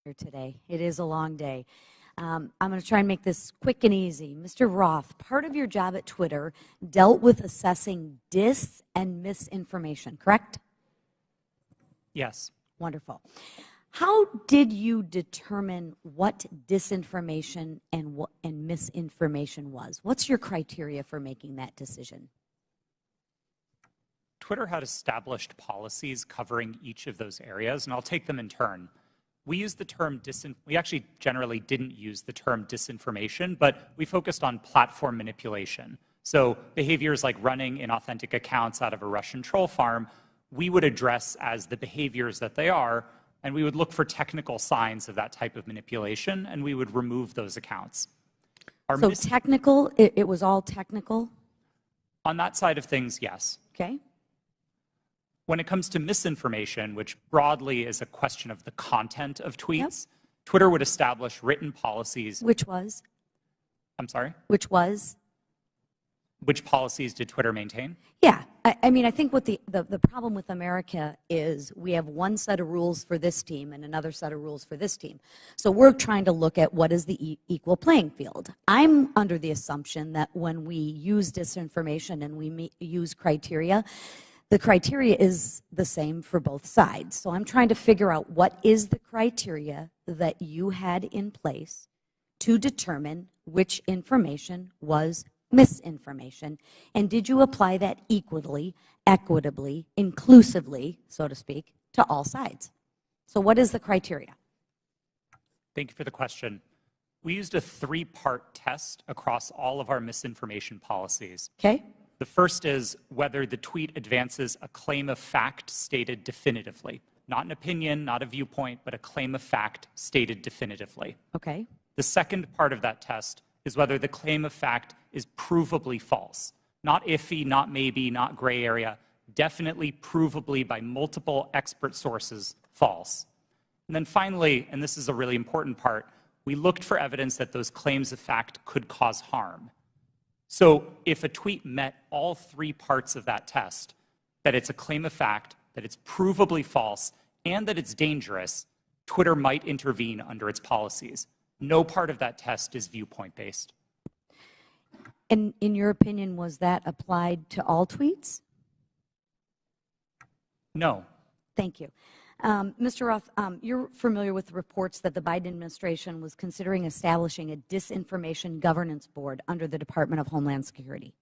here today. It is a long day. I'm going to try and make this quick and easy. Mr. Roth, part of your job at Twitter dealt with assessing dis and misinformation, correct? Yes. Wonderful. How did you determine what disinformation and misinformation was? What's your criteria for making that decision? Twitter had established policies covering each of those areas, and I'll take them in turn. We used the term we actually generally didn't use the term disinformation, but we focused on platform manipulation. So behaviors like running inauthentic accounts out of a Russian troll farm, we would address as the behaviors that they are, and we would look for technical signs of that type of manipulation, and we would remove those accounts. So technical, it was all technical? On that side of things, yes. Okay. When it comes to misinformation, which broadly is a question of the content of tweets, Yep. Twitter would establish written policies. Which was? I'm sorry? Which was? Which policies did Twitter maintain? Yeah. I mean, I think what the problem with America is we have one set of rules for this team and another set of rules for this team. So we're trying to look at what is the equal playing field. I'm under the assumption that when we use disinformation and we use criteria, the criteria is the same for both sides. So I'm trying to figure out what is the criteria that you had in place to determine which information was misinformation, and did you apply that equally, equitably, inclusively, so to speak, to all sides? So what is the criteria? Thank you for the question. We used a three-part test across all of our misinformation policies. Okay. The first is whether the tweet advances a claim of fact stated definitively. Not an opinion, not a viewpoint, but a claim of fact stated definitively. Okay. The second part of that test is whether the claim of fact is provably false. Not iffy, not maybe, not gray area, definitely provably by multiple expert sources false. And then finally, and this is a really important part, we looked for evidence that those claims of fact could cause harm. So if a tweet met all three parts of that test, that it's a claim of fact, that it's provably false, and that it's dangerous, Twitter might intervene under its policies. No part of that test is viewpoint-based. And in your opinion, was that applied to all tweets? No. Thank you. Mr. Roth, you're familiar with the reports that the Biden administration was considering establishing a disinformation governance board under the Department of Homeland Security.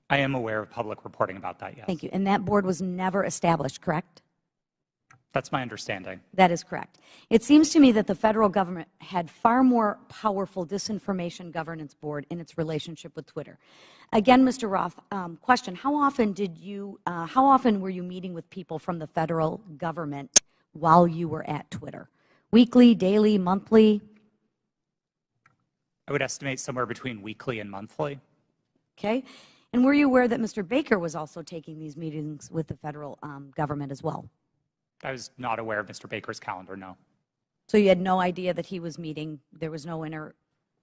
I am aware of public reporting about that, yes. Thank you. And that board was never established, correct? That's my understanding. That is correct. It seems to me that the federal government had far more powerful disinformation governance board in its relationship with Twitter. Again, Mr. Roth, question, how often were you meeting with people from the federal government while you were at Twitter? Weekly, daily, monthly? I would estimate somewhere between weekly and monthly. Okay. And were you aware that Mr. Baker was also taking these meetings with the federal government as well? I was not aware of Mr. Baker's calendar, no. So you had no idea that he was meeting, there was no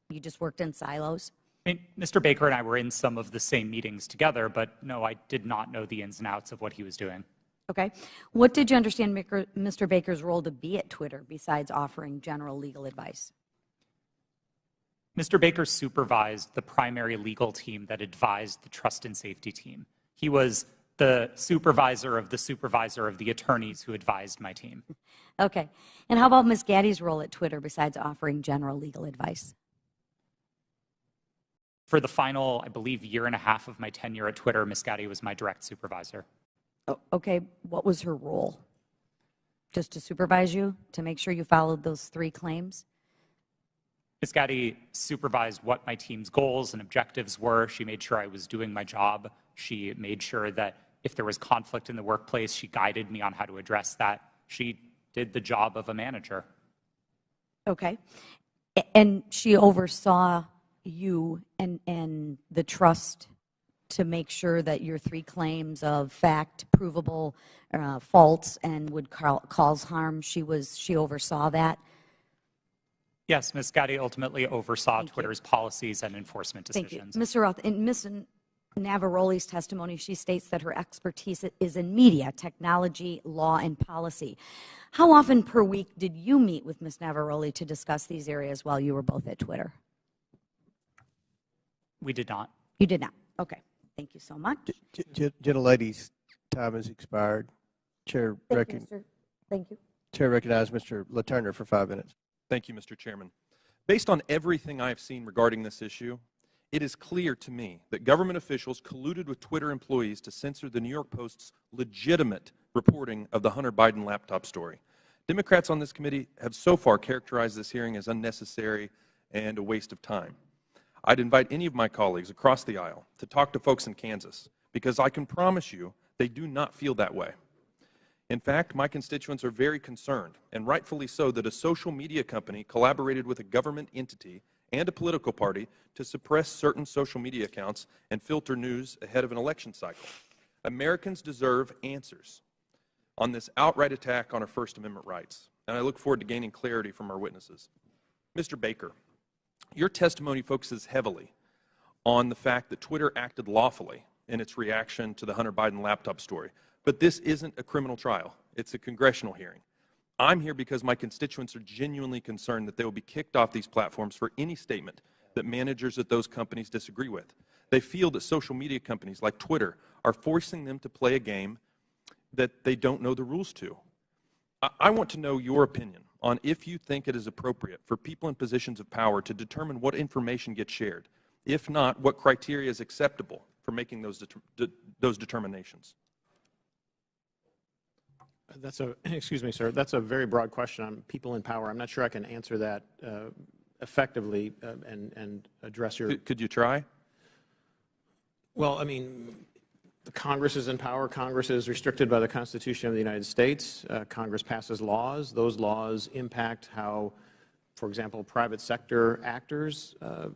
you just worked in silos? I mean, Mr. Baker and I were in some of the same meetings together, but no, I did not know the ins and outs of what he was doing. Okay. What did you understand Mr. Baker's role to be at Twitter besides offering general legal advice? Mr. Baker supervised the primary legal team that advised the trust and safety team. He was the supervisor of the attorneys who advised my team. Okay. And how about Ms. Gadde's role at Twitter besides offering general legal advice? For the final, I believe, year and a half of my tenure at Twitter, Ms. Gadde was my direct supervisor. Oh, okay. What was her role? Just to supervise you, to make sure you followed those three claims? Ms. Gadde supervised what my team's goals and objectives were. She made sure I was doing my job. She made sure that if there was conflict in the workplace, she guided me on how to address that. She did the job of a manager. Okay. And she oversaw you and the trust to make sure that your three claims of fact, provable, false, and would cause harm, she oversaw that? Yes, Ms. Gadde ultimately oversaw Twitter's policies and enforcement Thank decisions. you. Mr. Roth, Navaroli's testimony, she states that her expertise is in media, technology, law, and policy. How often per week did you meet with Ms. Navaroli to discuss these areas while you were both at Twitter? We did not. You did not. Okay. Thank you so much. Gentlelady's time has expired. Chair recognizes Mr. LaTurner for 5 minutes. Thank you, Mr. Chairman. Based on everything I have seen regarding this issue, it is clear to me that government officials colluded with Twitter employees to censor the New York Post's legitimate reporting of the Hunter Biden laptop story. Democrats on this committee have so far characterized this hearing as unnecessary and a waste of time. I'd invite any of my colleagues across the aisle to talk to folks in Kansas, because I can promise you they do not feel that way. In fact, my constituents are very concerned, and rightfully so, that a social media company collaborated with a government entity and a political party to suppress certain social media accounts and filter news ahead of an election cycle. Americans deserve answers on this outright attack on our First Amendment rights, and I look forward to gaining clarity from our witnesses. Mr. Baker, your testimony focuses heavily on the fact that Twitter acted lawfully in its reaction to the Hunter Biden laptop story. But this isn't a criminal trial. It's a congressional hearing. I'm here because my constituents are genuinely concerned that they will be kicked off these platforms for any statement that managers at those companies disagree with. They feel that social media companies like Twitter are forcing them to play a game that they don't know the rules to. I want to know your opinion on if you think it is appropriate for people in positions of power to determine what information gets shared. If not, what criteria is acceptable for making those determinations? That's a, excuse me, sir, that's a very broad question on people in power. I'm not sure I can answer that effectively and address your... Could you try? Well, I mean, the Congress is in power. Congress is restricted by the Constitution of the United States. Congress passes laws. Those laws impact how, for example, private sector actors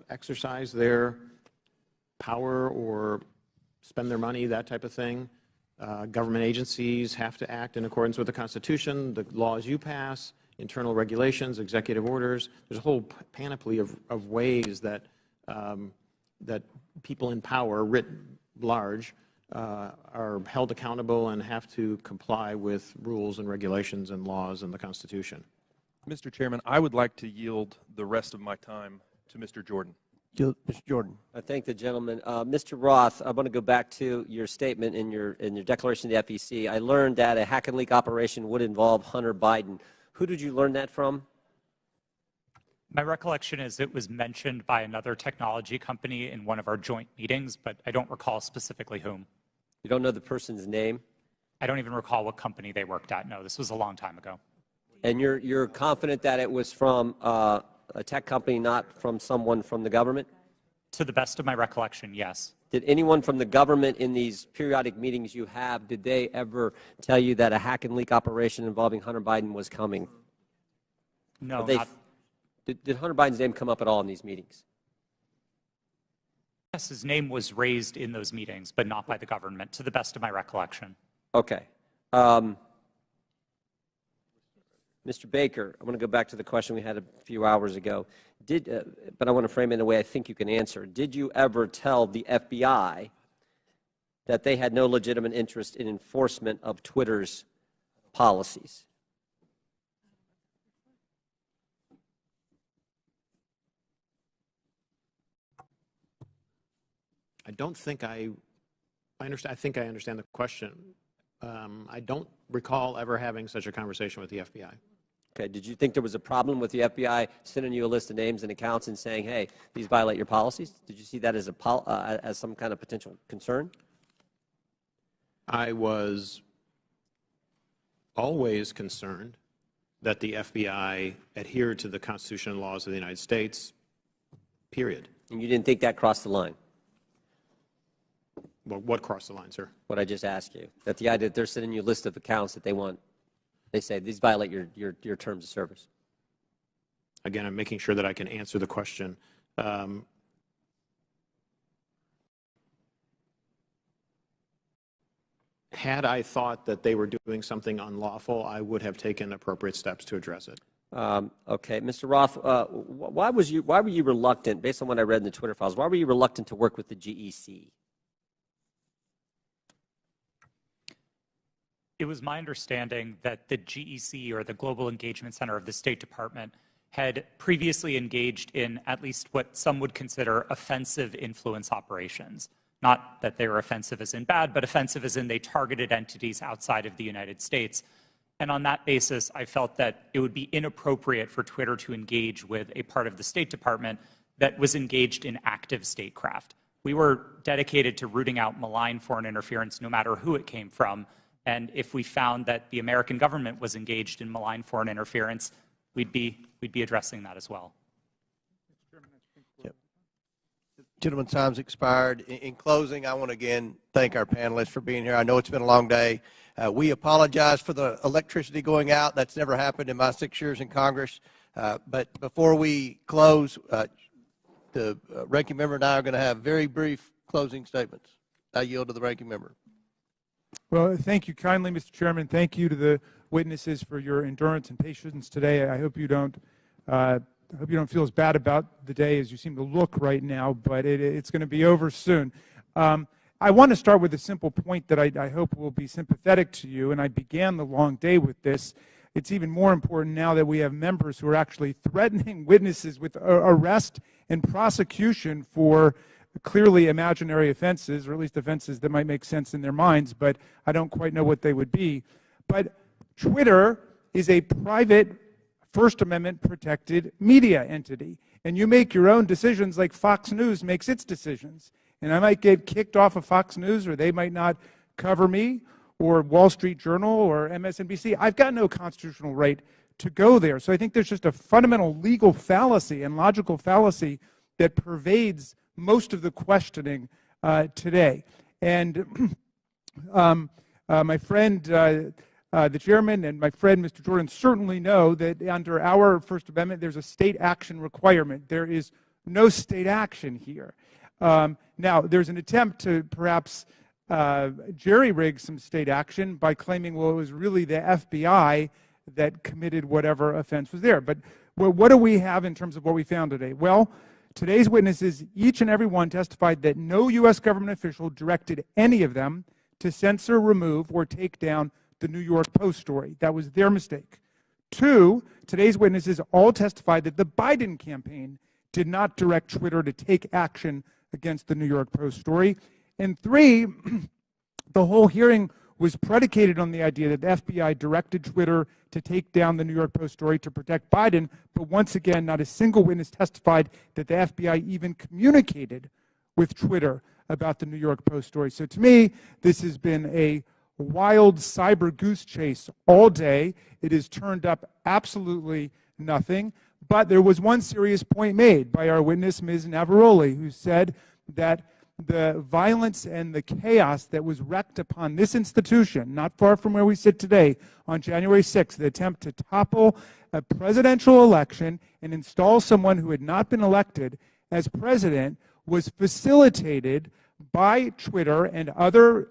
exercise their power or spend their money, that type of thing. Government agencies have to act in accordance with the Constitution, the laws you pass, internal regulations, executive orders. There's a whole panoply of ways that that people in power, writ large, are held accountable and have to comply with rules and regulations and laws and the Constitution. Mr. Chairman, I would like to yield the rest of my time to Mr. Jordan. Mr. Jordan. I thank the gentleman. Mr. Roth, I want to go back to your statement in your declaration to the FEC. I learned that a hack and leak operation would involve Hunter Biden. Who did you learn that from? My recollection is it was mentioned by another technology company in one of our joint meetings, but I don't recall specifically whom. You don't know the person's name? I don't even recall what company they worked at. No, this was a long time ago. And you're confident that it was from a tech company, not from someone from the government? To the best of my recollection, yes. Did anyone from the government in these periodic meetings you have, did they ever tell you that a hack and leak operation involving Hunter Biden was coming? No, Did Hunter Biden's name come up at all in these meetings? Yes, his name was raised in those meetings, but not by the government, to the best of my recollection. Okay. Mr. Baker, I want to go back to the question we had a few hours ago. But I want to frame it in a way I think you can answer. Did you ever tell the FBI that they had no legitimate interest in enforcement of Twitter's policies? I don't think I understand. I think I understand the question. I don't recall ever having such a conversation with the FBI. Okay. Did you think there was a problem with the FBI sending you a list of names and accounts and saying, hey, these violate your policies? Did you see that as as some kind of potential concern? I was always concerned that the FBI adhered to the Constitution and laws of the United States, period. And you didn't think that crossed the line? Well, what crossed the line, sir? What I just asked you, that the idea that they're sending you a list of accounts that they want, they say these violate your terms of service. Again, I'm making sure that I can answer the question. Had I thought that they were doing something unlawful, I would have taken appropriate steps to address it. Okay, Mr. Roth, why were you reluctant, based on what I read in the Twitter files, why were you reluctant to work with the GEC? It was my understanding that the GEC, or the Global Engagement Center of the State Department, had previously engaged in at least what some would consider offensive influence operations. Not that they were offensive as in bad, but offensive as in they targeted entities outside of the United States. And on that basis, I felt that it would be inappropriate for Twitter to engage with a part of the State Department that was engaged in active statecraft. We were dedicated to rooting out malign foreign interference no matter who it came from. And if we found that the American government was engaged in malign foreign interference, we'd be addressing that as well. Yep. Gentlemen's time's expired. In closing, I want to again thank our panelists for being here. I know it's been a long day. We apologize for the electricity going out. That's never happened in my 6 years in Congress. But before we close, the ranking member and I are going to have very brief closing statements. I yield to the ranking member. Well, thank you kindly, Mr. Chairman. Thank you to the witnesses for your endurance and patience today. I hope you don't feel as bad about the day as you seem to look right now, but it's going to be over soon. I want to start with a simple point that I hope will be sympathetic to you, and I began the long day with this. It's even more important now that we have members who are actually threatening witnesses with arrest and prosecution for clearly imaginary offenses, or at least offenses that might make sense in their minds, but I don't quite know what they would be. But Twitter is a private First Amendment protected media entity, and you make your own decisions like Fox News makes its decisions. And I might get kicked off of Fox News, or they might not cover me, or Wall Street Journal, or MSNBC. I've got no constitutional right to go there. So I think there's just a fundamental legal fallacy and logical fallacy that pervades most of the questioning today. And my friend, the chairman, and my friend, Mr. Jordan, certainly know that under our First Amendment, there's a state action requirement. There is no state action here. Now, there's an attempt to perhaps jerry-rig some state action by claiming, well, it was really the FBI that committed whatever offense was there. But what do we have in terms of what we found today? Well, today's witnesses, each and every one, testified that no U.S. government official directed any of them to censor, remove, or take down the New York Post story. That was their mistake. 2, today's witnesses all testified that the Biden campaign did not direct Twitter to take action against the New York Post story. And 3, the whole hearing was predicated on the idea that the FBI directed Twitter to take down the New York Post story to protect Biden, but once again, not a single witness testified that the FBI even communicated with Twitter about the New York Post story. So to me, this has been a wild cyber goose chase all day. It has turned up absolutely nothing. But there was one serious point made by our witness, Ms. Navaroli, who said that the violence and the chaos that was wreaked upon this institution, not far from where we sit today, on January 6th, the attempt to topple a presidential election and install someone who had not been elected as president, was facilitated by Twitter and other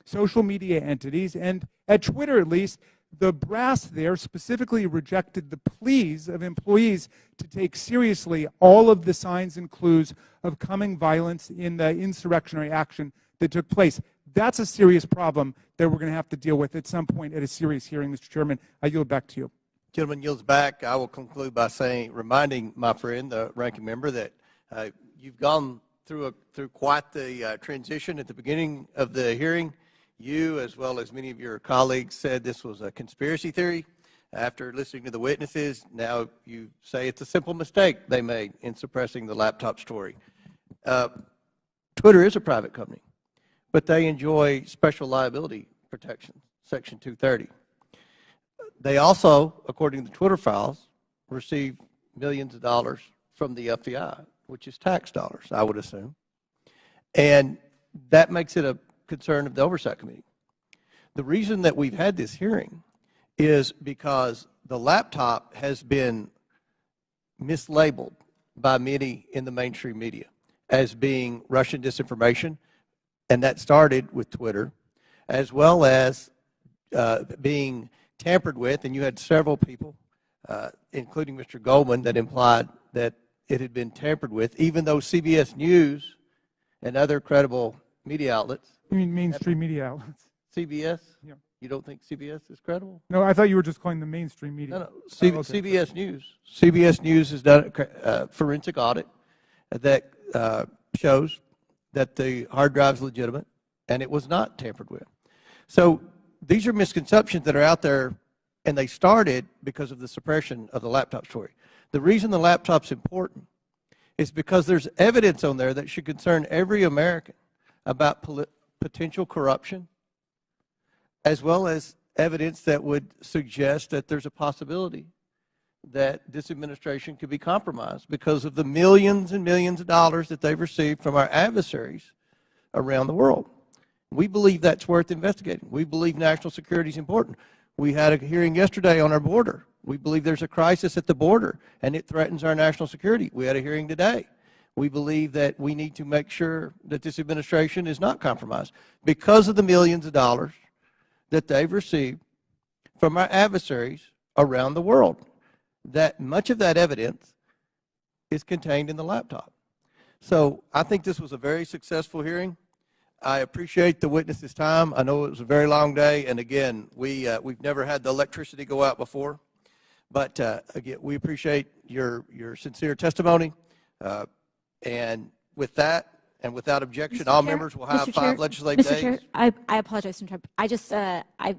social media entities. And at Twitter, at least, the brass there specifically rejected the pleas of employees to take seriously all of the signs and clues of coming violence in the insurrectionary action that took place. That's a serious problem that we're going to have to deal with at some point at a serious hearing, Mr. Chairman. I yield back to you. Gentleman yields back. I will conclude by reminding my friend, the ranking member, that you've gone through quite the transition at the beginning of the hearing. You, as well as many of your colleagues, said this was a conspiracy theory. After listening to the witnesses, now you say it's a simple mistake they made in suppressing the laptop story. Twitter is a private company, but they enjoy special liability protection, Section 230. They also, according to the Twitter files, receive millions of dollars from the FBI, which is tax dollars, I would assume. And that makes it a concern of the Oversight Committee. The reason that we've had this hearing is because the laptop has been mislabeled by many in the mainstream media as being Russian disinformation, and that started with Twitter, as well as being tampered with, and you had several people, including Mr. Goldman, that implied that it had been tampered with, even though CBS News and other credible media outlets. You mean mainstream media outlets? CBS? Yeah. You don't think CBS is credible? No, I thought you were just calling the mainstream media. No, no. Okay. CBS News. CBS News has done a forensic audit that shows that the hard drive is legitimate and it was not tampered with. So these are misconceptions that are out there, and they started because of the suppression of the laptop story. The reason the laptop's important is because there's evidence on there that should concern every American about potential corruption, as well as evidence that would suggest that there's a possibility that this administration could be compromised because of the millions and millions of dollars that they've received from our adversaries around the world. We believe that's worth investigating. We believe national security is important. We had a hearing yesterday on our border. We believe there's a crisis at the border, and it threatens our national security. We had a hearing today. We believe that we need to make sure that this administration is not compromised because of the millions of dollars that they've received from our adversaries around the world. That much of that evidence is contained in the laptop. So I think this was a very successful hearing. I appreciate the witnesses' time. I know it was a very long day, and again, we've never had the electricity go out before. But again, we appreciate your sincere testimony. And with that, and without objection, all members will have 5 legislative days. Mr. Chair, I apologize to interrupt.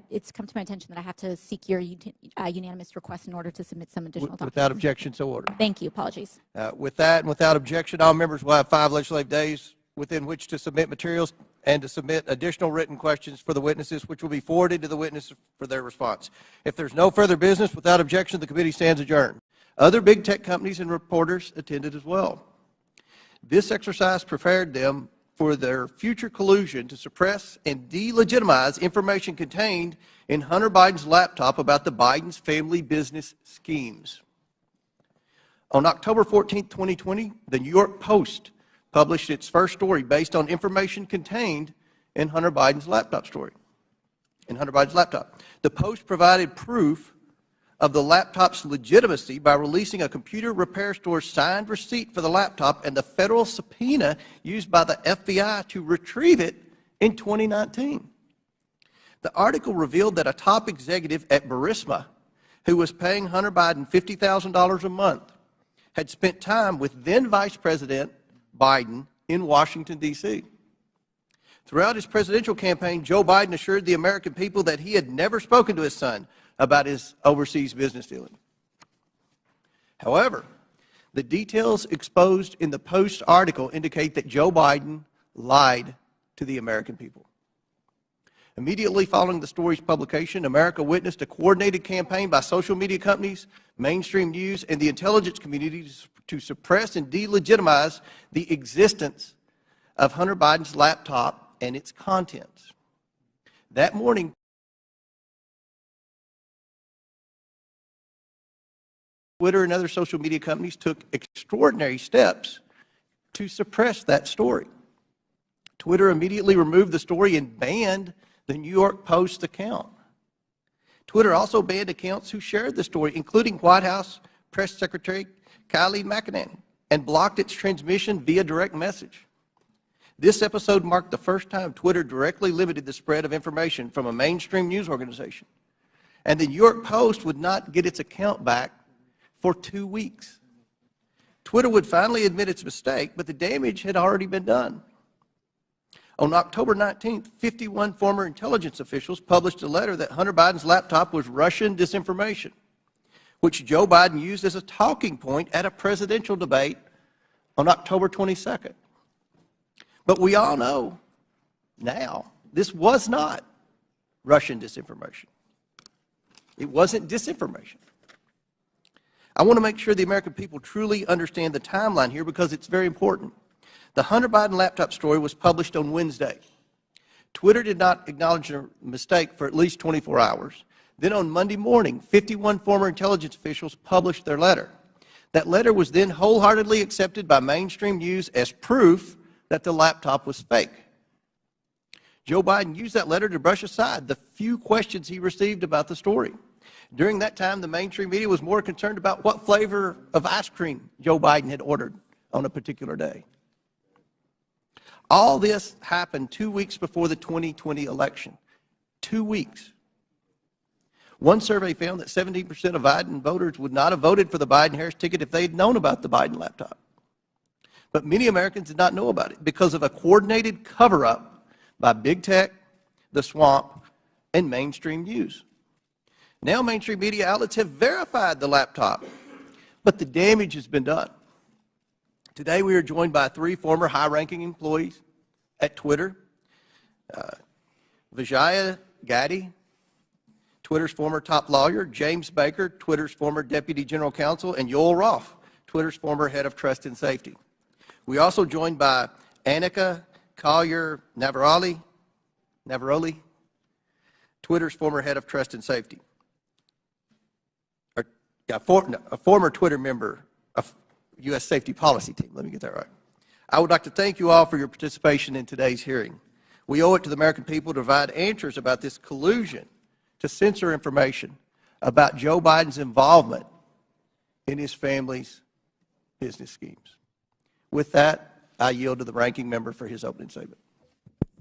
It's come to my attention that I have to seek your unanimous request in order to submit some additional documents. Without objection, so ordered. Thank you. Apologies. With that and without objection, all members will have 5 legislative days within which to submit materials and to submit additional written questions for the witnesses, which will be forwarded to the witnesses for their response. If there's no further business, without objection, the committee stands adjourned. Other big tech companies and reporters attended as well. This exercise prepared them for their future collusion to suppress and delegitimize information contained in Hunter Biden's laptop about the Biden's family business schemes. On October 14, 2020, the New York Post published its first story based on information contained in Hunter Biden's laptop story. The Post provided proof of the laptop's legitimacy by releasing a computer repair store's signed receipt for the laptop and the federal subpoena used by the FBI to retrieve it in 2019. The article revealed that a top executive at Burisma, who was paying Hunter Biden $50,000 a month, had spent time with then Vice President Biden in Washington, D.C. Throughout his presidential campaign, Joe Biden assured the American people that he had never spoken to his son about his overseas business dealing. However, the details exposed in the Post article indicate that Joe Biden lied to the American people. Immediately following the story's publication, America witnessed a coordinated campaign by social media companies, mainstream news, and the intelligence community to suppress and delegitimize the existence of Hunter Biden's laptop and its contents. That morning, Twitter and other social media companies took extraordinary steps to suppress that story. Twitter immediately removed the story and banned the New York Post account. Twitter also banned accounts who shared the story, including White House Press Secretary Kayleigh McEnany, and blocked its transmission via direct message. This episode marked the first time Twitter directly limited the spread of information from a mainstream news organization. And the New York Post would not get its account back for 2 weeks. Twitter would finally admit its mistake, but the damage had already been done. On October 19th, 51 former intelligence officials published a letter that Hunter Biden's laptop was Russian disinformation, which Joe Biden used as a talking point at a presidential debate on October 22nd. But we all know now this was not Russian disinformation. It wasn't disinformation. I want to make sure the American people truly understand the timeline here because it's very important. The Hunter Biden laptop story was published on Wednesday. Twitter did not acknowledge a mistake for at least 24 hours. Then on Monday morning, 51 former intelligence officials published their letter. That letter was then wholeheartedly accepted by mainstream news as proof that the laptop was fake. Joe Biden used that letter to brush aside the few questions he received about the story. During that time, the mainstream media was more concerned about what flavor of ice cream Joe Biden had ordered on a particular day. All this happened 2 weeks before the 2020 election. 2 weeks. One survey found that 17% of Biden voters would not have voted for the Biden-Harris ticket if they had known about the Biden laptop. But many Americans did not know about it because of a coordinated cover-up by big tech, the swamp, and mainstream news. Now mainstream media outlets have verified the laptop, but the damage has been done. Today we are joined by 3 former high-ranking employees at Twitter. Vijaya Gadde, Twitter's former top lawyer, James Baker, Twitter's former deputy general counsel, and Yoel Roth, Twitter's former head of trust and safety. We are also joined by Annika Collier-Navaroli, Twitter's former head of trust and safety, a former Twitter member of U.S. safety policy team. Let me get that right. I would like to thank you all for your participation in today's hearing. We owe it to the American people to provide answers about this collusion to censor information about Joe Biden's involvement in his family's business schemes. With that, I yield to the ranking member for his opening statement.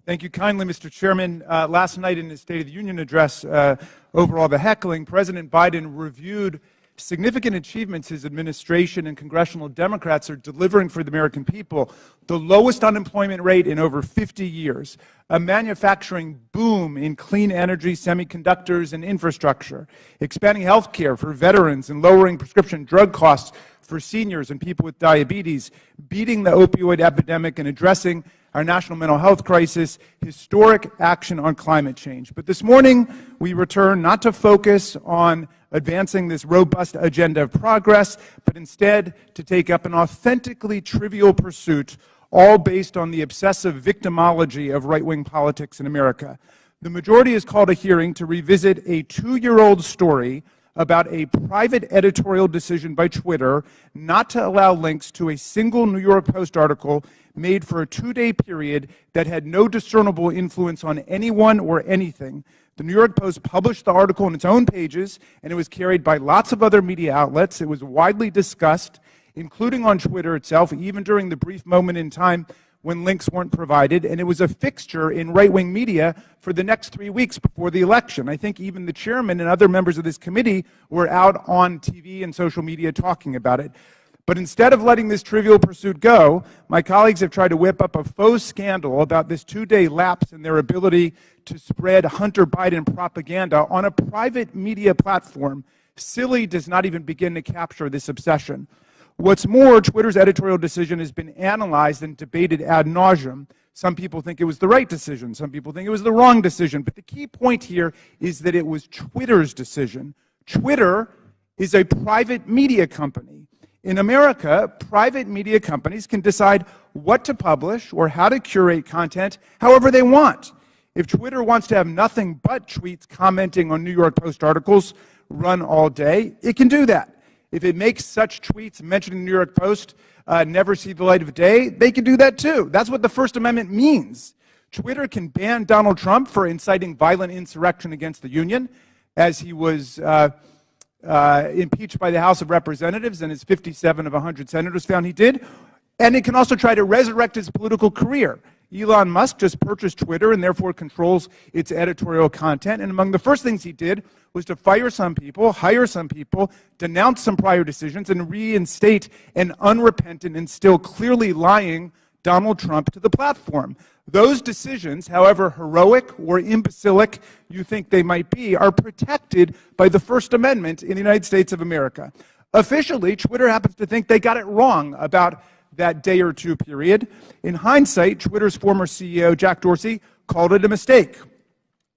Thank you kindly, Mr. Chairman. Last night in his State of the Union address, over all the heckling, President Biden reviewed significant achievements his administration and congressional Democrats are delivering for the American people. The lowest unemployment rate in over 50 years, a manufacturing boom in clean energy, semiconductors, and infrastructure, expanding health care for veterans and lowering prescription drug costs for seniors and people with diabetes, beating the opioid epidemic and addressing our national mental health crisis, historic action on climate change. But this morning, we return not to focus on advancing this robust agenda of progress, but instead to take up an authentically trivial pursuit, all based on the obsessive victimology of right-wing politics in America. The majority has called a hearing to revisit a 2-year-old story about a private editorial decision by Twitter not to allow links to a single New York Post article made for a 2-day period that had no discernible influence on anyone or anything. The New York Post published the article on its own pages, and it was carried by lots of other media outlets. It was widely discussed, including on Twitter itself, even during the brief moment in time when links weren't provided, and it was a fixture in right-wing media for the next 3 weeks before the election. I think even the chairman and other members of this committee were out on TV and social media talking about it. But instead of letting this trivial pursuit go, my colleagues have tried to whip up a faux scandal about this 2-day lapse in their ability to spread Hunter Biden propaganda on a private media platform. Silly does not even begin to capture this obsession. What's more, Twitter's editorial decision has been analyzed and debated ad nauseum. Some people think it was the right decision. Some people think it was the wrong decision. But the key point here is that it was Twitter's decision. Twitter is a private media company. In America, private media companies can decide what to publish or how to curate content however they want. If Twitter wants to have nothing but tweets commenting on New York Post articles run all day, it can do that. If it makes such tweets mentioning the New York Post never see the light of day, they can do that too. That's what the First Amendment means. Twitter can ban Donald Trump for inciting violent insurrection against the Union, as he was impeached by the House of Representatives, and as 57 of 100 senators found he did. And it can also try to resurrect his political career. Elon Musk just purchased Twitter and therefore controls its editorial content. And among the first things he did was to fire some people, hire some people, denounce some prior decisions, and reinstate an unrepentant and still clearly lying Donald Trump to the platform. Those decisions, however heroic or imbecilic you think they might be, are protected by the First Amendment in the United States of America. Officially, Twitter happens to think they got it wrong about that day or two period. In hindsight, Twitter's former CEO, Jack Dorsey, called it a mistake.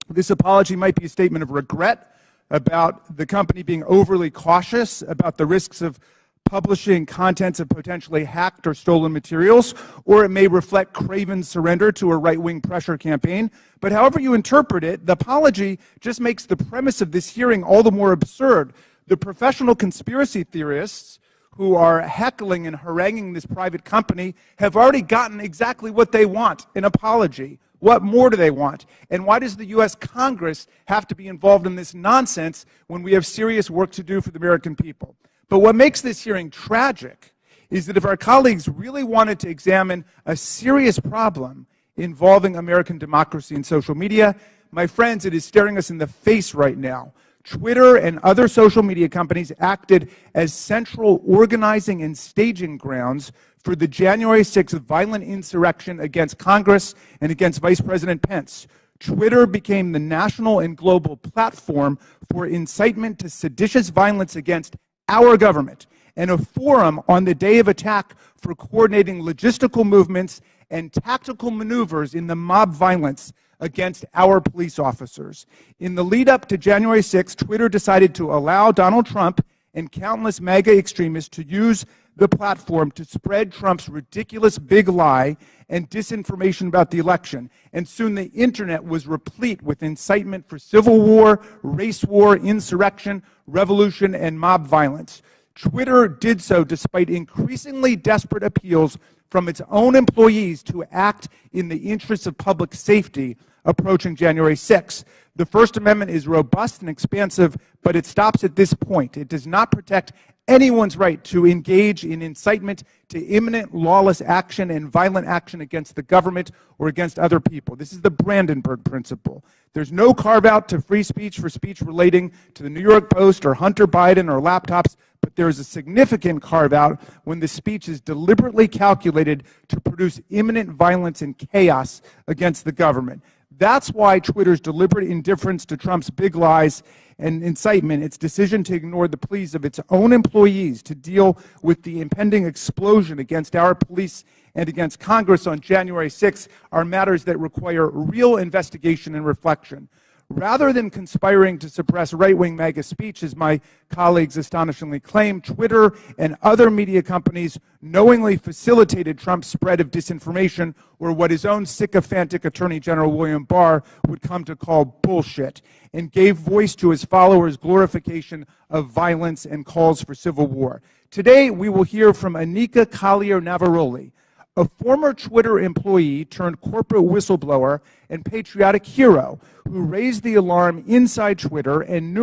This apology might be a statement of regret about the company being overly cautious about the risks of publishing contents of potentially hacked or stolen materials, or it may reflect craven surrender to a right-wing pressure campaign. But however you interpret it, the apology just makes the premise of this hearing all the more absurd. The professional conspiracy theorists who are heckling and haranguing this private company have already gotten exactly what they want, an apology. What more do they want? And why does the U.S. Congress have to be involved in this nonsense when we have serious work to do for the American people? But what makes this hearing tragic is that if our colleagues really wanted to examine a serious problem involving American democracy and social media, my friends, it is staring us in the face right now. Twitter and other social media companies acted as central organizing and staging grounds for the January 6th violent insurrection against Congress and against Vice President Pence. Twitter became the national and global platform for incitement to seditious violence against our government and a forum on the day of attack for coordinating logistical movements and tactical maneuvers in the mob violence against our police officers. In the lead up to January 6th, Twitter decided to allow Donald Trump and countless MAGA extremists to use the platform to spread Trump's ridiculous big lie and disinformation about the election. And soon the internet was replete with incitement for civil war, race war, insurrection, revolution, and mob violence. Twitter did so despite increasingly desperate appeals from its own employees to act in the interests of public safety approaching January 6th. The First Amendment is robust and expansive, but it stops at this point. It does not protect anyone's right to engage in incitement to imminent lawless action and violent action against the government or against other people. This is the Brandenburg Principle. There's no carve-out to free speech for speech relating to the New York Post or Hunter Biden or laptops, but there is a significant carve-out when the speech is deliberately calculated to produce imminent violence and chaos against the government. That's why Twitter's deliberate indifference to Trump's big lies and incitement, its decision to ignore the pleas of its own employees to deal with the impending explosion against our police and against Congress on January 6th are matters that require real investigation and reflection. Rather than conspiring to suppress right-wing MAGA speech, as my colleagues astonishingly claim, Twitter and other media companies knowingly facilitated Trump's spread of disinformation, or what his own sycophantic Attorney General William Barr would come to call bullshit, and gave voice to his followers' glorification of violence and calls for civil war. Today, we will hear from Anika Collier-Navaroli, a former Twitter employee turned corporate whistleblower and patriotic hero who raised the alarm inside Twitter and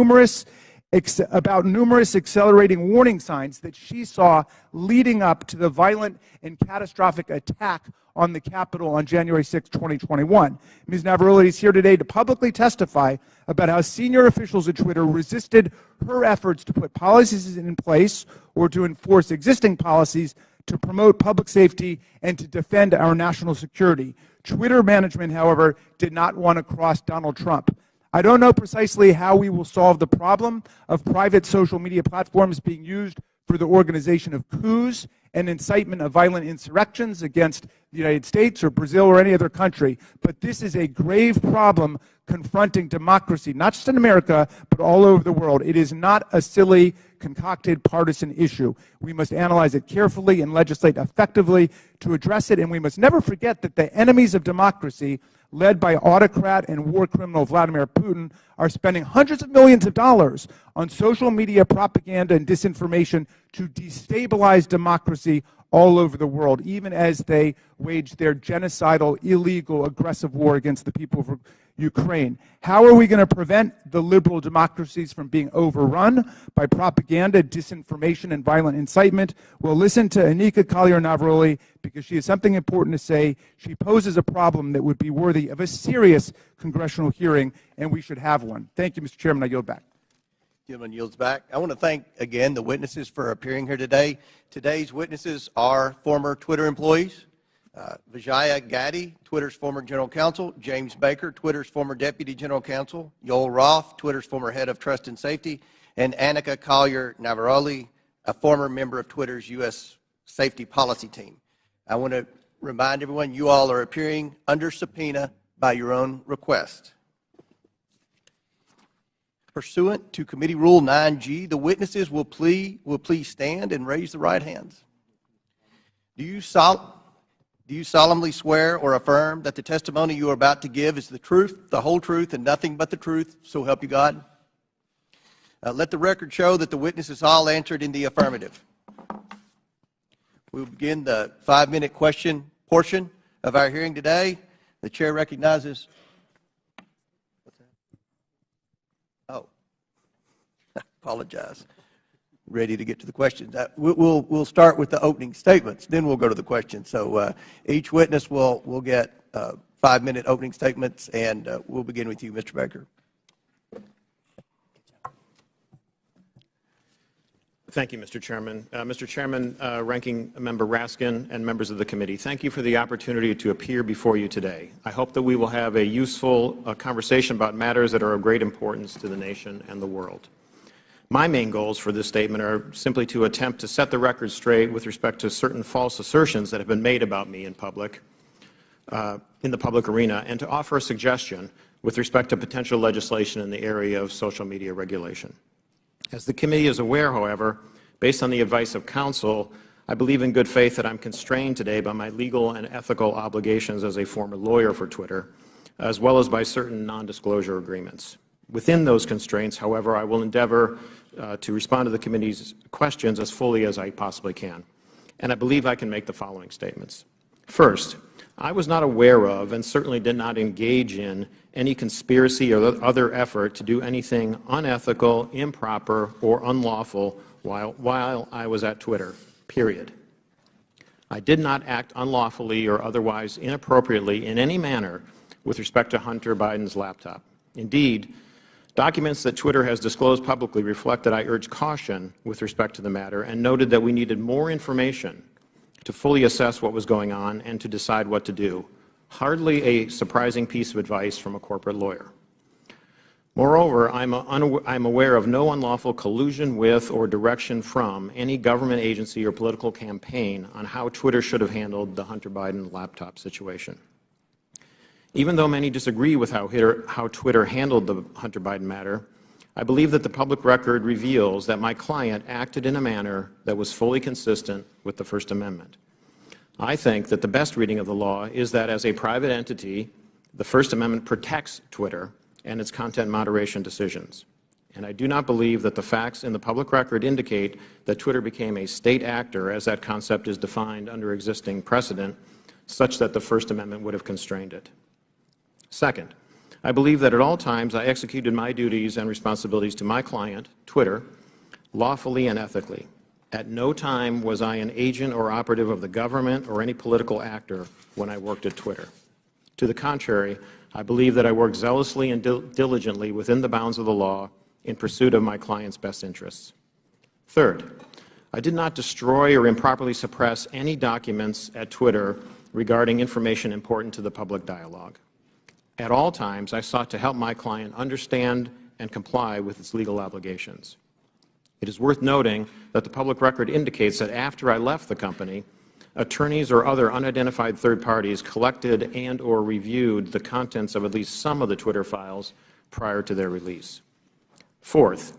about numerous accelerating warning signs that she saw leading up to the violent and catastrophic attack on the Capitol on January 6, 2021. Ms. Navaroli is here today to publicly testify about how senior officials at Twitter resisted her efforts to put policies in place or to enforce existing policies to promote public safety and to defend our national security. Twitter management, however, did not want to cross Donald Trump. I don't know precisely how we will solve the problem of private social media platforms being used for the organization of coups and incitement of violent insurrections against the United States or Brazil or any other country, but this is a grave problem confronting democracy, not just in America, but all over the world. It is not a silly, concocted partisan issue. We must analyze it carefully and legislate effectively to address it, and we must never forget that the enemies of democracy, led by autocrat and war criminal Vladimir Putin, are spending hundreds of millions of dollars on social media propaganda and disinformation to destabilize democracy all over the world, even as they wage their genocidal, illegal, aggressive war against the people of Ukraine. How are we going to prevent the liberal democracies from being overrun by propaganda, disinformation, and violent incitement? We'll listen to Anika Collier-Navaroli because she has something important to say. She poses a problem that would be worthy of a serious congressional hearing, and we should have one. Thank you, Mr. Chairman. I yield back. Gentleman yields back. I want to thank again the witnesses for appearing here today. Today's witnesses are former Twitter employees. Vijaya Gadde, Twitter's former general counsel; James Baker, Twitter's former deputy general counsel; Yoel Roth, Twitter's former head of trust and safety; and Anika Collier-Navaroli, a former member of Twitter's U.S. safety policy team. I want to remind everyone you all are appearing under subpoena by your own request. Pursuant to Committee Rule 9G, the witnesses will please stand and raise the right hands. Do you solemnly swear or affirm that the testimony you are about to give is the truth, the whole truth, and nothing but the truth, so help you God? Let the record show that the witnesses all answered in the affirmative. We will begin the 5-minute question portion of our hearing today. The chair recognizes. Oh, I apologize. Ready to get to the questions. We'll start with the opening statements, then we'll go to the questions. So each witness will get 5-minute opening statements, and we'll begin with you, Mr. Baker. Thank you, Mr. Chairman. Mr. Chairman, Ranking Member Raskin, and members of the committee, thank you for the opportunity to appear before you today. I hope that we will have a useful conversation about matters that are of great importance to the nation and the world. My main goals for this statement are simply to attempt to set the record straight with respect to certain false assertions that have been made about me in the public arena, and to offer a suggestion with respect to potential legislation in the area of social media regulation. As the committee is aware, however, based on the advice of counsel, I believe in good faith that I'm constrained today by my legal and ethical obligations as a former lawyer for Twitter, as well as by certain non-disclosure agreements. Within those constraints, however, I will endeavor to respond to the committee's questions as fully as I possibly can. And I believe I can make the following statements. First, I was not aware of and certainly did not engage in any conspiracy or other effort to do anything unethical, improper, or unlawful while I was at Twitter, period. I did not act unlawfully or otherwise inappropriately in any manner with respect to Hunter Biden's laptop. Indeed, documents that Twitter has disclosed publicly reflect that I urged caution with respect to the matter and noted that we needed more information to fully assess what was going on and to decide what to do. Hardly a surprising piece of advice from a corporate lawyer. Moreover, I'm aware of no unlawful collusion with or direction from any government agency or political campaign on how Twitter should have handled the Hunter Biden laptop situation. Even though many disagree with how Twitter handled the Hunter Biden matter, I believe that the public record reveals that my client acted in a manner that was fully consistent with the First Amendment. I think that the best reading of the law is that as a private entity, the First Amendment protects Twitter and its content moderation decisions. And I do not believe that the facts in the public record indicate that Twitter became a state actor, as that concept is defined under existing precedent, such that the First Amendment would have constrained it. Second, I believe that at all times I executed my duties and responsibilities to my client, Twitter, lawfully and ethically. At no time was I an agent or operative of the government or any political actor when I worked at Twitter. To the contrary, I believe that I worked zealously and diligently within the bounds of the law in pursuit of my client's best interests. Third, I did not destroy or improperly suppress any documents at Twitter regarding information important to the public dialogue. At all times, I sought to help my client understand and comply with its legal obligations. It is worth noting that the public record indicates that after I left the company, attorneys or other unidentified third parties collected and/or reviewed the contents of at least some of the Twitter files prior to their release. Fourth,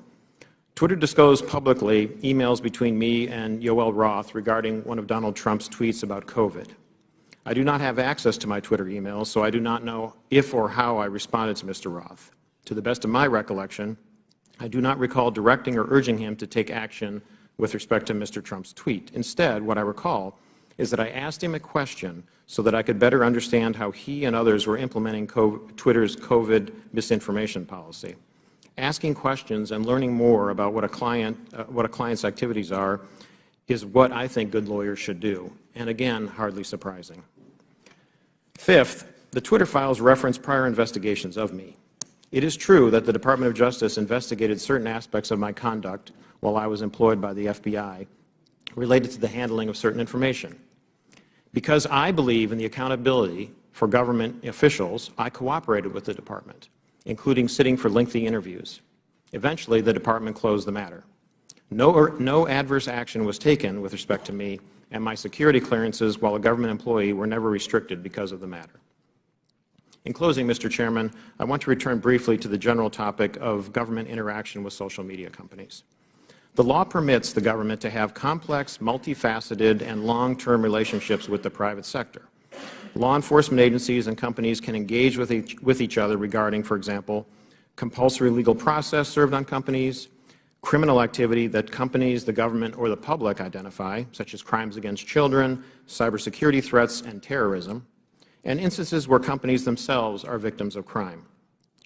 Twitter disclosed publicly emails between me and Yoel Roth regarding one of Donald Trump's tweets about COVID. I do not have access to my Twitter emails, so I do not know if or how I responded to Mr. Roth. To the best of my recollection, I do not recall directing or urging him to take action with respect to Mr. Trump's tweet. Instead, what I recall is that I asked him a question so that I could better understand how he and others were implementing Twitter's COVID misinformation policy. Asking questions and learning more about what a client's activities are is what I think good lawyers should do, and again, hardly surprising. Fifth, the Twitter files reference prior investigations of me. It is true that the Department of Justice investigated certain aspects of my conduct while I was employed by the FBI related to the handling of certain information. Because I believe in the accountability for government officials, I cooperated with the department, including sitting for lengthy interviews. Eventually, the department closed the matter. No adverse action was taken with respect to me, and my security clearances while a government employee were never restricted because of the matter. In closing, Mr. Chairman, I want to return briefly to the general topic of government interaction with social media companies. The law permits the government to have complex, multifaceted, and long-term relationships with the private sector. Law enforcement agencies and companies can engage with each other regarding, for example, compulsory legal process served on companies, criminal activity that companies, the government, or the public identify, such as crimes against children, cybersecurity threats, and terrorism, and instances where companies themselves are victims of crime.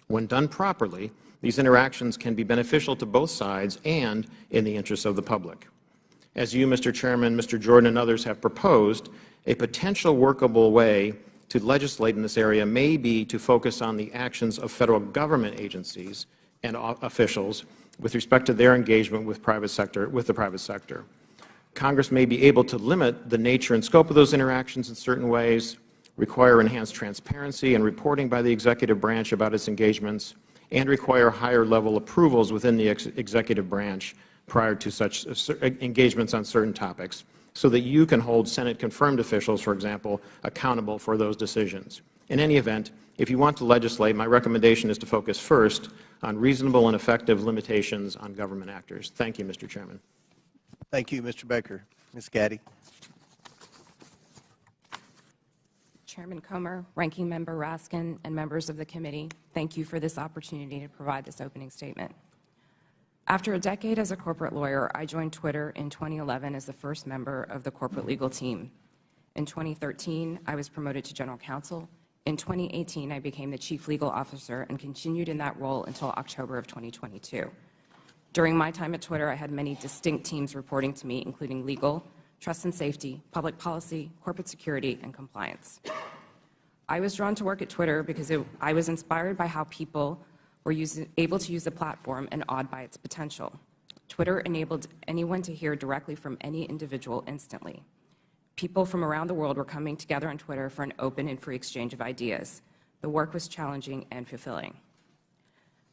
When done properly, these interactions can be beneficial to both sides and in the interests of the public. As you, Mr. Chairman, Mr. Jordan, and others have proposed, a potential workable way to legislate in this area may be to focus on the actions of federal government agencies and officials with respect to their engagement with the private sector. Congress may be able to limit the nature and scope of those interactions in certain ways, require enhanced transparency and reporting by the executive branch about its engagements, and require higher-level approvals within the executive branch prior to such engagements on certain topics, so that you can hold Senate-confirmed officials, for example, accountable for those decisions. In any event, if you want to legislate, my recommendation is to focus first on reasonable and effective limitations on government actors. Thank you, Mr. Chairman. Thank you, Mr. Baker. Ms. Gadde. Chairman Comer, Ranking Member Raskin, and members of the committee, thank you for this opportunity to provide this opening statement. After a decade as a corporate lawyer, I joined Twitter in 2011 as the first member of the corporate legal team. In 2013, I was promoted to general counsel. In 2018, I became the chief legal officer and continued in that role until October of 2022. During my time at Twitter, I had many distinct teams reporting to me, including legal, trust and safety, public policy, corporate security, and compliance. I was drawn to work at Twitter because I was inspired by how people were able to use the platform and awed by its potential. Twitter enabled anyone to hear directly from any individual instantly. People from around the world were coming together on Twitter for an open and free exchange of ideas. The work was challenging and fulfilling.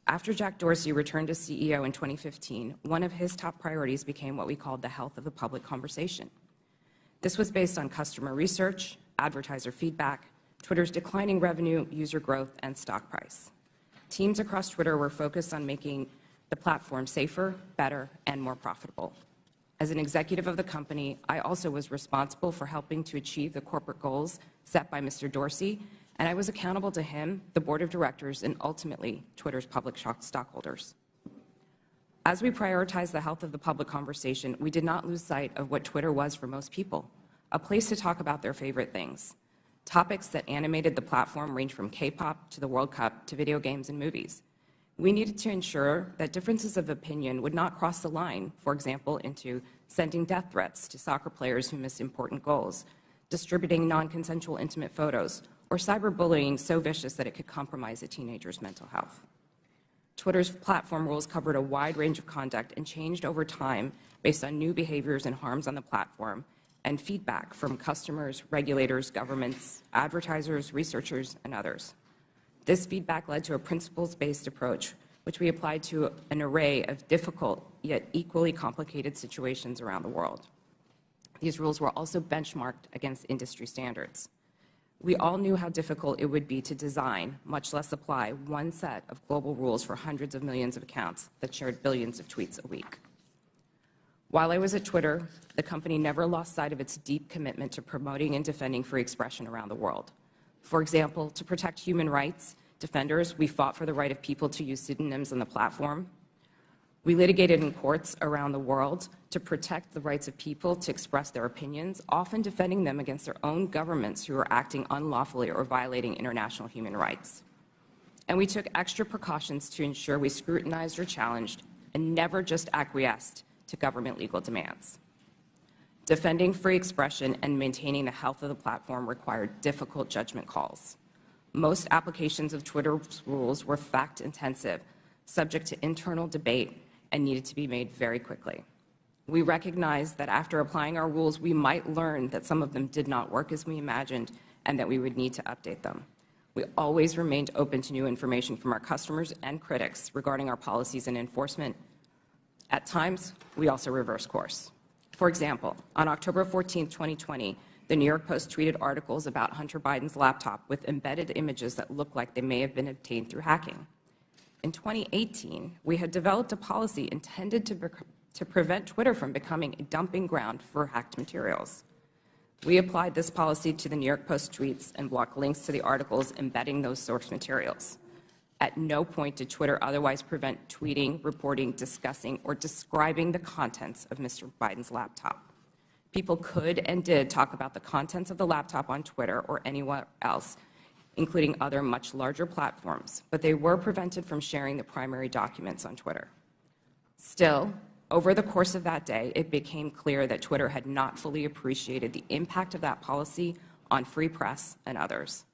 After Jack Dorsey returned as CEO in 2015, one of his top priorities became what we called the health of the public conversation. This was based on customer research, advertiser feedback, Twitter's declining revenue, user growth, and stock price. Teams across Twitter were focused on making the platform safer, better, and more profitable. As an executive of the company, I also was responsible for helping to achieve the corporate goals set by Mr. Dorsey, and I was accountable to him, the board of directors, and ultimately Twitter's public stockholders. As we prioritized the health of the public conversation, we did not lose sight of what Twitter was for most people, a place to talk about their favorite things. Topics that animated the platform range from K-pop to the World Cup to video games and movies. We needed to ensure that differences of opinion would not cross the line, for example, into sending death threats to soccer players who miss important goals, distributing non-consensual intimate photos, or cyberbullying so vicious that it could compromise a teenager's mental health. Twitter's platform rules covered a wide range of conduct and changed over time based on new behaviors and harms on the platform and feedback from customers, regulators, governments, advertisers, researchers, and others. This feedback led to a principles-based approach, which we applied to an array of difficult yet equally complicated situations around the world. These rules were also benchmarked against industry standards. We all knew how difficult it would be to design, much less apply, one set of global rules for hundreds of millions of accounts that shared billions of tweets a week. While I was at Twitter, the company never lost sight of its deep commitment to promoting and defending free expression around the world. For example, to protect human rights defenders, we fought for the right of people to use pseudonyms on the platform. We litigated in courts around the world to protect the rights of people to express their opinions, often defending them against their own governments who are acting unlawfully or violating international human rights. And we took extra precautions to ensure we scrutinized or challenged and never just acquiesced to government legal demands. Defending free expression and maintaining the health of the platform required difficult judgment calls. Most applications of Twitter's rules were fact-intensive, subject to internal debate, and needed to be made very quickly. We recognized that after applying our rules, we might learn that some of them did not work as we imagined and that we would need to update them. We always remained open to new information from our customers and critics regarding our policies and enforcement. At times, we also reversed course. For example, on October 14, 2020, the New York Post tweeted articles about Hunter Biden's laptop with embedded images that looked like they may have been obtained through hacking. In 2018, we had developed a policy intended to prevent Twitter from becoming a dumping ground for hacked materials. We applied this policy to the New York Post tweets and blocked links to the articles embedding those source materials. At no point did Twitter otherwise prevent tweeting, reporting, discussing, or describing the contents of Mr. Biden's laptop. People could and did talk about the contents of the laptop on Twitter or anywhere else, including other much larger platforms, but they were prevented from sharing the primary documents on Twitter. Still, over the course of that day, it became clear that Twitter had not fully appreciated the impact of that policy on free press and others.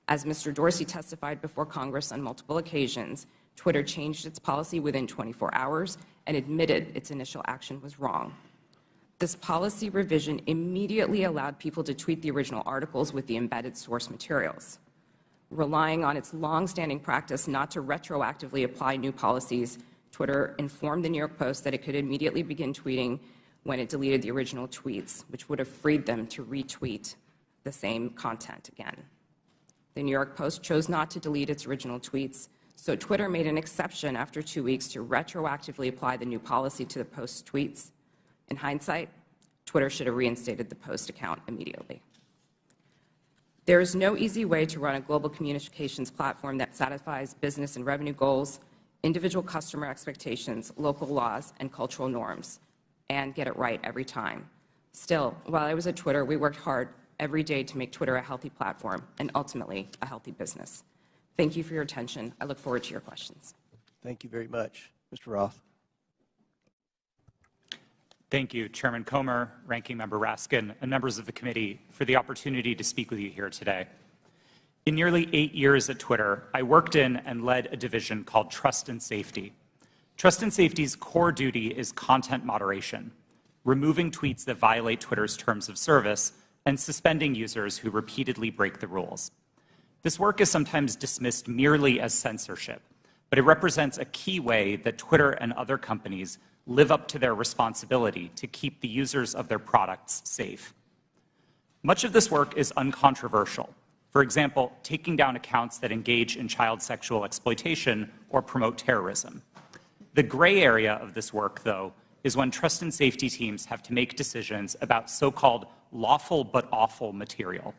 As Mr. Dorsey testified before Congress on multiple occasions, Twitter changed its policy within 24 hours and admitted its initial action was wrong. This policy revision immediately allowed people to tweet the original articles with the embedded source materials. Relying on its long-standing practice not to retroactively apply new policies, Twitter informed the New York Post that it could immediately begin tweeting when it deleted the original tweets, which would have freed them to retweet the same content again. The New York Post chose not to delete its original tweets, so Twitter made an exception after 2 weeks to retroactively apply the new policy to the Post's tweets. In hindsight, Twitter should have reinstated the Post account immediately. There is no easy way to run a global communications platform that satisfies business and revenue goals, individual customer expectations, local laws, and cultural norms, and get it right every time. Still, while I was at Twitter, we worked hard every day to make Twitter a healthy platform and ultimately a healthy business. Thank you for your attention. I look forward to your questions. Thank you very much. Mr. Roth. Thank you, Chairman Comer, Ranking Member Raskin, and members of the committee for the opportunity to speak with you here today. In nearly 8 years at Twitter, I worked in and led a division called Trust and Safety. Trust and Safety's core duty is content moderation, removing tweets that violate Twitter's terms of service and suspending users who repeatedly break the rules. This work is sometimes dismissed merely as censorship, but it represents a key way that Twitter and other companies live up to their responsibility to keep the users of their products safe. Much of this work is uncontroversial. For example, taking down accounts that engage in child sexual exploitation or promote terrorism. The gray area of this work, though, is when trust and safety teams have to make decisions about so-called lawful but awful material,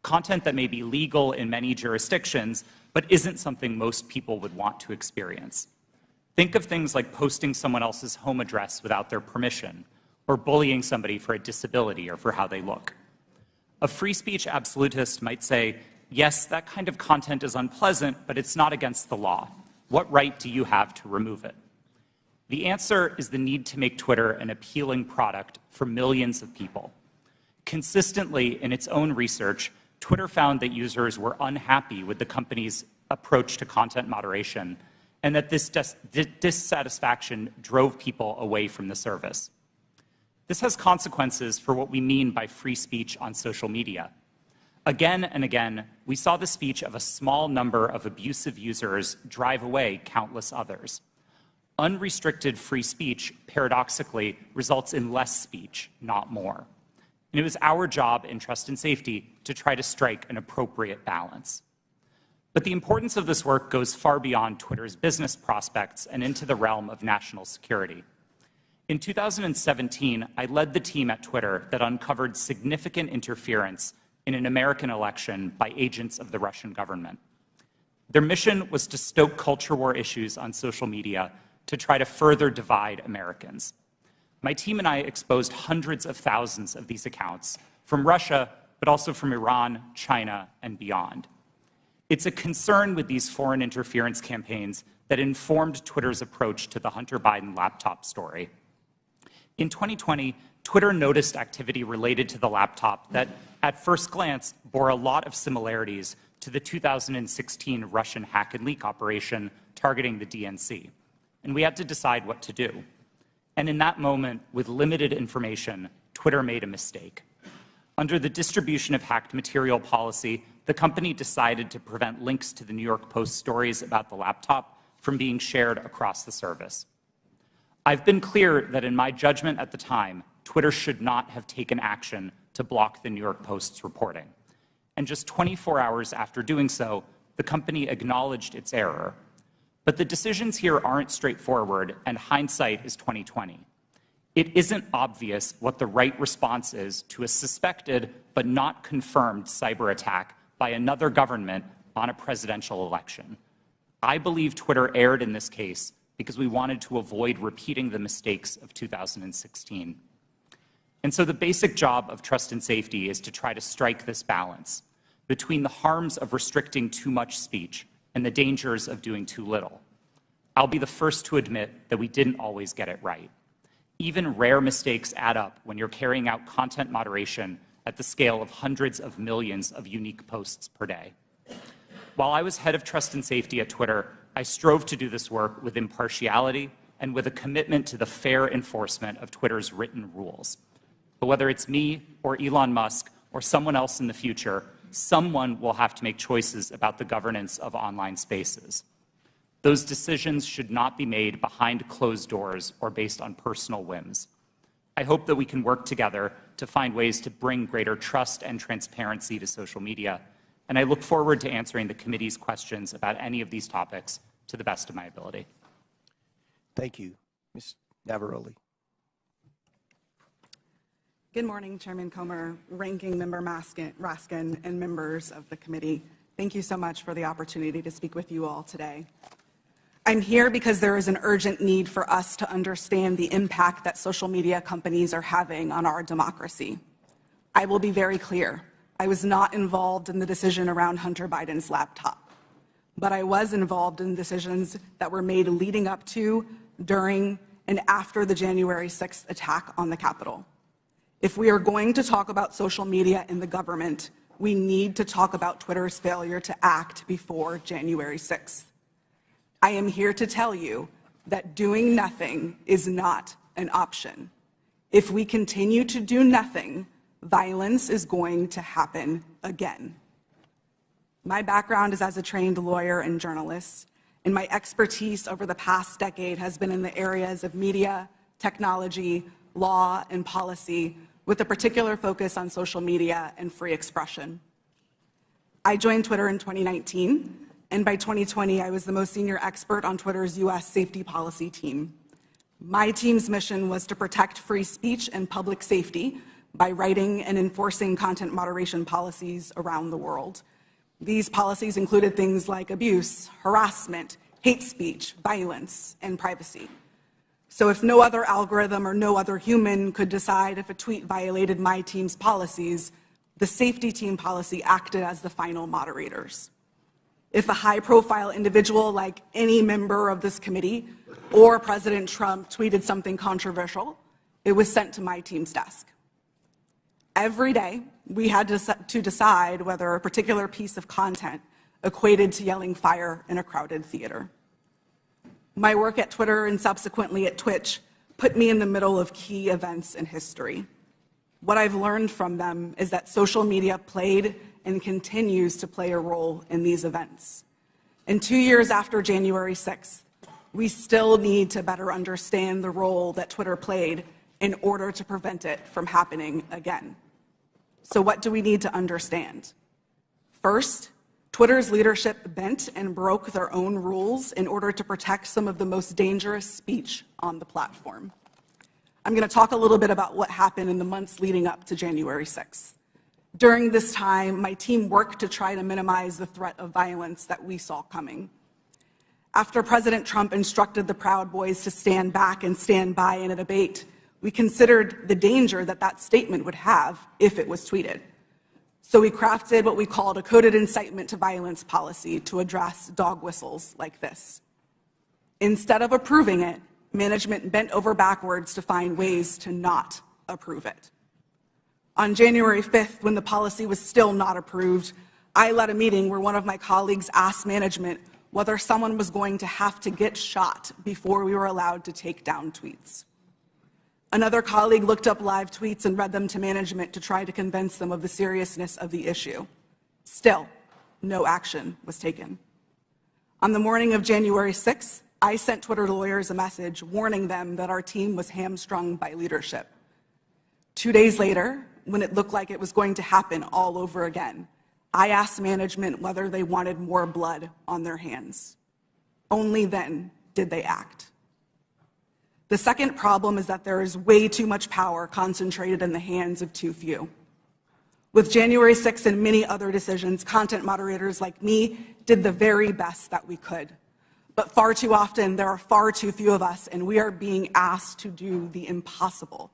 content that may be legal in many jurisdictions, but isn't something most people would want to experience. Think of things like posting someone else's home address without their permission, or bullying somebody for a disability or for how they look. A free speech absolutist might say, yes, that kind of content is unpleasant, but it's not against the law. What right do you have to remove it? The answer is the need to make Twitter an appealing product for millions of people. Consistently, in its own research, Twitter found that users were unhappy with the company's approach to content moderation, and that this dissatisfaction drove people away from the service. This has consequences for what we mean by free speech on social media. Again and again, we saw the speech of a small number of abusive users drive away countless others. Unrestricted free speech, paradoxically, results in less speech, not more. And it was our job in Trust and Safety to try to strike an appropriate balance. But the importance of this work goes far beyond Twitter's business prospects and into the realm of national security. In 2017, I led the team at Twitter that uncovered significant interference in an American election by agents of the Russian government. Their mission was to stoke culture war issues on social media to try to further divide Americans. My team and I exposed hundreds of thousands of these accounts from Russia, but also from Iran, China, and beyond. It's a concern with these foreign interference campaigns that informed Twitter's approach to the Hunter Biden laptop story. In 2020, Twitter noticed activity related to the laptop that, at first glance, bore a lot of similarities to the 2016 Russian hack and leak operation targeting the DNC, and we had to decide what to do. And in that moment, with limited information, Twitter made a mistake. Under the distribution of hacked material policy, the company decided to prevent links to the New York Post stories about the laptop from being shared across the service. I've been clear that in my judgment at the time, Twitter should not have taken action to block the New York Post's reporting. And just 24 hours after doing so, the company acknowledged its error. But the decisions here aren't straightforward, and hindsight is 2020. It isn't obvious what the right response is to a suspected but not confirmed cyber attack by another government on a presidential election. I believe Twitter erred in this case because we wanted to avoid repeating the mistakes of 2016. And so the basic job of Trust and Safety is to try to strike this balance between the harms of restricting too much speech and the dangers of doing too little. I'll be the first to admit that we didn't always get it right. Even rare mistakes add up when you're carrying out content moderation at the scale of hundreds of millions of unique posts per day. While I was head of Trust and Safety at Twitter, I strove to do this work with impartiality and with a commitment to the fair enforcement of Twitter's written rules. But whether it's me or Elon Musk or someone else in the future, someone will have to make choices about the governance of online spaces. Those decisions should not be made behind closed doors or based on personal whims. I hope that we can work together to find ways to bring greater trust and transparency to social media, and I look forward to answering the committee's questions about any of these topics to the best of my ability. Thank you. Ms. Navaroli. Good morning, Chairman Comer, Ranking Member Raskin, and members of the committee. Thank you so much for the opportunity to speak with you all today. I'm here because there is an urgent need for us to understand the impact that social media companies are having on our democracy. I will be very clear. I was not involved in the decision around Hunter Biden's laptop, but I was involved in decisions that were made leading up to, during, and after the January 6th attack on the Capitol. If we are going to talk about social media in the government, we need to talk about Twitter's failure to act before January 6th. I am here to tell you that doing nothing is not an option. If we continue to do nothing, violence is going to happen again. My background is as a trained lawyer and journalist, and my expertise over the past decade has been in the areas of media, technology, law, and policy, with a particular focus on social media and free expression. I joined Twitter in 2019, and by 2020, I was the most senior expert on Twitter's US safety policy team. My team's mission was to protect free speech and public safety by writing and enforcing content moderation policies around the world. These policies included things like abuse, harassment, hate speech, violence, and privacy. So if no other algorithm or no other human could decide if a tweet violated my team's policies, the safety team policy acted as the final moderators. If a high-profile individual like any member of this committee or President Trump tweeted something controversial, it was sent to my team's desk. Every day, we had to decide whether a particular piece of content equated to yelling fire in a crowded theater. My work at Twitter and subsequently at Twitch put me in the middle of key events in history. What I've learned from them is that social media played and continues to play a role in these events. And 2 years after January 6th, we still need to better understand the role that Twitter played in order to prevent it from happening again. So what do we need to understand? First, Twitter's leadership bent and broke their own rules in order to protect some of the most dangerous speech on the platform. I'm going to talk a little bit about what happened in the months leading up to January 6th. During this time, my team worked to try to minimize the threat of violence that we saw coming. After President Trump instructed the Proud Boys to stand back and stand by in a debate, we considered the danger that that statement would have if it was tweeted. So we crafted what we called a coded incitement to violence policy to address dog whistles like this. Instead of approving it, management bent over backwards to find ways to not approve it. On January 5th, when the policy was still not approved, I led a meeting where one of my colleagues asked management whether someone was going to have to get shot before we were allowed to take down tweets. Another colleague looked up live tweets and read them to management to try to convince them of the seriousness of the issue. Still, no action was taken. On the morning of January 6th, I sent Twitter lawyers a message warning them that our team was hamstrung by leadership. 2 days later, when it looked like it was going to happen all over again, I asked management whether they wanted more blood on their hands. Only then did they act. The second problem is that there is way too much power concentrated in the hands of too few. With January 6th and many other decisions, content moderators like me did the very best that we could. But far too often, there are far too few of us, and we are being asked to do the impossible.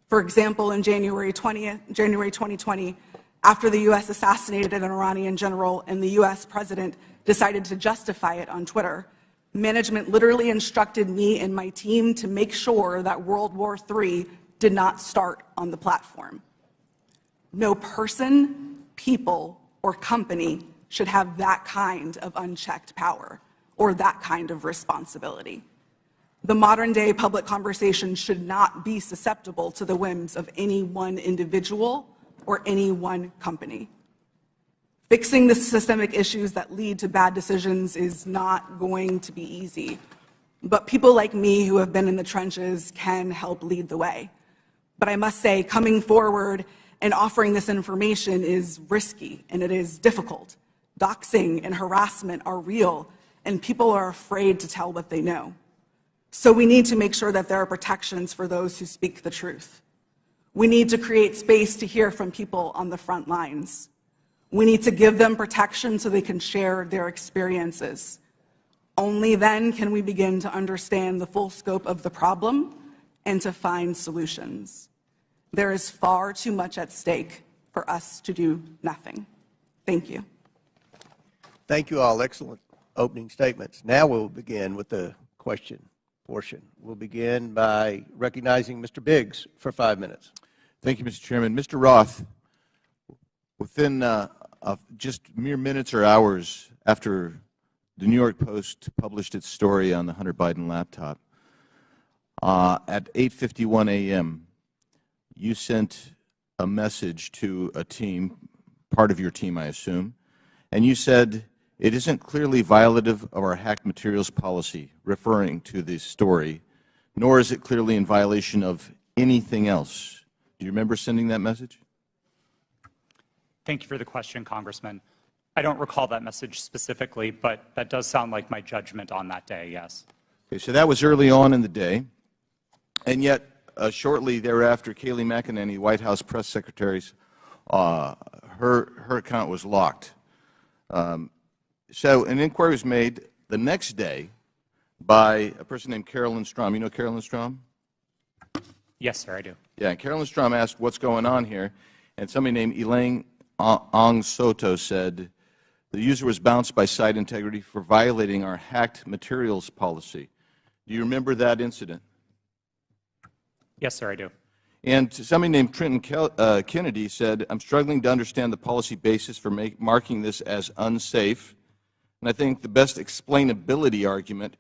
For example, in January 2020, after the U.S. assassinated an Iranian general and the U.S. president decided to justify it on Twitter, management literally instructed me and my team to make sure that World War III did not start on the platform. No person, people, or company should have that kind of unchecked power. or that kind of responsibility. The modern-day public conversation should not be susceptible to the whims of any one individual or any one company. Fixing the systemic issues that lead to bad decisions is not going to be easy, but people like me who have been in the trenches can help lead the way. But I must say, coming forward and offering this information is risky and it is difficult. Doxing and harassment are real, and people are afraid to tell what they know. So we need to make sure that there are protections for those who speak the truth. We need to create space to hear from people on the front lines. We need to give them protection so they can share their experiences. Only then can we begin to understand the full scope of the problem and to find solutions. There is far too much at stake for us to do nothing. Thank you. Thank you all. Excellent opening statements. Now we'll begin with the question portion. We'll begin by recognizing Mr. Biggs for 5 minutes. Thank you, Mr. Chairman. Mr. Roth, within just mere minutes or hours after the New York Post published its story on the Hunter Biden laptop, at 8:51 a.m., you sent a message to a team, part of your team, I assume, and you said, "It isn't clearly violative of our hacked materials policy," referring to the story, "nor is it clearly in violation of anything else." Do you remember sending that message? Thank you for the question, Congressman. I don't recall that message specifically, but that does sound like my judgment on that day, yes. Okay, so that was early on in the day, and yet shortly thereafter, Kayleigh McEnany, White House press secretary's, her account was locked. So an inquiry was made the next day by a person named Carolyn Strom. You know Carolyn Strom? Yes, sir, I do. Yeah, Carolyn Strom asked what's going on here, and somebody named Elaine Ong Soto said the user was bounced by site integrity for violating our hacked materials policy. Do you remember that incident? Yes, sir, I do. And somebody named Trenton Kennedy said, "I'm struggling to understand the policy basis for marking this as unsafe." And I think the best explainability argument,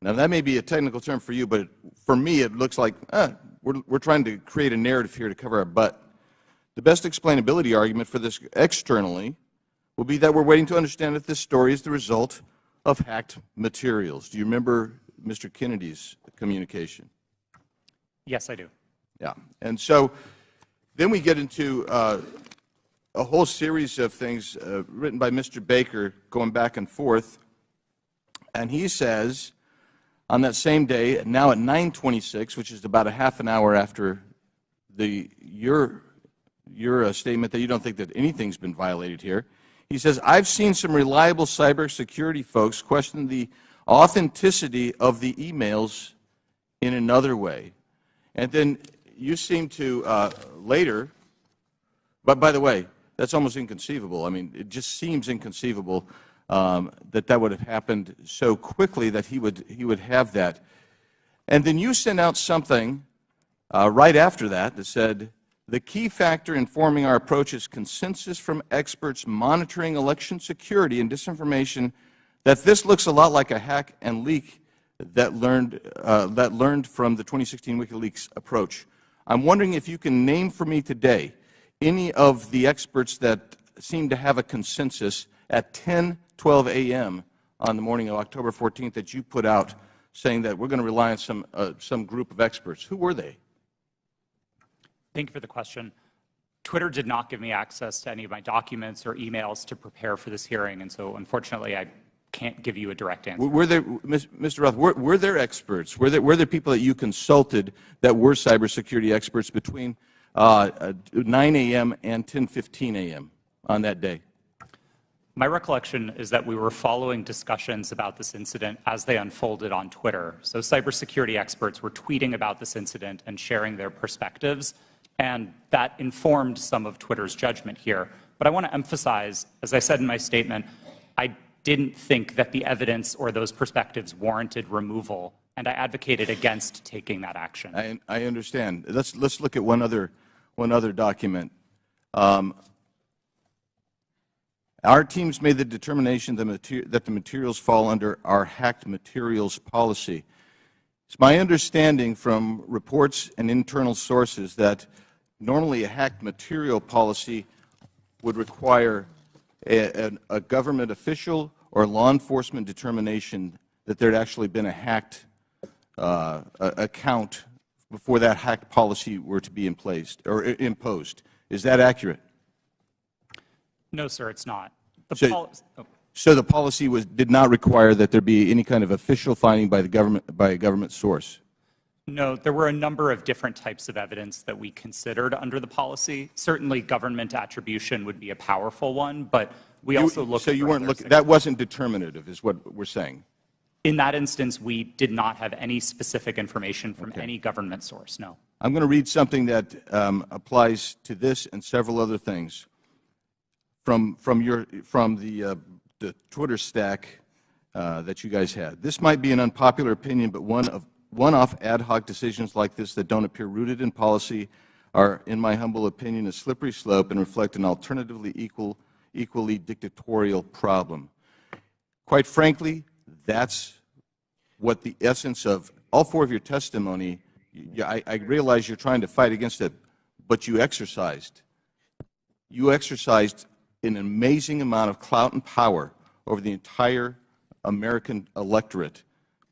now that may be a technical term for you, but for me it looks like we're trying to create a narrative here to cover our butt. The best explainability argument for this externally will be that we're waiting to understand if this story is the result of hacked materials. Do you remember Mr. Kennedy's communication? Yes, I do. Yeah. And so then we get into a whole series of things written by Mr. Baker going back and forth. And he says on that same day, now at 9:26, which is about a half an hour after your statement that you don't think that anything's been violated here, he says, "I've seen some reliable cybersecurity folks question the authenticity of the emails in another way." And then you seem to later, but by the way, that's almost inconceivable. I mean, it just seems inconceivable that would have happened so quickly that he would have that. And then you sent out something right after that said, "The key factor in forming our approach is consensus from experts monitoring election security and disinformation that this looks a lot like a hack and leak that learned from the 2016 WikiLeaks approach." I'm wondering if you can name for me today any of the experts that seem to have a consensus at 10:12 a.m. on the morning of October 14th that you put out saying that we're going to rely on some group of experts. Who were they? Thank you for the question. Twitter did not give me access to any of my documents or emails to prepare for this hearing, and so unfortunately I can't give you a direct answer. Were there, Mr. Roth, were there experts? Were there people that you consulted that were cybersecurity experts between 9 a.m. and 10:15 a.m. on that day? My recollection is that we were following discussions about this incident as they unfolded on Twitter. So cybersecurity experts were tweeting about this incident and sharing their perspectives, and that informed some of Twitter's judgment here. But I want to emphasize, as I said in my statement, I didn't think that the evidence or those perspectives warranted removal, and I advocated against taking that action. I understand. Let's look at one other document. Our teams made the determination that the materials fall under our hacked materials policy. It's my understanding from reports and internal sources that normally a hacked material policy would require a government official or law enforcement determination that there had actually been a hacked account before that hacked policy were to be imposed. Is that accurate? No, sir, it's not. So the policy did not require that there be any kind of official finding by a government source? No, there were a number of different types of evidence that we considered under the policy. Certainly government attribution would be a powerful one, but we also looked So you weren't looking, that wasn't determinative is what we're saying? In that instance, we did not have any specific information from any government source, no. I'm going to read something that applies to this and several other things from the Twitter stack that you guys had. This might be an unpopular opinion, but one-off ad hoc decisions like this that don't appear rooted in policy are, in my humble opinion, a slippery slope and reflect an alternatively equally dictatorial problem. Quite frankly, that's what the essence of all four of your testimony, I realize you're trying to fight against it, but you exercised. You exercised an amazing amount of clout and power over the entire American electorate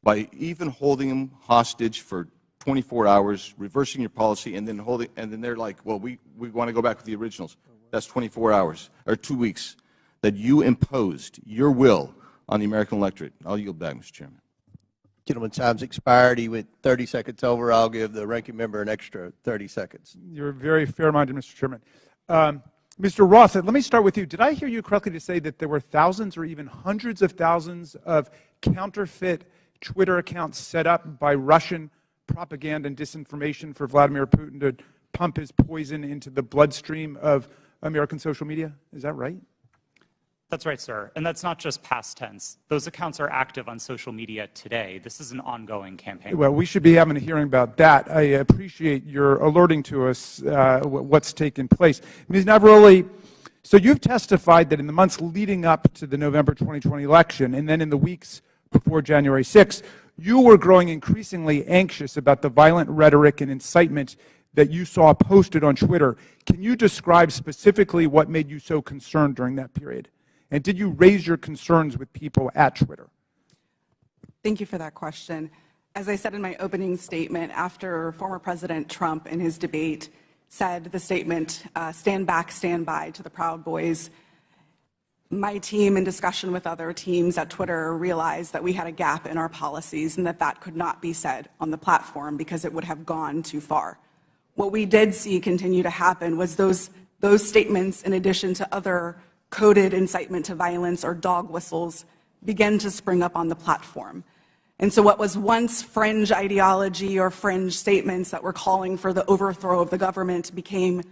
by even holding them hostage for 24 hours, reversing your policy, and then they're like, well, we want to go back to the originals. That's 24 hours, or 2 weeks, that you imposed your will on the American electorate. I'll yield back, Mr. Chairman. Gentleman's time's expired. He went 30 seconds over. I'll give the ranking member an extra 30 seconds. You're very fair-minded, Mr. Chairman. Mr. Roth, let me start with you. Did I hear you correctly to say that there were thousands or even hundreds of thousands of counterfeit Twitter accounts set up by Russian propaganda and disinformation for Vladimir Putin to pump his poison into the bloodstream of American social media? Is that right? That's right, sir. And that's not just past tense. Those accounts are active on social media today. This is an ongoing campaign. Well, we should be having a hearing about that. I appreciate your alerting to us what's taken place. Ms. Navaroli, so you've testified that in the months leading up to the November 2020 election and then in the weeks before January 6th, you were growing increasingly anxious about the violent rhetoric and incitement that you saw posted on Twitter. Can you describe specifically what made you so concerned during that period? And did you raise your concerns with people at Twitter? Thank you for that question. As I said in my opening statement, after former President Trump in his debate said the statement, stand back, stand by to the Proud Boys, my team, in discussion with other teams at Twitter, realized that we had a gap in our policies and that that could not be said on the platform because it would have gone too far. What we did see continue to happen was those statements, in addition to other coded incitement to violence or dog whistles, began to spring up on the platform. And so what was once fringe ideology or fringe statements that were calling for the overthrow of the government became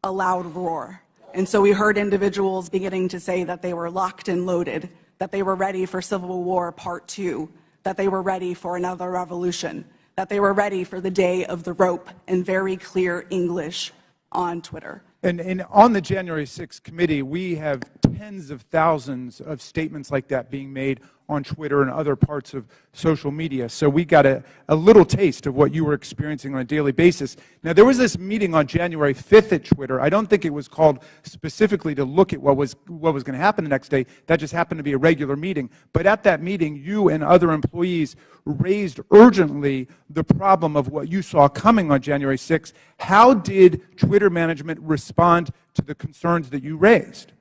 a loud roar. And so we heard individuals beginning to say that they were locked and loaded, that they were ready for Civil War Part 2, that they were ready for another revolution, that they were ready for the day of the rope, in very clear English on Twitter. And on the January 6th committee, we have tens of thousands of statements like that being made on Twitter and other parts of social media. So we got a little taste of what you were experiencing on a daily basis. Now, there was this meeting on January 5th at Twitter. I don't think it was called specifically to look at what was going to happen the next day. That just happened to be a regular meeting. But at that meeting, you and other employees raised urgently the problem of what you saw coming on January 6th. How did Twitter management respond to the concerns that you raised?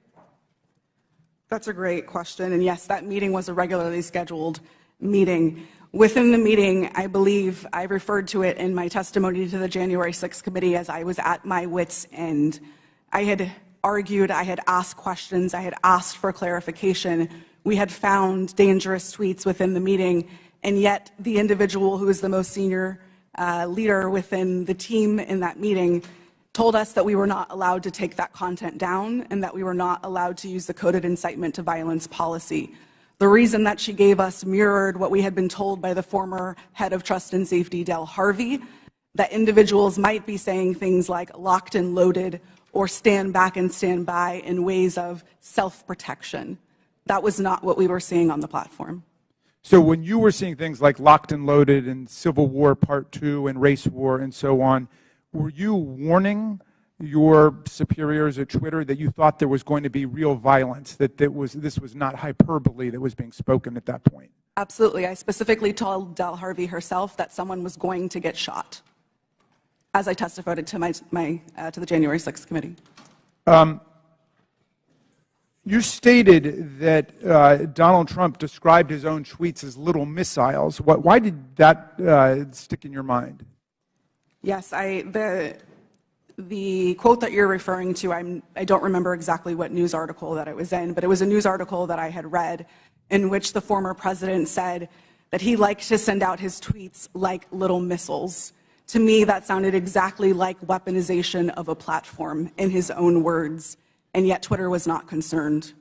That's a great question. And yes, that meeting was a regularly scheduled meeting. Within the meeting, I believe I referred to it in my testimony to the January 6th committee as I was at my wit's end. I had argued, I had asked questions, I had asked for clarification. We had found dangerous tweets within the meeting, and yet the individual who is the most senior leader within the team in that meeting told us that we were not allowed to take that content down and that we were not allowed to use the coded incitement to violence policy. The reason that she gave us mirrored what we had been told by the former head of Trust and Safety, Del Harvey, that individuals might be saying things like locked and loaded or stand back and stand by in ways of self-protection. That was not what we were seeing on the platform. So when you were seeing things like Locked and Loaded and Civil War Part 2 and Race War and so on, were you warning your superiors at Twitter that you thought there was going to be real violence, that this was not hyperbole that was being spoken at that point? Absolutely. I specifically told Del Harvey herself that someone was going to get shot, as I testified to to the January 6th committee. You stated that Donald Trump described his own tweets as little missiles. Why did that stick in your mind? Yes, the quote that you're referring to, I don't remember exactly what news article that it was in, but it was a news article that I had read in which the former president said that he liked to send out his tweets like little missiles. To me, that sounded exactly like weaponization of a platform, in his own words, and yet Twitter was not concerned.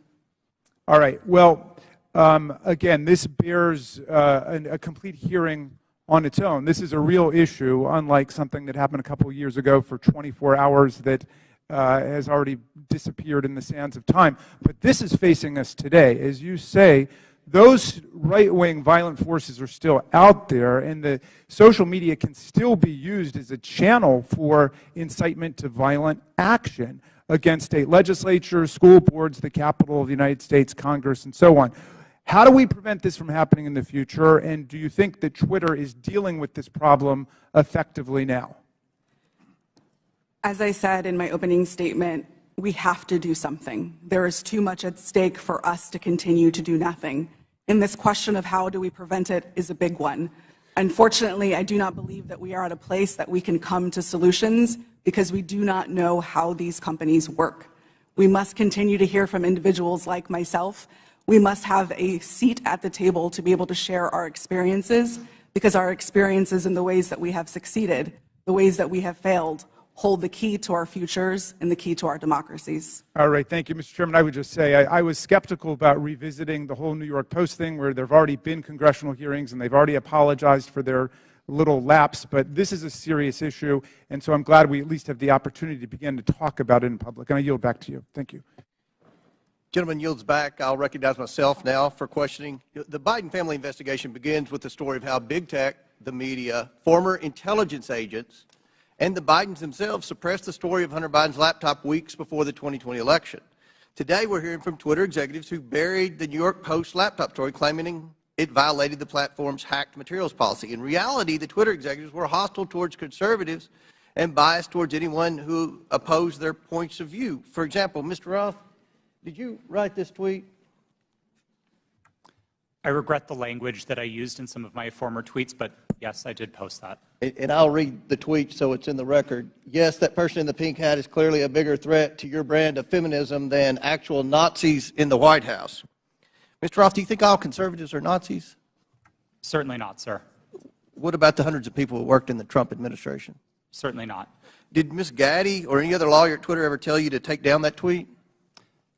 All right. Well, again, this bears a complete hearing on its own. This is a real issue, unlike something that happened a couple of years ago for 24 hours that has already disappeared in the sands of time. But this is facing us today. As you say, those right-wing violent forces are still out there, and the social media can still be used as a channel for incitement to violent action against state legislatures, school boards, the Capitol of the United States, Congress, and so on. How do we prevent this from happening in the future, and do you think that Twitter is dealing with this problem effectively now? As I said in my opening statement, we have to do something. There is too much at stake for us to continue to do nothing. And this question of how do we prevent it is a big one. Unfortunately, I do not believe that we are at a place that we can come to solutions because we do not know how these companies work. We must continue to hear from individuals like myself. We must have a seat at the table to be able to share our experiences, because our experiences and the ways that we have succeeded, the ways that we have failed, hold the key to our futures and the key to our democracies. All right, thank you, Mr. Chairman. I would just say I was skeptical about revisiting the whole New York Post thing, where there have already been congressional hearings and they've already apologized for their little lapse, but this is a serious issue, and so I'm glad we at least have the opportunity to begin to talk about it in public. And I yield back to you. Thank you. Gentleman yields back. I'll recognize myself now for questioning. The Biden family investigation begins with the story of how big tech, the media, former intelligence agents, and the Bidens themselves suppressed the story of Hunter Biden's laptop weeks before the 2020 election. Today, we're hearing from Twitter executives who buried the New York Post laptop story, claiming it violated the platform's hacked materials policy. In reality, the Twitter executives were hostile towards conservatives and biased towards anyone who opposed their points of view. For example, Mr. Roth, did you write this tweet? I regret the language that I used in some of my former tweets, but yes, I did post that. And I'll read the tweet so it's in the record. Yes, that person in the pink hat is clearly a bigger threat to your brand of feminism than actual Nazis in the White House. Mr. Roth, do you think all conservatives are Nazis? Certainly not, sir. What about the hundreds of people who worked in the Trump administration? Certainly not. Did Ms. Gadde or any other lawyer at Twitter ever tell you to take down that tweet?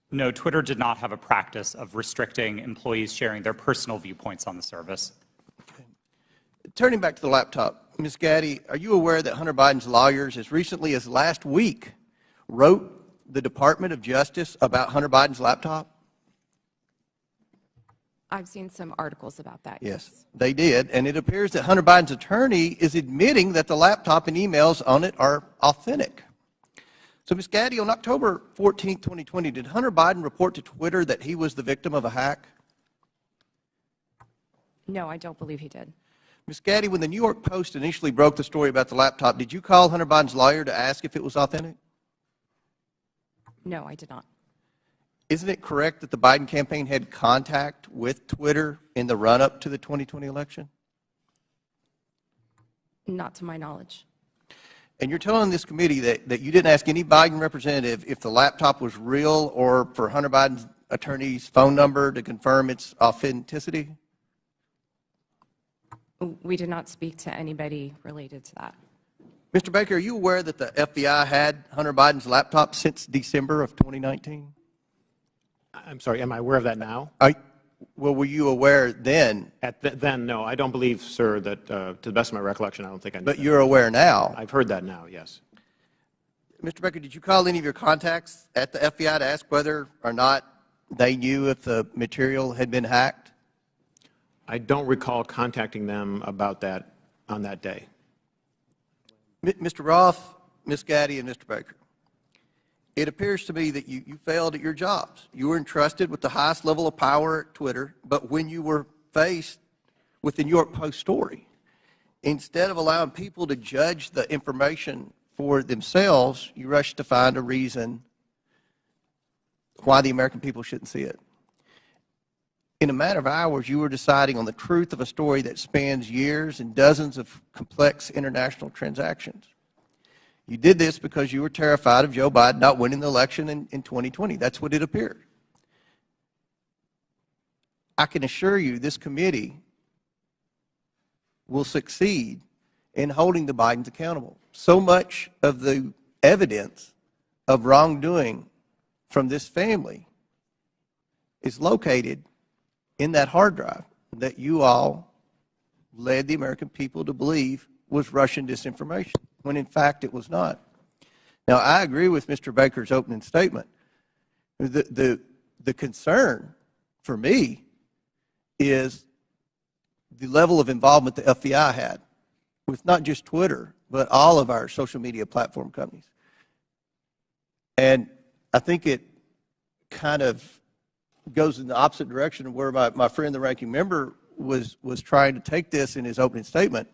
No, Twitter did not have a practice of restricting employees sharing their personal viewpoints on the service. Okay. Turning back to the laptop, Ms. Gadde, are you aware that Hunter Biden's lawyers, as recently as last week, wrote the Department of Justice about Hunter Biden's laptop? I've seen some articles about that. Yes, they did. And it appears that Hunter Biden's attorney is admitting that the laptop and emails on it are authentic. So, Ms. Gadde, on October 14, 2020, did Hunter Biden report to Twitter that he was the victim of a hack? No, I don't believe he did. Ms. Gadde, when the New York Post initially broke the story about the laptop, did you call Hunter Biden's lawyer to ask if it was authentic? No, I did not. Isn't it correct that the Biden campaign had contact with Twitter in the run-up to the 2020 election? Not to my knowledge. And you're telling this committee that you didn't ask any Biden representative if the laptop was real or for Hunter Biden's attorney's phone number to confirm its authenticity? We did not speak to anybody related to that. Mr. Baker, are you aware that the FBI had Hunter Biden's laptop since December of 2019? I'm sorry, am I aware of that now? Well, were you aware then? Then, no. I don't believe, sir, that to the best of my recollection, I don't think I knew But that. you're aware now? I've heard that now, yes. Mr. Baker, did you call any of your contacts at the FBI to ask whether or not they knew if the material had been hacked? I don't recall contacting them about that on that day. Mr. Roth, Ms. Gadde, and Mr. Baker, it appears to me that you failed at your jobs. You were entrusted with the highest level of power at Twitter, but when you were faced with the New York Post story, instead of allowing people to judge the information for themselves, you rushed to find a reason why the American people shouldn't see it. In a matter of hours, you were deciding on the truth of a story that spans years and dozens of complex international transactions. You did this because you were terrified of Joe Biden not winning the election in 2020. That's what it appeared. I can assure you this committee will succeed in holding the Bidens accountable. So much of the evidence of wrongdoing from this family is located in that hard drive that you all led the American people to believe was Russian disinformation, when in fact it was not. Now, I agree with Mr. Baker's opening statement. The concern for me is the level of involvement the FBI had with not just Twitter, but all of our social media platform companies. And I think it kind of goes in the opposite direction of where my friend, the ranking member, was trying to take this in his opening statement.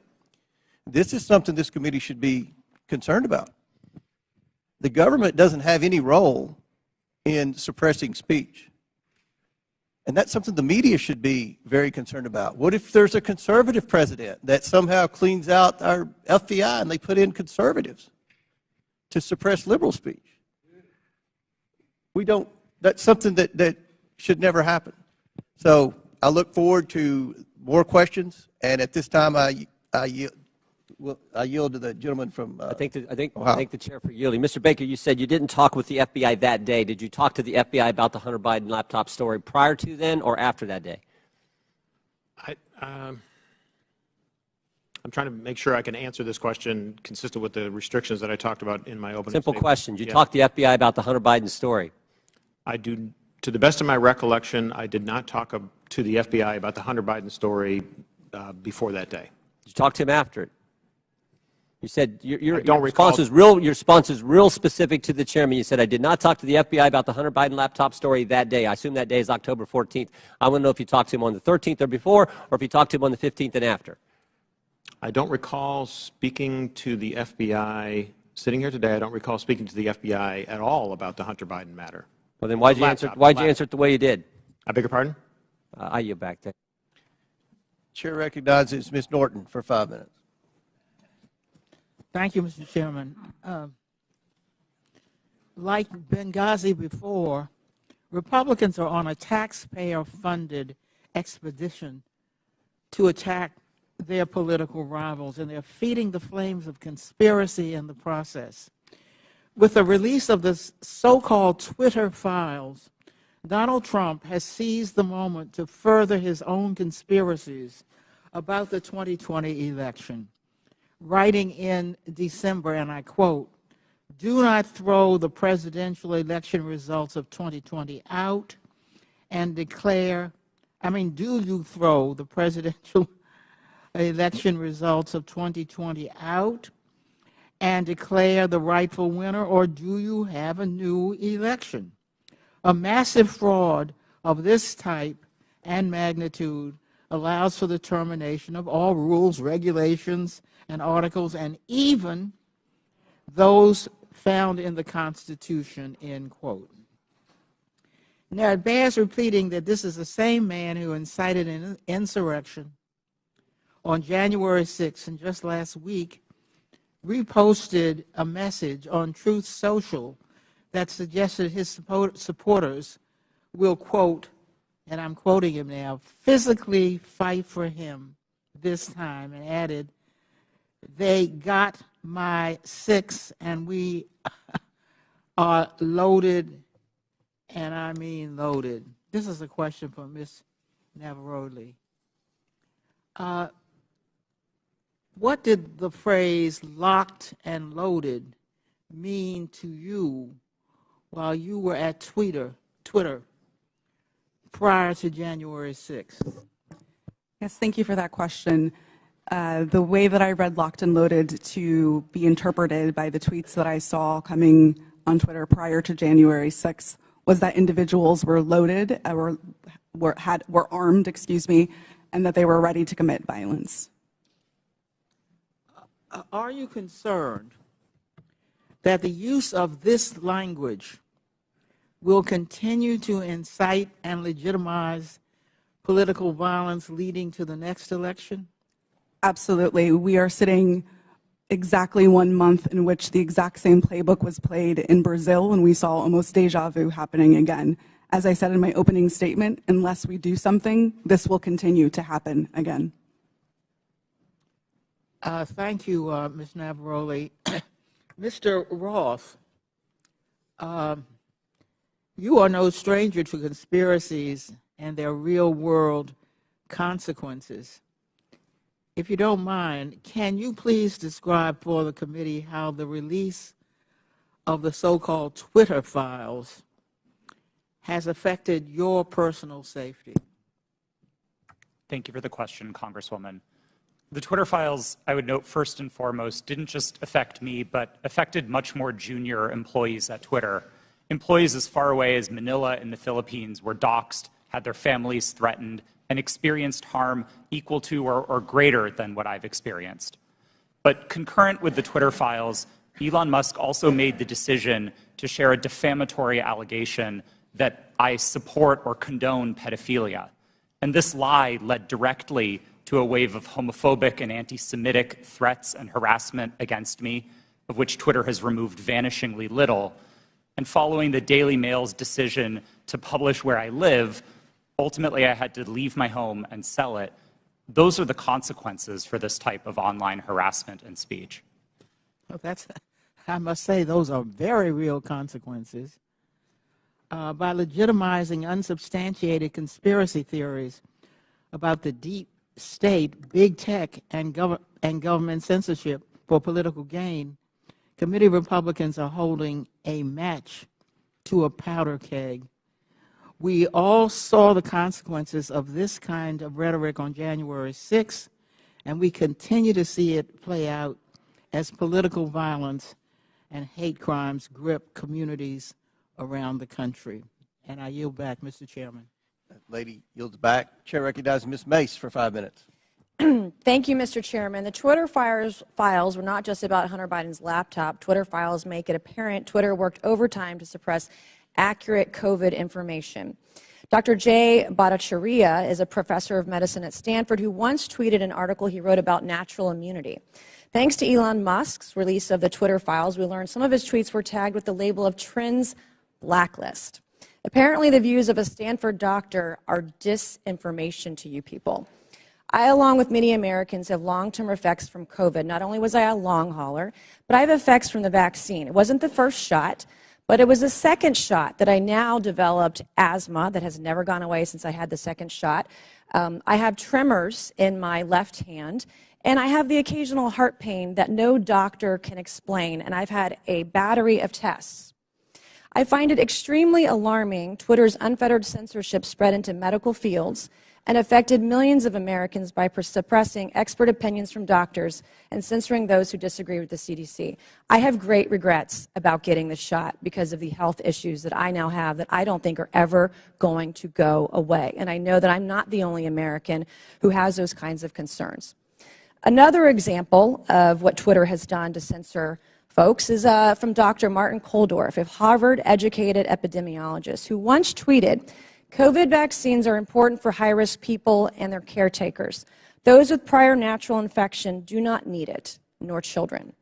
This is something this committee should be concerned about. The government doesn't have any role in suppressing speech. And that's something the media should be very concerned about. What if there's a conservative president that somehow cleans out our FBI and they put in conservatives to suppress liberal speech? We don't, that's something that should never happen. So I look forward to more questions, and at this time I yield to the gentleman from I think the chair for yielding. Mr. Baker, you said you didn't talk with the FBI that day. Did you talk to the FBI about the Hunter Biden laptop story prior to then or after that day? I'm trying to make sure I can answer this question consistent with the restrictions that I talked about in my opening Simple statement. question. Did you talk to the FBI about the Hunter Biden story? I do. To the best of my recollection, I did not talk to the FBI about the Hunter Biden story before that day. Did you talk to him after it? You said your response is real specific to the chairman. You said, I did not talk to the FBI about the Hunter Biden laptop story that day. I assume that day is October 14th. I want to know if you talked to him on the 13th or before, or if you talked to him on the 15th and after. I don't recall speaking to the FBI, sitting here today, I don't recall speaking to the FBI at all about the Hunter Biden matter. Well, then why'd you answer it the way you did? I beg your pardon? I yield back there. Chair recognizes Ms. Norton for 5 minutes. Thank you, Mr. Chairman. Like Benghazi before, Republicans are on a taxpayer-funded expedition to attack their political rivals, and they're feeding the flames of conspiracy in the process. With the release of the so-called Twitter files, Donald Trump has seized the moment to further his own conspiracies about the 2020 election, writing in December, and I quote, "Do not throw the presidential election results of 2020 out and declare, do you throw the presidential election results of 2020 out and declare the rightful winner, or do you have a new election? A massive fraud of this type and magnitude allows for the termination of all rules, regulations, and articles, and even those found in the Constitution," end quote. Now, it bears repeating that this is the same man who incited an insurrection on January 6th, and just last week reposted a message on Truth Social that suggested his supporters will, quote, and I'm quoting him now, "physically fight for him this time," and added, "They got my 6 and we are loaded, and I mean loaded." This is a question for Ms. Navaroli. What did the phrase "locked and loaded" mean to you while you were at Twitter prior to January 6th? Yes, thank you for that question. The way that I read Locked and Loaded to be interpreted by the tweets that I saw coming on Twitter prior to January 6th was that individuals were loaded, were armed, and that they were ready to commit violence. Are you concerned that the use of this language will continue to incite and legitimize political violence leading to the next election? Absolutely. We are sitting exactly 1 month in which the exact same playbook was played in Brazil, and we saw almost deja vu happening again. As I said in my opening statement, unless we do something, this will continue to happen again. Thank you, Ms. Navaroli. Mr. Roth, you are no stranger to conspiracies and their real-world consequences. If you don't mind, can you please describe for the committee how the release of the so-called Twitter files has affected your personal safety? Thank you for the question, Congresswoman. The Twitter files, I would note first and foremost, didn't just affect me, but affected much more junior employees at Twitter. Employees as far away as Manila in the Philippines were doxxed, had their families threatened, and experienced harm equal to or greater than what I've experienced. But concurrent with the Twitter files, Elon Musk also made the decision to share a defamatory allegation that I support or condone pedophilia. And this lie led directly to a wave of homophobic and anti-Semitic threats and harassment against me, of which Twitter has removed vanishingly little. And following the Daily Mail's decision to publish where I live, ultimately I had to leave my home and sell it. Those are the consequences for this type of online harassment and speech. Well, I must say, those are very real consequences. By legitimizing unsubstantiated conspiracy theories about the deep state, big tech, and government censorship for political gain, committee Republicans are holding a match to a powder keg. We all saw the consequences of this kind of rhetoric on January 6th, and we continue to see it play out as political violence and hate crimes grip communities around the country. And I yield back, Mr. Chairman. That lady yields back. Chair recognizes Ms. Mace for 5 minutes. Thank you, Mr. Chairman. The Twitter files were not just about Hunter Biden's laptop. Twitter files make it apparent Twitter worked overtime to suppress accurate COVID information. Dr. Jay Bhattacharya is a professor of medicine at Stanford who once tweeted an article he wrote about natural immunity. Thanks to Elon Musk's release of the Twitter files, we learned some of his tweets were tagged with the label of Trends Blacklist. Apparently, the views of a Stanford doctor are disinformation to you people. I, along with many Americans, have long-term effects from COVID. Not only was I a long hauler, but I have effects from the vaccine. It wasn't the first shot, but it was the second shot that I now developed asthma that has never gone away since I had the second shot. I have tremors in my left hand, and I have the occasional heart pain that no doctor can explain, and I've had a battery of tests. I find it extremely alarming Twitter's unfettered censorship spread into medical fields and affected millions of Americans by suppressing expert opinions from doctors and censoring those who disagree with the CDC. I have great regrets about getting the shot because of the health issues that I now have that I don't think are ever going to go away. And I know that I'm not the only American who has those kinds of concerns. Another example of what Twitter has done to censor folks is from Dr. Martin Koldorf, a Harvard-educated epidemiologist, who once tweeted, "COVID vaccines are important for high-risk people and their caretakers. Those with prior natural infection do not need it, nor children."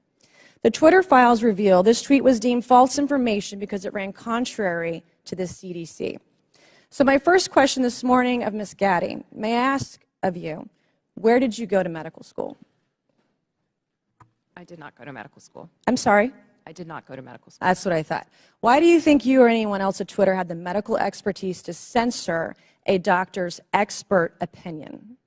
The Twitter files reveal this tweet was deemed false information because it ran contrary to the CDC. So my first question this morning of Ms. Gadde, may I ask of you, where did you go to medical school? I did not go to medical school. I'm sorry? I did not go to medical school. That's what I thought. Why do you think you or anyone else at Twitter had the medical expertise to censor a doctor's expert opinion?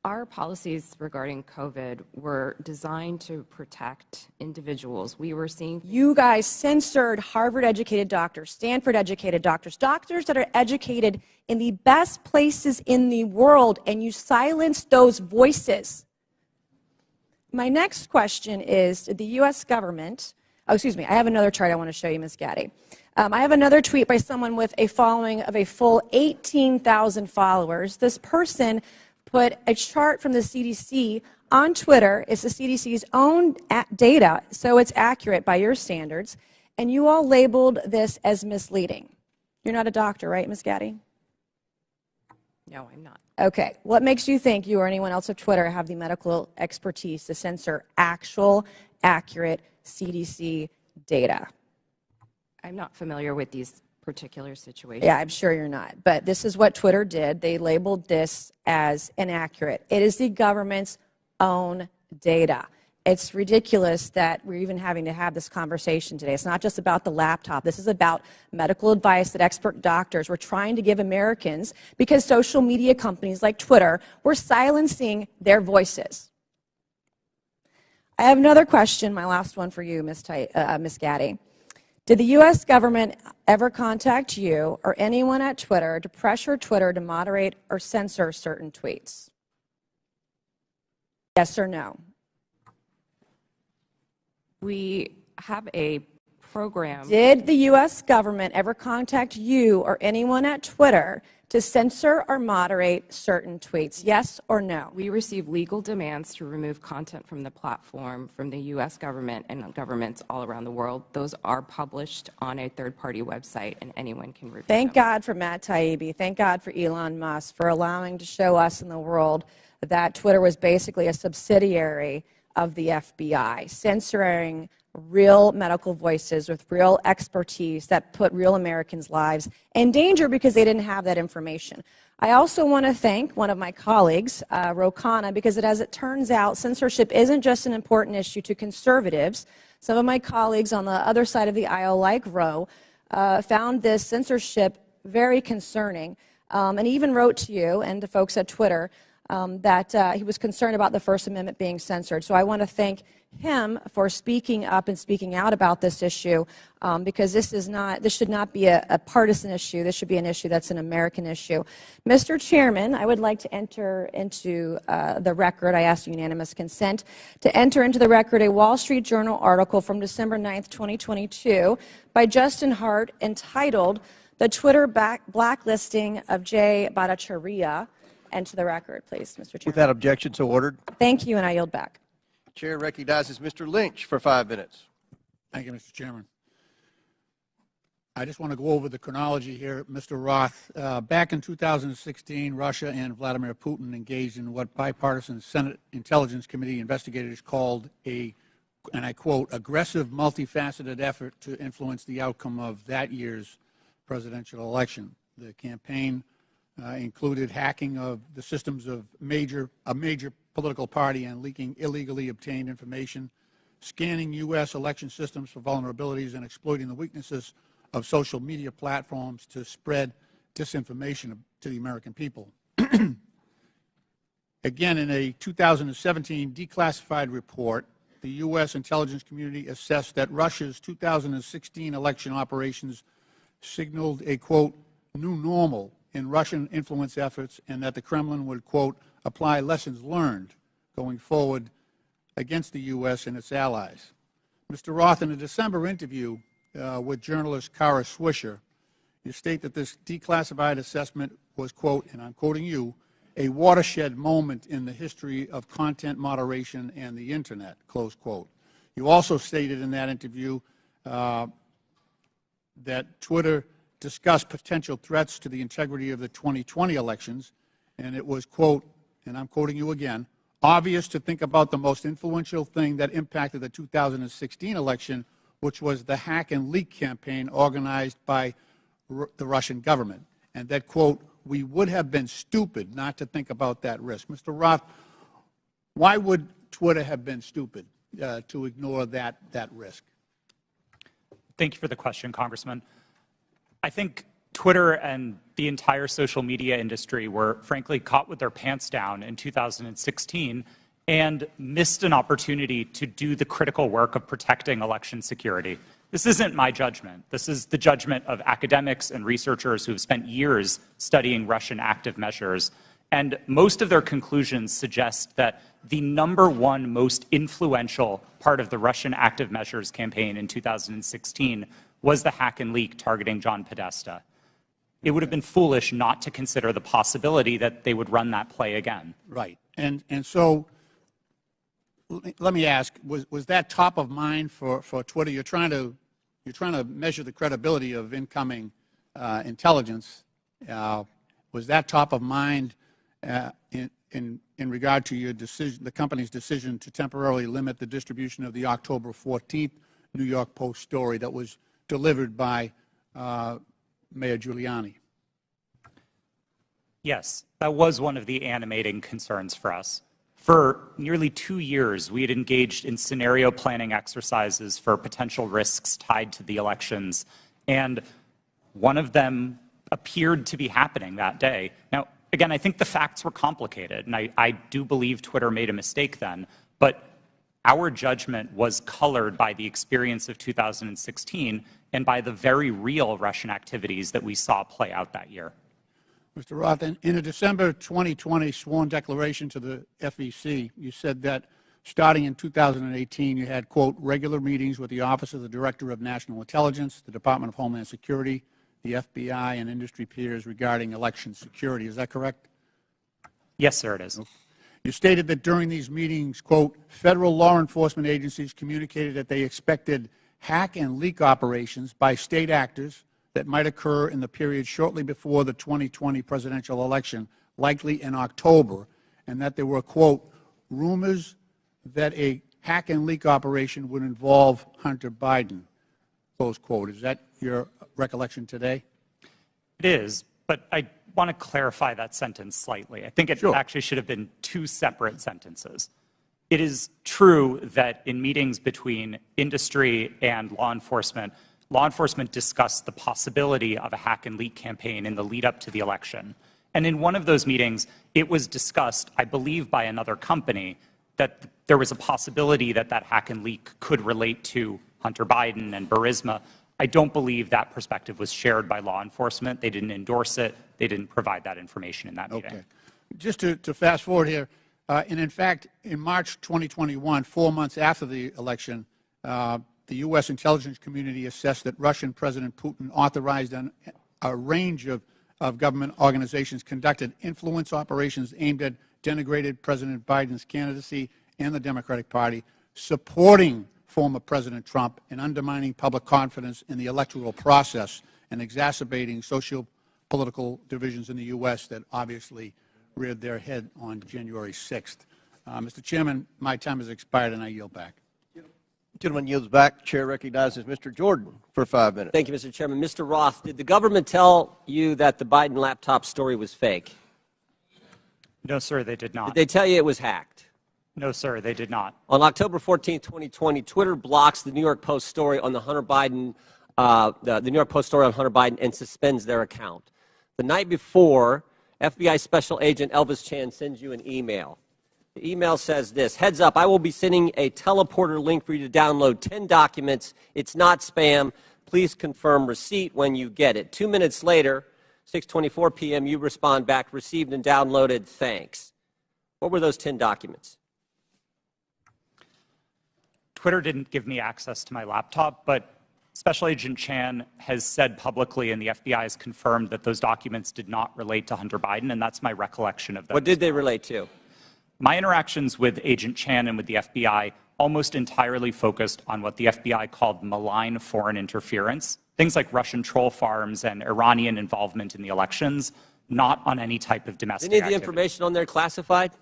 Our policies regarding COVID were designed to protect individuals. We were seeing You guys censored Harvard-educated doctors, Stanford-educated doctors, doctors that are educated in the best places in the world, and you silenced those voices. My next question is, did the U.S. government, oh, excuse me, I have another chart I want to show you, Ms. Gadde. I have another tweet by someone with a following of a full 18,000 followers. This person put a chart from the CDC on Twitter. It's the CDC's own data, so it's accurate by your standards, and you all labeled this as misleading. You're not a doctor, right, Ms. Gadde? No, I'm not. Okay. What makes you think you or anyone else at Twitter have the medical expertise to censor actual, accurate CDC data? I'm not familiar with these particular situations. Yeah, I'm sure you're not. But this is what Twitter did. They labeled this as inaccurate. It is the government's own data. It's ridiculous that we're even having to have this conversation today. It's not just about the laptop. This is about medical advice that expert doctors were trying to give Americans because social media companies like Twitter were silencing their voices. I have another question, my last one for you, Ms. Gadde. Did the U.S. government ever contact you or anyone at Twitter to pressure Twitter to moderate or censor certain tweets? Yes or no? We have a program. Did the U.S. government ever contact you or anyone at Twitter to censor or moderate certain tweets? Yes or no? We receive legal demands to remove content from the platform from the U.S. government and governments all around the world. Those are published on a third-party website, and anyone can review Thank them. God for Matt Taibbi. Thank God for Elon Musk for allowing to show us in the world that Twitter was basically a subsidiary of the FBI, censoring real medical voices with real expertise that put real Americans' lives in danger because they didn't have that information. I also want to thank one of my colleagues, Ro Khanna, because as it turns out, censorship isn't just an important issue to conservatives. Some of my colleagues on the other side of the aisle, like Ro, found this censorship very concerning, and even wrote to you and to folks at Twitter that he was concerned about the First Amendment being censored. So I want to thank him for speaking up and speaking out about this issue, because this should not be a partisan issue. This should be an issue that's an American issue. Mr. Chairman, I would like to enter into the record, I ask unanimous consent, to enter into the record a Wall Street Journal article from December 9th, 2022 by Justin Hart entitled "The Twitter Blacklisting of Jay Bhattacharya." Enter the record, please, Mr. Chairman. Without objection, so ordered. Thank you, and I yield back. Chair recognizes Mr. Lynch for 5 minutes. Thank you, Mr. Chairman. I just want to go over the chronology here, Mr. Roth. Back in 2016, Russia and Vladimir Putin engaged in what bipartisan Senate Intelligence Committee investigators called a, and I quote, aggressive, multifaceted effort to influence the outcome of that year's presidential election. The campaign included hacking of the systems of a major political party and leaking illegally obtained information, scanning U.S. election systems for vulnerabilities, and exploiting the weaknesses of social media platforms to spread disinformation to the American people. Again, in a 2017 declassified report, the U.S. intelligence community assessed that Russia's 2016 election operations signaled a, quote, new normal in Russian influence efforts, and that the Kremlin would, quote, apply lessons learned going forward against the U.S. and its allies. Mr. Roth, in a December interview with journalist Kara Swisher, you state that this declassified assessment was, quote, and I'm quoting you, a watershed moment in the history of content moderation and the Internet, close quote. You also stated in that interview that Twitter discussed potential threats to the integrity of the 2020 elections, and it was, quote, and I'm quoting you again, obvious to think about the most influential thing that impacted the 2016 election, which was the hack and leak campaign organized by the Russian government, and that, quote, we would have been stupid not to think about that risk. Mr. Roth, why would Twitter have been stupid to ignore that risk? Thank you for the question, Congressman. I think Twitter and the entire social media industry were frankly caught with their pants down in 2016 and missed an opportunity to do the critical work of protecting election security. This isn't my judgment. This is the judgment of academics and researchers who have spent years studying Russian active measures. And most of their conclusions suggest that the #1 most influential part of the Russian active measures campaign in 2016 was the hack and leak targeting John Podesta. It would have been foolish not to consider the possibility that they would run that play again. Right. And so let me ask, was that top of mind for Twitter? You're trying to measure the credibility of incoming intelligence. Was that top of mind in regard to your decision, the company's decision to temporarily limit the distribution of the October 14th New York Post story that was delivered by Mayor Giuliani? Yes, that was one of the animating concerns for us. For nearly 2 years, we had engaged in scenario planning exercises for potential risks tied to the elections, and one of them appeared to be happening that day. Now, again, I think the facts were complicated, and I do believe Twitter made a mistake then, but our judgment was colored by the experience of 2016 and by the very real Russian activities that we saw play out that year. Mr. Roth, in a December 2020 sworn declaration to the FEC, you said that starting in 2018, you had, quote, regular meetings with the Office of the Director of National Intelligence, the Department of Homeland Security, the FBI, and industry peers regarding election security. Is that correct? Yes, sir, it is. You stated that during these meetings, quote, federal law enforcement agencies communicated that they expected hack and leak operations by state actors that might occur in the period shortly before the 2020 presidential election, likely in October, and that there were, quote, rumors that a hack and leak operation would involve Hunter Biden, close quote. Is that your recollection today? It is, but I want to clarify that sentence slightly. I think it actually should have been 2 separate sentences. It is true that in meetings between industry and law enforcement discussed the possibility of a hack and leak campaign in the lead up to the election. And in one of those meetings, it was discussed, I believe by another company, that there was a possibility that that hack and leak could relate to Hunter Biden and Burisma. I don't believe that perspective was shared by law enforcement. They didn't endorse it. They didn't provide that information in that meeting. Okay. Just to fast forward here, and in fact, in March 2021, 4 months after the election, the U.S. intelligence community assessed that Russian President Putin authorized a range of government organizations conducted influence operations aimed at denigrating President Biden's candidacy and the Democratic Party, supporting former President Trump, and undermining public confidence in the electoral process and exacerbating socio-political divisions in the U.S. that obviously reared their head on January 6th. Mr. Chairman, my time has expired, and I yield back. Gentleman yields back. Chair recognizes Mr. Jordan for 5 minutes. Thank you, Mr. Chairman. Mr. Roth, did the government tell you that the Biden laptop story was fake? No, sir, they did not. Did they tell you it was hacked? No, sir, they did not. On October 14, 2020, Twitter blocks the New York Post story on the Hunter Biden, the New York Post story on Hunter Biden, and suspends their account. The night before, FBI Special Agent Elvis Chan sends you an email. The email says this: heads up, I will be sending a teleporter link for you to download 10 documents. It's not spam. Please confirm receipt when you get it. 2 minutes later, 6:24 p.m., you respond back, received and downloaded, thanks. What were those 10 documents? Twitter didn't give me access to my laptop, but Special Agent Chan has said publicly, and the FBI has confirmed, that those documents did not relate to Hunter Biden, and that's my recollection of them. What did they relate to? My interactions with Agent Chan and with the FBI almost entirely focused on what the FBI called malign foreign interference, things like Russian troll farms and Iranian involvement in the elections, not on any type of domestic Any of the activity. information on there classified?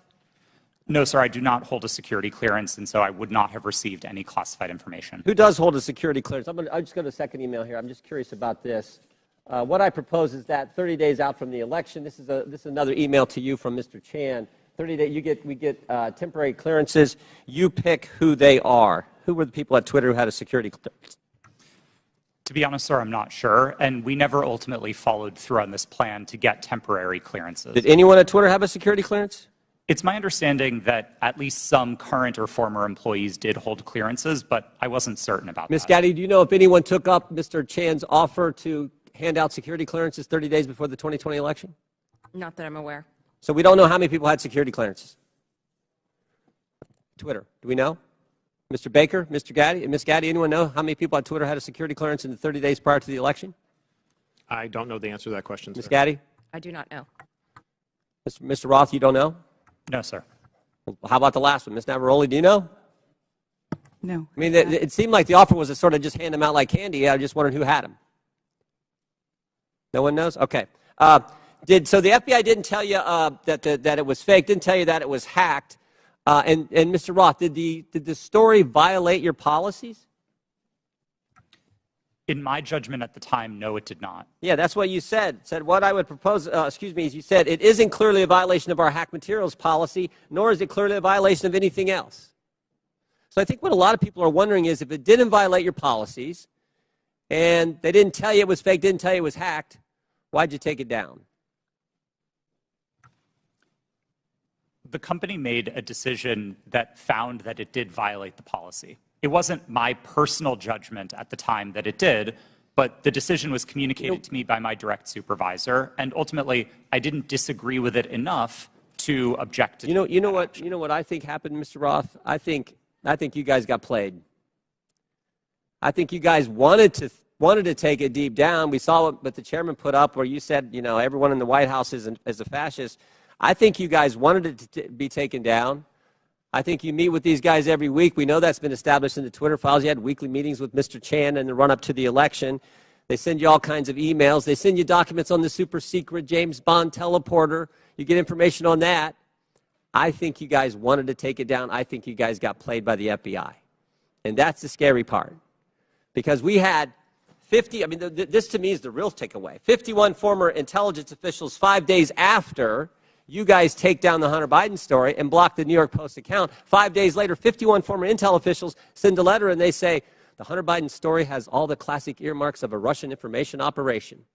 No, sir, I do not hold a security clearance, and so I would not have received any classified information. Who does hold a security clearance? I'll just go to the second email here. I'm just curious about this. What I propose is that 30 days out from the election, this is another email to you from Mr. Chan. 30 days, we get temporary clearances. You pick who they are. Who were the people at Twitter who had a security clearance? To be honest, sir, I'm not sure, and we never ultimately followed through on this plan to get temporary clearances. Did anyone at Twitter have a security clearance? It's my understanding that at least some current or former employees did hold clearances, but I wasn't certain about that. Ms. Gadde, do you know if anyone took up Mr. Chan's offer to hand out security clearances 30 days before the 2020 election? Not that I'm aware. So we don't know how many people had security clearances. Twitter, do we know? Mr. Baker, Mr. Gadde, Ms. Gadde, anyone know how many people on Twitter had a security clearance in the 30 days prior to the election? I don't know the answer to that question, Ms. sir. Gadde? I do not know. Mr. Roth, you don't know? No, sir. Well, how about the last one? Ms. Navaroli, do you know? No. I mean, it seemed like the offer was to sort of just hand them out like candy. I just wondered who had them. No one knows? Okay. So the FBI didn't tell you that it was fake, didn't tell you that it was hacked. And Mr. Roth, did the story violate your policies? In my judgment at the time, no, it did not. Yeah, that's what you said. Said what I would propose, you said it isn't clearly a violation of our hack materials policy, nor is it clearly a violation of anything else. So I think what a lot of people are wondering is if it didn't violate your policies and they didn't tell you it was fake, didn't tell you it was hacked, why'd you take it down? The company made a decision that found that it did violate the policy. It wasn't my personal judgment at the time that it did, but the decision was communicated to me by my direct supervisor, and ultimately I didn't disagree with it enough to object to You know what I think happened, Mr. Roth? I think you guys got played. I think you guys wanted to take it deep down. We saw what the chairman put up where you said, everyone in the White House is a fascist. I think you guys wanted it to be taken down. I think you meet with these guys every week. We know that's been established in the Twitter files. You had weekly meetings with Mr. Chan in the run-up to the election. They send you all kinds of emails. They send you documents on the super secret James Bond teleporter. You get information on that. I think you guys wanted to take it down. I think you guys got played by the FBI. And that's the scary part. Because we had 50, this to me is the real takeaway. 51 former intelligence officials 5 days after you guys take down the Hunter Biden story and block the New York Post account. 5 days later, 51 former intel officials send a letter and they say, the Hunter Biden story has all the classic earmarks of a Russian information operation.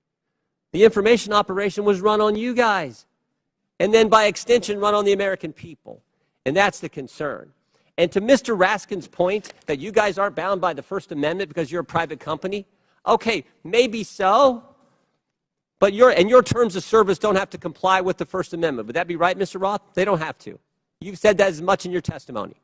The information operation was run on you guys, and then by extension run on the American people. And that's the concern. And to Mr. Raskin's point that you guys aren't bound by the First Amendment because you're a private company, okay, maybe so. But your terms of service don't have to comply with the First Amendment. Would that be right, Mr. Roth? They don't have to. You've said that as much in your testimony.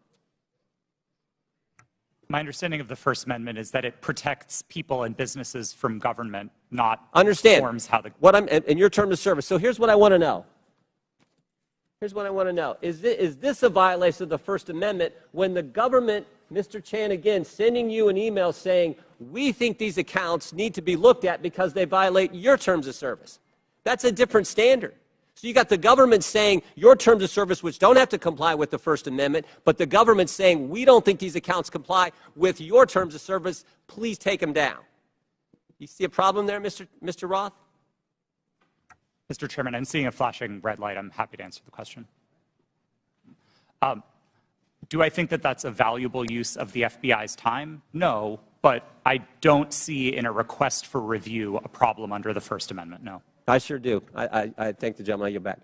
My understanding of the First Amendment is that it protects people and businesses from government, not forms how the... In your terms of service. So here's what I want to know. Here's what I want to know. Is this a violation of the First Amendment when the government, Mr. Chan, again, sending you an email saying, we think these accounts need to be looked at because they violate your terms of service? That's a different standard. So you got the government saying your terms of service, which don't have to comply with the First Amendment, but the government saying we don't think these accounts comply with your terms of service, please take them down. You see a problem there, Mr. Roth? Mr. Chairman, I'm seeing a flashing red light. I'm happy to answer the question. Do I think that that's a valuable use of the FBI's time? No, but I don't see in a request for review a problem under the First Amendment, no. I sure do. I thank the gentleman. I yield back.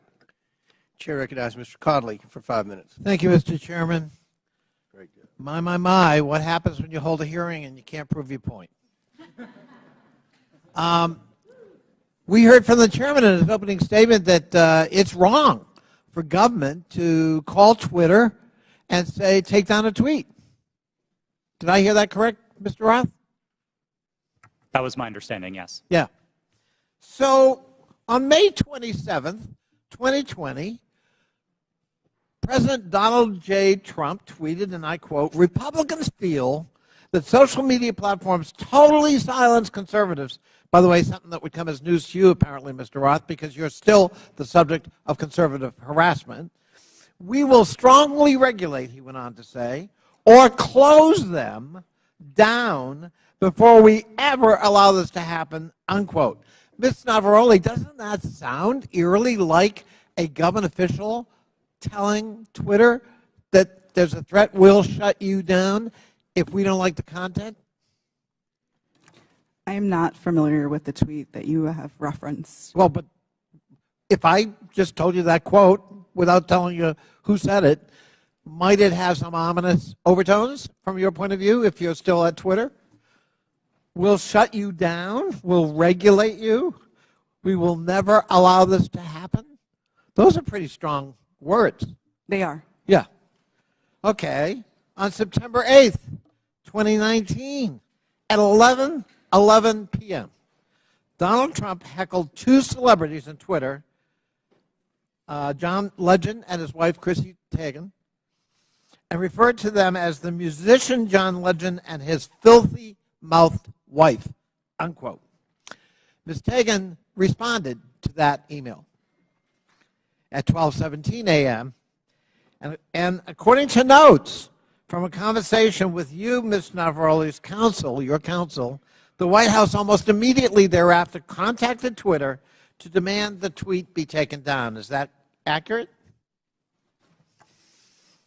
Chair recognizes Mr. Conley for 5 minutes. Thank you, Mr. Chairman. Very good. My, what happens when you hold a hearing and you can't prove your point? We heard from the chairman in his opening statement that it's wrong for government to call Twitter and say, take down a tweet. Did I hear that correct, Mr. Roth? That was my understanding, yes. Yeah. So on May 27th, 2020, President Donald J. Trump tweeted, and I quote, Republicans feel that social media platforms totally silence conservatives. By the way, something that would come as news to you, apparently, Mr. Roth, because you're still the subject of conservative harassment. We will strongly regulate, he went on to say, or close them down before we ever allow this to happen, unquote. Ms. Navaroli, doesn't that sound eerily like a government official telling Twitter that there's a threat, we'll shut you down if we don't like the content? I am not familiar with the tweet that you have referenced. Well, but if I just told you that quote without telling you who said it, might it have some ominous overtones from your point of view if you're still at Twitter? We'll shut you down. We'll regulate you. We will never allow this to happen. Those are pretty strong words. They are. Yeah. Okay. On September 8th, 2019, at 11:11 p.m., Donald Trump heckled two celebrities on Twitter, John Legend and his wife, Chrissy Teigen, and referred to them as the musician John Legend and his filthy-mouthed wife, unquote. Ms. Teigen responded to that email at 12:17 a.m., and according to notes from a conversation with you, Ms. Navaroli's counsel, your counsel, the White House almost immediately thereafter contacted Twitter to demand the tweet be taken down. Is that accurate?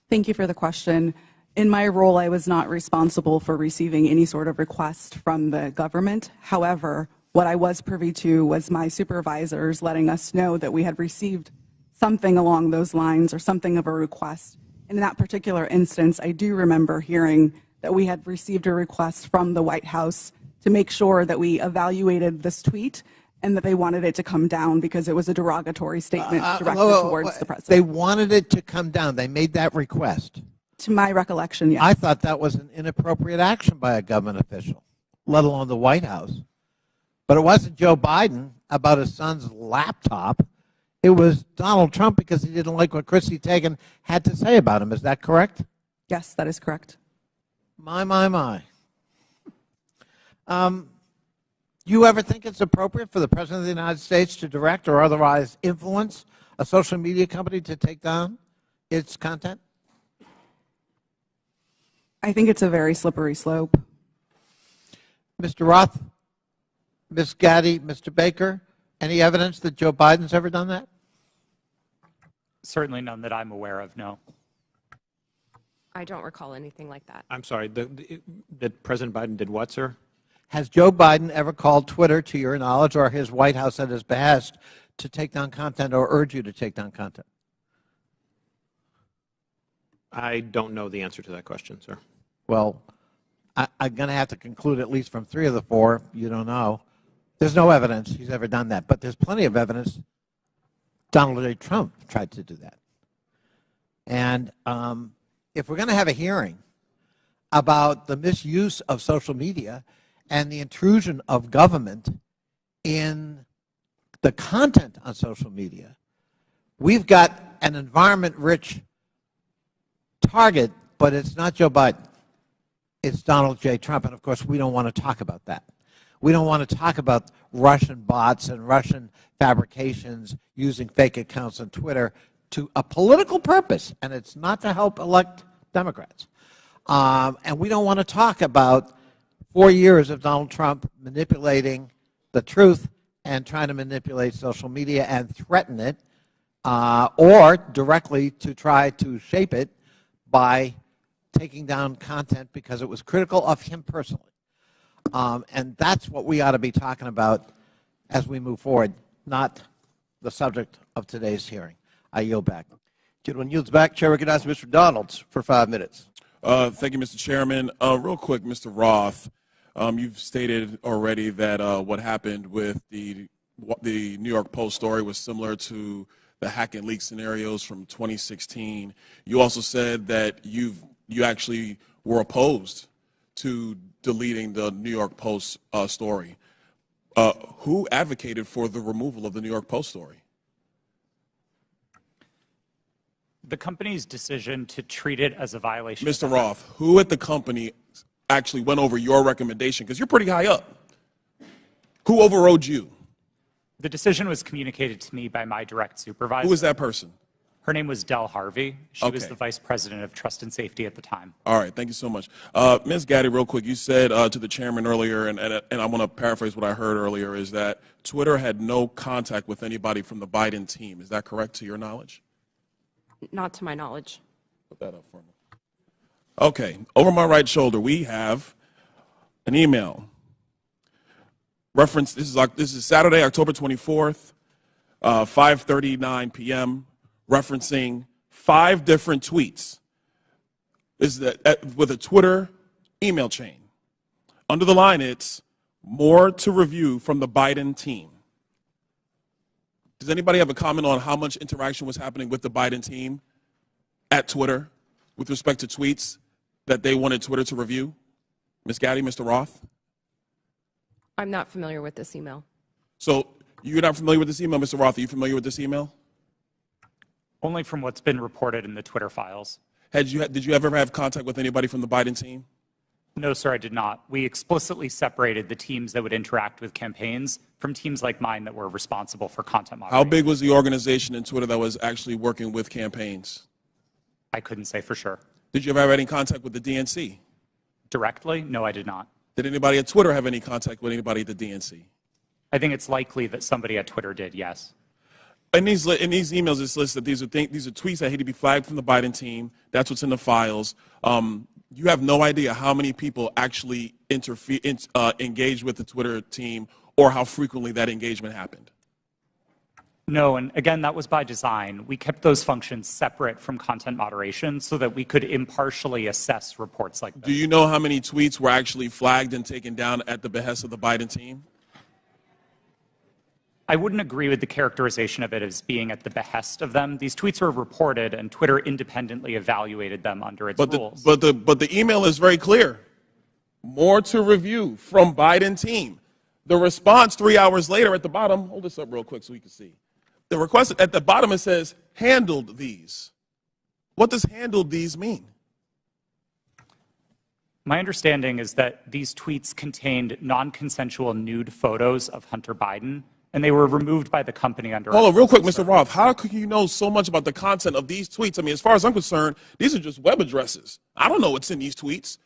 Thank you for the question. In my role, I was not responsible for receiving any sort of request from the government. However, what I was privy to was my supervisors letting us know that we had received something along those lines or something of a request. And in that particular instance, I do remember hearing that we had received a request from the White House to make sure that we evaluated this tweet and that they wanted it to come down because it was a derogatory statement directed towards the president. They wanted it to come down. They made that request. To my recollection, yes. I thought that was an inappropriate action by a government official, let alone the White House. But it wasn't Joe Biden about his son's laptop. It was Donald Trump because he didn't like what Chrissy Teigen had to say about him. Is that correct? Yes, that is correct. My. You ever think it's appropriate for the President of the United States to direct or otherwise influence a social media company to take down its content? I think it's a very slippery slope. Mr. Roth, Ms. Gadde, Mr. Baker, any evidence that Joe Biden's ever done that? Certainly none that I'm aware of, no. I don't recall anything like that. I'm sorry, that President Biden did what, sir? Has Joe Biden ever called Twitter, to your knowledge, or his White House at his behest, to take down content or urge you to take down content? I don't know the answer to that question, sir. Well, I'm going to have to conclude at least from 3 of the 4, you don't know. There's no evidence he's ever done that, but there's plenty of evidence Donald J. Trump tried to do that. And if we're going to have a hearing about the misuse of social media and the intrusion of government in the content on social media, we've got an environment-rich target, but it's not Joe Biden. It's Donald J. Trump, and of course we don't want to talk about that. We don't want to talk about Russian bots and Russian fabrications using fake accounts on Twitter to a political purpose, and it's not to help elect Democrats. And we don't want to talk about 4 years of Donald Trump manipulating the truth and trying to manipulate social media and threaten it, or directly to try to shape it by taking down content because it was critical of him personally. And that's what we ought to be talking about as we move forward, not the subject of today's hearing. I yield back. Gentleman yields back. Chair recognizes Mr. Donalds for 5 minutes. Thank you, Mr. Chairman. Real quick, Mr. Roth, you've stated already that what happened with the New York Post story was similar to the hack and leak scenarios from 2016. You also said that you actually were opposed to deleting the New York Post story. Who advocated for the removal of the New York Post story? The company's decision to treat it as a violation. Mr. Roth, who at the company actually went over your recommendation? Because you're pretty high up. Who overrode you? The decision was communicated to me by my direct supervisor. Who was that person? Her name was Del Harvey. She was the vice president of trust and safety at the time. All right, thank you so much. Ms. Gadde, real quick, you said to the chairman earlier, and I want to paraphrase what I heard earlier, is that Twitter had no contact with anybody from the Biden team. Is that correct to your knowledge? Not to my knowledge. Put that up for me. Okay, over my right shoulder, we have an email Reference, this is Saturday, October 24th, 5:39 p.m., referencing 5 different tweets. This is with a Twitter email chain. Under the line, it's more to review from the Biden team. Does anybody have a comment on how much interaction was happening with the Biden team at Twitter with respect to tweets that they wanted Twitter to review? Ms. Gadde, Mr. Roth? I'm not familiar with this email. So you're not familiar with this email, Mr. Roth? Are you familiar with this email? Only from what's been reported in the Twitter files. Did you ever have contact with anybody from the Biden team? No, sir, I did not. We explicitly separated the teams that would interact with campaigns from teams like mine that were responsible for content moderation. How big was the organization in Twitter that was actually working with campaigns? I couldn't say for sure. Did you ever have any contact with the DNC? Directly? No, I did not. Did anybody at Twitter have any contact with anybody at the DNC? I think it's likely that somebody at Twitter did, yes. In these emails, it's listed these are tweets that had to be flagged from the Biden team. That's what's in the files. You have no idea how many people actually engaged with the Twitter team or how frequently that engagement happened. No, and again, that was by design. We kept those functions separate from content moderation so that we could impartially assess reports like this. Do you know how many tweets were actually flagged and taken down at the behest of the Biden team? I wouldn't agree with the characterization of it as being at the behest of them. These tweets were reported, and Twitter independently evaluated them under its rules. But the email is very clear. More to review from Biden team. The response 3 hours later at the bottom, hold this up real quick so we can see. The request at the bottom, it says, handled these. What does handled these mean? My understanding is that these tweets contained non-consensual nude photos of Hunter Biden, and they were removed by the company under. Hold on, real quick, Mr. Roth. How could you know so much about the content of these tweets? I mean, as far as I'm concerned, these are just web addresses. I don't know what's in these tweets.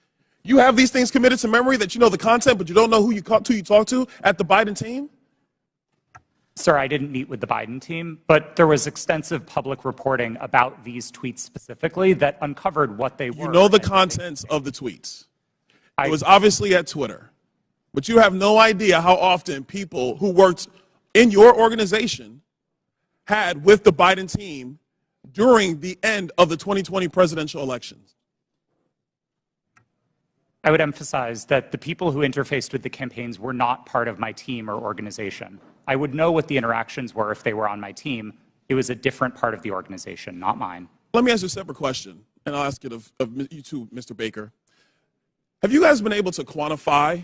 You have these things committed to memory that you know the content, but you don't know who you talk to at the Biden team? Sir, I didn't meet with the Biden team, but there was extensive public reporting about these tweets specifically that uncovered what they were. You know the contents of the tweets. It was obviously at Twitter, but you have no idea how often people who worked in your organization had with the Biden team during the end of the 2020 presidential elections. I would emphasize that the people who interfaced with the campaigns were not part of my team or organization. I would know what the interactions were if they were on my team. It was a different part of the organization, not mine. Let me ask you a separate question, and I'll ask it of you too, Mr. Baker. Have you guys been able to quantify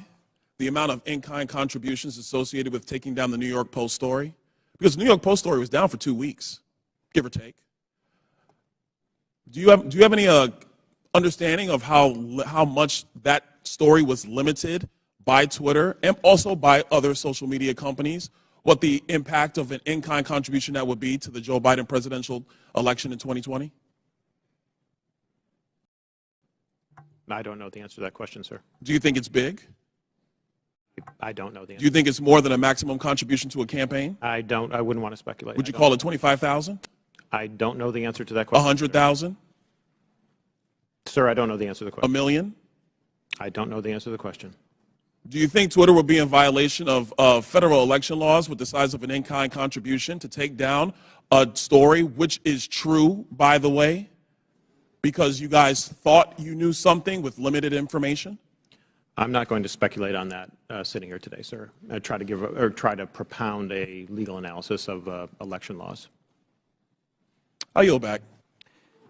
the amount of in-kind contributions associated with taking down the New York Post story? Because the New York Post story was down for 2 weeks, give or take. Do you have any understanding of how much that story was limited by Twitter and also by other social media companies? What the impact of an in-kind contribution that would be to the Joe Biden presidential election in 2020? I don't know the answer to that question, sir. Do you think it's big? I don't know the answer. Do you think it's more than a maximum contribution to a campaign? I wouldn't want to speculate. Would you call it 25,000? I don't know the answer to that question. 100,000? Sir, I don't know the answer to the question. $1 million? I don't know the answer to the question. Do you think Twitter would be in violation of federal election laws with the size of an in-kind contribution to take down a story, which is true, by the way, because you guys thought you knew something with limited information? I'm not going to speculate on that sitting here today, sir. I try to propound a legal analysis of election laws. I'll yield back.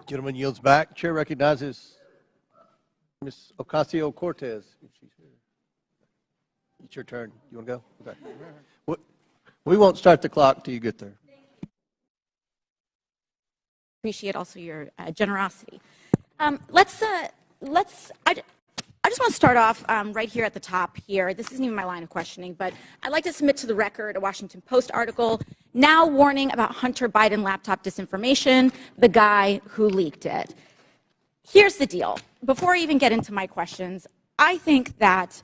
Gentleman yields back. Chair recognizes Ms. Ocasio-Cortez. It's your turn. You want to go? Okay. We won't start the clock till you get there. Appreciate also your generosity. I just want to start off right here at the top here. This isn't even my line of questioning, but I'd like to submit to the record a Washington Post article now warning about Hunter Biden laptop disinformation, the guy who leaked it. Here's the deal. Before I even get into my questions, I think that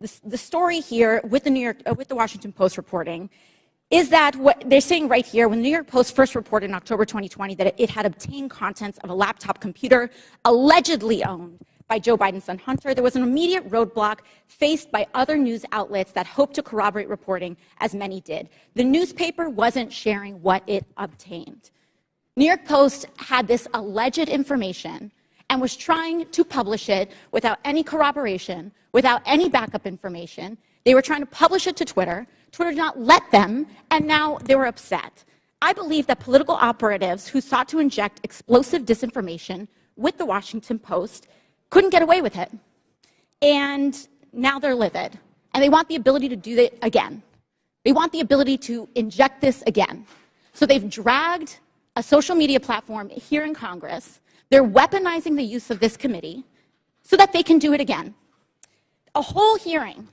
the story here with the Washington Post reporting is that what they're saying right here, when the New York Post first reported in October 2020 that it had obtained contents of a laptop computer allegedly owned by Joe Biden's son Hunter, there was an immediate roadblock faced by other news outlets that hoped to corroborate reporting, as many did. The newspaper wasn't sharing what it obtained. New York Post had this alleged information and was trying to publish it without any corroboration, without any backup information. They were trying to publish it to Twitter. Twitter did not let them, and now they were upset. I believe that political operatives who sought to inject explosive disinformation with the Washington Post couldn't get away with it. And now they're livid. And they want the ability to do it again. They want the ability to inject this again. So they've dragged a social media platform here in Congress. They're weaponizing the use of this committee so that they can do it again. A whole hearing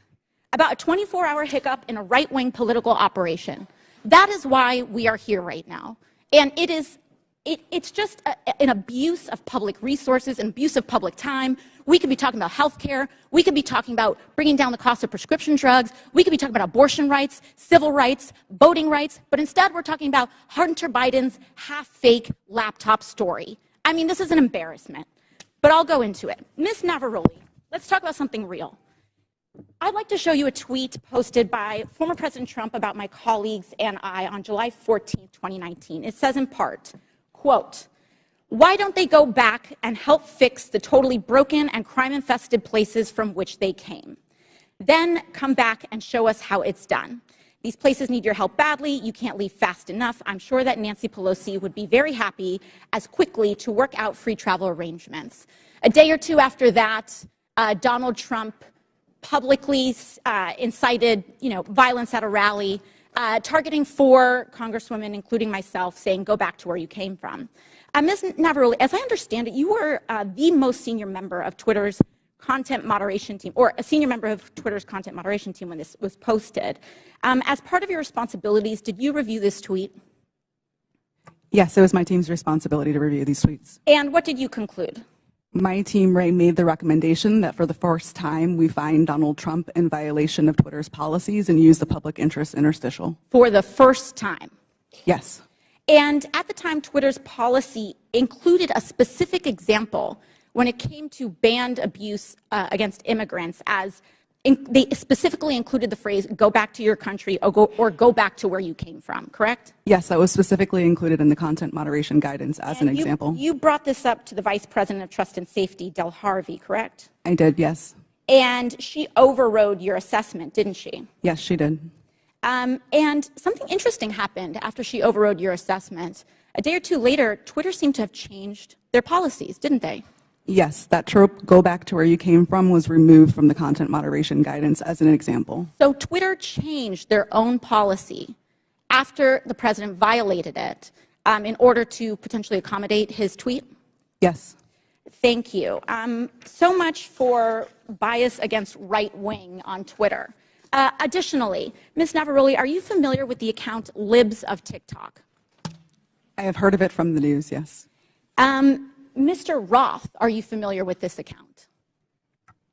about a 24-hour hiccup in a right-wing political operation. That is why we are here right now. And it's just an abuse of public resources, an abuse of public time. We could be talking about health care. We could be talking about bringing down the cost of prescription drugs. We could be talking about abortion rights, civil rights, voting rights. But instead, we're talking about Hunter Biden's half-fake laptop story. I mean, this is an embarrassment. But I'll go into it. Ms. Navaroli, let's talk about something real. I'd like to show you a tweet posted by former President Trump about my colleagues and I on July 14, 2019. It says in part, quote, "Why don't they go back and help fix the totally broken and crime-infested places from which they came? Then come back and show us how it's done. These places need your help badly. You can't leave fast enough. I'm sure that Nancy Pelosi would be very happy as quickly to work out free travel arrangements." A day or two after that, Donald Trump publicly incited, violence at a rally, targeting 4 congresswomen, including myself, saying, "Go back to where you came from." Ms. Navaroli, as I understand it, you were the most senior member of Twitter's content moderation team, or a senior member of Twitter's content moderation team when this was posted. As part of your responsibilities, did you review this tweet? Yes, it was my team's responsibility to review these tweets. And what did you conclude? My team made the recommendation that for the first time we find Donald Trump in violation of Twitter's policies and use the public interest interstitial. For the first time? Yes. And at the time, Twitter's policy included a specific example when it came to banned abuse against immigrants, as they specifically included the phrase, "Go back to your country," or go back to where you came from, correct? Yes, that was specifically included in the content moderation guidance as an example. You brought this up to the Vice President of Trust and Safety, Del Harvey, correct? I did, yes. And she overrode your assessment, didn't she? Yes, she did. And something interesting happened after she overrode your assessment. A day or two later, Twitter seemed to have changed their policies, didn't they? Yes, that trope, "Go back to where you came from," was removed from the content moderation guidance as an example. So Twitter changed their own policy after the president violated it in order to potentially accommodate his tweet? Yes. Thank you. So much for bias against right wing on Twitter. Additionally, Ms. Navaroli, are you familiar with the account Libs of TikTok? I have heard of it from the news, yes. Mr. Roth, are you familiar with this account?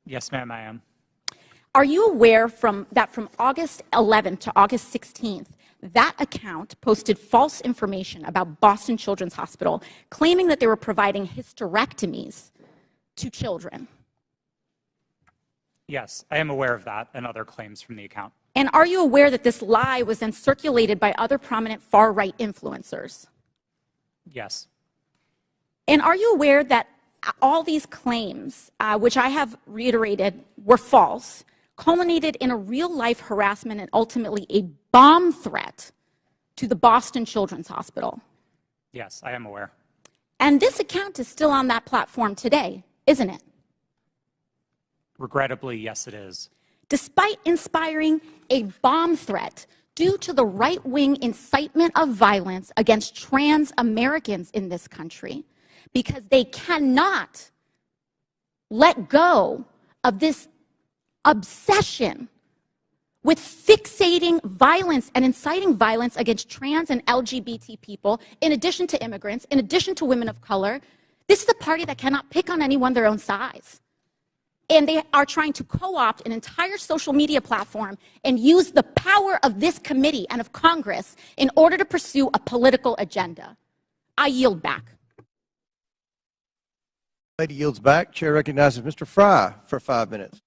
Yes, ma'am, I am. Are you aware that from August 11th to August 16th, that account posted false information about Boston Children's Hospital, claiming that they were providing hysterectomies to children? Yes, I am aware of that and other claims from the account. And are you aware that this lie was then circulated by other prominent far-right influencers? Yes. And are you aware that all these claims, which I have reiterated were false, culminated in a real-life harassment and ultimately a bomb threat to the Boston Children's Hospital? Yes, I am aware. And this account is still on that platform today, isn't it? Regrettably, yes, it is. Despite inspiring a bomb threat due to the right-wing incitement of violence against trans Americans in this country, because they cannot let go of this obsession with fixating violence and inciting violence against trans and LGBT people, in addition to immigrants, in addition to women of color. This is a party that cannot pick on anyone their own size. And they are trying to co-opt an entire social media platform and use the power of this committee and of Congress in order to pursue a political agenda. I yield back. Lady yields back. Chair recognizes Mr. Fry for 5 minutes.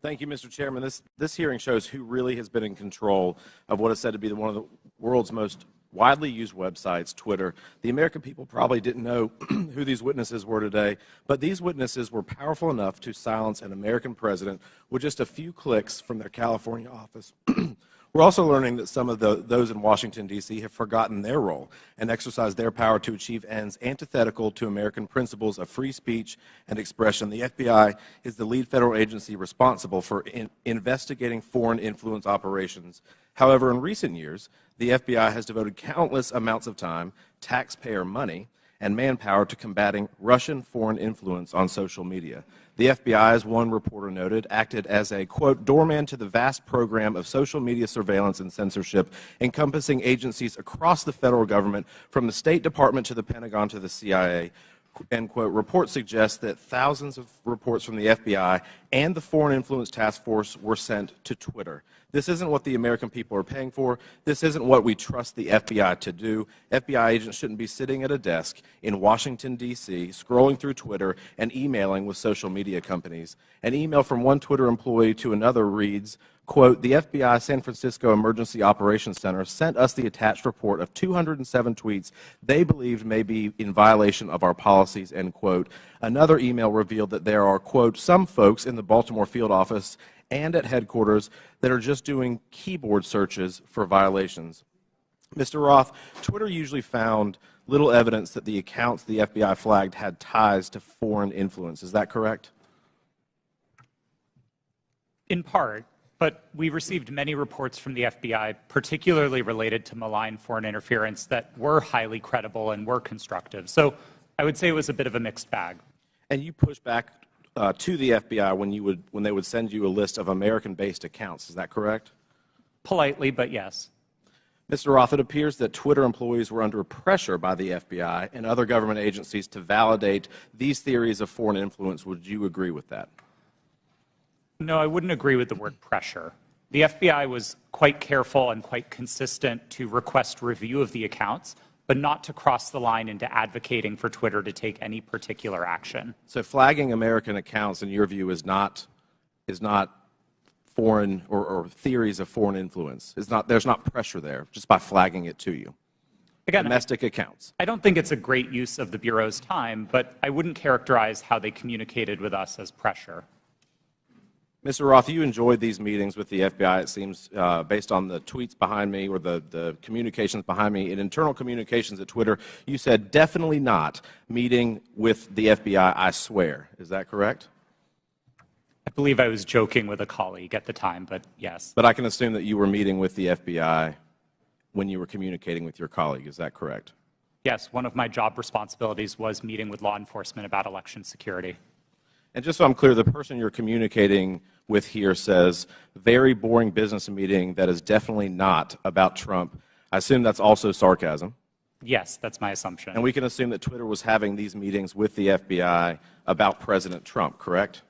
Thank you, Mr. Chairman. This hearing shows who really has been in control of what is said to be one of the world's most widely used websites, Twitter. The American people probably didn't know who these witnesses were today, but these witnesses were powerful enough to silence an American president with just a few clicks from their California office. We're also learning that some of those in Washington, D.C. have forgotten their role and exercised their power to achieve ends antithetical to American principles of free speech and expression. The FBI is the lead federal agency responsible for investigating foreign influence operations. However, in recent years, the FBI has devoted countless amounts of time, taxpayer money, and manpower to combating Russian foreign influence on social media. The FBI, as one reporter noted, acted as a, quote, doorman to the vast program of social media surveillance and censorship encompassing agencies across the federal government, from the State Department to the Pentagon to the CIA. End quote. Reports suggest that thousands of reports from the FBI and the Foreign Influence Task Force were sent to Twitter. This isn't what the American people are paying for. This isn't what we trust the FBI to do. FBI agents shouldn't be sitting at a desk in Washington, D.C., scrolling through Twitter and emailing with social media companies. An email from one Twitter employee to another reads, quote, the FBI San Francisco Emergency Operations Center sent us the attached report of 207 tweets they believed may be in violation of our policies, end quote. Another email revealed that there are, quote, some folks in the Baltimore field office and at headquarters that are just doing keyboard searches for violations. Mr. Roth, Twitter usually found little evidence that the accounts the FBI flagged had ties to foreign influence. Is that correct? In part, but we received many reports from the FBI, particularly related to malign foreign interference, that were highly credible and were constructive. So I would say it was a bit of a mixed bag. And you pushed back to the FBI when they would send you a list of American-based accounts. Is that correct? Politely, but yes. Mr. Roth, it appears that Twitter employees were under pressure by the FBI and other government agencies to validate these theories of foreign influence. Would you agree with that? No, I wouldn't agree with the word pressure. The FBI was quite careful and quite consistent to request review of the accounts, but not to cross the line into advocating for Twitter to take any particular action. So flagging American accounts, in your view, is not foreign or theories of foreign influence. There's not pressure there just by flagging it to you. Again, domestic accounts. I don't think it's a great use of the Bureau's time, but I wouldn't characterize how they communicated with us as pressure. Mr. Roth, you enjoyed these meetings with the FBI, it seems, based on the tweets behind me or the communications behind me. In internal communications at Twitter, you said, definitely not meeting with the FBI, I swear. Is that correct? I believe I was joking with a colleague at the time, but yes. But I can assume that you were meeting with the FBI when you were communicating with your colleague. Is that correct? Yes, one of my job responsibilities was meeting with law enforcement about election security. And just so I'm clear, the person you're communicating with here says, very boring business meeting that is definitely not about Trump. I assume that's also sarcasm. Yes, that's my assumption. And we can assume that Twitter was having these meetings with the FBI about President Trump, correct?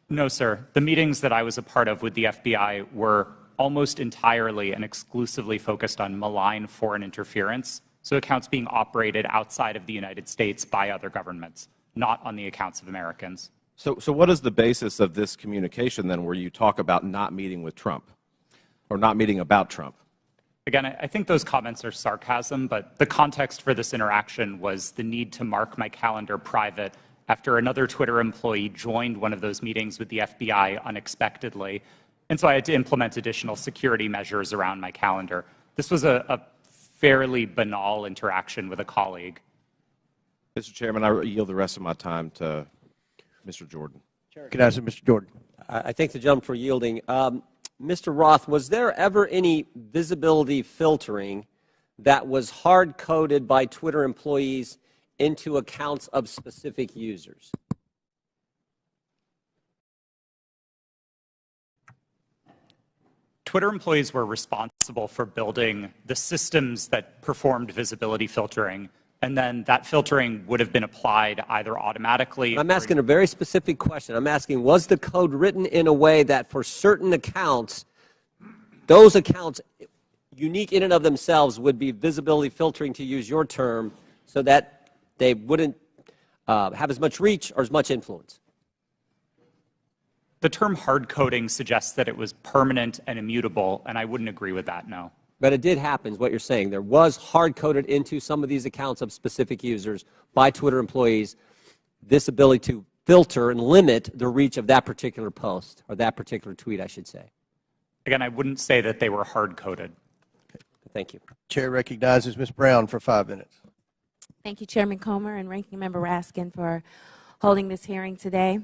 No, sir. The meetings that I was a part of with the FBI were almost entirely and exclusively focused on malign foreign interference, so accounts being operated outside of the United States by other governments, not on the accounts of Americans. So what is the basis of this communication then where you talk about not meeting with Trump or not meeting about Trump? Again, I think those comments are sarcasm, but the context for this interaction was the need to mark my calendar private after another Twitter employee joined one of those meetings with the FBI unexpectedly. And so I had to implement additional security measures around my calendar. This was a fairly banal interaction with a colleague. Mr. Chairman, I yield the rest of my time to Mr. Jordan. Can I ask Mr. Jordan? I thank the gentleman for yielding. Mr. Roth, was there ever any visibility filtering that was hard-coded by Twitter employees into accounts of specific users? Twitter employees were responsible for building the systems that performed visibility filtering, and then that filtering would have been applied either automatically. I'm asking a very specific question. I'm asking, was the code written in a way that for certain accounts, those accounts, unique in and of themselves, would be visibility filtering, to use your term, so that they wouldn't have as much reach or as much influence? The term hard coding suggests that it was permanent and immutable, and I wouldn't agree with that, no. But it did happen, is what you're saying. There was hard-coded into some of these accounts of specific users by Twitter employees this ability to filter and limit the reach of that particular post, or that particular tweet, I should say. Again, I wouldn't say that they were hard-coded. Thank you. Chair recognizes Ms. Brown for 5 minutes. Thank you, Chairman Comer and Ranking Member Raskin, for holding this hearing today.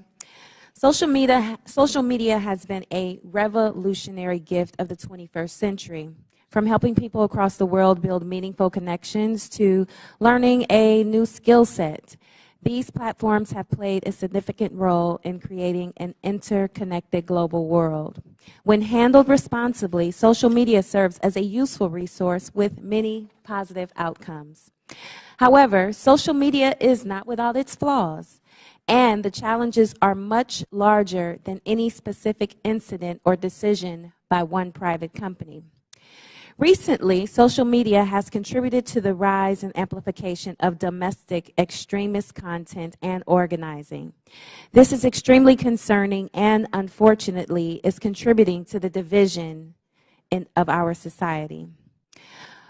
Social media has been a revolutionary gift of the 21st century. From helping people across the world build meaningful connections to learning a new skill set, these platforms have played a significant role in creating an interconnected global world. When handled responsibly, social media serves as a useful resource with many positive outcomes. However, social media is not without its flaws, and the challenges are much larger than any specific incident or decision by one private company. Recently, social media has contributed to the rise and amplification of domestic extremist content and organizing. This is extremely concerning and, unfortunately, is contributing to the division of our society.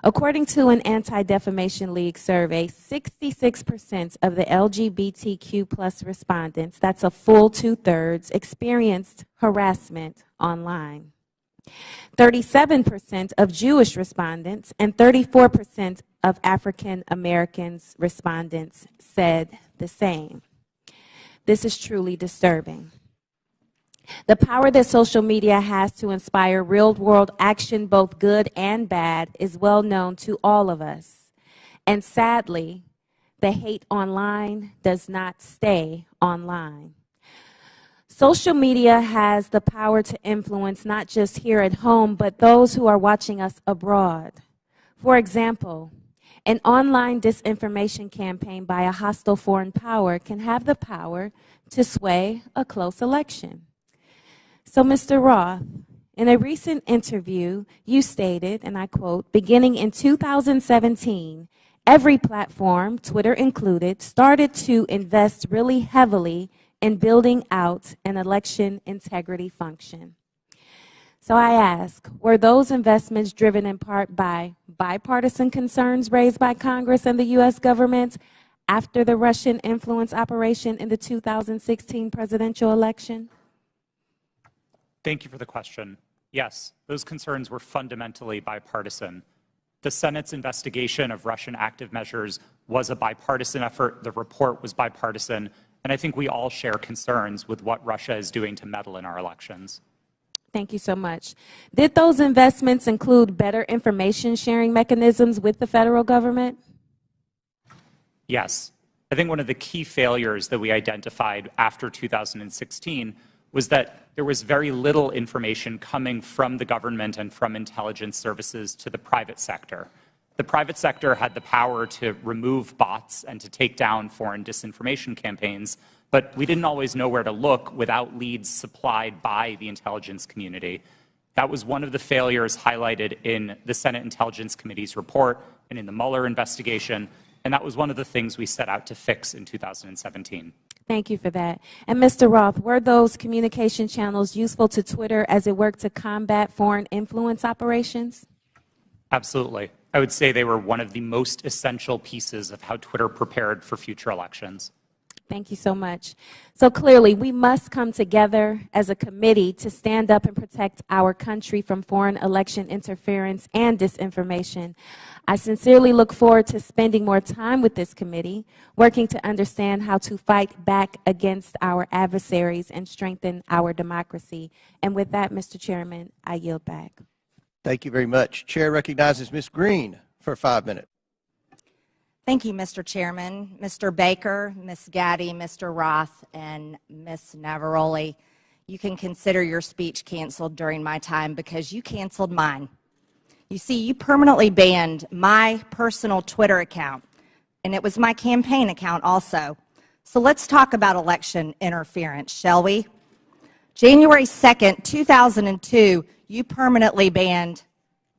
According to an Anti-Defamation League survey, 66% of the LGBTQ+ respondents, that's a full 2/3, experienced harassment online. 37% of Jewish respondents and 34% of African Americans respondents said the same. This is truly disturbing. The power that social media has to inspire real-world action, both good and bad, is well known to all of us. And sadly, the hate online does not stay online. Social media has the power to influence not just here at home, but those who are watching us abroad. For example, an online disinformation campaign by a hostile foreign power can have the power to sway a close election. So, Mr. Roth, in a recent interview, you stated, and I quote, "Beginning in 2017, every platform, Twitter included, started to invest really heavily in building out an election integrity function." So I ask, were those investments driven in part by bipartisan concerns raised by Congress and the U.S. government after the Russian influence operation in the 2016 presidential election? Thank you for the question. Yes, those concerns were fundamentally bipartisan. The Senate's investigation of Russian active measures was a bipartisan effort. The report was bipartisan. And I think we all share concerns with what Russia is doing to meddle in our elections. Thank you so much. Did those investments include better information sharing mechanisms with the federal government? Yes. I think one of the key failures that we identified after 2016 was that there was very little information coming from the government and from intelligence services to the private sector. The private sector had the power to remove bots and to take down foreign disinformation campaigns, but we didn't always know where to look without leads supplied by the intelligence community. That was one of the failures highlighted in the Senate Intelligence Committee's report and in the Mueller investigation, and that was one of the things we set out to fix in 2017. Thank you for that. And Mr. Roth, were those communication channels useful to Twitter as it worked to combat foreign influence operations? Absolutely. I would say they were one of the most essential pieces of how Twitter prepared for future elections. Thank you so much. So clearly, we must come together as a committee to stand up and protect our country from foreign election interference and disinformation. I sincerely look forward to spending more time with this committee, working to understand how to fight back against our adversaries and strengthen our democracy. And with that, Mr. Chairman, I yield back. Thank you very much. Chair recognizes Ms. Green for 5 minutes. Thank you, Mr. Chairman. Mr. Baker, Ms. Gadde, Mr. Roth, and Ms. Navaroli, you can consider your speech canceled during my time because you canceled mine. You see, you permanently banned my personal Twitter account, and it was my campaign account also. So let's talk about election interference, shall we? January 2nd, 2002, you permanently banned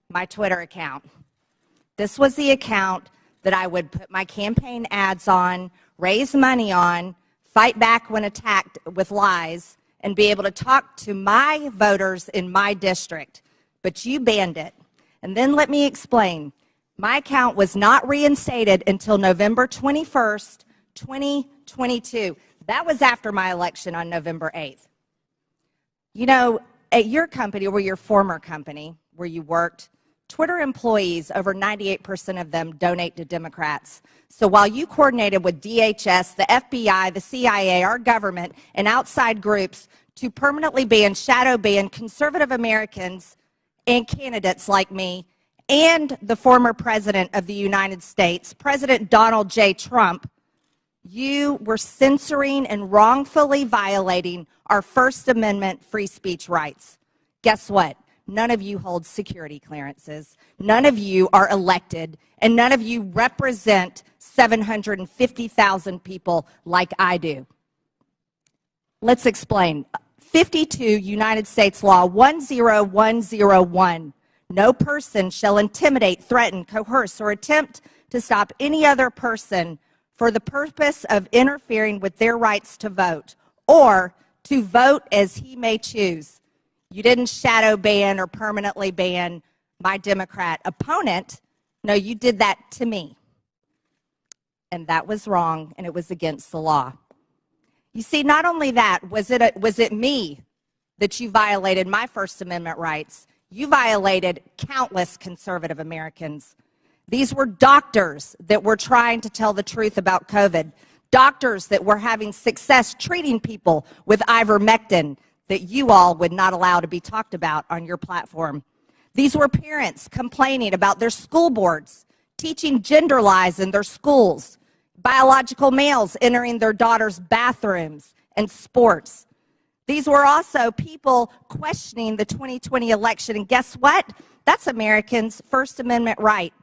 my Twitter account. This was the account that I would put my campaign ads on, raise money on, fight back when attacked with lies, and be able to talk to my voters in my district. But you banned it. And then let me explain. My account was not reinstated until November 21st, 2022. That was after my election on November 8th. You know, at your company, or your former company where you worked, Twitter employees, over 98% of them donate to Democrats. So while you coordinated with DHS, the FBI, the CIA, our government, and outside groups to permanently ban, shadow ban conservative Americans and candidates like me and the former President of the United States, President Donald J. Trump, you were censoring and wrongfully violating our First Amendment free speech rights. Guess what? None of you hold security clearances. None of you are elected, and none of you represent 750,000 people like I do. Let's explain. 52 United States Law 10101. No person shall intimidate, threaten, coerce, or attempt to stop any other person for the purpose of interfering with their rights to vote, or to vote as he may choose. You didn't shadow ban or permanently ban my Democrat opponent. No, you did that to me. And that was wrong, and it was against the law. You see, not only that, was it me that you violated my First Amendment rights, you violated countless conservative Americans. These were doctors that were trying to tell the truth about COVID, doctors that were having success treating people with ivermectin that you all would not allow to be talked about on your platform. These were parents complaining about their school boards, teaching gender lies in their schools, biological males entering their daughters' bathrooms and sports. These were also people questioning the 2020 election, and guess what? That's Americans' First Amendment right.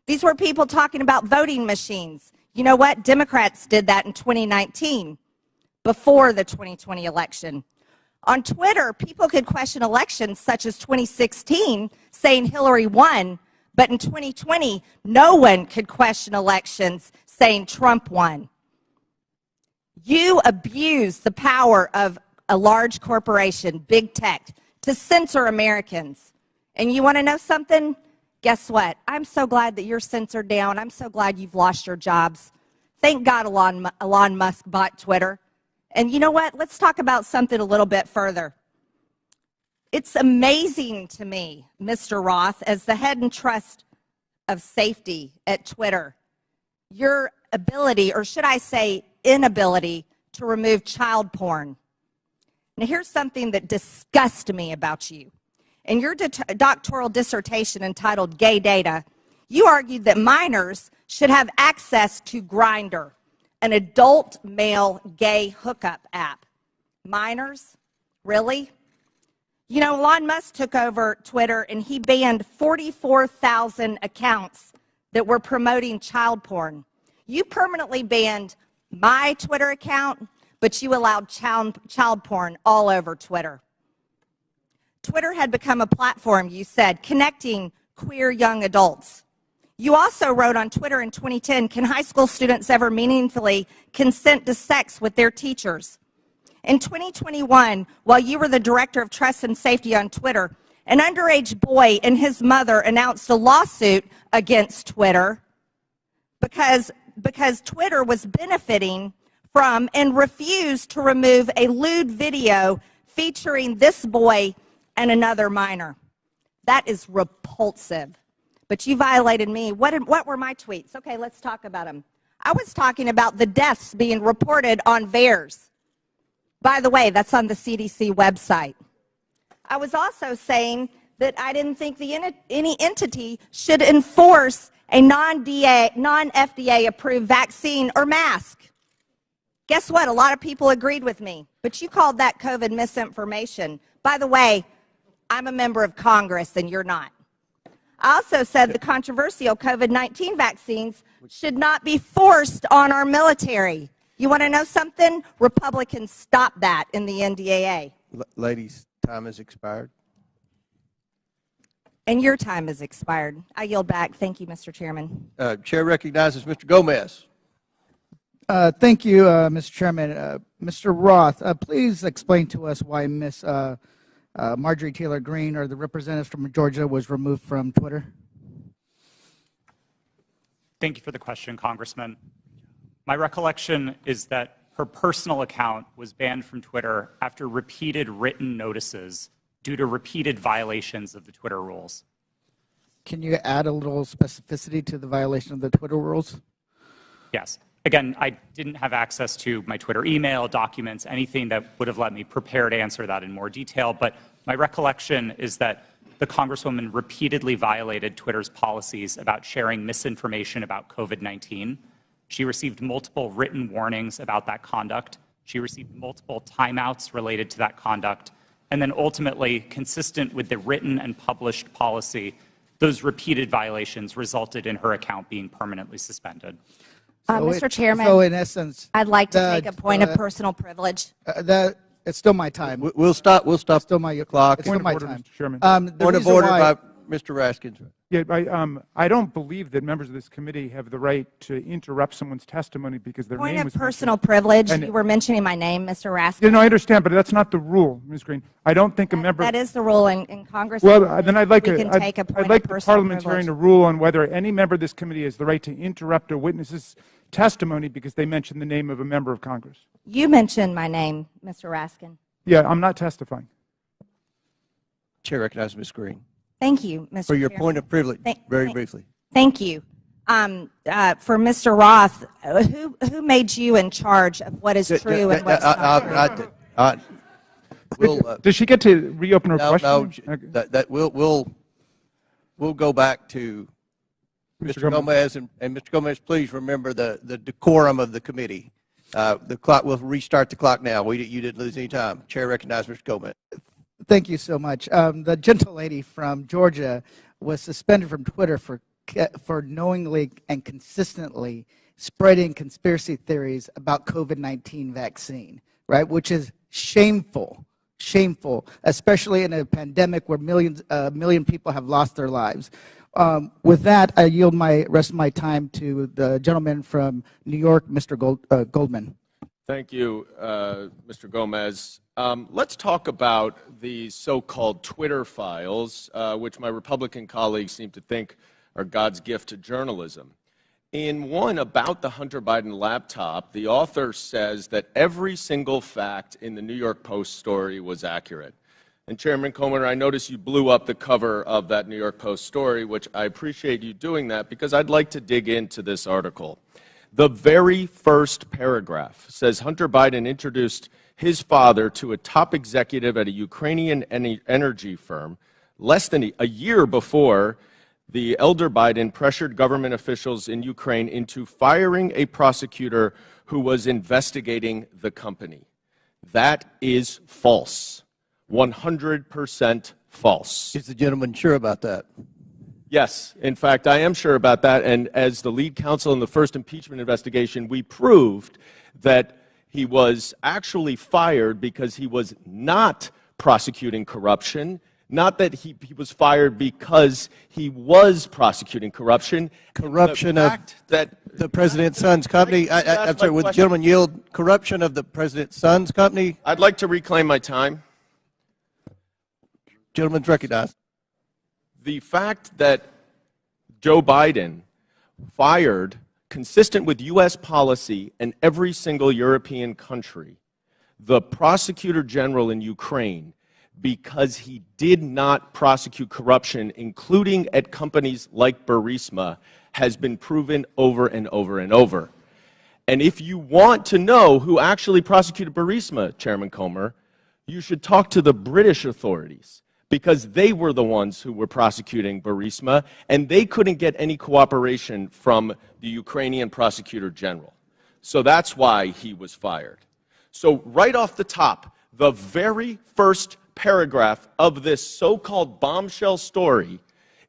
These were people talking about voting machines. You know what? Democrats did that in 2019, before the 2020 election. On Twitter, people could question elections such as 2016, saying Hillary won, but in 2020, no one could question elections saying Trump won. You abuse the power of a large corporation, big tech, to censor Americans. And you want to know something? Guess what? I'm so glad that you're censored down. I'm so glad you've lost your jobs. Thank God Elon Musk bought Twitter. And you know what? Let's talk about something a little bit further. It's amazing to me, Mr. Roth, as the head and trust of safety at Twitter, your ability, or should I say inability, to remove child porn. Now, here's something that disgusts me about you. In your doctoral dissertation entitled Gay Data, you argued that minors should have access to Grindr, an adult male gay hookup app. Minors? Really? You know, Elon Musk took over Twitter and he banned 44,000 accounts that were promoting child porn. You permanently banned my Twitter account, but you allowed child porn all over Twitter. Twitter had become a platform, you said, connecting queer young adults. You also wrote on Twitter in 2010, can high school students ever meaningfully consent to sex with their teachers? In 2021, while you were the director of trust and safety on Twitter, an underage boy and his mother announced a lawsuit against Twitter because Twitter was benefiting from and refused to remove a lewd video featuring this boy and another minor. That is repulsive. But you violated me. What were my tweets? Okay, let's talk about them. I was talking about the deaths being reported on VAERS. By the way, that's on the CDC website. I was also saying that I didn't think any entity should enforce a non-FDA approved vaccine or mask. Guess what? A lot of people agreed with me, but you called that COVID misinformation. By the way, I'm a member of Congress and you're not. I also said the controversial COVID-19 vaccines should not be forced on our military. You want to know something? Republicans stopped that in the NDAA. Ladies, time has expired. And your time has expired. I yield back. Thank you, Mr. Chairman. Chair recognizes Mr. Gomez. Thank you, Mr. Chairman. Mr. Roth, please explain to us why Ms. Marjorie Taylor Greene, or the representative from Georgia, was removed from Twitter. Thank you for the question, Congressman. My recollection is that her personal account was banned from Twitter after repeated written notices due to repeated violations of the Twitter rules. Can you add a little specificity to the violation of the Twitter rules? Yes. Again, I didn't have access to my Twitter email, documents, anything that would have let me prepare to answer that in more detail, but my recollection is that the Congresswoman repeatedly violated Twitter's policies about sharing misinformation about COVID-19. She received multiple written warnings about that conduct. She received multiple timeouts related to that conduct. And then ultimately, consistent with the written and published policy, those repeated violations resulted in her account being permanently suspended. Mr. Chairman, so in essence, I'd like to make a point of personal privilege. It's still my time. We'll stop. Still my clock. It's still my time. Mr. Chairman. Point of order by Mr. Raskin. Yeah, I don't believe that members of this committee have the right to interrupt someone's testimony because their Point name of was personal privilege. You were mentioning my name, Mr. Raskin. Yeah, no, I understand, but that's not the rule, Ms. Green. I don't think a member. That is the rule in Congress. Well, then I'd like we can take a point I'd like of the personal parliamentarian privilege. to rule on whether any member of this committee has the right to interrupt a witness's testimony because they mentioned the name of a member of Congress. You mentioned my name, Mr. Raskin. Yeah, I'm not testifying. Chair recognizes Ms. Green. Thank you, Mr. For your Chairman. point of privilege, very briefly. Thank you. For Mr. Roth, who made you in charge of what is true and what's not true? Does she get to reopen her question? No, we'll go back to Mr. Gomez, and Mr. Gomez, please remember the decorum of the committee. The clock, we'll restart the clock now. You didn't lose any time. Chair recognizes Mr. Gomez. Thank you so much. The gentle lady from Georgia was suspended from Twitter for knowingly and consistently spreading conspiracy theories about COVID-19 vaccine, right? Which is shameful, especially in a pandemic where a million people have lost their lives. With that, I yield my rest of my time to the gentleman from New York, Mr. Goldman. Thank you, Mr. Gomez. Let's talk about the so-called Twitter files, which my Republican colleagues seem to think are God's gift to journalism. In one about the Hunter Biden laptop, the author says that every single fact in the New York Post story was accurate. And Chairman Comer, I notice you blew up the cover of that New York Post story, which I appreciate you doing that because I'd like to dig into this article. The very first paragraph says Hunter Biden introduced his father to a top executive at a Ukrainian energy firm less than a year before the elder Biden pressured government officials in Ukraine into firing a prosecutor who was investigating the company. That is false. 100% false. Is the gentleman sure about that? Yes. In fact, I am sure about that. And as the lead counsel in the first impeachment investigation, we proved that he was actually fired because he was not prosecuting corruption, not that he was fired because he was prosecuting corruption. Corruption of the president's son's company. I'm sorry, would the gentleman yield corruption of the president's son's company? I'd like to reclaim my time. Gentleman's recognized. The fact that Joe Biden fired, consistent with U.S. policy and every single European country, the prosecutor general in Ukraine because he did not prosecute corruption, including at companies like Burisma, has been proven over and over and over. And if you want to know who actually prosecuted Burisma, Chairman Comer, you should talk to the British authorities, because they were the ones who were prosecuting Burisma, and they couldn't get any cooperation from the Ukrainian prosecutor general. So that's why he was fired. So right off the top, the very first paragraph of this so-called bombshell story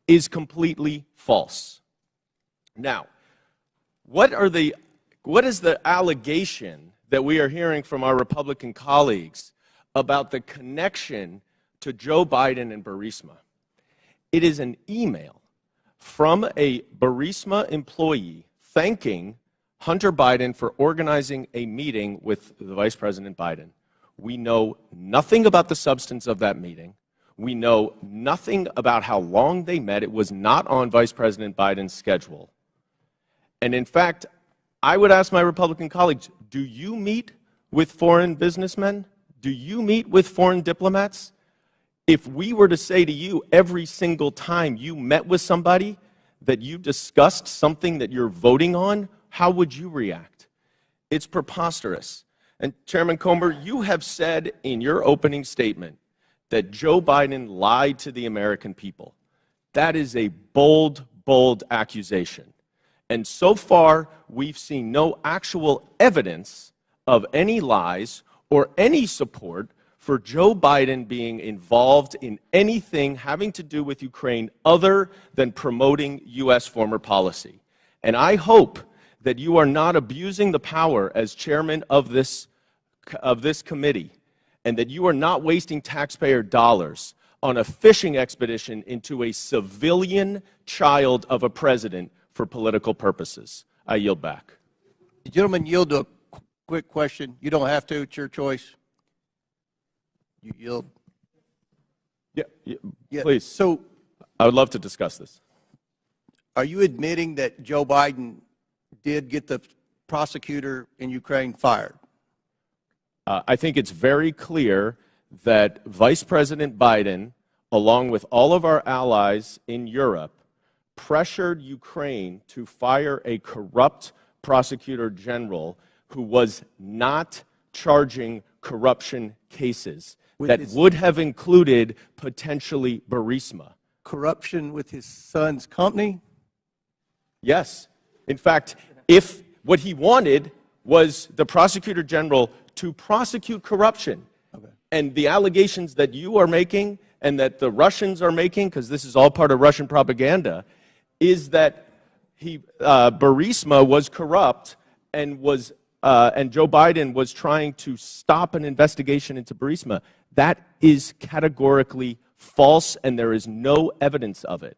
is completely false. Now, what is the allegation that we are hearing from our Republican colleagues about the connection to Joe Biden and Burisma? It is an email from a Burisma employee thanking Hunter Biden for organizing a meeting with the Vice President Biden. We know nothing about the substance of that meeting. We know nothing about how long they met. It was not on Vice President Biden's schedule. And in fact, I would ask my Republican colleagues, do you meet with foreign businessmen? Do you meet with foreign diplomats? If we were to say to you every single time you met with somebody that you discussed something that you're voting on, how would you react? It's preposterous. And Chairman Comer, you have said in your opening statement that Joe Biden lied to the American people. That is a bold, bold accusation. And so far, we've seen no actual evidence of any lies or any support for Joe Biden being involved in anything having to do with Ukraine other than promoting U.S. foreign policy. And I hope that you are not abusing the power as chairman of this committee, and that you are not wasting taxpayer dollars on a fishing expedition into a civilian child of a president for political purposes. I yield back. The gentleman yield to a quick question. You don't have to. It's your choice. You yield. Yeah, please. So I would love to discuss this. are you admitting that Joe Biden did get the prosecutor in Ukraine fired? I think it's very clear that Vice President Biden, along with all of our allies in Europe, pressured Ukraine to fire a corrupt prosecutor general who was not charging corruption cases that would have included potentially Burisma. Corruption with his son's company? Yes. In fact, if what he wanted was the prosecutor general to prosecute corruption, and the allegations that you are making and that the Russians are making, because this is all part of Russian propaganda, is that Burisma was corrupt and Joe Biden was trying to stop an investigation into Burisma. That is categorically false, and there is no evidence of it.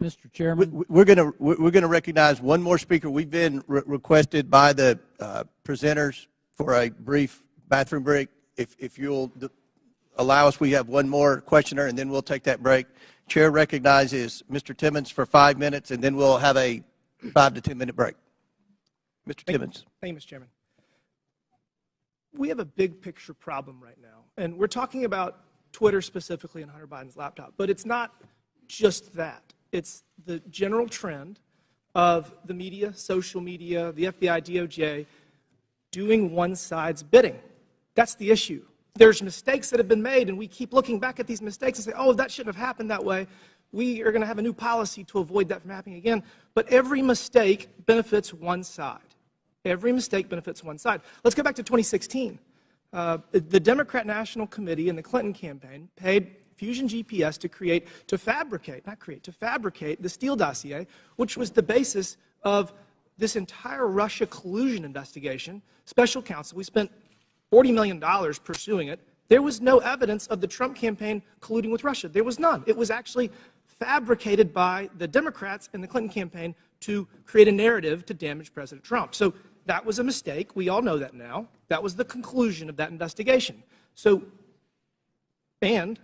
Mr. Chairman, we're going to recognize one more speaker. We've been requested by the presenters for a brief bathroom break. If you'll allow us, we have one more questioner, and then we'll take that break. Chair recognizes Mr. Timmons for 5 minutes, and then we'll have a 5 to 10 minute break. Mr. Timmons. Thank you, Mr. Chairman. We have a big picture problem right now, and we're talking about Twitter specifically and Hunter Biden's laptop, but it's not just that. It's the general trend of the media, social media, the FBI, DOJ, doing one side's bidding. That's the issue. There's mistakes that have been made, and we keep looking back at these mistakes and say, oh, that shouldn't have happened that way. We are going to have a new policy to avoid that from happening again. But every mistake benefits one side. Every mistake benefits one side. Let's go back to 2016. The Democrat National Committee and the Clinton campaign paid Fusion GPS to fabricate the Steele dossier, which was the basis of this entire Russia collusion investigation. Special counsel, we spent $40 million pursuing it. There was no evidence of the Trump campaign colluding with Russia. There was none. It was actually fabricated by the Democrats and the Clinton campaign to create a narrative to damage President Trump. So that was a mistake. We all know that now. That was the conclusion of that investigation. And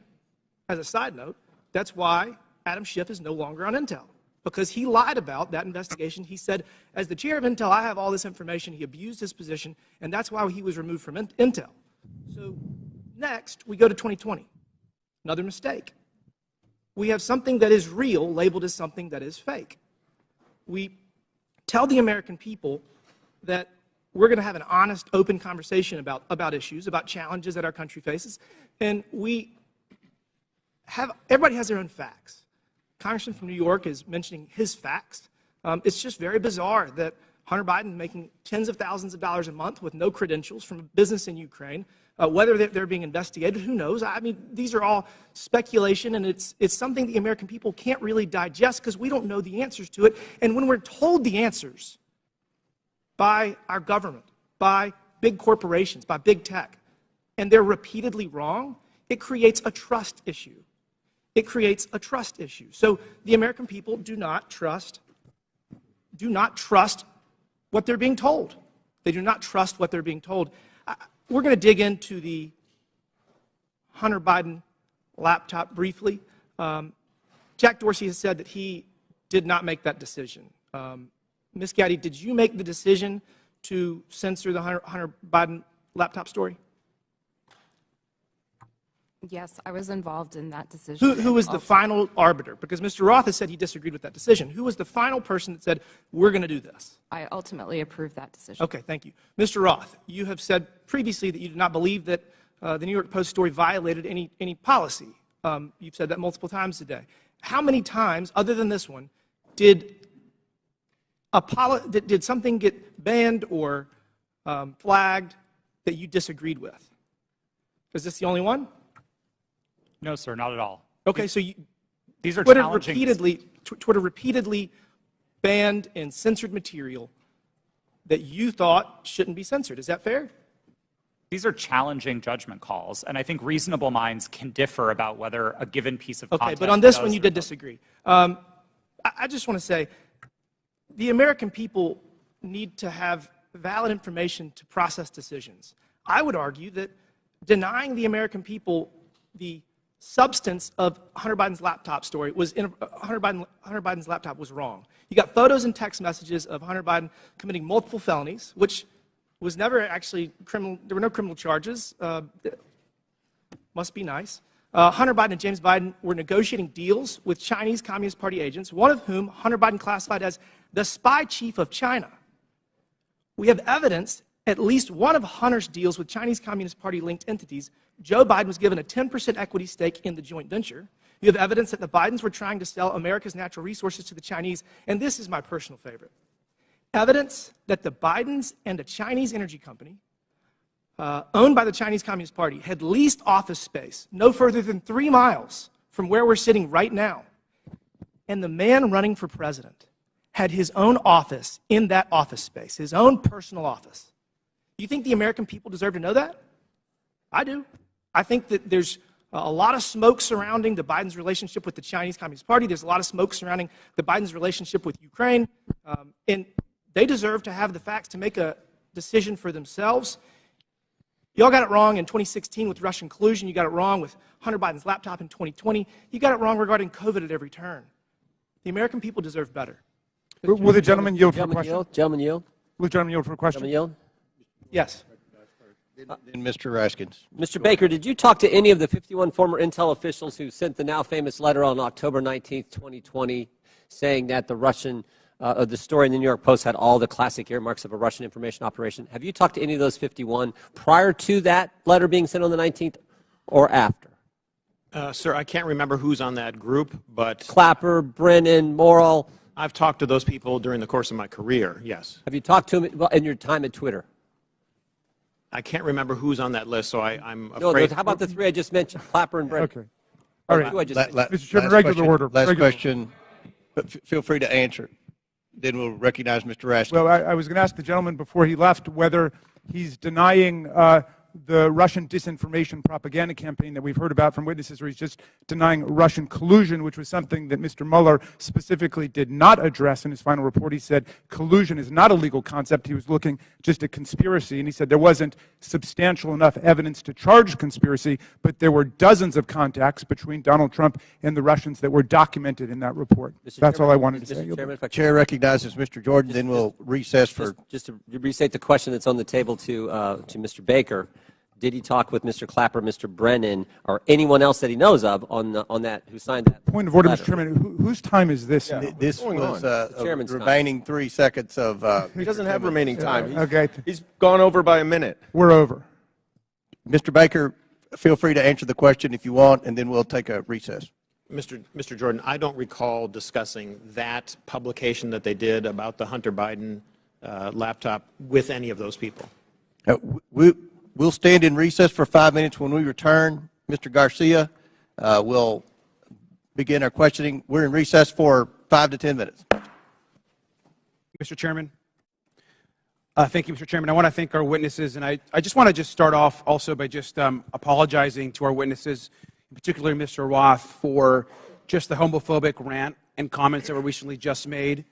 as a side note, that's why Adam Schiff is no longer on Intel, because he lied about that investigation. He said, as the chair of Intel, I have all this information. He abused his position, and that's why he was removed from Intel. So next, we go to 2020. Another mistake. We have something that is real labeled as something that is fake. We tell the American people that we're going to have an honest, open conversation about issues, about challenges that our country faces, and everybody has their own facts. Congressman from New York is mentioning his facts. It's just very bizarre that Hunter Biden making tens of thousands of dollars a month with no credentials from a business in Ukraine. Whether they're being investigated, who knows? I mean, these are all speculation, and it's something the American people can't really digest because we don't know the answers to it. And when we're told the answers by our government, by big corporations, by big tech, and they're repeatedly wrong, it creates a trust issue. It creates a trust issue. So the American people do not trust what they're being told. They do not trust what they're being told. We're going to dig into the Hunter Biden laptop briefly. Jack Dorsey has said that he did not make that decision. Ms. Gadde, did you make the decision to censor the Hunter Biden laptop story? Yes, I was involved in that decision. Who was the final arbiter? Because Mr. Roth has said he disagreed with that decision. Who was the final person that said, we're going to do this? I ultimately approved that decision. Okay, thank you. Mr. Roth, you have said previously that you do not believe that the New York Post story violated any policy. You've said that multiple times today. How many times, other than this one, did something get banned or flagged that you disagreed with? Is this the only one? No, sir, not at all. Okay, so these are Twitter challenging. Twitter repeatedly banned and censored material that you thought shouldn't be censored. Is that fair? These are challenging judgment calls, and I think reasonable minds can differ about whether a given piece of content. Okay, but on this does one you or did doesn't. disagree. I just want to say the American people need to have valid information to process decisions. I would argue that denying the American people the substance of Hunter Biden's laptop story was Hunter Biden's laptop was wrong. You got photos and text messages of Hunter Biden committing multiple felonies, which was never actually criminal. There were no criminal charges. Must be nice. Hunter Biden and James Biden were negotiating deals with Chinese Communist Party agents, one of whom Hunter Biden classified as the spy chief of China. We have evidence at least one of Hunter's deals with Chinese Communist Party linked entities. Joe Biden was given a 10% equity stake in the joint venture. You have evidence that the Bidens were trying to sell America's natural resources to the Chinese, and this is my personal favorite. Evidence that the Bidens and a Chinese energy company owned by the Chinese Communist Party had leased office space no further than 3 miles from where we're sitting right now. And the man running for president had his own office in that office space, his own personal office. You think the American people deserve to know that? I do. I think that there's a lot of smoke surrounding the Biden's relationship with the Chinese Communist Party. There's a lot of smoke surrounding the Biden's relationship with Ukraine. And they deserve to have the facts to make a decision for themselves. Y'all got it wrong in 2016 with Russian collusion. You got it wrong with Hunter Biden's laptop in 2020. You got it wrong regarding COVID at every turn. The American people deserve better. Will the gentleman yield for a question? Gentleman yield. Will the gentleman yield for a question? Gentleman yield. Yes. Then Mr. Raskins. Mr. Baker, did you talk to any of the 51 former intel officials who sent the now famous letter on October 19th, 2020, saying that the Russian, the story in the New York Post had all the classic earmarks of a Russian information operation? Have you talked to any of those 51 prior to that letter being sent on the 19th or after? Sir, I can't remember who's on that group, but Clapper, Brennan, Morrill. I've talked to those people during the course of my career, yes. Have you talked to them in your time at Twitter? I can't remember who's on that list, so I'm afraid. No, how about the 3 I just mentioned, Clapper and Brennan? Okay. All right. Mr. Chairman, regular order. Last question, but feel free to answer. Then we'll recognize Mr. Raskins. Well, I was going to ask the gentleman before he left whether he's denying the Russian disinformation propaganda campaign that we've heard about from witnesses, or he's just denying Russian collusion, which was something that Mr. Mueller specifically did not address in his final report. He said collusion is not a legal concept. He was looking just at conspiracy, and he said there wasn't substantial enough evidence to charge conspiracy, but there were dozens of contacts between Donald Trump and the Russians that were documented in that report. That's all I wanted to say. Chair recognizes Mr. Jordan, then we'll recess for... Just to restate the question that's on the table to Mr. Baker. Did he talk with Mr. Clapper, Mr. Brennan, or anyone else that he knows of on that who signed that? Point of order, letter? Mr. Chairman. Whose time is this? Yeah, this was The chairman's time. remaining 3 seconds of... He doesn't have remaining time. Okay. He's gone over by a minute. We're over. Mr. Baker, feel free to answer the question if you want, and then we'll take a recess. Mr. Jordan, I don't recall discussing that publication that they did about the Hunter Biden laptop with any of those people. We'll stand in recess for 5 minutes. When we return, Mr. Garcia will begin our questioning. We're in recess for 5 to 10 minutes. Mr. Chairman. Thank you, Mr. Chairman. I want to thank our witnesses, and I just want to start off also by just apologizing to our witnesses, particularly Mr. Roth, for just the homophobic rant and comments that were recently just made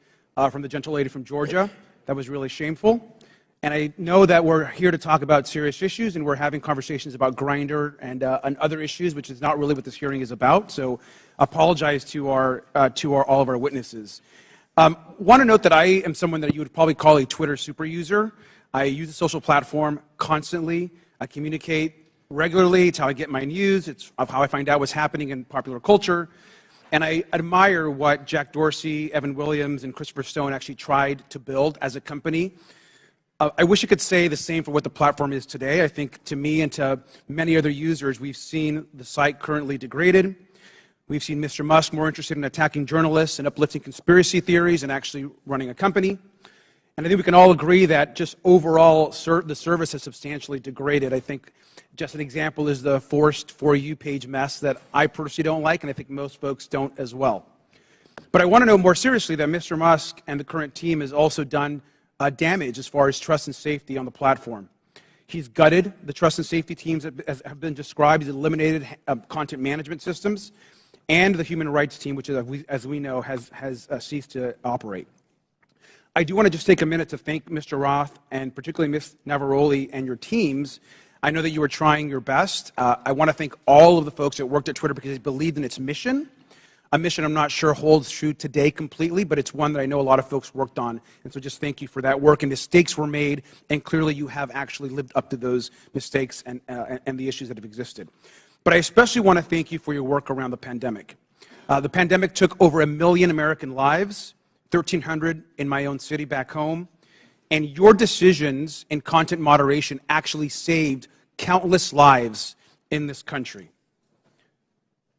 from the gentle lady from Georgia. That was really shameful. And I know that we're here to talk about serious issues, and we're having conversations about Grindr and other issues, which is not really what this hearing is about. So apologize to all of our witnesses. Want to note that I am someone that you would probably call a Twitter super user. I use the social platform constantly. I communicate regularly. It's how I get my news. It's how I find out what's happening in popular culture. And I admire what Jack Dorsey, Evan Williams, and Christopher Stone actually tried to build as a company. I wish I could say the same for what the platform is today. I think to me and to many other users, we've seen the site currently degraded. We've seen Mr. Musk more interested in attacking journalists and uplifting conspiracy theories and actually running a company. And I think we can all agree that just overall the service has substantially degraded. I think just an example is the forced For You page mess that I personally don't like, and I think most folks don't as well. But I want to know more seriously that Mr. Musk and the current team has also done damage as far as trust and safety on the platform. He's gutted the trust and safety teams that have been described. He's eliminated content management systems and the human rights team, which, as we know, has ceased to operate. I do want to just take a minute to thank Mr. Roth and particularly Ms. Navaroli and your teams. I know that you are trying your best. I want to thank all of the folks that worked at Twitter because they believed in its mission. A mission I'm not sure holds true today completely, but it's one that I know a lot of folks worked on. And so just thank you for that work. And mistakes were made, and clearly you have actually lived up to those mistakes and the issues that have existed. But I especially want to thank you for your work around the pandemic. The pandemic took over 1 million American lives, 1,300 in my own city back home. And your decisions in content moderation actually saved countless lives in this country,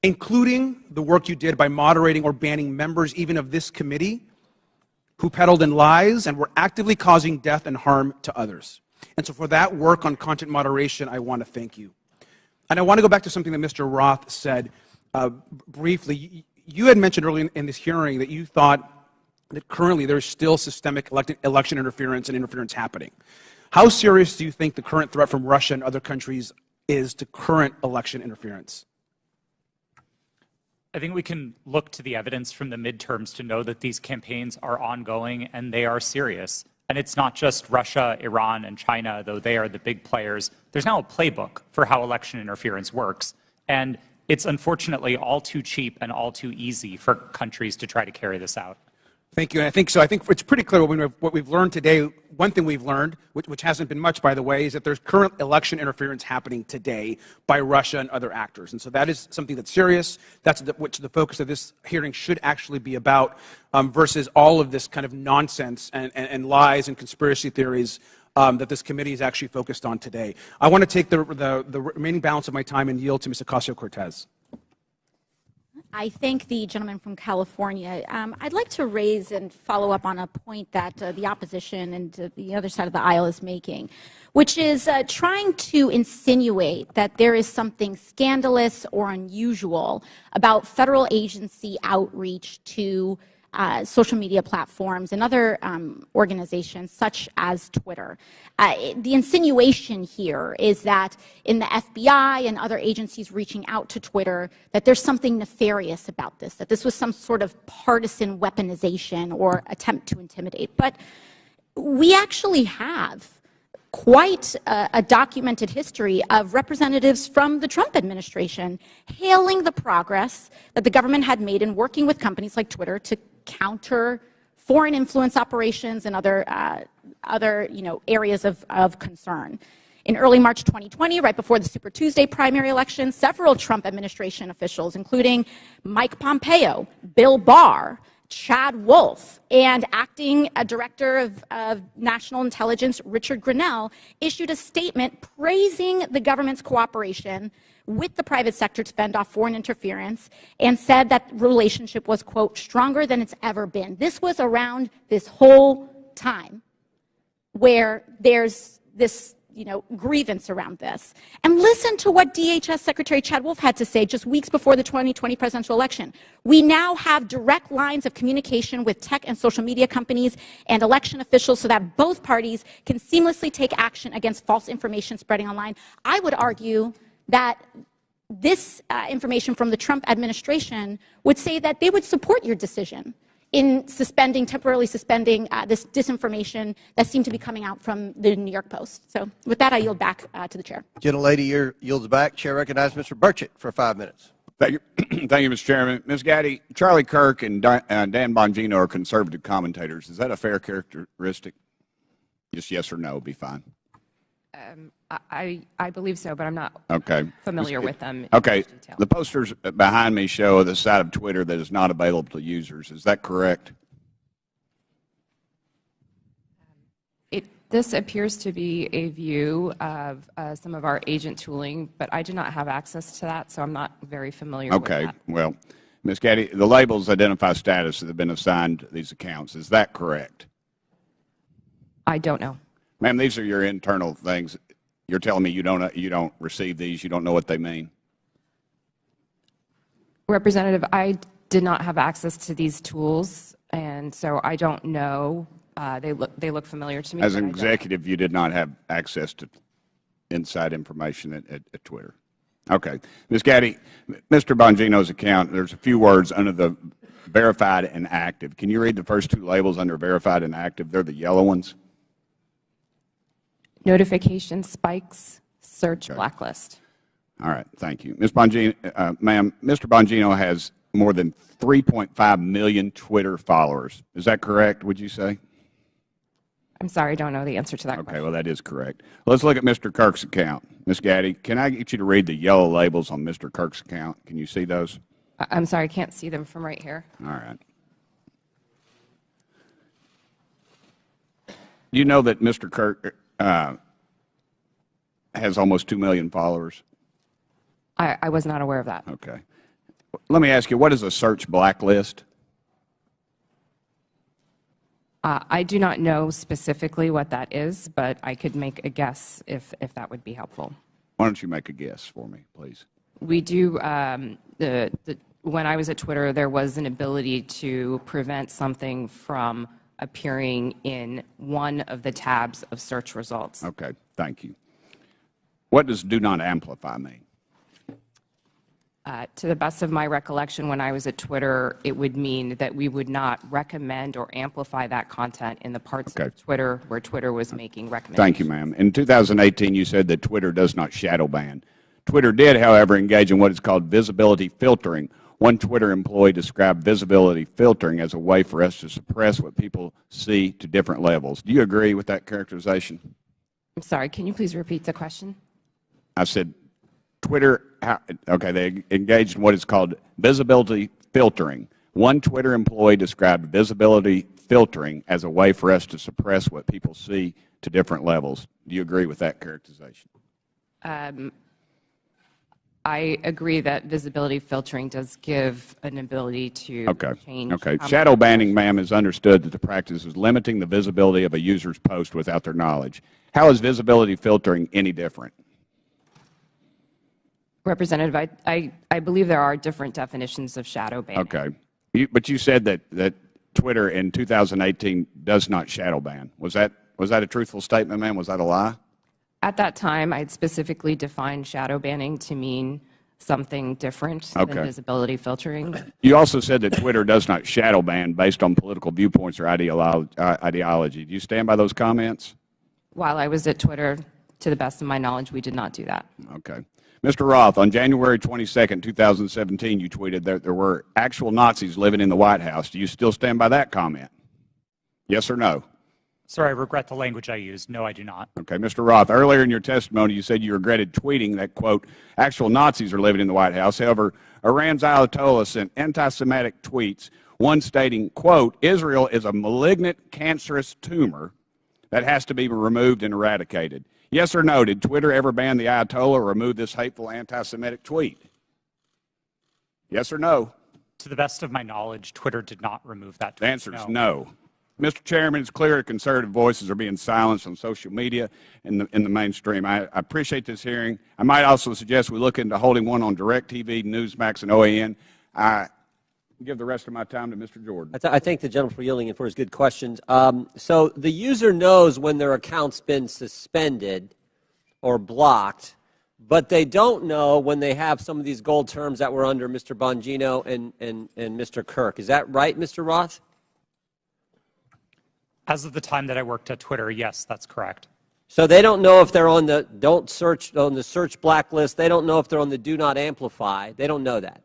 including the work you did by moderating or banning members even of this committee who peddled in lies and were actively causing death and harm to others. And so for that work on content moderation, I want to thank you. And I want to go back to something that Mr. Roth said briefly. You had mentioned earlier in this hearing that you thought that currently there's still systemic election interference and interference happening. How serious do you think the current threat from Russia and other countries is to current election interference? I think we can look to the evidence from the midterms to know that these campaigns are ongoing and they are serious. And it's not just Russia, Iran, and China, though they are the big players. There's now a playbook for how election interference works. And it's unfortunately all too cheap and all too easy for countries to try to carry this out. Thank you. And I think it's pretty clear what we've learned today. One thing we've learned, which hasn't been much, by the way, is that there's current election interference happening today by Russia and other actors. And so that is something that's serious. That's what the focus of this hearing should actually be about, versus all of this kind of nonsense and lies and conspiracy theories that this committee is actually focused on today. I want to take the remaining balance of my time and yield to Ms. Ocasio-Cortez. I thank the gentleman from California. I'd like to raise and follow up on a point that the opposition and the other side of the aisle is making, which is trying to insinuate that there is something scandalous or unusual about federal agency outreach to social media platforms and other organizations such as Twitter. The insinuation here is that in the FBI and other agencies reaching out to Twitter, that there's something nefarious about this, that this was some sort of partisan weaponization or attempt to intimidate. But we actually have quite a documented history of representatives from the Trump administration hailing the progress that the government had made in working with companies like Twitter to counter foreign influence operations and other areas of concern. In early March 2020, right before the Super Tuesday primary election, several Trump administration officials, including Mike Pompeo, Bill Barr, Chad Wolf, and acting director of national intelligence Richard Grenell issued a statement praising the government's cooperation with the private sector to fend off foreign interference, and said that relationship was, quote, stronger than it's ever been. This was around this whole time where there's this grievance around this. And listen to what DHS Secretary Chad Wolf had to say just weeks before the 2020 presidential election. We now have direct lines of communication with tech and social media companies and election officials so that both parties can seamlessly take action against false information spreading online. I would argue that this information from the Trump administration would say that they would support your decision in temporarily suspending this disinformation that seemed to be coming out from the New York Post. So with that, I yield back to the chair. Gentlelady yields back. Chair recognizes Mr. Burchett for 5 minutes. Thank you, Thank you, Mr. Chairman. Ms. Gadde, Charlie Kirk and Dan Bongino are conservative commentators. Is that a fair characteristic? Just yes or no would be fine. I believe so, but I'm not familiar with them. Okay. The posters behind me show the side of Twitter that is not available to users. Is that correct? This appears to be a view of some of our agent tooling, but I do not have access to that, so I'm not very familiar with that. Okay. Well, Ms. Gadde, the labels identify status that have been assigned to these accounts. Is that correct? I don't know. Ma'am, these are your internal things. You're telling me you don't receive these, you don't know what they mean? Representative, I did not have access to these tools, and so I don't know. They look familiar to me. As an executive, you did not have access to inside information at Twitter. Okay. Ms. Gadde, Mr. Bongino's account, there's a few words under the verified and active. Can you read the first two labels under verified and active? They're the yellow ones. Notification spikes, search blacklist. All right. Thank you. Ms. Bongino, ma'am, Mr. Bongino has more than 3.5 million Twitter followers. Is that correct, would you say? I'm sorry, I don't know the answer to that question. Okay, well, that is correct. Let's look at Mr. Kirk's account. Ms. Gadde, can I get you to read the yellow labels on Mr. Kirk's account? Can you see those? I'm sorry, I can't see them from right here. All right. You know that Mr. Kirk has almost 2 million followers? I was not aware of that. Okay. Let me ask you, what is a search blacklist? I do not know specifically what that is, but I could make a guess if that would be helpful. Why don't you make a guess for me, please? We do, when I was at Twitter, there was an ability to prevent something from appearing in one of the tabs of search results. Okay, thank you. What does do not amplify mean? To the best of my recollection, when I was at Twitter, it would mean that we would not recommend or amplify that content in the parts of Twitter where Twitter was making recommendations. Thank you, ma'am. In 2018, you said that Twitter does not shadow ban. Twitter did, however, engage in what is called visibility filtering. One Twitter employee described visibility filtering as a way for us to suppress what people see to different levels. Do you agree with that characterization? I'm sorry, can you please repeat the question? I said Twitter, okay, they engaged in what is called visibility filtering. One Twitter employee described visibility filtering as a way for us to suppress what people see to different levels. Do you agree with that characterization? I agree that visibility filtering does give an ability to change. Okay. Shadow banning, ma'am, is understood that the practice is limiting the visibility of a user's post without their knowledge. How is visibility filtering any different? Representative, I believe there are different definitions of shadow banning. Okay. But you said that Twitter in 2018 does not shadow ban. Was that a truthful statement, ma'am? Was that a lie? At that time, I had specifically defined shadow banning to mean something different than visibility filtering. You also said that Twitter does not shadow ban based on political viewpoints or ideology. Do you stand by those comments? While I was at Twitter, to the best of my knowledge, we did not do that. Okay. Mr. Roth, on January 22nd, 2017, you tweeted that there were actual Nazis living in the White House. Do you still stand by that comment? Yes or no? Sir, I regret the language I used. No, I do not. Okay. Mr. Roth, earlier in your testimony, you said you regretted tweeting that, quote, actual Nazis are living in the White House. However, Iran's Ayatollah sent anti-Semitic tweets, one stating, quote, Israel is a malignant, cancerous tumor that has to be removed and eradicated. Yes or no, did Twitter ever ban the Ayatollah or remove this hateful anti-Semitic tweet? Yes or no? To the best of my knowledge, Twitter did not remove that tweet. The answer is no. Mr. Chairman, it's clear that conservative voices are being silenced on social media in the mainstream. I appreciate this hearing. I might also suggest we look into holding one on DirecTV, Newsmax, and OAN. I give the rest of my time to Mr. Jordan. I thank the gentleman for yielding and for his good questions. So the user knows when their account's been suspended or blocked, but they don't know when they have some of these gold terms that were under Mr. Bongino and Mr. Kirk. Is that right, Mr. Roth? As of the time that I worked at Twitter, yes, that's correct. So they don't know if they're on the search blacklist. They don't know if they're on the do not amplify. They don't know that.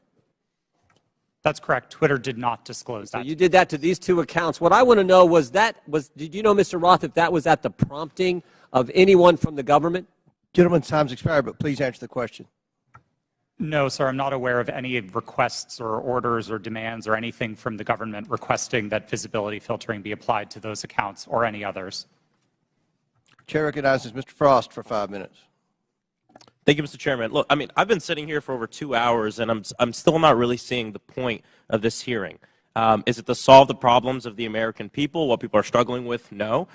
That's correct. Twitter did not disclose that. So you did that to these two accounts. What I want to know did you know, Mr. Roth, if that was at the prompting of anyone from the government? Gentleman's time's expired, but please answer the question. No, sir, I'm not aware of any requests or orders or demands or anything from the government requesting that visibility filtering be applied to those accounts or any others. Chair recognizes Mr. Frost for 5 minutes. Thank you, Mr. Chairman. Look, I mean, I've been sitting here for over 2 hours, and I'm still not really seeing the point of this hearing. Is it to solve the problems of the American people, what people are struggling with? No.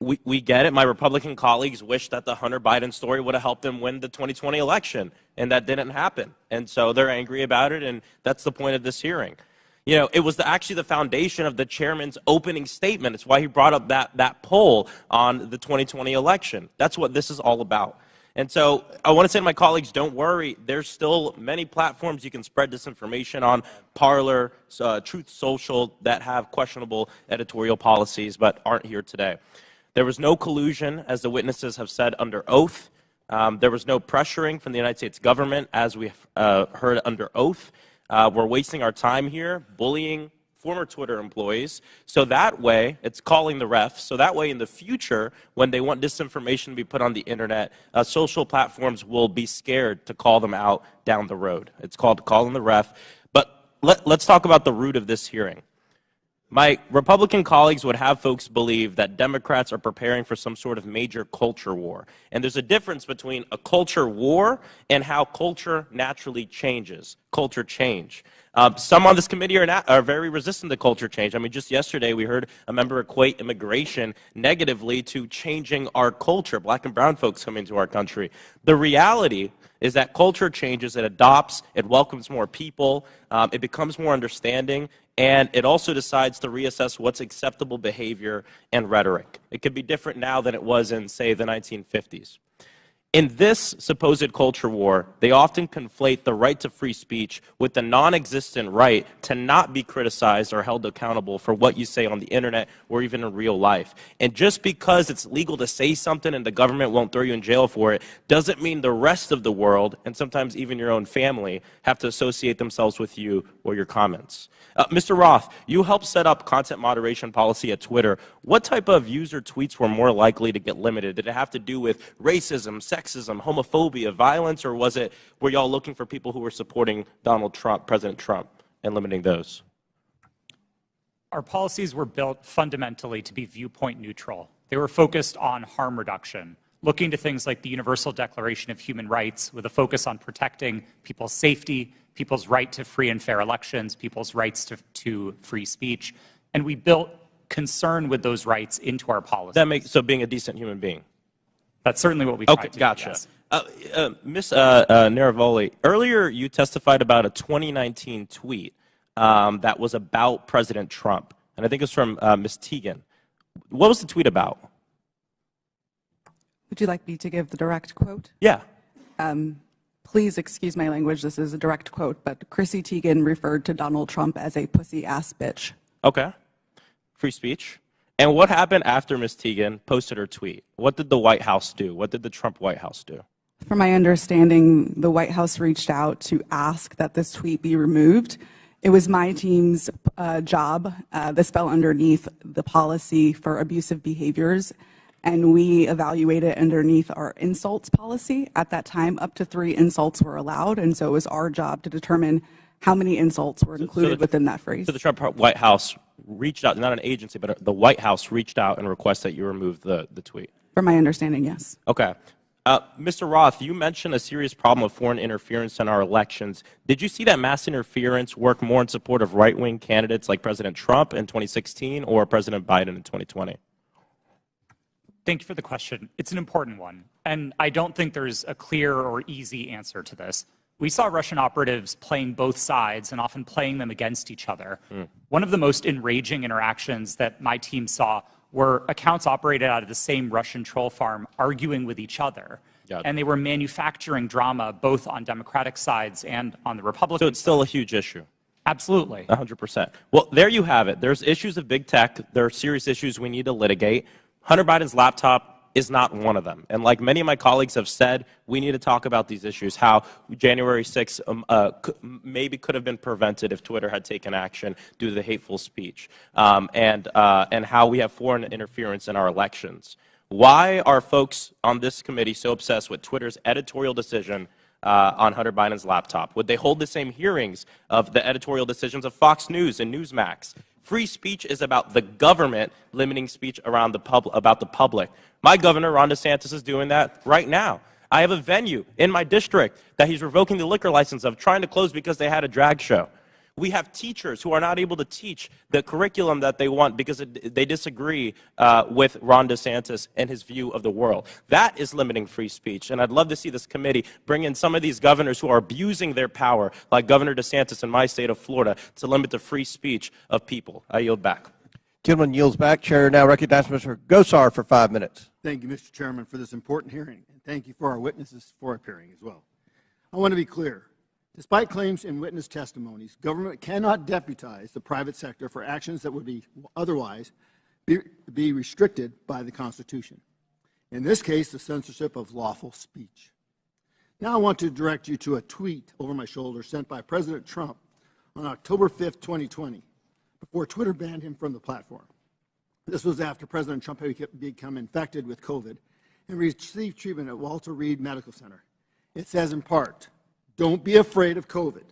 We get it. My Republican colleagues wish that the Hunter Biden story would have helped them win the 2020 election, and that didn't happen. And so they're angry about it, and that's the point of this hearing. You know, it was actually the foundation of the chairman's opening statement. It's why he brought up that poll on the 2020 election. That's what this is all about. And so I want to say to my colleagues, don't worry. There's still many platforms you can spread disinformation on, Parler, Truth Social, that have questionable editorial policies but aren't here today. There was no collusion, as the witnesses have said, under oath. There was no pressuring from the United States government, as we heard under oath. We're wasting our time here bullying former Twitter employees. So that way, it's calling the ref. So that way, in the future, when they want disinformation to be put on the internet, social platforms will be scared to call them out down the road. It's called calling the ref. But let's talk about the root of this hearing. My Republican colleagues would have folks believe that Democrats are preparing for some sort of major culture war. And there's a difference between a culture war and how culture naturally changes, culture change. Some on this committee are very resistant to culture change. I mean, just yesterday we heard a member equate immigration negatively to changing our culture, black and brown folks coming to our country. The reality is that culture changes, it adopts, it welcomes more people, it becomes more understanding, and it also decides to reassess what's acceptable behavior and rhetoric. It could be different now than it was in, say, the 1950s. In this supposed culture war, they often conflate the right to free speech with the non-existent right to not be criticized or held accountable for what you say on the internet or even in real life. And just because it's legal to say something and the government won't throw you in jail for it, doesn't mean the rest of the world, and sometimes even your own family, have to associate themselves with you or your comments. Mr. Roth, you helped set up content moderation policy at Twitter. What type of user tweets were more likely to get limited? Did it have to do with racism, sexism, homophobia, violence, or were y'all looking for people who were supporting Donald Trump, President Trump, and limiting those? Our policies were built fundamentally to be viewpoint neutral. They were focused on harm reduction, looking to things like the Universal Declaration of Human Rights with a focus on protecting people's safety, people's right to free and fair elections, people's rights to free speech. And we built concern with those rights into our policies. So being a decent human being. That's certainly what we tried to do. Gotcha. Yes. Ms. Navaroli, earlier you testified about a 2019 tweet that was about President Trump, and I think it's from Ms. Teagan. What was the tweet about? Would you like me to give the direct quote? Yeah. Please excuse my language. This is a direct quote, but Chrissy Teigen referred to Donald Trump as a pussy-ass bitch. Okay. Free speech. And what happened after Ms. Teagan posted her tweet? What did the White House do? What did the Trump White House do? From my understanding, the White House reached out to ask that this tweet be removed. It was my team's job. This fell underneath the policy for abusive behaviors, and we evaluated underneath our insults policy. At that time, up to 3 insults were allowed, and so it was our job to determine how many insults were included within that phrase. So the Trump White House reached out, not an agency, but the White House reached out and requested that you remove the tweet? From my understanding, yes. Okay. Mr. Roth, you mentioned a serious problem of foreign interference in our elections. Did you see that mass interference work more in support of right-wing candidates like President Trump in 2016 or President Biden in 2020? Thank you for the question. It's an important one, and I don't think there's a clear or easy answer to this. We saw Russian operatives playing both sides and often playing them against each other. One of the most enraging interactions that my team saw were accounts operated out of the same Russian troll farm arguing with each other. And they were manufacturing drama both on Democratic sides and on the Republican So it's still a huge issue. Absolutely. 100%. Well, there you have it. There's issues of big tech. There are serious issues we need to litigate. Hunter Biden's laptop is not one of them. And like many of my colleagues have said, we need to talk about these issues, how January 6th maybe could have been prevented if Twitter had taken action due to the hateful speech, and how we have foreign interference in our elections. Why are folks on this committee so obsessed with Twitter's editorial decision on Hunter Biden's laptop? Would they hold the same hearings of the editorial decisions of Fox News and Newsmax? Free speech is about the government limiting speech around about the public. My governor, Ron DeSantis, is doing that right now. I have a venue in my district that he's revoking the liquor license of, trying to close because they had a drag show. We have teachers who are not able to teach the curriculum that they want because they disagree with Ron DeSantis and his view of the world. That is limiting free speech. And I'd love to see this committee bring in some of these governors who are abusing their power, like Governor DeSantis in my state of Florida, to limit the free speech of people. I yield back. Gentleman yields back. Chair now recognizes Mr. Gosar for 5 minutes. Thank you, Mr. Chairman, for this important hearing, and thank you for our witnesses for appearing as well. I want to be clear. Despite claims in witness testimonies, government cannot deputize the private sector for actions that would be otherwise be restricted by the Constitution. In this case, the censorship of lawful speech. Now I want to direct you to a tweet over my shoulder sent by President Trump on October 5th, 2020, before Twitter banned him from the platform. This was after President Trump had become infected with COVID and received treatment at Walter Reed Medical Center. It says in part, "Don't be afraid of COVID.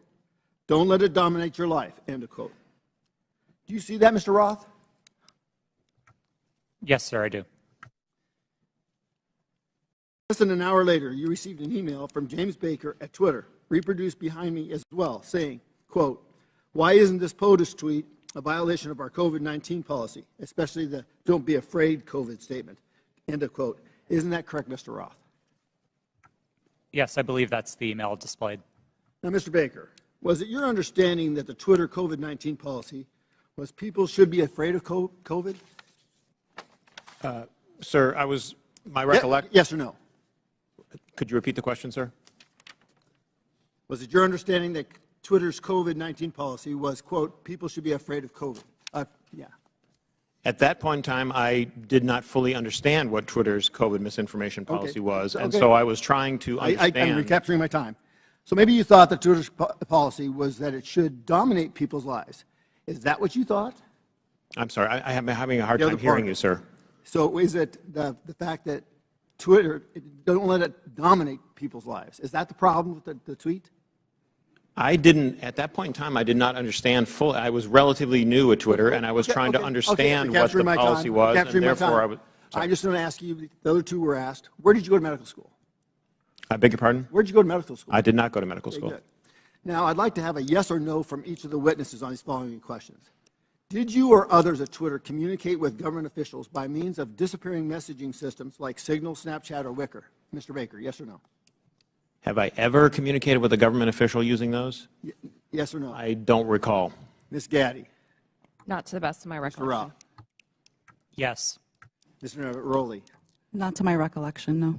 Don't let it dominate your life," end of quote. Do you see that, Mr. Roth? Yes, sir, I do. Less than an hour later, you received an email from James Baker at Twitter, reproduced behind me as well, saying, quote, "Why isn't this POTUS tweet a violation of our COVID-19 policy, especially the don't be afraid COVID statement," end of quote. Isn't that correct, Mr. Roth? Yes, I believe that's the email displayed. Now, Mr. Baker, was it your understanding that the Twitter COVID-19 policy was people should be afraid of COVID? Sir, my recollection. Yes or no? Could you repeat the question, sir? Was it your understanding that Twitter's COVID-19 policy was, quote, people should be afraid of COVID? Yeah. At that point in time, I did not fully understand what Twitter's COVID misinformation policy was, and so I was trying to understand. I'm recapturing my time. So maybe you thought that Twitter's policy was that it should dominate people's lives. Is that what you thought? I'm sorry, I'm having a hard time hearing you, sir. So is it the fact that Twitter, don't let it dominate people's lives? Is that the problem with the tweet? I didn't, at that point in time, I did not understand fully. I was relatively new at Twitter, and I was trying to understand what the policy was, and therefore I was. I'm just going to ask you, the other two were asked, where did you go to medical school? I beg your pardon? Where did you go to medical school? I did not go to medical school. Good. Now, I'd like to have a yes or no from each of the witnesses on these following questions. Did you or others at Twitter communicate with government officials by means of disappearing messaging systems like Signal, Snapchat, or Wicker? Mr. Baker, yes or no? Have I ever communicated with a government official using those? Yes or no? I don't recall. Ms. Gadde? Not to the best of my Mr. recollection. Roth? Yes. Mr. Navaroli? Not to my recollection, no.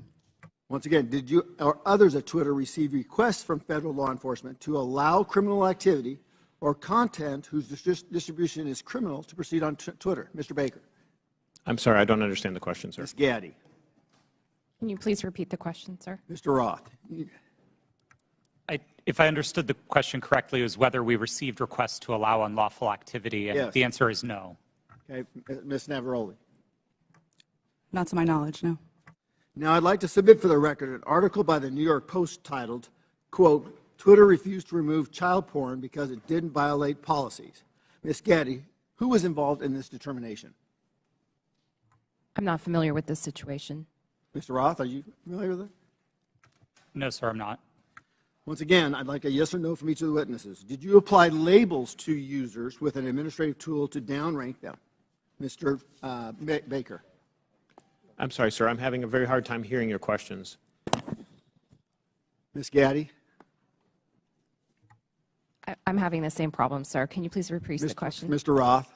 Once again, did you or others at Twitter receive requests from federal law enforcement to allow criminal activity or content whose distribution is criminal to proceed on Twitter? Mr. Baker? I'm sorry, I don't understand the question, sir. Ms. Gadde? Can you please repeat the question, sir? Mr. Roth? If I understood the question correctly, it was whether we received requests to allow unlawful activity, and Yes. the answer is no. Okay, Ms. Navaroli? Not to my knowledge, no. Now, I'd like to submit for the record an article by the New York Post titled, quote, "Twitter refused to remove child porn because it didn't violate policies." Ms. Gadde, who was involved in this determination? I'm not familiar with this situation. Mr. Roth, are you familiar with it? No, sir, I'm not. Once again, I'd like a yes or no from each of the witnesses. Did you apply labels to users with an administrative tool to downrank them? Mr. Baker? I'm sorry, sir. I'm having a very hard time hearing your questions. Ms. Gadde? I'm having the same problem, sir. Can you please repeat the question? Mr. Roth?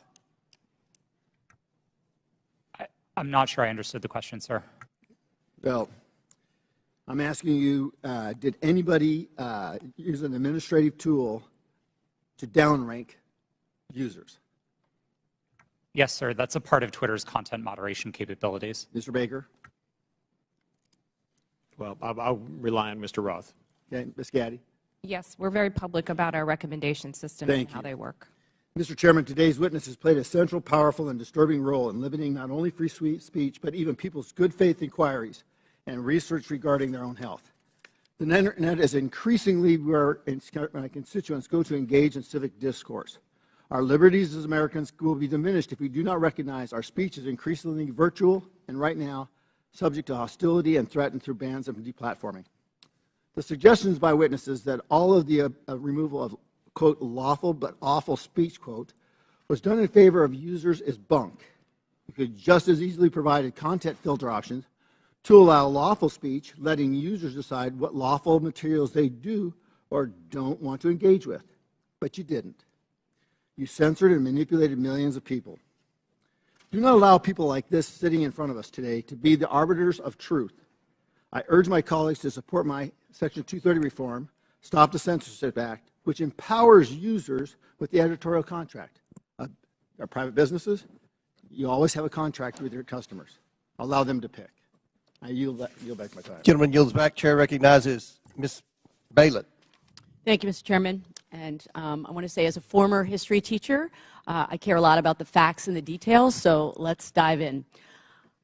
I'm not sure I understood the question, sir. Well, I'm asking you, did anybody use an administrative tool to downrank users? Yes, sir. That's a part of Twitter's content moderation capabilities. Mr. Baker? Well, I'll rely on Mr. Roth. Okay, Ms. Gadde? Yes, we're very public about our recommendation system and how they work. Mr. Chairman, today's witness has played a central, powerful, and disturbing role in limiting not only free speech, but even people's good faith inquiries and research regarding their own health. The Internet is increasingly where my constituents go to engage in civic discourse. Our liberties as Americans will be diminished if we do not recognize our speech is increasingly virtual and right now subject to hostility and threatened through bans and deplatforming. The suggestions by witnesses that all of the removal of, quote, lawful but awful speech, quote, was done in favor of users is bunk. We could just as easily provide content filter options to allow lawful speech, letting users decide what lawful materials they do or don't want to engage with. But you didn't. You censored and manipulated millions of people. Do not allow people like this sitting in front of us today to be the arbiters of truth. I urge my colleagues to support my Section 230 reform, Stop the Censorship Act, which empowers users with the editorial contract. Our private businesses, you always have a contract with your customers. Allow them to pick. I yield back my time. Gentleman yields back. Chair recognizes Ms. Balin. Thank you, Mr. Chairman. And I want to say, as a former history teacher, I care a lot about the facts and the details, so let's dive in.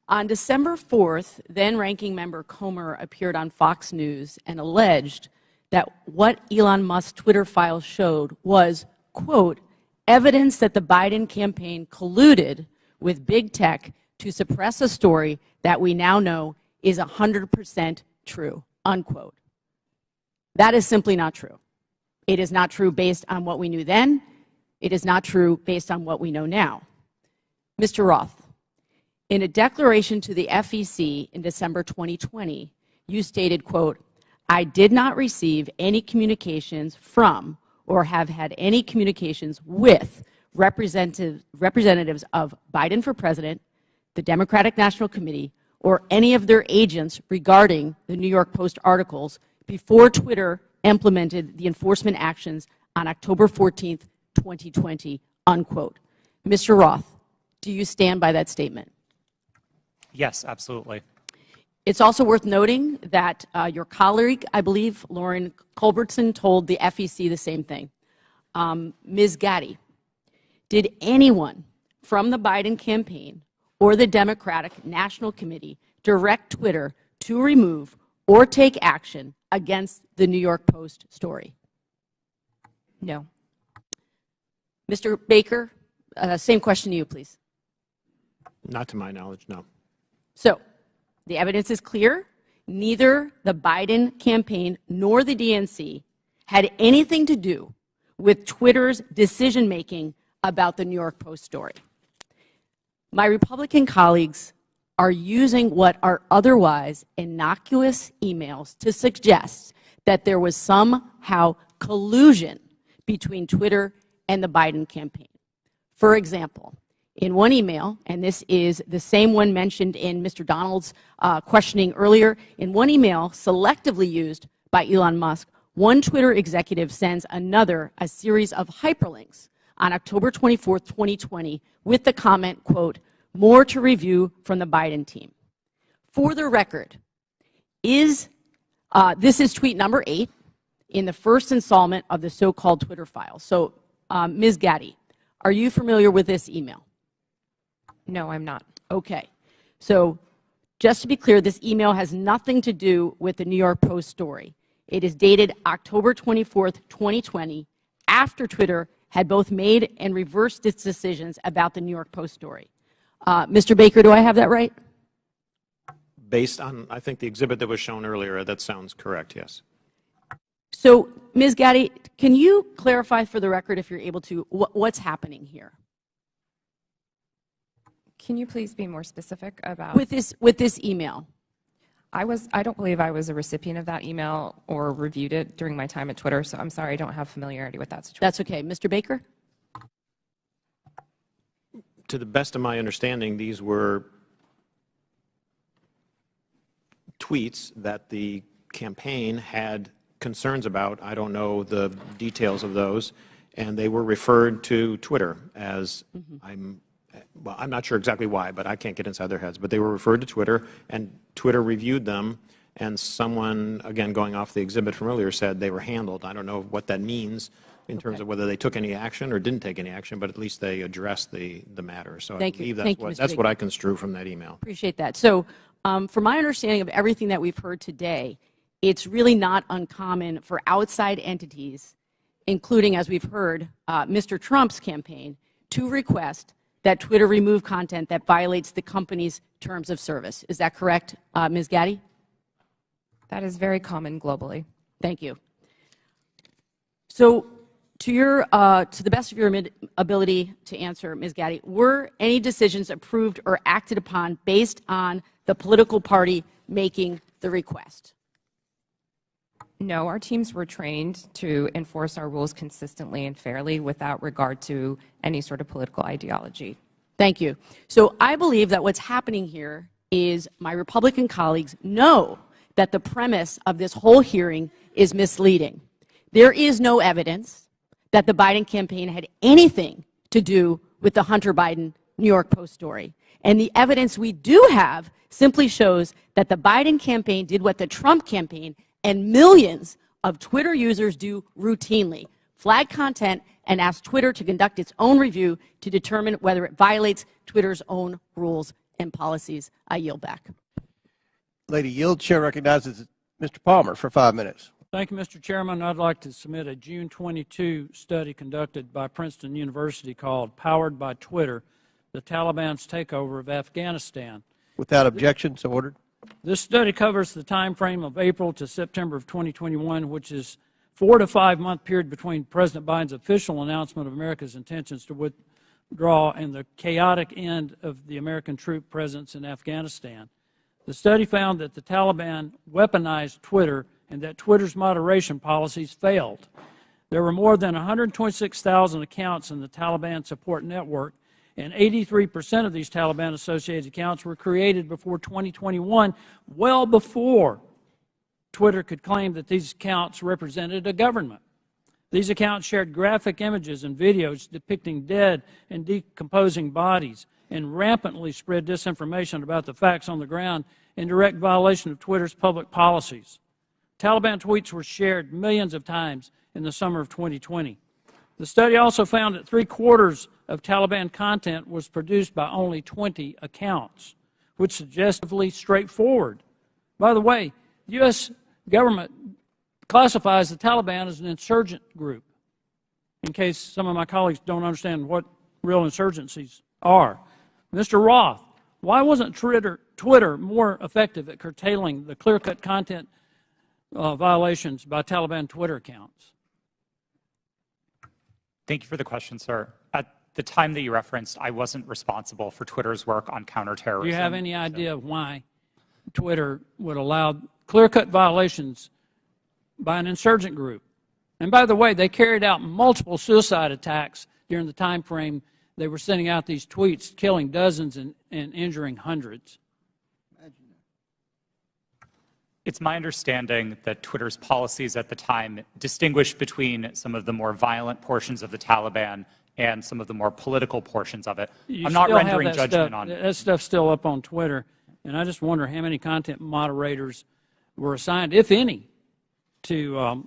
On December 4th, then-ranking member Comer appeared on Fox News and alleged that what Elon Musk's Twitter files showed was, quote, evidence that the Biden campaign colluded with big tech to suppress a story that we now know is 100% true, unquote. That is simply not true. It is not true based on what we knew then. It is not true based on what we know now. Mr. Roth, in a declaration to the FEC in December 2020, you stated, quote, I did not receive any communications from or have had any communications with representatives of Biden for President, the Democratic National Committee, or any of their agents regarding the New York Post articles before Twitter implemented the enforcement actions on October 14th, 2020, unquote. Mr. Roth, do you stand by that statement? Yes, absolutely. It's also worth noting that your colleague, I believe, Lauren Culbertson, told the FEC the same thing. Ms. Gadde, did anyone from the Biden campaign or the Democratic National Committee direct Twitter to remove or take action against the New York Post story? No. Mr. Baker, same question to you, please. Not to my knowledge, no. So, the evidence is clear. Neither the Biden campaign nor the DNC had anything to do with Twitter's decision-making about the New York Post story. My Republican colleagues are using what are otherwise innocuous emails to suggest that there was somehow collusion between Twitter and the Biden campaign. For example, in one email, and this is the same one mentioned in Mr. Donald's questioning earlier, in one email selectively used by Elon Musk, one Twitter executive sends another a series of hyperlinks on October 24th, 2020, with the comment, quote, more to review from the Biden team. For the record, this is tweet number 8 in the first installment of the so-called Twitter files. So, Ms. Gadde, are you familiar with this email? No, I'm not. Okay. So, just to be clear, this email has nothing to do with the New York Post story. It is dated October 24th, 2020, after Twitter had both made and reversed its decisions about the New York Post story. Mr. Baker, do I have that right? Based on, I think, the exhibit that was shown earlier, that sounds correct, yes. So, Ms. Gadde, can you clarify for the record, if you're able to, what's happening here? Can you please be more specific about with this email? I don't believe I was a recipient of that email or reviewed it during my time at Twitter, so I'm sorry I don't have familiarity with that situation. That's okay. Mr. Baker? To the best of my understanding, these were tweets that the campaign had concerns about. I don't know the details of those. and they were referred to Twitter as, well, I'm not sure exactly why, but I can't get inside their heads, but they were referred to Twitter, and Twitter reviewed them, and someone, again, going off the exhibit from earlier, said they were handled. I don't know what that means in terms of whether they took any action or didn't take any action, but at least they addressed the matter. So I believe that's what I construe from that email. Appreciate that. So from my understanding of everything that we've heard today, it's really not uncommon for outside entities, including, as we've heard, Mr. Trump's campaign, to request that Twitter remove content that violates the company's terms of service. Is that correct, Ms. Gadde? That is very common globally. Thank you. So to the best of your ability to answer, Ms. Gadde, were any decisions approved or acted upon based on the political party making the request? No, our teams were trained to enforce our rules consistently and fairly without regard to any sort of political ideology. Thank you. So I believe that what's happening here is my Republican colleagues know that the premise of this whole hearing is misleading. There is no evidence that the Biden campaign had anything to do with the Hunter Biden New York Post story. And the evidence we do have simply shows that the Biden campaign did what the Trump campaign and millions of Twitter users do routinely: flag content and ask Twitter to conduct its own review to determine whether it violates Twitter's own rules and policies. I yield back. Lady Yield, Chair recognizes Mr. Palmer for 5 minutes. Thank you, Mr. Chairman. I'd like to submit a June 22 study conducted by Princeton University called Powered by Twitter, the Taliban's Takeover of Afghanistan. Without objection, so ordered. This study covers the time frame of April to September of 2021, which is 4 to 5 month period between President Biden's official announcement of America's intentions to withdraw and the chaotic end of the American troop presence in Afghanistan. The study found that the Taliban weaponized Twitter and that Twitter's moderation policies failed. There were more than 126,000 accounts in the Taliban support network, and 83% of these Taliban-associated accounts were created before 2021, well before Twitter could claim that these accounts represented a government. These accounts shared graphic images and videos depicting dead and decomposing bodies and rampantly spread disinformation about the facts on the ground in direct violation of Twitter's public policies. Taliban tweets were shared millions of times in the summer of 2020. The study also found that 3/4 of Taliban content was produced by only 20 accounts, which is suggestively straightforward. By the way, the U.S. government classifies the Taliban as an insurgent group, in case some of my colleagues don't understand what real insurgencies are. Mr. Roth, why wasn't Twitter more effective at curtailing the clear-cut content violations by Taliban Twitter accounts? Thank you for the question, sir. At the time that you referenced, I wasn't responsible for Twitter's work on counterterrorism. Do you have any idea why Twitter would allow clear-cut violations by an insurgent group? And by the way, they carried out multiple suicide attacks during the time frame they were sending out these tweets, killing dozens and injuring hundreds. It's my understanding that Twitter's policies at the time distinguished between some of the more violent portions of the Taliban and some of the more political portions of it. I'm not rendering judgment on it. That stuff's still up on Twitter, and I just wonder how many content moderators were assigned, if any, to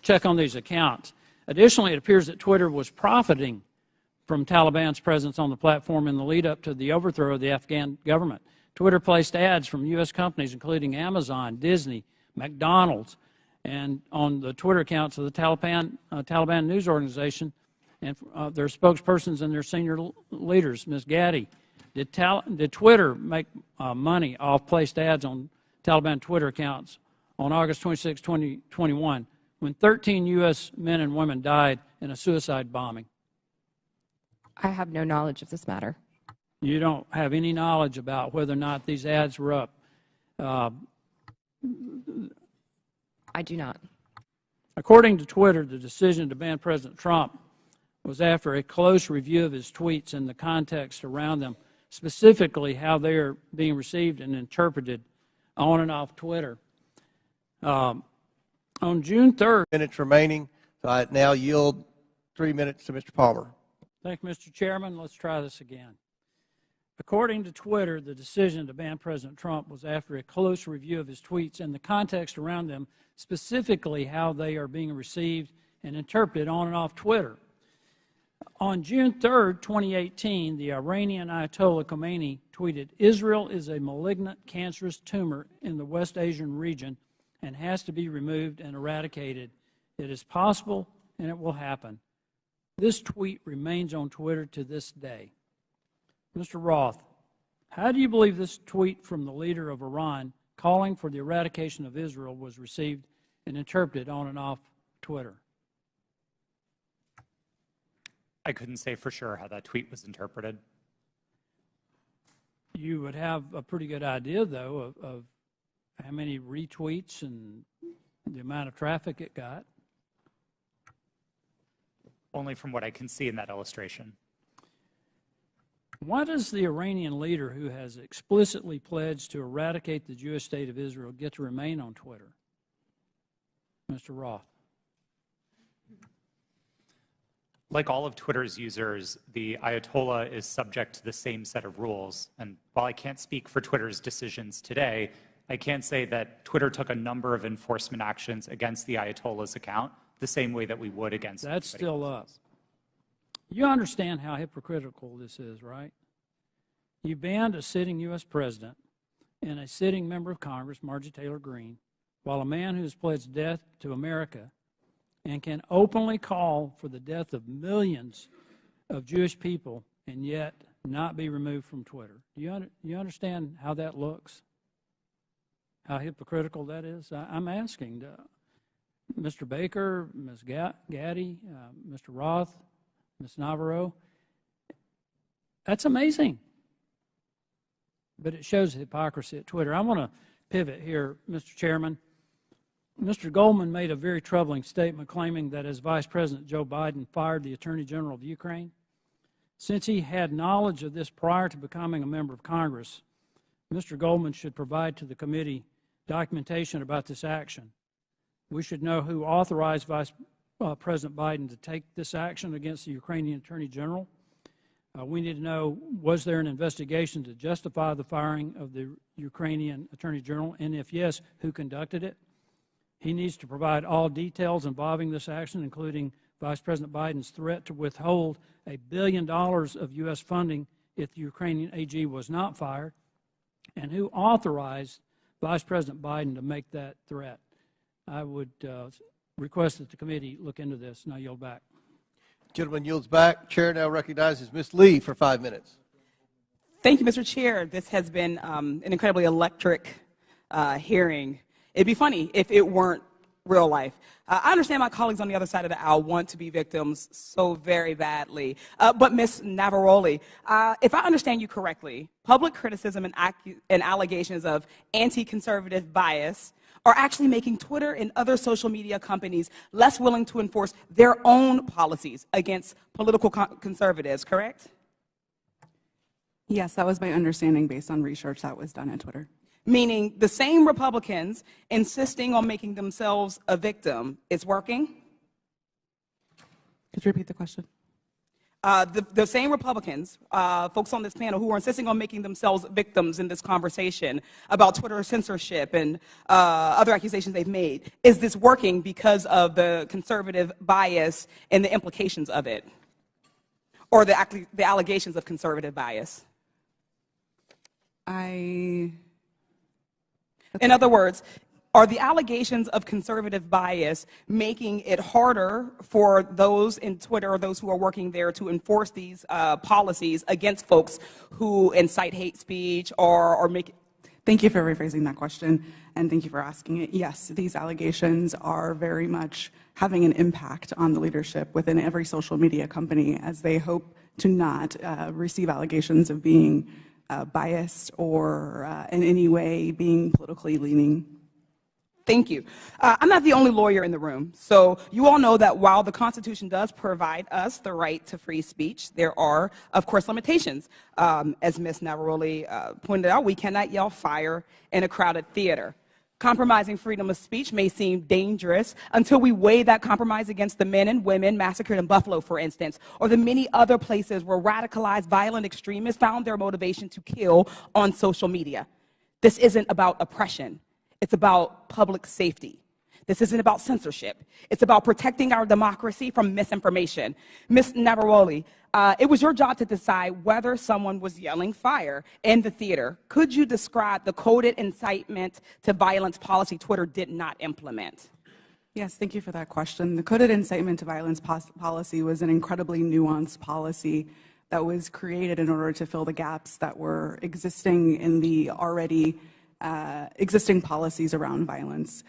check on these accounts. Additionally, it appears that Twitter was profiting from Taliban's presence on the platform in the lead-up to the overthrow of the Afghan government. Twitter placed ads from U.S. companies, including Amazon, Disney, McDonald's, and on the Twitter accounts of the Taliban news organization and their spokespersons and their senior leaders. Ms. Gadde, did Twitter make money off placed ads on Taliban Twitter accounts on August 26, 2021, when 13 U.S. men and women died in a suicide bombing? I have no knowledge of this matter. You don't have any knowledge about whether or not these ads were up? I do not. According to Twitter, the decision to ban President Trump was after a close review of his tweets and the context around them, specifically how they are being received and interpreted on and off Twitter. On June 3rd. Minutes remaining, so I now yield 3 minutes to Mr. Palmer. Thank you, Mr. Chairman. Let's try this again. According to Twitter, the decision to ban President Trump was after a close review of his tweets and the context around them, specifically how they are being received and interpreted on and off Twitter. On June 3rd, 2018, the Iranian Ayatollah Khomeini tweeted, "Israel is a malignant, cancerous tumor in the West Asian region and has to be removed and eradicated. It is possible and it will happen." This tweet remains on Twitter to this day. Mr. Roth, how do you believe this tweet from the leader of Iran calling for the eradication of Israel was received and interpreted on and off Twitter? I couldn't say for sure how that tweet was interpreted. You would have a pretty good idea, though, of how many retweets and the amount of traffic it got. Only from what I can see in that illustration. Why does the Iranian leader who has explicitly pledged to eradicate the Jewish state of Israel get to remain on Twitter? Mr. Roth. Like all of Twitter's users, the Ayatollah is subject to the same set of rules. And while I can't speak for Twitter's decisions today, I can say that Twitter took a number of enforcement actions against the Ayatollah's account, the same way that we would against That's still up. You understand how hypocritical this is, right? You banned a sitting U.S. president and a sitting member of Congress, Marjorie Taylor Greene, while a man who has pledged death to America and can openly call for the death of millions of Jewish people and yet not be removed from Twitter. Do you understand how that looks? How hypocritical that is? I'm asking Mr. Baker, Ms. Gadde, Mr. Roth, Ms. Navaroli. That's amazing. But it shows hypocrisy at Twitter. I want to pivot here, Mr. Chairman. Mr. Goldman made a very troubling statement claiming that as Vice President Joe Biden fired the Attorney General of Ukraine, since he had knowledge of this prior to becoming a member of Congress, Mr. Goldman should provide to the committee documentation about this action. We should know who authorized Vice President Biden to take this action against the Ukrainian Attorney General. We need to know, was there an investigation to justify the firing of the Ukrainian Attorney General, and if yes, who conducted it? He needs to provide all details involving this action, including Vice President Biden's threat to withhold $1 billion of U.S. funding if the Ukrainian AG was not fired, and who authorized Vice President Biden to make that threat. I would request that the committee look into this, and I yield back. Gentleman yields back. Chair now recognizes Ms. Lee for 5 minutes. Thank you, Mr. Chair. This has been an incredibly electric hearing. It'd be funny if it weren't real life. I understand my colleagues on the other side of the aisle want to be victims so very badly. But Ms. Navaroli, if I understand you correctly, public criticism and allegations of anti-conservative bias are actually making Twitter and other social media companies less willing to enforce their own policies against political conservatives, correct? Yes, that was my understanding based on research that was done at Twitter. Meaning the same Republicans insisting on making themselves a victim is working? Could you repeat the question? The same Republicans, folks on this panel, who are insisting on making themselves victims in this conversation about Twitter censorship and other accusations they've made, is this working because of the conservative bias and the implications of it? Or the allegations of conservative bias? In other words, are the allegations of conservative bias making it harder for those in Twitter or those who are working there to enforce these policies against folks who incite hate speech or make it? Thank you for rephrasing that question, and thank you for asking it. Yes, these allegations are very much having an impact on the leadership within every social media company, as they hope to not receive allegations of being biased or in any way being politically leaning. Thank you. I'm not the only lawyer in the room, so you all know that while the Constitution does provide us the right to free speech, there are, of course, limitations. As Ms. Navaroli pointed out, we cannot yell fire in a crowded theater. Compromising freedom of speech may seem dangerous until we weigh that compromise against the men and women massacred in Buffalo, for instance, or the many other places where radicalized violent extremists found their motivation to kill on social media. This isn't about oppression. It's about public safety. This isn't about censorship. It's about protecting our democracy from misinformation. Ms. Navaroli, it was your job to decide whether someone was yelling fire in the theater. Could you describe the coded incitement to violence policy Twitter did not implement? Yes, thank you for that question. The coded incitement to violence policy was an incredibly nuanced policy that was created in order to fill the gaps that were existing in the already existing policies around violence.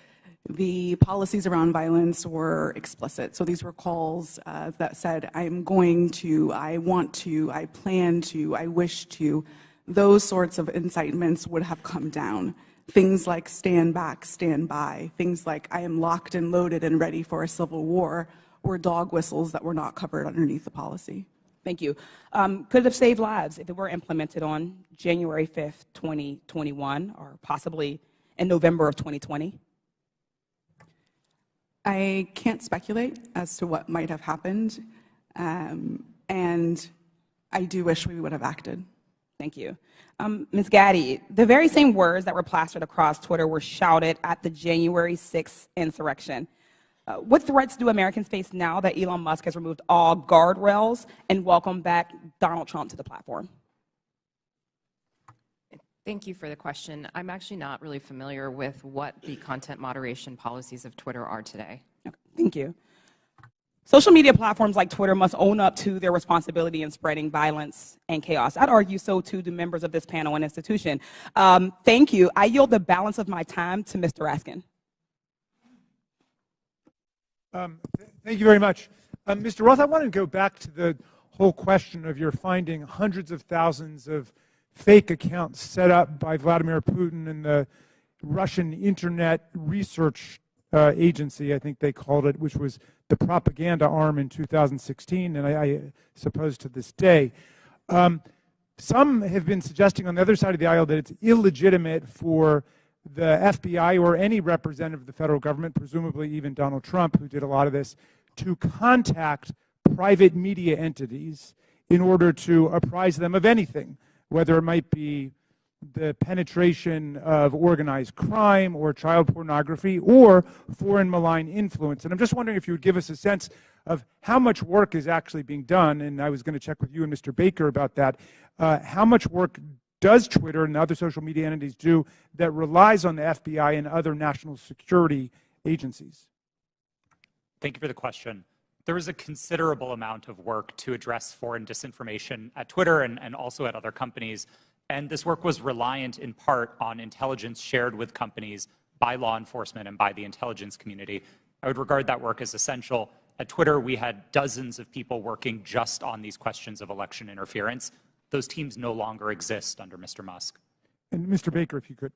The policies around violence were explicit. So these were calls that said, I'm going to, I want to, I plan to, I wish to. Those sorts of incitements would have come down. Things like stand back, stand by. Things like I am locked and loaded and ready for a civil war were dog whistles that were not covered underneath the policy. Thank you. Could it have saved lives if it were implemented on January 5th, 2021, or possibly in November of 2020? I can't speculate as to what might have happened, and I do wish we would have acted. Thank you. Ms. Gadde, the very same words that were plastered across Twitter were shouted at the January 6th insurrection. What threats do Americans face now that Elon Musk has removed all guardrails and welcomed back Donald Trump to the platform? Thank you for the question. I'm actually not really familiar with what the content moderation policies of Twitter are today. Okay, thank you. Social media platforms like Twitter must own up to their responsibility in spreading violence and chaos. I'd argue so too do members of this panel and institution. Thank you. I yield the balance of my time to Mr. Raskin. Thank you very much. Mr. Roth, I want to go back to the whole question of your finding hundreds of thousands of fake accounts set up by Vladimir Putin and the Russian Internet Research Agency, I think they called it, which was the propaganda arm in 2016, and I suppose to this day. Some have been suggesting on the other side of the aisle that it's illegitimate for the FBI or any representative of the federal government, presumably even Donald Trump, who did a lot of this, to contact private media entities in order to apprise them of anything, whether it might be the penetration of organized crime or child pornography or foreign malign influence. And I'm just wondering if you would give us a sense of how much work is actually being done, and I was going to check with you and Mr. Baker about that. How much work does Twitter and other social media entities do that relies on the FBI and other national security agencies? Thank you for the question. There is a considerable amount of work to address foreign disinformation at Twitter and also at other companies. And this work was reliant in part on intelligence shared with companies by law enforcement and by the intelligence community. I would regard that work as essential. At Twitter, we had dozens of people working just on these questions of election interference. Those teams no longer exist under Mr. Musk. And Mr. Baker, if you could.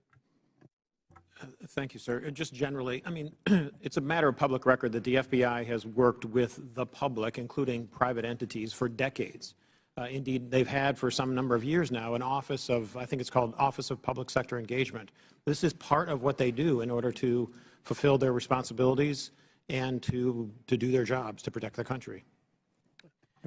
Thank you, sir. Just generally, I mean, it's a matter of public record that the FBI has worked with the public, including private entities, for decades. Indeed, they've had for some number of years now an office of, I think it's called Office of Public Sector Engagement. This is part of what they do in order to fulfill their responsibilities and to do their jobs to protect the country.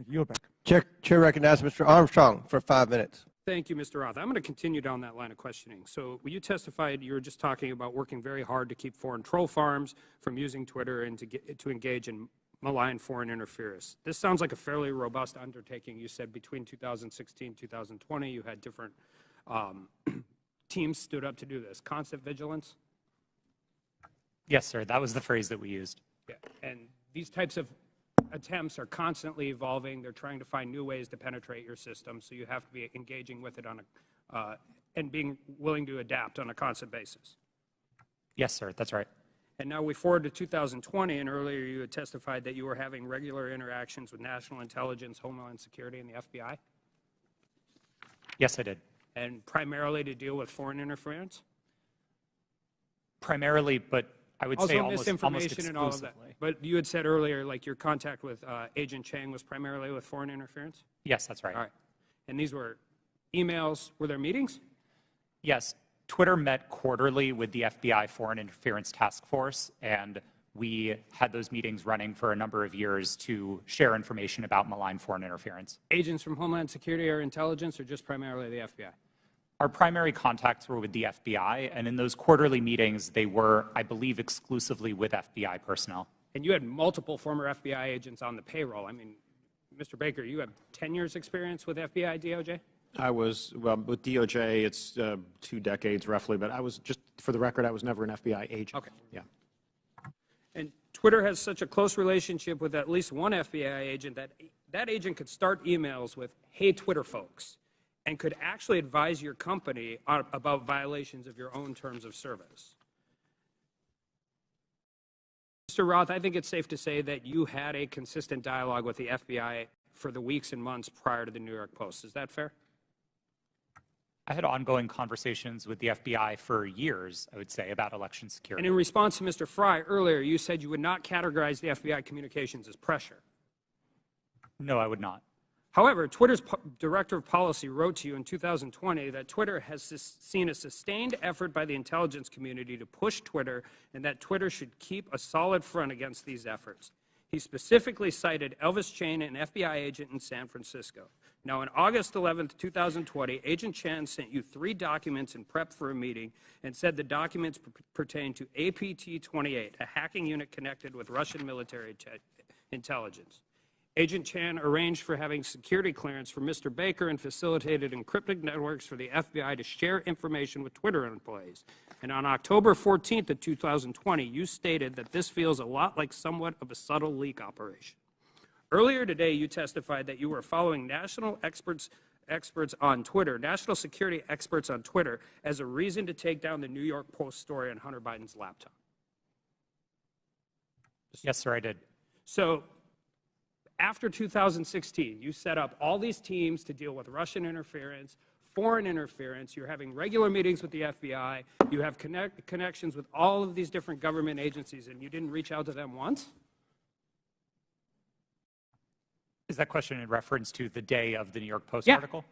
Yield back. Chair recognizes Mr. Armstrong for 5 minutes. Thank you, Mr. Roth. I'm going to continue down that line of questioning. So when you testified, you were just talking about working very hard to keep foreign troll farms from using Twitter and to engage in malign foreign interference. This sounds like a fairly robust undertaking. You said between 2016 and 2020, you had different teams stood up to do this. Constant vigilance? Yes, sir. That was the phrase that we used. Yeah. And these types of attempts are constantly evolving. They're trying to find new ways to penetrate your system, so you have to be engaging with it on a, and being willing to adapt on a constant basis. Yes, sir. That's right. And now we forward to 2020, and earlier you had testified that you were having regular interactions with national intelligence, Homeland Security, and the FBI? Yes, I did. And primarily to deal with foreign interference? Primarily, but I would say almost misinformation and all of that. exclusively. But you had said earlier, like your contact with Agent Chang was primarily with foreign interference? Yes, that's right. All right. And these were emails, were there meetings? Yes. Twitter met quarterly with the FBI Foreign Interference Task Force, and we had those meetings running for a number of years to share information about malign foreign interference. Agents from Homeland Security or intelligence, or just primarily the FBI? Our primary contacts were with the FBI, and in those quarterly meetings, they were, I believe, exclusively with FBI personnel. And you had multiple former FBI agents on the payroll. I mean, Mr. Baker, you have 10 years experience with FBI, DOJ? I was, well, with DOJ, it's 2 decades roughly, but I was just, for the record, I was never an FBI agent. Okay. Yeah. And Twitter has such a close relationship with at least one FBI agent that that agent could start emails with, "Hey, Twitter folks," and could actually advise your company about violations of your own terms of service. Mr. Roth, I think it's safe to say that you had a consistent dialogue with the FBI for the weeks and months prior to the New York Post. Is that fair? I had ongoing conversations with the FBI for years, I would say, about election security. And in response to Mr. Fry earlier, you said you would not categorize the FBI communications as pressure. No, I would not. However, Twitter's director of policy wrote to you in 2020 that Twitter has seen a sustained effort by the intelligence community to push Twitter and that Twitter should keep a solid front against these efforts. He specifically cited Elvis Chan, an FBI agent in San Francisco. Now, on August 11, 2020, Agent Chan sent you 3 documents in prep for a meeting and said the documents pertain to APT-28, a hacking unit connected with Russian military intelligence. Agent Chan arranged for having security clearance for Mr. Baker and facilitated encrypted networks for the FBI to share information with Twitter employees. And on October 14th of 2020, you stated that this feels a lot like somewhat of a subtle leak operation. Earlier today, you testified that you were following national experts on Twitter, national security experts on Twitter, as a reason to take down the New York Post story on Hunter Biden's laptop. Yes, sir, I did. So after 2016, you set up all these teams to deal with Russian interference, foreign interference. You're having regular meetings with the FBI. You have connections with all of these different government agencies, and you didn't reach out to them once? Is that question in reference to the day of the New York Post Yeah. article?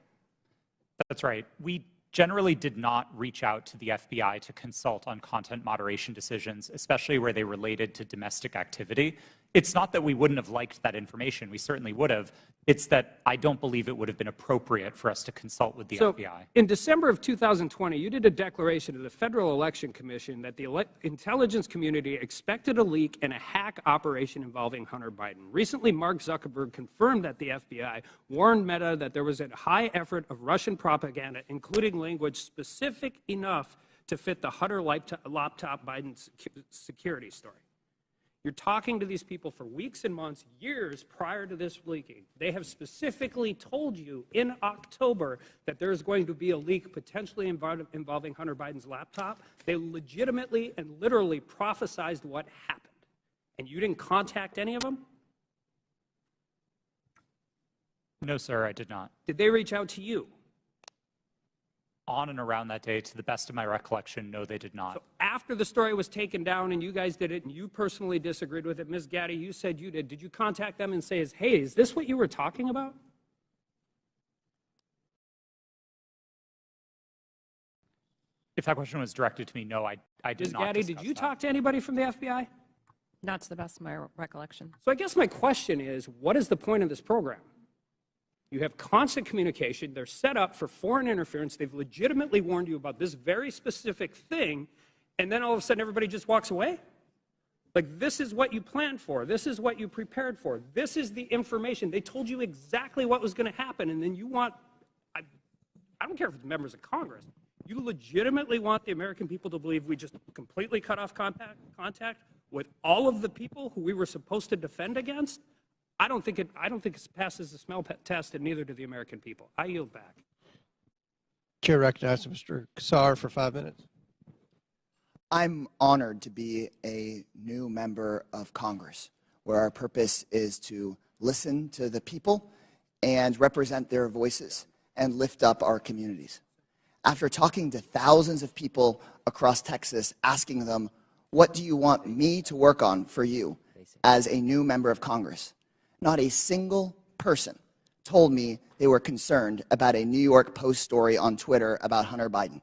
That's right. We generally did not reach out to the FBI to consult on content moderation decisions, especially where they related to domestic activity. It's not that we wouldn't have liked that information. We certainly would have. It's that I don't believe it would have been appropriate for us to consult with the FBI. In December of 2020, you did a declaration to the Federal Election Commission that the intelligence community expected a leak and a hack operation involving Hunter Biden. Recently, Mark Zuckerberg confirmed that the FBI warned Meta that there was a high effort of Russian propaganda, including language specific enough to fit the Hunter laptop Biden security story. You're talking to these people for weeks and months, years prior to this leaking. They have specifically told you in October that there's going to be a leak potentially involving Hunter Biden's laptop. They legitimately and literally prophesized what happened. And you didn't contact any of them? No, sir, I did not. Did they reach out to you? On and around that day, to the best of my recollection, no, they did not. So after the story was taken down and you guys did it and you personally disagreed with it, Ms. Gadde, you said you did. Did you contact them and say, hey, is this what you were talking about? If that question was directed to me, no, I did Ms. not. Gadde, did you talk to anybody from the FBI? Not to the best of my recollection. So I guess my question is, what is the point of this program? You have constant communication. They're set up for foreign interference. They've legitimately warned you about this very specific thing, and then all of a sudden everybody just walks away? Like, this is what you planned for. This is what you prepared for. This is the information. They told you exactly what was going to happen, and then you want, I don't care if it's members of Congress, you legitimately want the American people to believe we just completely cut off contact with all of the people who we were supposed to defend against? I don't think it passes the smell test, and neither do the American people. I yield back. Chair recognizes Mr. Kassar for 5 minutes. I'm honored to be a new member of Congress, where our purpose is to listen to the people and represent their voices and lift up our communities. After talking to thousands of people across Texas, asking them, what do you want me to work on for you as a new member of Congress? Not a single person told me they were concerned about a New York Post story on Twitter about Hunter Biden.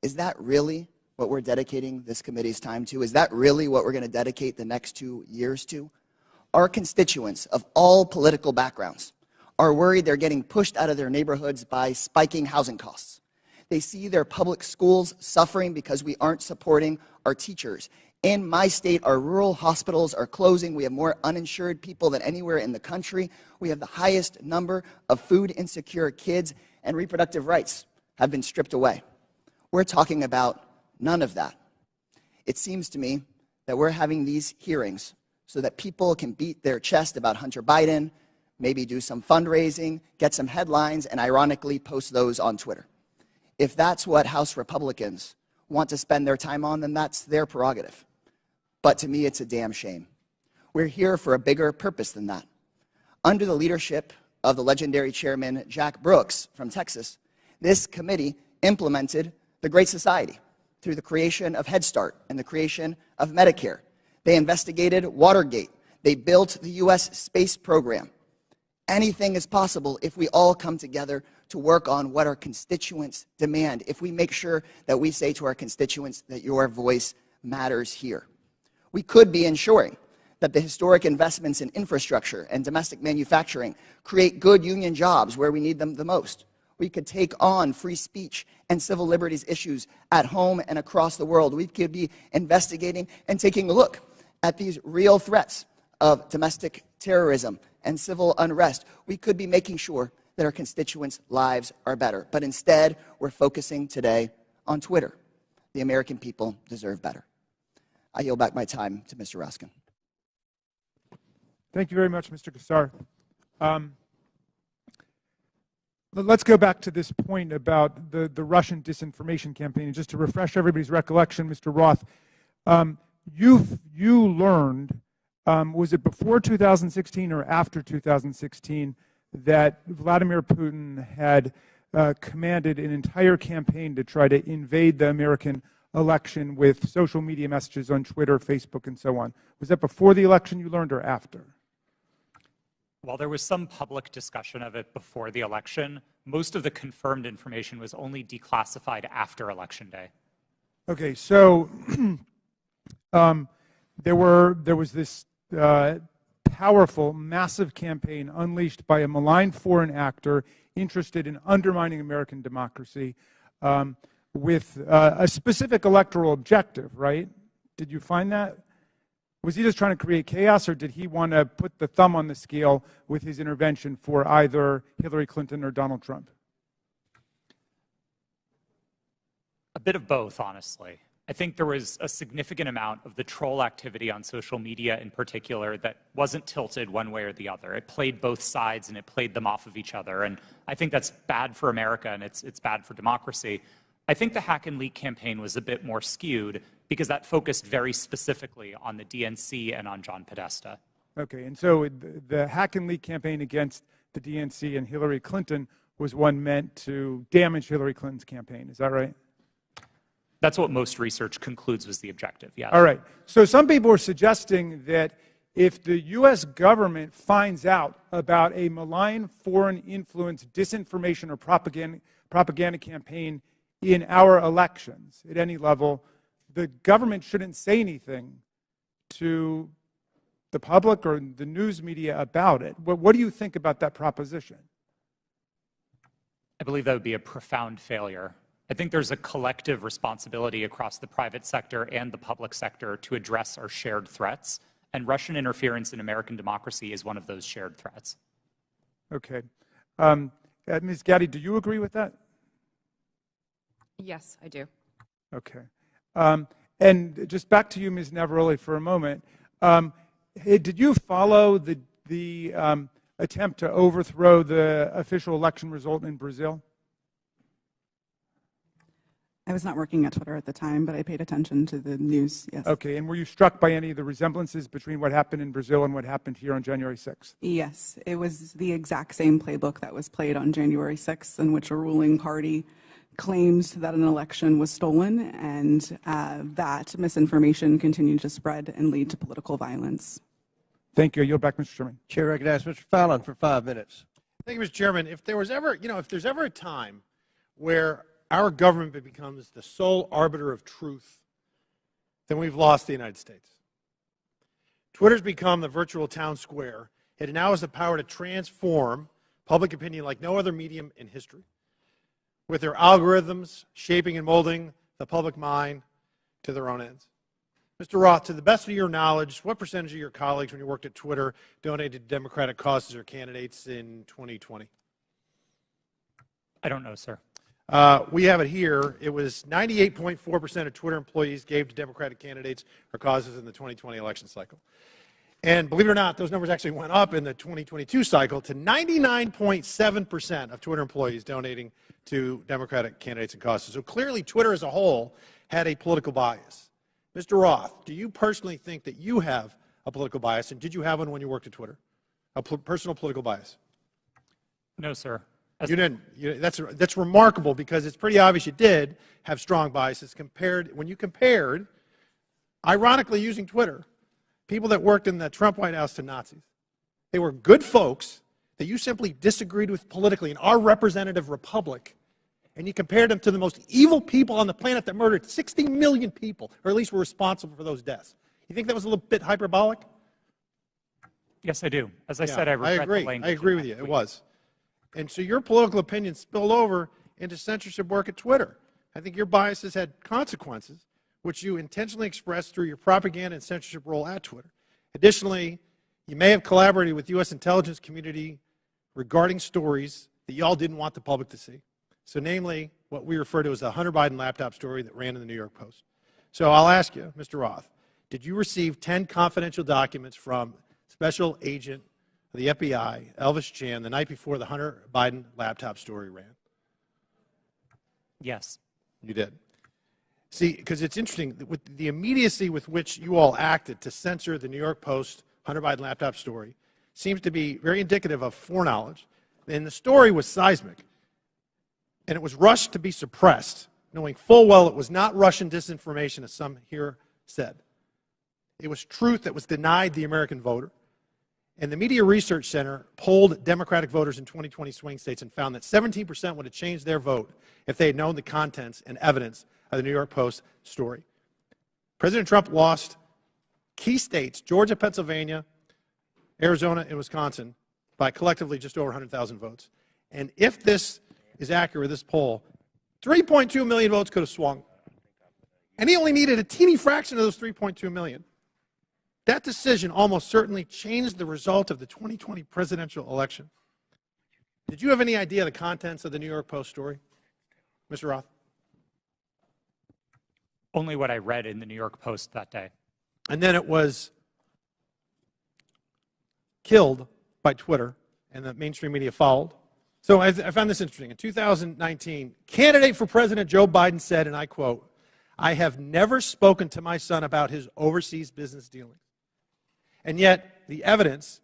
Is that really what we're dedicating this committee's time to? Is that really what we're going to dedicate the next 2 years to? Our constituents of all political backgrounds are worried they're getting pushed out of their neighborhoods by spiking housing costs. They see their public schools suffering because we aren't supporting our teachers. In my state, our rural hospitals are closing. We have more uninsured people than anywhere in the country. We have the highest number of food insecure kids, and reproductive rights have been stripped away. We're talking about none of that. It seems to me that we're having these hearings so that people can beat their chest about Hunter Biden, maybe do some fundraising, get some headlines, and ironically post those on Twitter. If that's what House Republicans want to spend their time on, then that's their prerogative. But to me, it's a damn shame. We're here for a bigger purpose than that. Under the leadership of the legendary chairman, Jack Brooks from Texas, this committee implemented the Great Society through the creation of Head Start and the creation of Medicare. They investigated Watergate. They built the U.S. space program. Anything is possible if we all come together to work on what our constituents demand, if we make sure that we say to our constituents that your voice matters here. We could be ensuring that the historic investments in infrastructure and domestic manufacturing create good union jobs where we need them the most. We could take on free speech and civil liberties issues at home and across the world. We could be investigating and taking a look at these real threats of domestic terrorism and civil unrest. We could be making sure that our constituents' lives are better. But instead, we're focusing today on Twitter. The American people deserve better. I yield back my time to Mr. Raskin. Thank you very much, Mr. Kassar. Let's go back to this point about the Russian disinformation campaign. And just to refresh everybody's recollection, Mr. Roth, you learned, was it before 2016 or after 2016, that Vladimir Putin had commanded an entire campaign to try to invade the American election with social media messages on Twitter, Facebook, and so on? Was that before the election you learned or after? While there was some public discussion of it before the election, most of the confirmed information was only declassified after Election Day. Okay, so there was this powerful, massive campaign unleashed by a malign foreign actor interested in undermining American democracy with a specific electoral objective, right? Did you find that? Was he just trying to create chaos, or did he want to put the thumb on the scale with his intervention for either Hillary Clinton or Donald Trump? A bit of both, honestly. I think there was a significant amount of the troll activity on social media in particular that wasn't tilted one way or the other. It played both sides and it played them off of each other. And I think that's bad for America and it's bad for democracy. I think the hack and leak campaign was a bit more skewed because that focused very specifically on the DNC and on John Podesta. Okay, and so the hack and leak campaign against the DNC and Hillary Clinton was one meant to damage Hillary Clinton's campaign. Is that right? That's what most research concludes was the objective, yes. All right. So some people are suggesting that if the U.S. government finds out about a malign foreign influence disinformation or propaganda campaign in our elections at any level, the government shouldn't say anything to the public or the news media about it. What do you think about that proposition? I believe that would be a profound failure. I think there's a collective responsibility across the private sector and the public sector to address our shared threats, and Russian interference in American democracy is one of those shared threats. Okay. Ms. Gadde, do you agree with that? Yes, I do. Okay. And just back to you, Ms. Navaroli, for a moment. Did you follow the attempt to overthrow the official election result in Brazil? I was not working at Twitter at the time, but I paid attention to the news, yes. Okay, and were you struck by any of the resemblances between what happened in Brazil and what happened here on January 6th? Yes, it was the exact same playbook that was played on January 6th, in which a ruling party claimed that an election was stolen and that misinformation continued to spread and lead to political violence. Thank you. I yield back, Mr. Chairman. Chair recognizes Mr. Fallon for 5 minutes. Thank you, Mr. Chairman. If there was ever, if there's ever a time where our government becomes the sole arbiter of truth, then we've lost the United States. Twitter's become the virtual town square. It now has the power to transform public opinion like no other medium in history, with their algorithms shaping and molding the public mind to their own ends. Mr. Roth, to the best of your knowledge, what percentage of your colleagues when you worked at Twitter donated to Democratic causes or candidates in 2020? I don't know, sir. We have it here. It was 98.4% of Twitter employees gave to Democratic candidates or causes in the 2020 election cycle. And believe it or not, those numbers actually went up in the 2022 cycle to 99.7% of Twitter employees donating to Democratic candidates and causes. So clearly, Twitter as a whole had a political bias. Mr. Roth, do you personally think that you have a political bias, and did you have one when you worked at Twitter? A personal political bias? No, sir. You didn't. That's remarkable because it's pretty obvious you did have strong biases when you compared, ironically using Twitter, people that worked in the Trump White House to Nazis. They were good folks that you simply disagreed with politically in our representative republic, and you compared them to the most evil people on the planet that murdered 60 million people, or at least were responsible for those deaths. You think that was a little bit hyperbolic? Yes, I do. As I said, I regret the language. I agree with you. It was. And so your political opinion spilled over into censorship work at Twitter. I think your biases had consequences, which you intentionally expressed through your propaganda and censorship role at Twitter. Additionally, you may have collaborated with U.S. intelligence community regarding stories that you all didn't want the public to see. So namely, what we refer to as the Hunter Biden laptop story that ran in the New York Post. So I'll ask you, Mr. Roth, did you receive 10 confidential documents from Special Agent of the FBI, Elvis Chan, the night before the Hunter Biden laptop story ran? Yes. You did. See, because it's interesting, with the immediacy with which you all acted to censor the New York Post Hunter Biden laptop story seems to be very indicative of foreknowledge. And the story was seismic. And it was rushed to be suppressed, knowing full well it was not Russian disinformation, as some here said. It was truth that was denied the American voter. And the Media Research Center polled Democratic voters in 2020 swing states and found that 17% would have changed their vote if they had known the contents and evidence of the New York Post story. President Trump lost key states, Georgia, Pennsylvania, Arizona, and Wisconsin, by collectively just over 100,000 votes. And if this is accurate, this poll, 3.2 million votes could have swung. And he only needed a teeny fraction of those 3.2 million. That decision almost certainly changed the result of the 2020 presidential election. Did you have any idea the contents of the New York Post story, Mr. Roth? Only what I read in the New York Post that day. And then it was killed by Twitter, and the mainstream media followed. So I found this interesting. In 2019, candidate for President Joe Biden said, and I quote, "I have never spoken to my son about his overseas business dealings." And yet, the evidence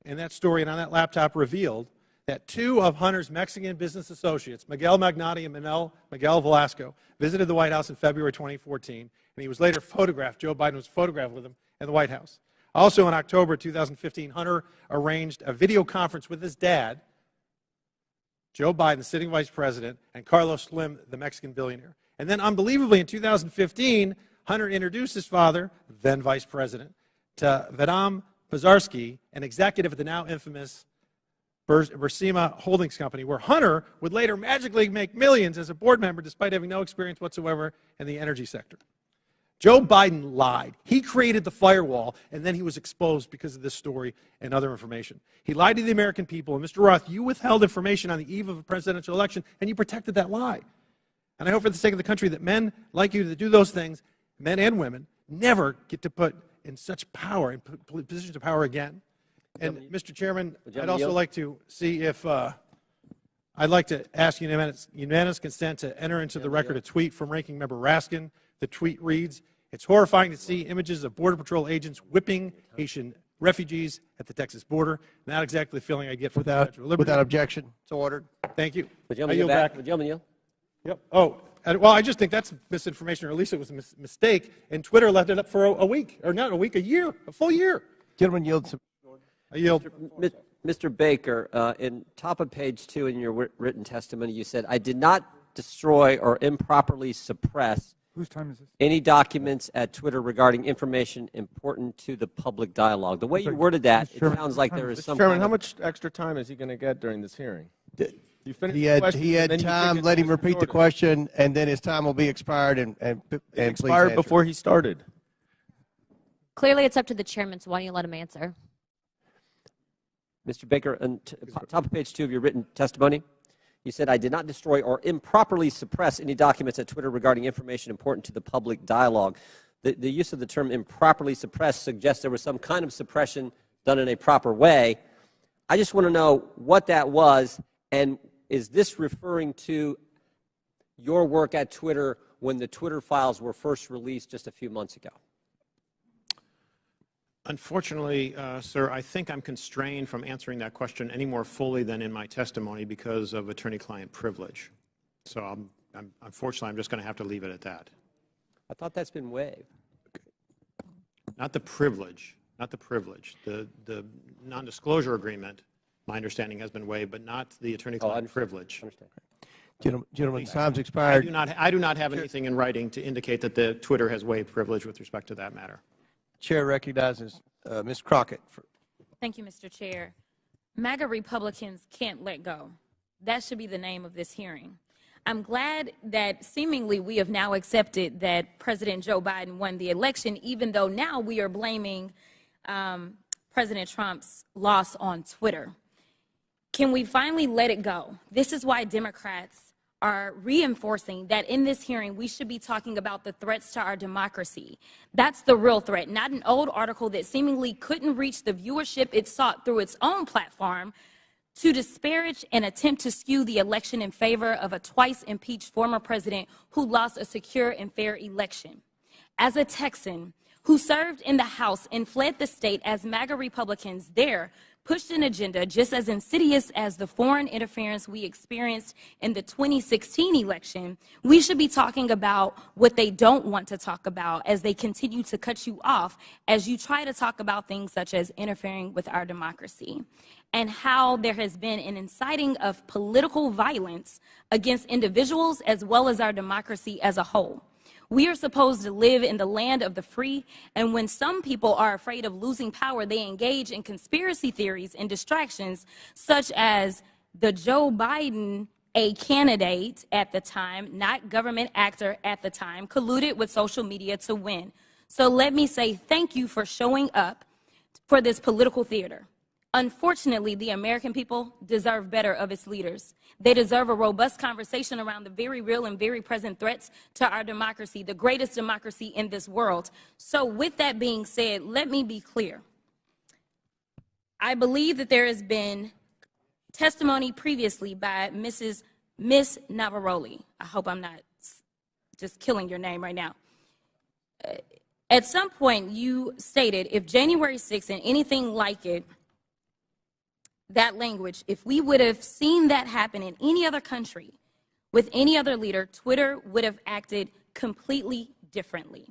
in that story and on that laptop revealed that two of Hunter's Mexican business associates, Miguel Magnotti and Miguel Velasco, visited the White House in February 2014, and he was later photographed. Joe Biden was photographed with him in the White House. Also in October 2015, Hunter arranged a video conference with his dad, Joe Biden, the sitting vice president, and Carlos Slim, the Mexican billionaire. And then unbelievably in 2015, Hunter introduced his father, then vice president, to Vadam Pazarski, an executive at the now infamous Bursima Holdings Company, where Hunter would later magically make millions as a board member despite having no experience whatsoever in the energy sector. Joe Biden lied. He created the firewall, and then he was exposed because of this story and other information. He lied to the American people, and Mr. Roth, you withheld information on the eve of a presidential election, and you protected that lie. And I hope for the sake of the country that men like you that do those things, men and women, never get to put in such power, in positions of power again. And Mr. Chairman, I'd also like to see if, I'd like to ask unanimous consent to enter into the record a tweet from Ranking Member Raskin. The tweet reads, "It's horrifying to see images of Border Patrol agents whipping Haitian refugees at the Texas border. Not exactly the feeling I get from Without objection, it's ordered. Thank you. Would you yield back? Would you yield? Yep. Oh, well, I just think that's misinformation, or at least it was a mistake, and Twitter left it up for a week, or not a week, a year, a full year. Gentleman yields. I yield. Mr. Baker, in top of page 2 in your written testimony, you said, "I did not destroy or improperly suppress Whose time is this? any documents at Twitter regarding information important to the public dialogue. The way you worded that, it sounds like there is Mr. some Chairman, kind how of... much extra time is he going to get during this hearing? You finished He the had, question, he and had then you time, took let it him repeat the shorter. question, and then his time will be expired, and please Expired answer. before he started. Clearly, it's up to the chairman, so why don't you let him answer? Mr. Baker, on top of page 2 of your written testimony, you said, I did not destroy or improperly suppress any documents at Twitter regarding information important to the public dialogue. The use of the term improperly suppressed suggests there was some kind of suppression done in a proper way. I just want to know what that was, and is this referring to your work at Twitter when the Twitter files were first released just a few months ago? Unfortunately, sir, I think I'm constrained from answering that question any more fully than in my testimony because of attorney-client privilege. So unfortunately, I'm just going to have to leave it at that. I thought that's been waived. Not the privilege, not the privilege. The non-disclosure agreement, my understanding, has been waived, but not the attorney-client privilege. Gentlemen, time's expired. I do not have anything in writing to indicate that the Twitter has waived privilege with respect to that matter. Chair recognizes Ms. Crockett. Thank you, Mr. Chair. MAGA Republicans can't let go. That should be the name of this hearing. I'm glad that seemingly we have now accepted that President Joe Biden won the election, even though now we are blaming President Trump's loss on Twitter. Can we finally let it go? This is why Democrats are reinforcing that in this hearing we should be talking about the threats to our democracy. That's the real threat, not an old article that seemingly couldn't reach the viewership it sought through its own platform to disparage and attempt to skew the election in favor of a twice impeached former president who lost a secure and fair election. As a Texan who served in the House and fled the state as MAGA Republicans there pushed an agenda just as insidious as the foreign interference we experienced in the 2016 election, we should be talking about what they don't want to talk about as they continue to cut you off as you try to talk about things such as interfering with our democracy, and how there has been an inciting of political violence against individuals as well as our democracy as a whole. We are supposed to live in the land of the free, and when some people are afraid of losing power, they engage in conspiracy theories and distractions, such as the Joe Biden, a candidate at the time, not government actor at the time, colluded with social media to win. So let me say thank you for showing up for this political theater. Unfortunately, the American people deserve better of its leaders. They deserve a robust conversation around the very real and very present threats to our democracy, the greatest democracy in this world. So with that being said, let me be clear. I believe that there has been testimony previously by Miss Navaroli. I hope I'm not just killing your name right now. At some point, you stated if January 6th and anything like it, that language, if we would have seen that happen in any other country with any other leader, Twitter would have acted completely differently.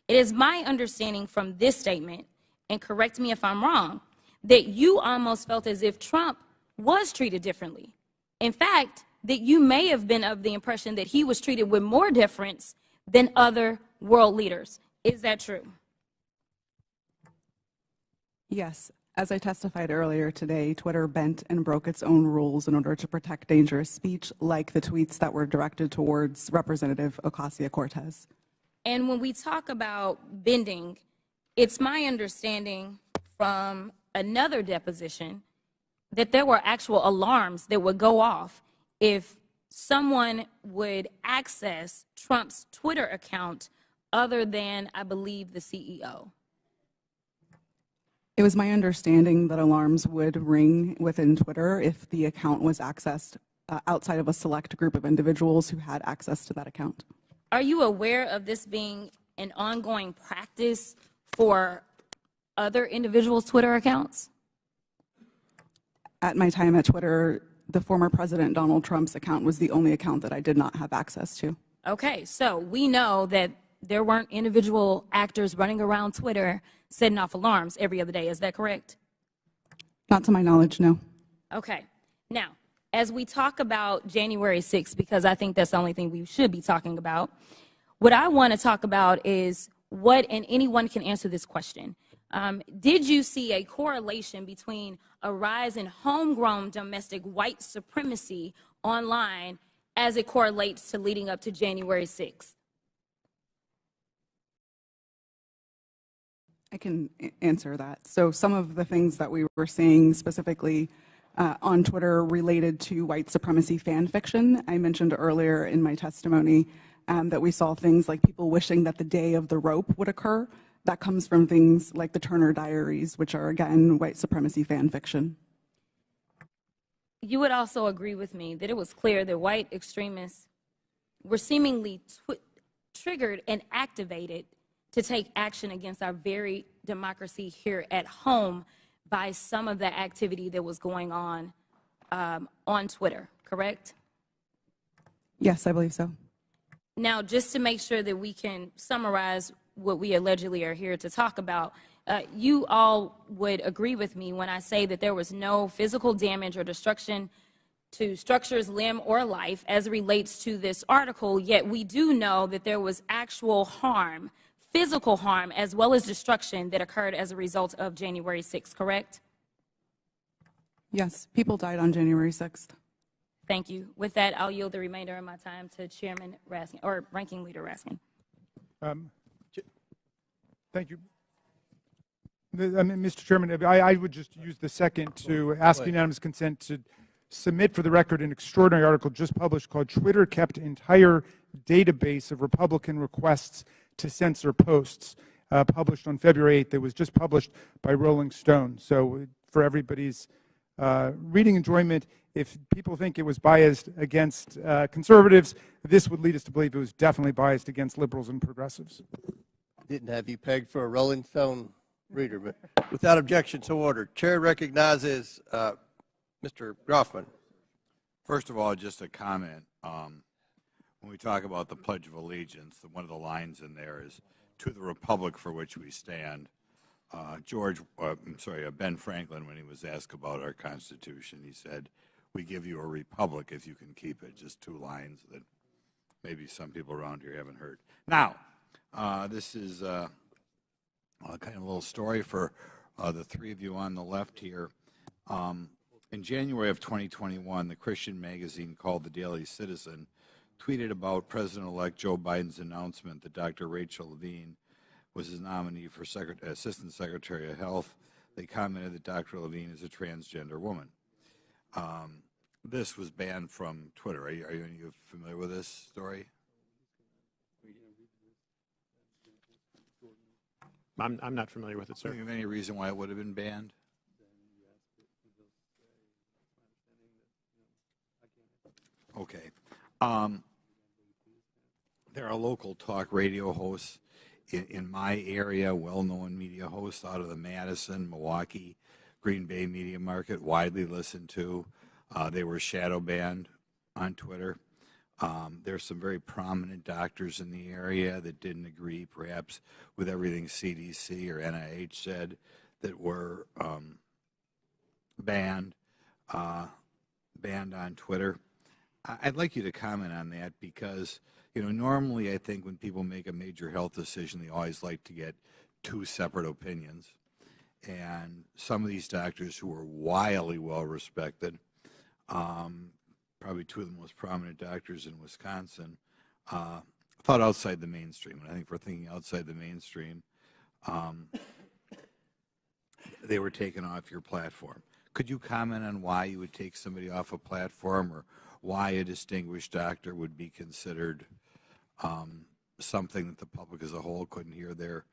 It is my understanding from this statement, and correct me if I'm wrong, that you almost felt as if Trump was treated differently. In fact, that you may have been of the impression that he was treated with more deference than other world leaders. Is that true? Yes. As I testified earlier today, Twitter bent and broke its own rules in order to protect dangerous speech, like the tweets that were directed towards Representative Ocasio-Cortez. And when we talk about bending, it's my understanding from another deposition that there were actual alarms that would go off if someone would access Trump's Twitter account other than, I believe, the CEO. It was my understanding that alarms would ring within Twitter if the account was accessed outside of a select group of individuals who had access to that account. Are you aware of this being an ongoing practice for other individuals' Twitter accounts? At my time at Twitter, the former President Donald Trump's account was the only account that I did not have access to. Okay, so we know that there weren't individual actors running around Twitter setting off alarms every other day. Is that correct? Not to my knowledge, no. Okay. Now, as we talk about January 6th, because I think that's the only thing we should be talking about, what I want to talk about is what, and anyone can answer this question. Did you see a correlation between a rise in homegrown domestic white supremacy online as it correlates to leading up to January 6th? I can answer that. So some of the things that we were seeing specifically on Twitter related to white supremacy fan fiction. I mentioned earlier in my testimony that we saw things like people wishing that the day of the rope would occur. That comes from things like the Turner Diaries, which are, again, white supremacy fan fiction. You would also agree with me that it was clear that white extremists were seemingly triggered and activated to take action against our very democracy here at home by some of the activity that was going on Twitter, correct? Yes, I believe so. Now, just to make sure that we can summarize what we allegedly are here to talk about, you all would agree with me when I say that there was no physical damage or destruction to structures, limb, or life as it relates to this article, yet we do know that there was actual harm, physical harm, as well as destruction that occurred as a result of January 6th, correct? Yes, people died on January 6th. Thank you. With that, I'll yield the remainder of my time to Chairman Raskin, or Ranking Leader Raskin. Thank you. Mr. Chairman, I would just use the second to ask unanimous consent to submit for the record an extraordinary article just published called "Twitter Kept Entire Database of Republican Requests to Censor Posts," published on February 8th. It was just published by Rolling Stone. So for everybody's reading enjoyment, if people think it was biased against conservatives, this would lead us to believe it was definitely biased against liberals and progressives. Didn't have you pegged for a Rolling Stone reader, but without objection, so ordered. Chair recognizes Mr. Groffman. First of all, just a comment. When we talk about the Pledge of Allegiance, one of the lines in there is, "To the Republic for which we stand." Ben Franklin, when he was asked about our Constitution, he said, "We give you a republic if you can keep it." Just two lines that maybe some people around here haven't heard. Now, this is kind of a little story for the three of you on the left here. In January of 2021, the Christian magazine called The Daily Citizen tweeted about President-elect Joe Biden's announcement that Dr. Rachel Levine was his nominee for Assistant Secretary of Health. They commented that Dr. Levine is a transgender woman. This was banned from Twitter. Are you familiar with this story? I'm not familiar with it, sir. Do you have any reason why it would have been banned? Okay. There are local talk radio hosts in my area, well-known media hosts out of the Madison, Milwaukee, Green Bay media market, widely listened to. They were shadow banned on Twitter. There's some very prominent doctors in the area that didn't agree, perhaps, with everything CDC or NIH said, that were banned on Twitter. I'd like you to comment on that because, normally I think when people make a major health decision, they always like to get two separate opinions. And some of these doctors who are wildly well-respected, probably two of the most prominent doctors in Wisconsin, thought outside the mainstream. And I think if we're thinking outside the mainstream, they were taken off your platform. Could you comment on why you would take somebody off a platform, or why a distinguished doctor would be considered something that the public as a whole couldn't hear their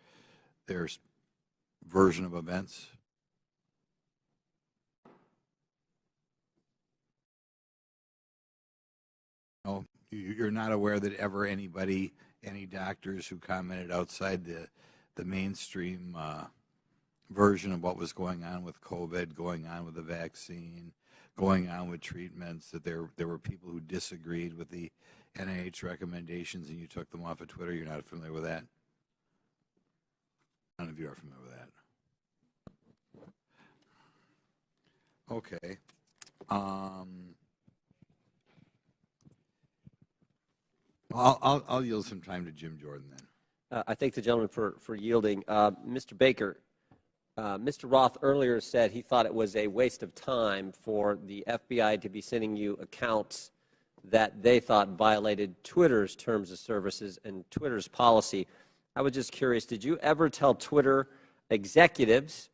version of events? No, you're not aware that ever any doctors who commented outside the mainstream version of what was going on with COVID, going on with the vaccine, going on with treatments, that there were people who disagreed with the NIH recommendations and you took them off of Twitter? You're not familiar with that? None of you are familiar with that. Okay. I'll yield some time to Jim Jordan then. I thank the gentleman for yielding. Mr. Baker, Mr. Roth earlier said he thought it was a waste of time for the FBI to be sending you accounts that they thought violated Twitter's terms of services and Twitter's policy. I was just curious, did you ever tell Twitter executives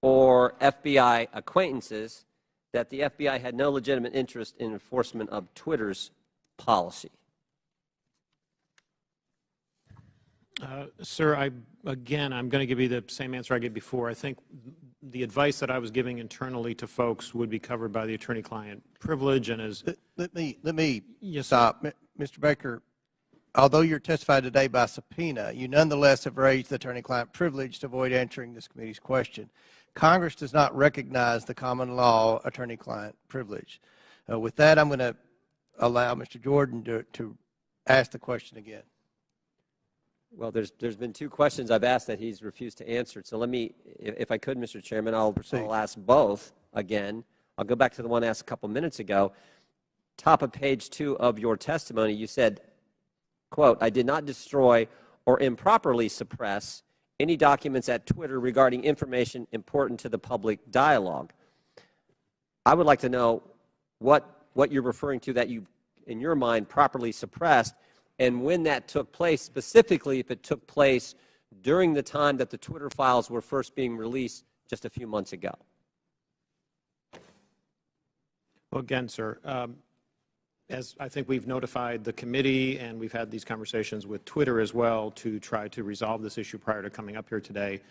or FBI acquaintances that the FBI had no legitimate interest in enforcement of Twitter's policy? Sir, I'm going to give you the same answer I gave before. I think the advice that I was giving internally to folks would be covered by the attorney-client privilege. And as let me yes, stop, Mr. Baker. Although you're testified today by subpoena, you nonetheless have raised the attorney-client privilege to avoid answering this committee's question. Congress does not recognize the common law attorney-client privilege. With that, I'm going to allow Mr. Jordan to ask the question again. Well, there's been two questions I've asked that he's refused to answer. So let me, if I could, Mr. Chairman, I'll ask both again. I'll go back to the one asked a couple minutes ago. Top of page 2 of your testimony, you said, quote, "I did not destroy or improperly suppress any documents at Twitter regarding information important to the public dialogue." I would like to know what you're referring to that you, in your mind, properly suppressed, and when that took place, specifically if it took place during the time that the Twitter files were first being released just a few months ago. well, again, sir, as I think we've notified the committee and we've had these conversations with Twitter as well to try to resolve this issue prior to coming up here today,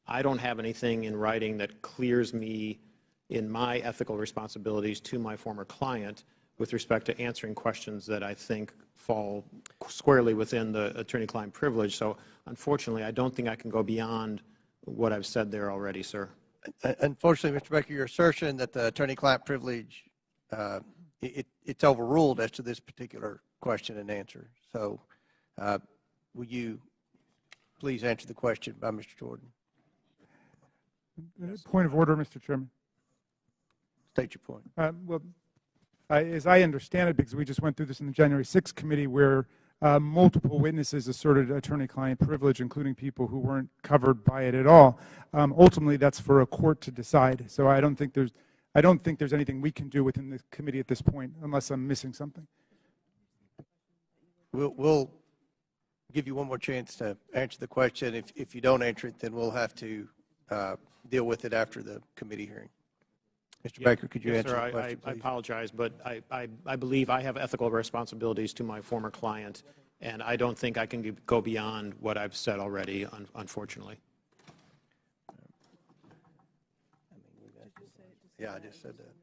I don't have anything in writing that clears me in my ethical responsibilities to my former client with respect to answering questions that I think fall squarely within the attorney-client privilege. So unfortunately, I don't think I can go beyond what I've said there already, sir. Unfortunately, Mr. Baker, your assertion that the attorney-client privilege, it's overruled as to this particular question and answer. So will you please answer the question by Mr. Jordan? Point of order, Mr. Chairman. State your point. Well, as I understand it, because we just went through this in the January 6th committee where multiple witnesses asserted attorney-client privilege, including people who weren't covered by it at all. Ultimately, that's for a court to decide. So I don't think there's anything we can do within the committee at this point, unless I'm missing something. We'll give you one more chance to answer the question. If you don't answer it, then we'll have to deal with it after the committee hearing. Mr. Baker, could you answer the question, please? I apologize, but I believe I have ethical responsibilities to my former client, and I don't think I can go beyond what I've said already, unfortunately. Yeah, I just said that.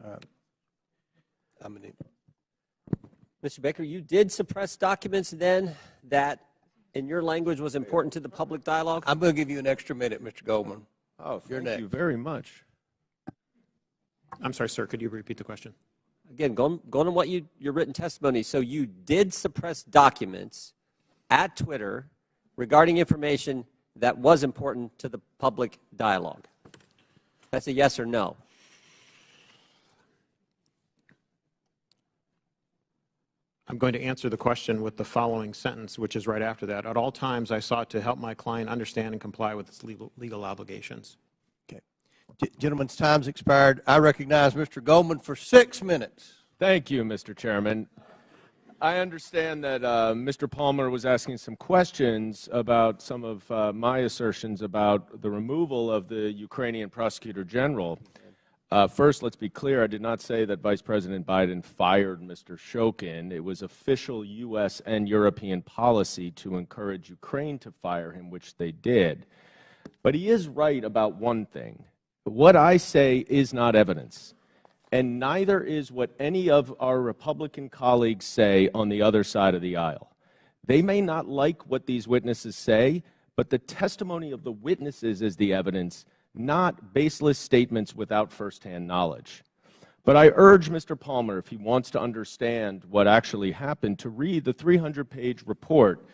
All right. Mr. Baker, you did suppress documents then that, in your language, was important to the public dialogue? I'm going to give you an extra minute, Mr. Goldman. Oh, You're thank next. you very much. I'm sorry, sir. Could you repeat the question? Again, going on what your written testimony. So you did suppress documents at Twitter regarding information that was important to the public dialogue. That's a yes or no. I'm going to answer the question with the following sentence, which is right after that. At all times, I sought to help my client understand and comply with its legal obligations. Okay. Gentlemen's time's expired. I recognize Mr. Goldman for 6 minutes. Thank you, Mr. Chairman. I understand that Mr. Palmer was asking some questions about some of my assertions about the removal of the Ukrainian Prosecutor General. First, let's be clear. I did not say that Vice President Biden fired Mr. Shokin. It was official U.S. and European policy to encourage Ukraine to fire him, which they did. But he is right about one thing. What I say is not evidence, and neither is what any of our Republican colleagues say on the other side of the aisle. They may not like what these witnesses say, but the testimony of the witnesses is the evidence, not baseless statements without firsthand knowledge. But I urge Mr. Palmer, if he wants to understand what actually happened, to read the 300-page report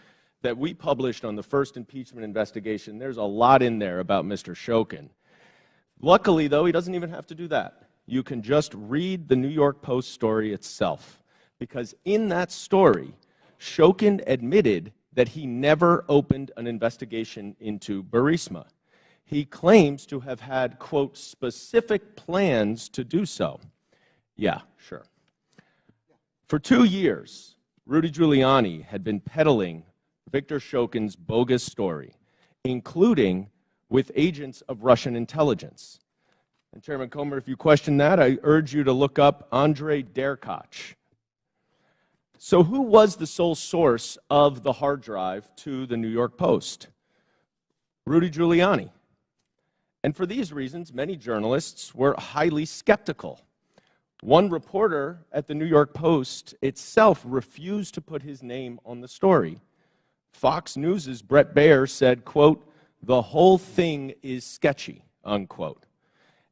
that we published on the first impeachment investigation. There's a lot in there about Mr. Shokin. Luckily, though, he doesn't even have to do that. You can just read the New York Post story itself, because in that story, Shokin admitted that he never opened an investigation into Burisma. He claims to have had, quote, specific plans to do so. Yeah, sure. For 2 years, Rudy Giuliani had been peddling Victor Shokin's bogus story, including with agents of Russian intelligence. And Chairman Comer, if you question that, I urge you to look up Andrei Derkach. So who was the sole source of the hard drive to the New York Post? Rudy Giuliani. And for these reasons, many journalists were highly skeptical. One reporter at the New York Post itself refused to put his name on the story. Fox News' Brett Baer said, quote, "The whole thing is sketchy," unquote.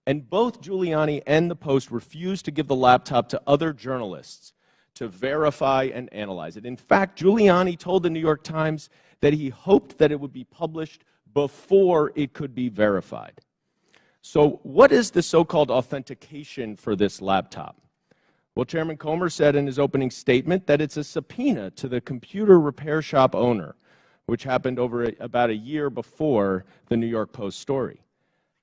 And both Giuliani and the Post refused to give the laptop to other journalists to verify and analyze it. In fact, Giuliani told the New York Times that he hoped that it would be published before it could be verified. So what is the so-called authentication for this laptop? Well, Chairman Comer said in his opening statement that it's a subpoena to the computer repair shop owner, which happened about a year before the New York Post story.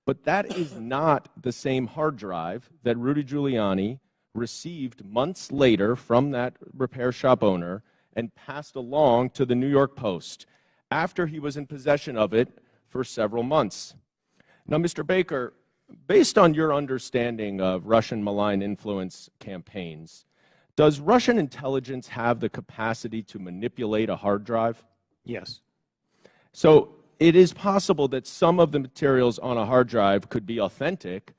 But that is not the same hard drive that Rudy Giuliani received months later from that repair shop owner and passed along to the New York Post after he was in possession of it for several months. Now, Mr. Baker, based on your understanding of Russian malign influence campaigns, does Russian intelligence have the capacity to manipulate a hard drive? Yes. So it is possible that some of the materials on a hard drive could be authentic,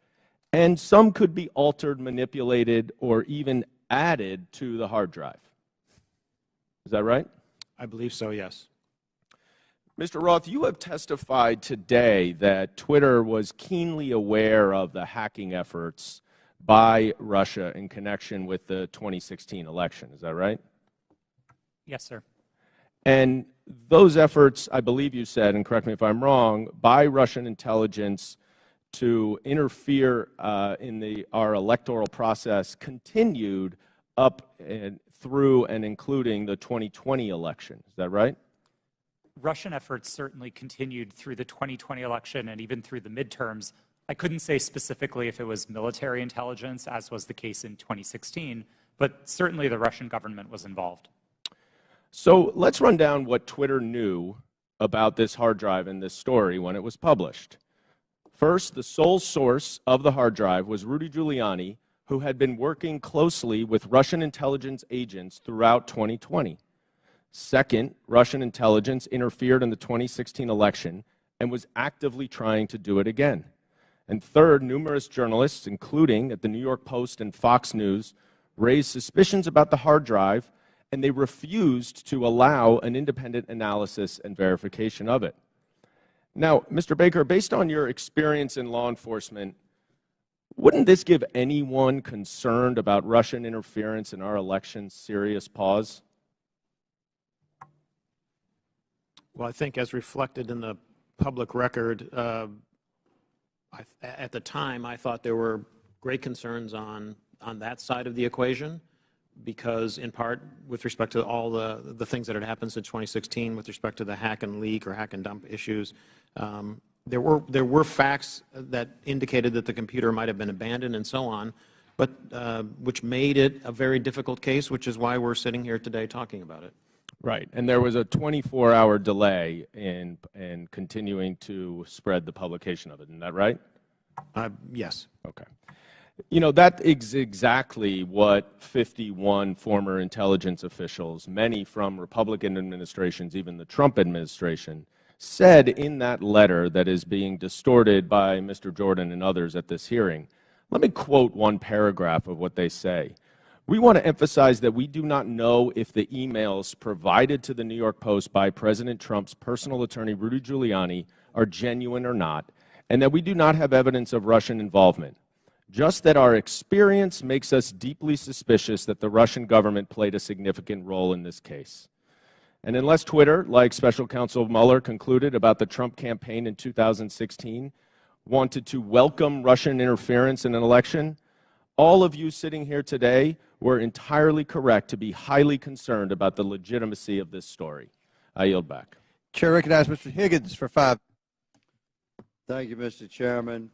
and some could be altered, manipulated, or even added to the hard drive. Is that right? I believe so, yes. Mr. Roth, you have testified today that Twitter was keenly aware of the hacking efforts by Russia in connection with the 2016 election. Is that right? Yes, sir. And those efforts, I believe you said, and correct me if I'm wrong, by Russian intelligence to interfere in our electoral process continued up and through and including the 2020 election. Is that right? Russian efforts certainly continued through the 2020 election and even through the midterms. I couldn't say specifically if it was military intelligence, as was the case in 2016, but certainly the Russian government was involved. So let's run down what Twitter knew about this hard drive and this story when it was published. First, the sole source of the hard drive was Rudy Giuliani, who had been working closely with Russian intelligence agents throughout 2020. Second, Russian intelligence interfered in the 2016 election and was actively trying to do it again. And third, numerous journalists, including at the New York Post and Fox News, raised suspicions about the hard drive, and they refused to allow an independent analysis and verification of it. Now, Mr. Baker, based on your experience in law enforcement, wouldn't this give anyone concerned about Russian interference in our elections serious pause? Well, I think as reflected in the public record, at the time I thought there were great concerns on that side of the equation, because in part with respect to all the things that had happened since 2016 with respect to the hack and leak or hack and dump issues, there were facts that indicated that the computer might have been abandoned and so on, but which made it a very difficult case, which is why we're sitting here today talking about it. Right, and there was a 24-hour delay in continuing to spread the publication of it. Isn't that right? Yes. Okay. You know, that is exactly what 51 former intelligence officials, many from Republican administrations, even the Trump administration, said in that letter that is being distorted by Mr. Jordan and others at this hearing. Let me quote one paragraph of what they say. "We want to emphasize that we do not know if the emails provided to the New York Post by President Trump's personal attorney, Rudy Giuliani, are genuine or not, and that we do not have evidence of Russian involvement. Just that our experience makes us deeply suspicious that the Russian government played a significant role in this case." And unless Twitter, like Special Counsel Mueller concluded about the Trump campaign in 2016, wanted to welcome Russian interference in an election, all of you sitting here today were entirely correct to be highly concerned about the legitimacy of this story. I yield back. Chair recognizes Mr. Higgins for 5. Thank you, Mr. Chairman.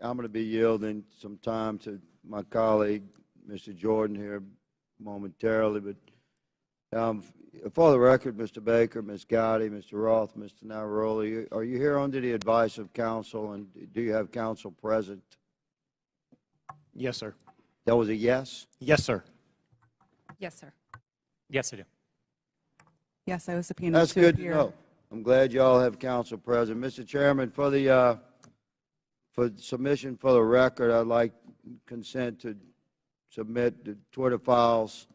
I'm going to be yielding some time to my colleague, Mr. Jordan, here momentarily. But for the record, Mr. Baker, Ms. Gadde, Mr. Roth, Mr. Navaroli, are you here under the advice of counsel, and do you have counsel present? Yes, sir. That was a yes? Yes, sir. Yes, sir. Yes, I do. Yes, I was subpoenaed That's to good to appear. know. I'm glad you all have counsel present. Mr. Chairman, for submission for the record, I'd like consent to submit the Twitter files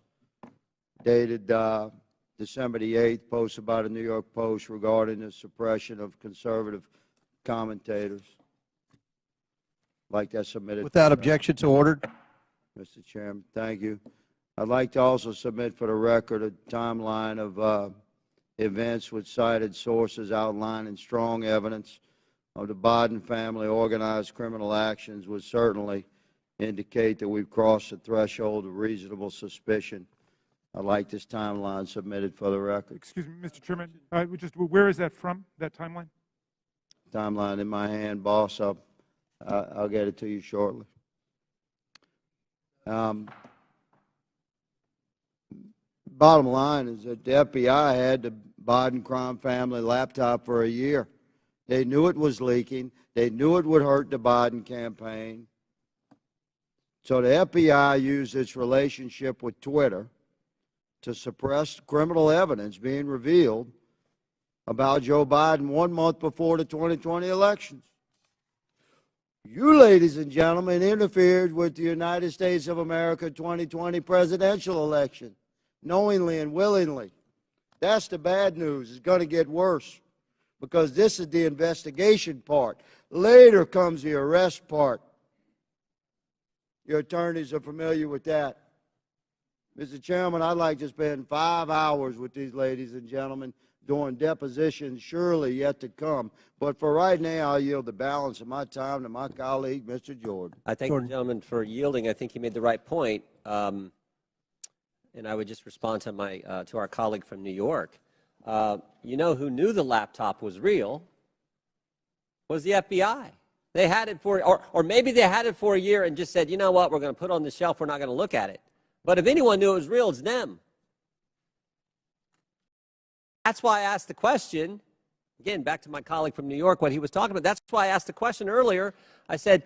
dated December the 8th, posted by the New York Post regarding the suppression of conservative commentators. Like that submitted. Without objection, so ordered. Mr. Chairman, thank you. I'd like to also submit for the record a timeline of events with cited sources outlining strong evidence of the Biden family organized criminal actions would certainly indicate that we've crossed the threshold of reasonable suspicion. I'd like this timeline submitted for the record. Excuse me, Mr. Chairman. Where is that from, that timeline? Timeline in my hand, boss. I'll get it to you shortly. Bottom line is that the FBI had the Biden crime family laptop for a year. They knew it was leaking. They knew it would hurt the Biden campaign. So the FBI used its relationship with Twitter to suppress criminal evidence being revealed about Joe Biden 1 month before the 2020 elections. You, ladies and gentlemen, interfered with the United States of America 2020 presidential election, knowingly and willingly. That's the bad news. It's going to get worse, because this is the investigation part. Later comes the arrest part. Your attorneys are familiar with that. Mr. Chairman, I'd like to spend 5 hours with these ladies and gentlemen during depositions surely yet to come. But for right now, I'll yield the balance of my time to my colleague, Mr. Jordan. I thank the gentleman for yielding. I think he made the right point. And I would just respond to to our colleague from New York. You know who knew the laptop was real was the FBI. They had it for, or maybe they had it for a year and just said, you know what, we're going to put it on the shelf, we're not going to look at it. But if anyone knew it was real, it's them. That's why I asked the question, again, back to my colleague from New York, what he was talking about. That's why I asked the question earlier. I said,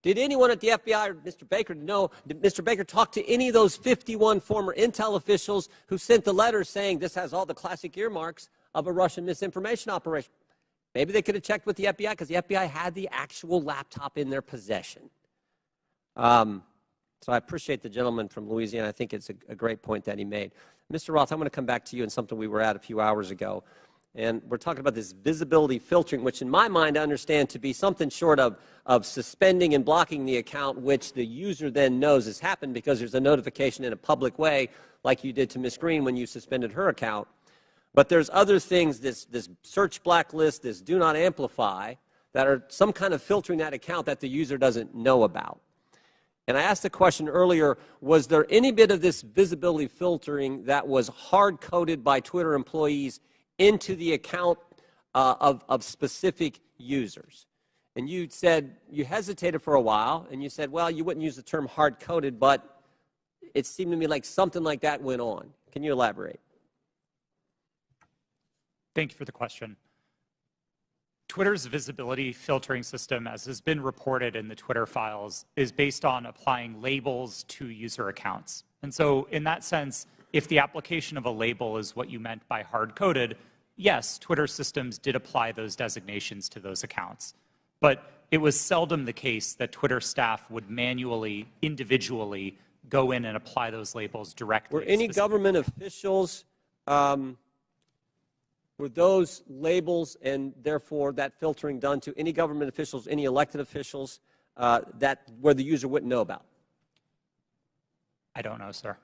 did anyone at the FBI or Mr. Baker know, did Mr. Baker talk to any of those 51 former intel officials who sent the letter saying this has all the classic earmarks of a Russian misinformation operation? Maybe they could have checked with the FBI, because the FBI had the actual laptop in their possession. So I appreciate the gentleman from Louisiana. I think it's a great point that he made. Mr. Roth, I'm going to come back to you on something we were at a few hours ago. And we're talking about this visibility filtering, which in my mind I understand to be something short of suspending and blocking the account, which the user then knows has happened because there's a notification in a public way, like you did to Ms. Green when you suspended her account. But there's other things, this search blacklist, this do not amplify, that are some kind of filtering that account that the user doesn't know about. And I asked the question earlier, was there any bit of this visibility filtering that was hard-coded by Twitter employees into the account of specific users? And you said, you hesitated for a while, and you said, well, you wouldn't use the term hard-coded, but it seemed to me like something like that went on. Can you elaborate? Thank you for the question. Twitter's visibility filtering system, as has been reported in the Twitter files, is based on applying labels to user accounts. And so in that sense, if the application of a label is what you meant by hard-coded, yes, Twitter systems did apply those designations to those accounts. But it was seldom the case that Twitter staff would manually, individually go in and apply those labels directly. Were any government officials, were those labels and therefore that filtering done to any government officials, any elected officials, where the user wouldn't know about? I don't know, sir.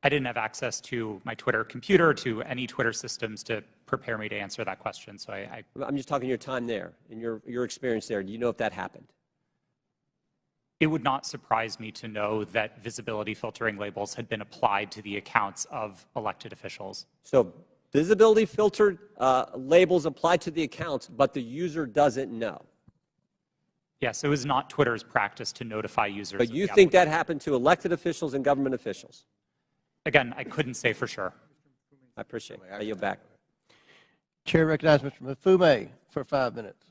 I didn't have access to my Twitter computer, to any Twitter systems to prepare me to answer that question. So I'm just talking your time there, and your experience there. Do you know if that happened? It would not surprise me to know that visibility filtering labels had been applied to the accounts of elected officials. So visibility filtered labels apply to the accounts, but the user doesn't know. Yes, it was not Twitter's practice to notify users. But you think that happened to elected officials and government officials? Again, I couldn't say for sure. I appreciate it. I yield back. Chair recognizes Mr. Mafumé for 5 minutes.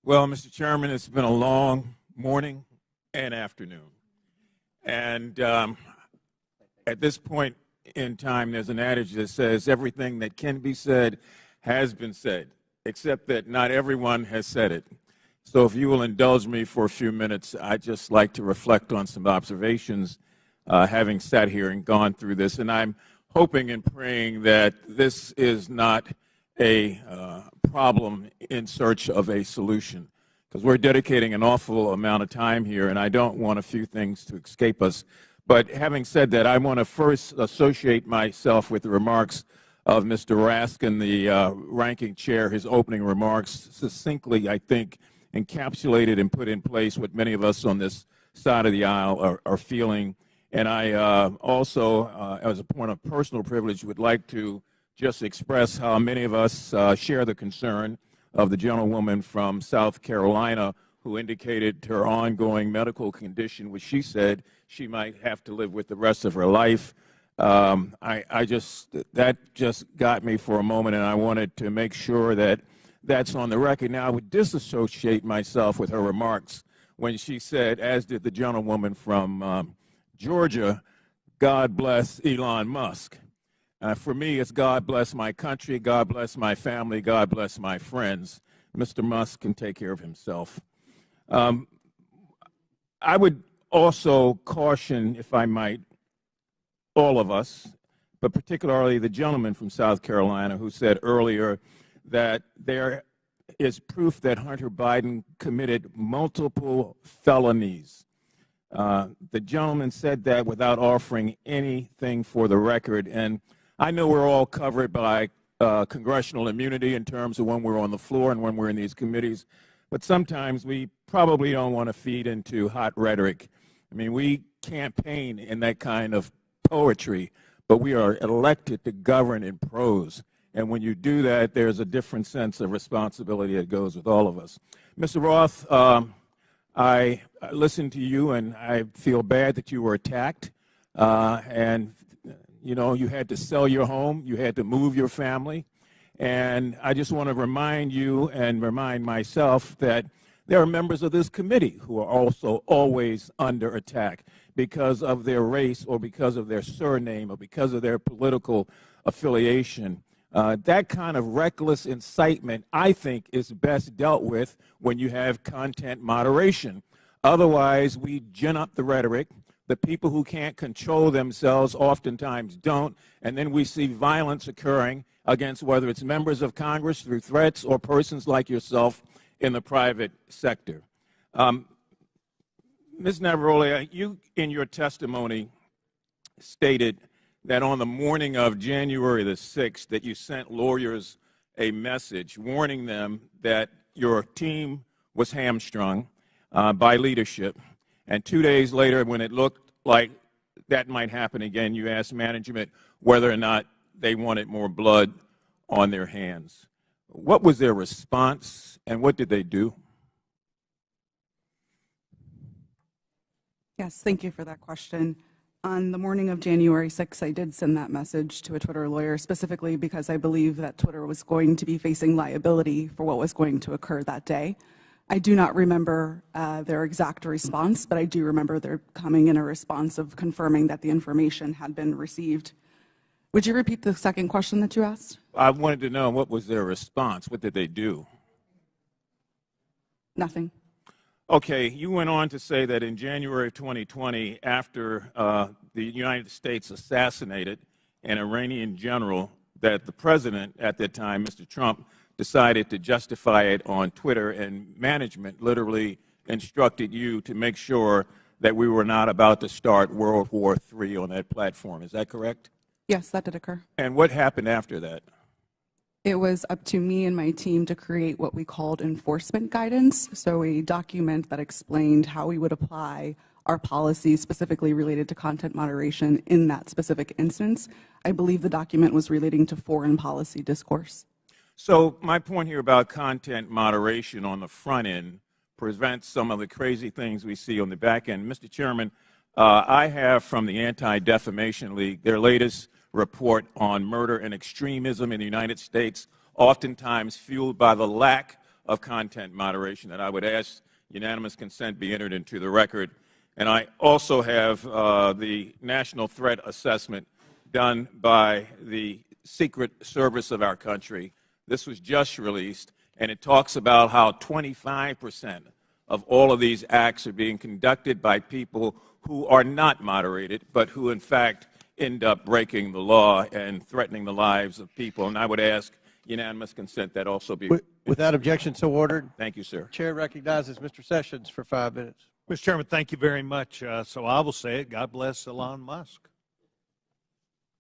Well, Mr. Chairman, it's been a long morning and afternoon. And at this point in time, there's an adage that says everything that can be said has been said, except that not everyone has said it. So if you will indulge me for a few minutes, I'd just like to reflect on some observations having sat here and gone through this. And I'm hoping and praying that this is not a problem in search of a solution, because we're dedicating an awful amount of time here, and I don't want a few things to escape us. But having said that, I want to first associate myself with the remarks of Mr. Raskin, the ranking chair. His opening remarks succinctly, I think, encapsulated and put in place what many of us on this side of the aisle are feeling. And I also, as a point of personal privilege, would like to just express how many of us share the concern of the gentlewoman from South Carolina who indicated her ongoing medical condition, which she said she might have to live with the rest of her life. That just got me for a moment, and I wanted to make sure that that's on the record. Now, I would disassociate myself with her remarks when she said, as did the gentlewoman from Georgia, God bless Elon Musk. For me, it's God bless my country, God bless my family, God bless my friends. Mr. Musk can take care of himself. I would also caution, if I might, all of us, but particularly the gentleman from South Carolina who said earlier that there is proof that Hunter Biden committed multiple felonies. The gentleman said that without offering anything for the record. And I know we're all covered by congressional immunity in terms of when we're on the floor and when we're in these committees, but sometimes we probably don't want to feed into hot rhetoric. I mean, we campaign in that kind of poetry, but we are elected to govern in prose. And when you do that, there's a different sense of responsibility that goes with all of us. Mr. Roth, I listened to you, and I feel bad that you were attacked. And, you know, you had to sell your home. You had to move your family. And I just want to remind you and remind myself that there are members of this committee who are also always under attack because of their race or because of their surname or because of their political affiliation. That kind of reckless incitement, I think, is best dealt with when you have content moderation. Otherwise, we gin up the rhetoric. The people who can't control themselves oftentimes don't, and then we see violence occurring against whether it's members of Congress through threats or persons like yourself in the private sector. Ms. Navaroli, you in your testimony stated that on the morning of January the 6th that you sent lawyers a message warning them that your team was hamstrung by leadership. And 2 days later, when it looked like that might happen again, you asked management whether or not they wanted more blood on their hands. What was their response, and what did they do? Yes, thank you for that question. On the morning of January 6th, I did send that message to a Twitter lawyer, specifically because I believe that Twitter was going to be facing liability for what was going to occur that day. I do not remember their exact response, but I do remember there coming in a response of confirming that the information had been received. Would you repeat the second question that you asked? I wanted to know what was their response. What did they do? Nothing. Okay, you went on to say that in January of 2020, after the United States assassinated an Iranian general, that the president at that time, Mr. Trump, decided to justify it on Twitter, and management literally instructed you to make sure that we were not about to start World War III on that platform. Is that correct? Yes, that did occur. And what happened after that? It was up to me and my team to create what we called enforcement guidance, so a document that explained how we would apply our policies specifically related to content moderation in that specific instance. I believe the document was relating to foreign policy discourse. So my point here about content moderation on the front end prevents some of the crazy things we see on the back end. Mr. Chairman, I have from the Anti-Defamation League their latest report on murder and extremism in the United States, oftentimes fueled by the lack of content moderation, that I would ask unanimous consent be entered into the record. And I also have the National Threat Assessment done by the Secret Service of our country. This was just released, and it talks about how 25% of all of these acts are being conducted by people who are not moderated, but who in fact end up breaking the law and threatening the lives of people. And I would ask unanimous consent that also be. Without objection, so ordered. Thank you, sir. Chair recognizes Mr. Sessions for 5 minutes. Mr. Chairman, thank you very much. So I will say it, God bless Elon Musk,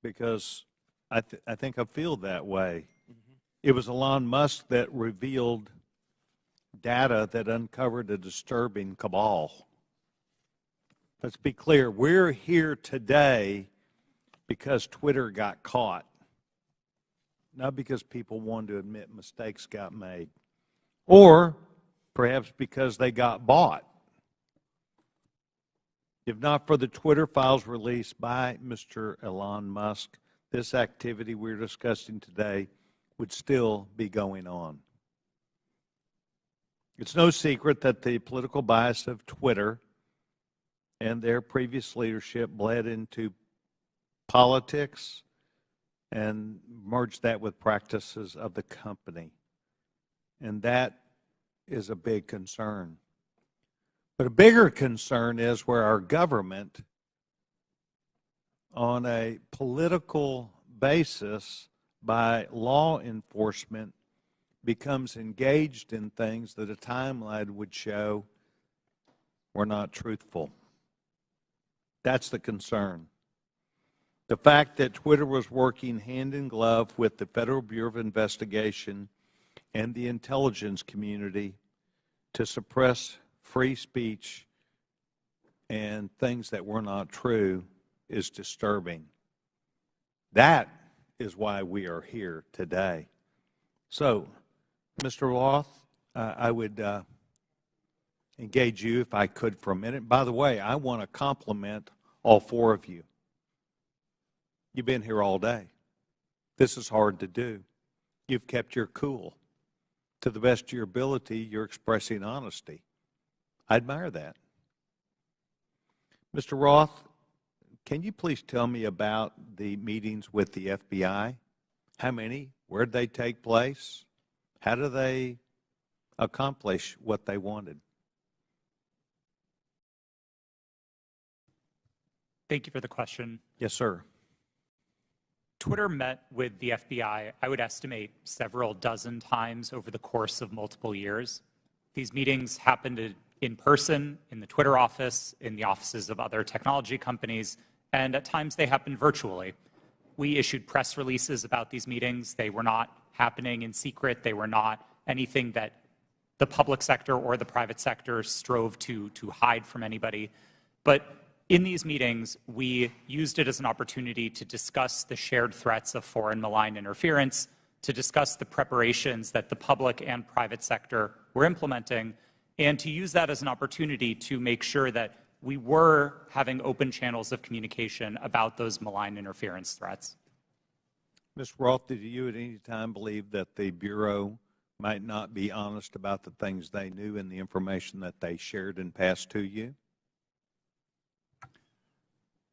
because I think I feel that way. It was Elon Musk that revealed data that uncovered a disturbing cabal. Let's be clear, we're here today because Twitter got caught, not because people wanted to admit mistakes got made, or perhaps because they got bought. If not for the Twitter files released by Mr. Elon Musk, this activity we're discussing today would still be going on. It's no secret that the political bias of Twitter and their previous leadership bled into politics and merged that with practices of the company. And that is a big concern. But a bigger concern is where our government, on a political basis by law enforcement, becomes engaged in things that a timeline would show were not truthful. That's the concern. The fact that Twitter was working hand in glove with the Federal Bureau of Investigation and the intelligence community to suppress free speech and things that were not true is disturbing. That is why we are here today. So, Mr. Roth, I would engage you, if I could, for a minute. By the way, I want to compliment all four of you. You've been here all day. This is hard to do. You've kept your cool. To the best of your ability, you're expressing honesty. I admire that. Mr. Roth, can you please tell me about the meetings with the FBI? How many? Where did they take place? How do they accomplish what they wanted? Thank you for the question. Yes, sir. Twitter met with the FBI, I would estimate, several dozen times over the course of multiple years. These meetings happened in person, in the Twitter office, in the offices of other technology companies, and at times they happened virtually. We issued press releases about these meetings. They were not happening in secret. They were not anything that the public sector or the private sector strove to hide from anybody. But in these meetings, we used it as an opportunity to discuss the shared threats of foreign malign interference, to discuss the preparations that the public and private sector were implementing, and to use that as an opportunity to make sure that we were having open channels of communication about those malign interference threats. Mr. Roth, did you at any time believe that the Bureau might not be honest about the things they knew and the information that they shared and passed to you?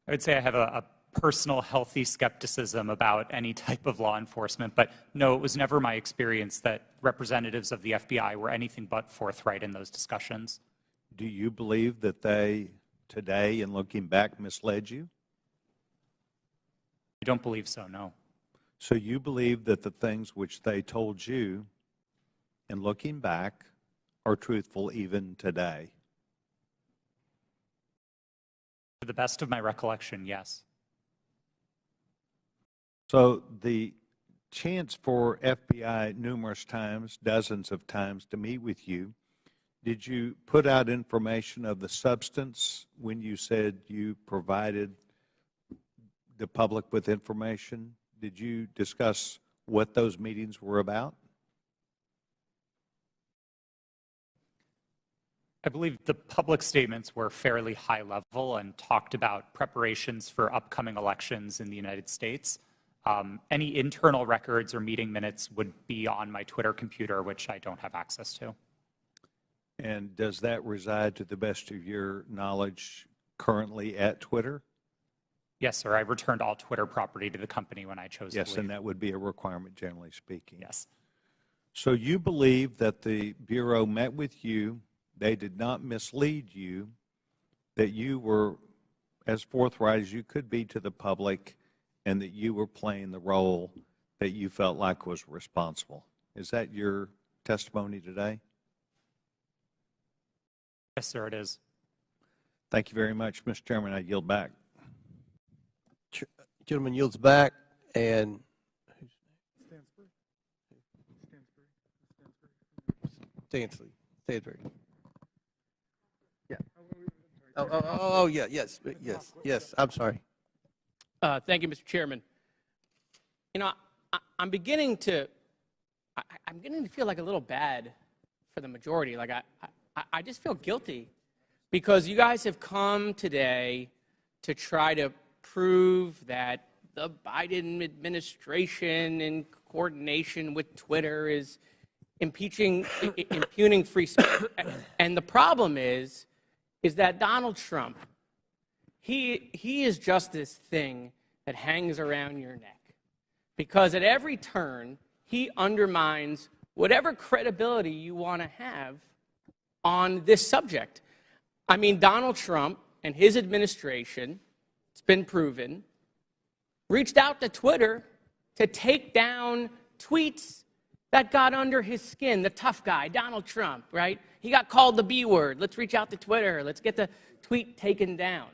I would say I have a personal healthy skepticism about any type of law enforcement, but no, it was never my experience that representatives of the FBI were anything but forthright in those discussions. Do you believe that they, today, in looking back, misled you? I don't believe so, no. So you believe that the things which they told you, in looking back, are truthful even today? To the best of my recollection, yes. So the chance for FBI numerous times, dozens of times, to meet with you. Did you put out information of the substance when you said you provided the public with information? Did you discuss what those meetings were about? I believe the public statements were fairly high level and talked about preparations for upcoming elections in the United States. Any internal records or meeting minutes would be on my Twitter computer, which I don't have access to. And does that reside, to the best of your knowledge, currently at Twitter? Yes, sir. I returned all Twitter property to the company when I chose to leave. Yes, and that would be a requirement, generally speaking. Yes. So you believe that the Bureau met with you, they did not mislead you, that you were as forthright as you could be to the public, and that you were playing the role that you felt like was responsible. Is that your testimony today? Yes, sir, it is. Thank you very much, Mr. Chairman. I yield back. Gentleman yields back, and Stansbury. Yeah. Oh, yeah, yes. I'm sorry. Thank you, Mr. Chairman. You know, I'm beginning to feel like a little bad for the majority. Like I just feel guilty because you guys have come today to try to prove that the Biden administration in coordination with Twitter is impugning free speech. And the problem is that Donald Trump, he is just this thing that hangs around your neck. Because at every turn, he undermines whatever credibility you want to have on this subject. I mean, Donald Trump and his administration, it's been proven, reached out to Twitter to take down tweets that got under his skin. The tough guy, Donald Trump, right? He got called the B word. Let's reach out to Twitter. Let's get the tweet taken down.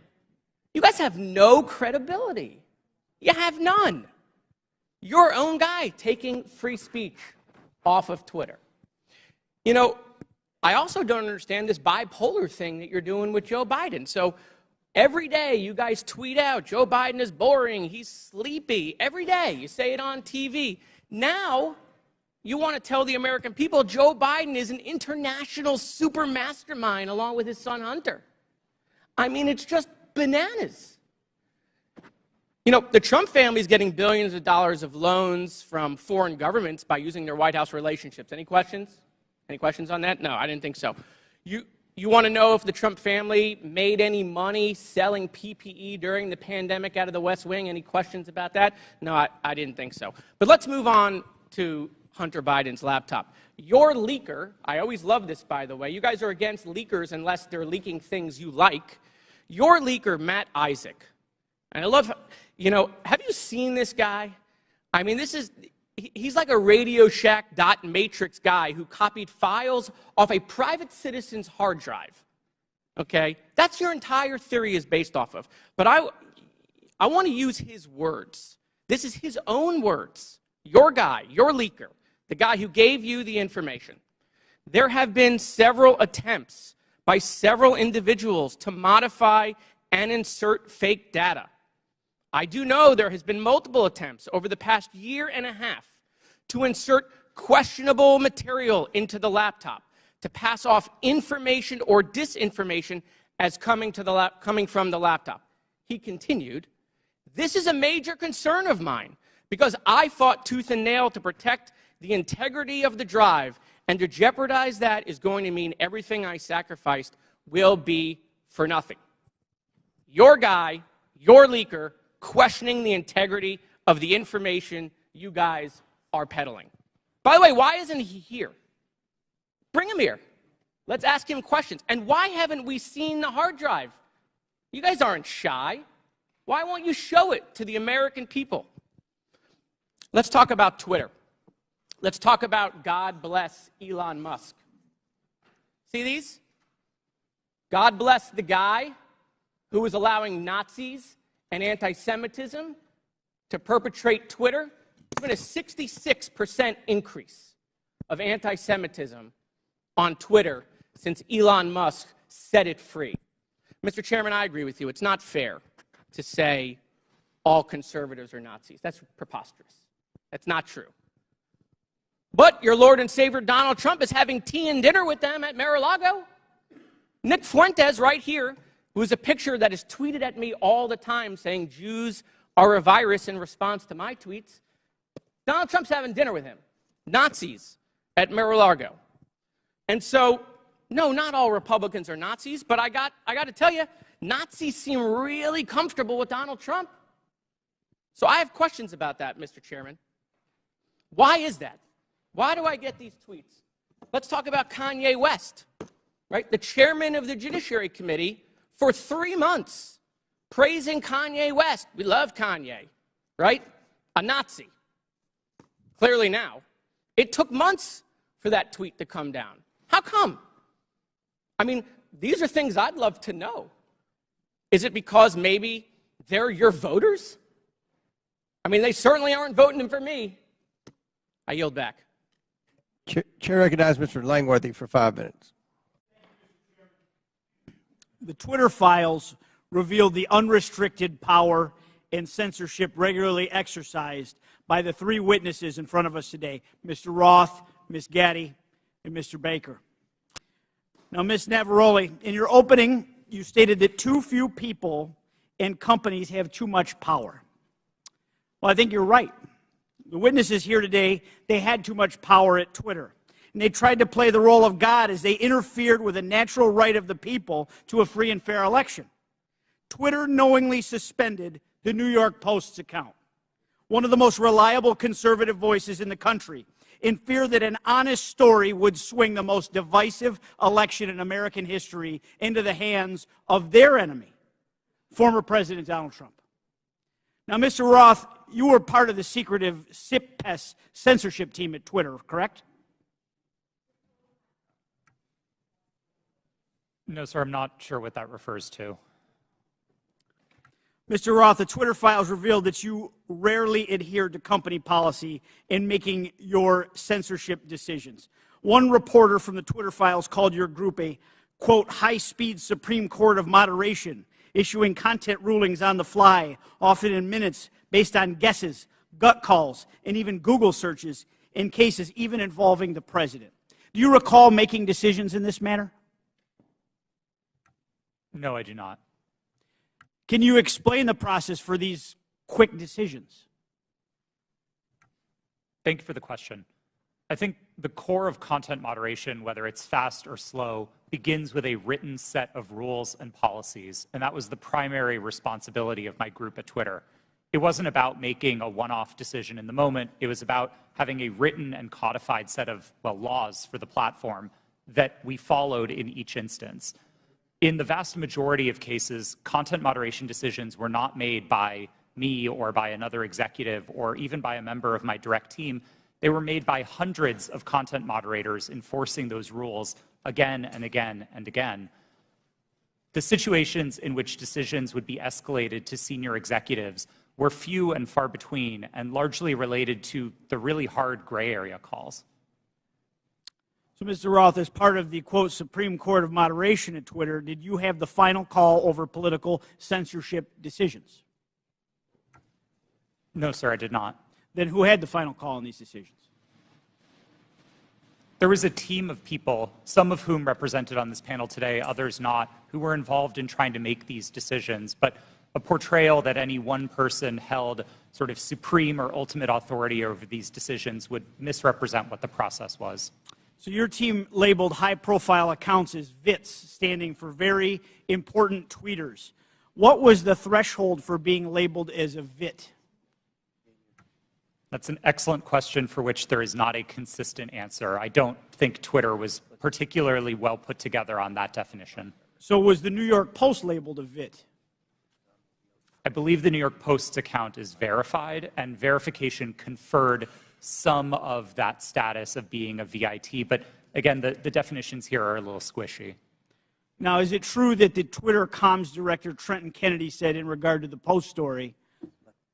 You guys have no credibility. You have none. Your own guy taking free speech off of Twitter. You know, I also don't understand this bipolar thing that you're doing with Joe Biden. So every day you guys tweet out, Joe Biden is boring, he's sleepy. Every day you say it on TV. Now you want to tell the American people Joe Biden is an international super mastermind along with his son Hunter. I mean, it's just bananas. You know, the Trump family is getting billions of dollars of loans from foreign governments by using their White House relationships. Any questions? Any questions on that? No, I didn't think so. You want to know if the Trump family made any money selling PPE during the pandemic out of the West Wing? Any questions about that? No, I didn't think so. But let's move on to Hunter Biden's laptop. Your leaker, I always love this, by the way. You guys are against leakers unless they're leaking things you like. Your leaker, Matt Isaac, and I love, you know, have you seen this guy? I mean, he's like a Radio Shack dot matrix guy who copied files off a private citizen's hard drive. Okay? That's your entire theory is based off of. But I want to use his words. This is his own words. Your guy, your leaker, the guy who gave you the information. There have been several attempts by several individuals to modify and insert fake data. I do know there has been multiple attempts over the past year and a half to insert questionable material into the laptop, to pass off information or disinformation as coming from the laptop. He continued, "This is a major concern of mine because I fought tooth and nail to protect the integrity of the drive, and to jeopardize that is going to mean everything I sacrificed will be for nothing." Your guy, your leaker, questioning the integrity of the information you guys are peddling. By the way, why isn't he here? Bring him here. Let's ask him questions. And why haven't we seen the hard drive? You guys aren't shy. Why won't you show it to the American people? Let's talk about Twitter. Let's talk about God bless Elon Musk. See these? God bless the guy who is allowing Nazis and anti-Semitism to perpetrate Twitter. been a 66% increase of anti-Semitism on Twitter since Elon Musk set it free. Mr. Chairman, I agree with you. It's not fair to say all conservatives are Nazis. That's preposterous. That's not true. But your Lord and Savior Donald Trump is having tea and dinner with them at Mar-a-Lago. Nick Fuentes right here, who is a picture that is tweeted at me all the time saying Jews are a virus in response to my tweets. Donald Trump's having dinner with him. Nazis at Mar-a-Lago. And so, no, not all Republicans are Nazis, but I got to tell you, Nazis seem really comfortable with Donald Trump. So I have questions about that, Mr. Chairman. Why is that? Why do I get these tweets? Let's talk about Kanye West, right? The chairman of the Judiciary Committee for 3 months praising Kanye West. We love Kanye, right? A Nazi. Clearly now. It took months for that tweet to come down. How come? I mean, these are things I'd love to know. Is it because maybe they're your voters? I mean, they certainly aren't voting for me. I yield back. Chair recognizes Mr. Langworthy for 5 minutes. The Twitter files revealed the unrestricted power and censorship regularly exercised by the 3 witnesses in front of us today, Mr. Roth, Ms. Gadde, and Mr. Baker. Now, Ms. Navaroli, in your opening, you stated that too few people and companies have too much power. Well, I think you're right. The witnesses here today, they had too much power at Twitter. And they tried to play the role of God as they interfered with a natural right of the people to a free and fair election. Twitter knowingly suspended the New York Post's account, one of the most reliable conservative voices in the country, in fear that an honest story would swing the most divisive election in American history into the hands of their enemy, former President Donald Trump. Now, Mr. Roth, you were part of the secretive SIPPES censorship team at Twitter, correct? No, sir, I'm not sure what that refers to. Mr. Roth, the Twitter files revealed that you rarely adhered to company policy in making your censorship decisions. One reporter from the Twitter files called your group a, quote, high-speed Supreme Court of moderation, issuing content rulings on the fly, often in minutes, based on guesses, gut calls, and even Google searches in cases even involving the president. Do you recall making decisions in this manner? No, I do not. Can you explain the process for these quick decisions? Thank you for the question. I think the core of content moderation, whether it's fast or slow, begins with a written set of rules and policies, and that was the primary responsibility of my group at Twitter. It wasn't about making a one-off decision in the moment. It was about having a written and codified set of, well, laws for the platform that we followed in each instance. In the vast majority of cases, content moderation decisions were not made by me or by another executive or even by a member of my direct team. They were made by hundreds of content moderators enforcing those rules again and again and again. The situations in which decisions would be escalated to senior executives were few and far between and largely related to the really hard gray area calls. So, Mr. Roth, as part of the, quote, Supreme Court of Moderation at Twitter, did you have the final call over political censorship decisions? No, sir, I did not. Then who had the final call on these decisions? There was a team of people, some of whom represented on this panel today, others not, who were involved in trying to make these decisions. But a portrayal that any one person held sort of supreme or ultimate authority over these decisions would misrepresent what the process was. So your team labeled high-profile accounts as VITs, standing for very important tweeters. What was the threshold for being labeled as a VIT? That's an excellent question for which there is not a consistent answer. I don't think Twitter was particularly well put together on that definition. So was the New York Post labeled a VIT? I believe the New York Post's account is verified, and verification conferred some of that status of being a VIT. But again, the definitions here are a little squishy. Now, is it true that the Twitter comms director, Trenton Kennedy, said in regard to the Post story,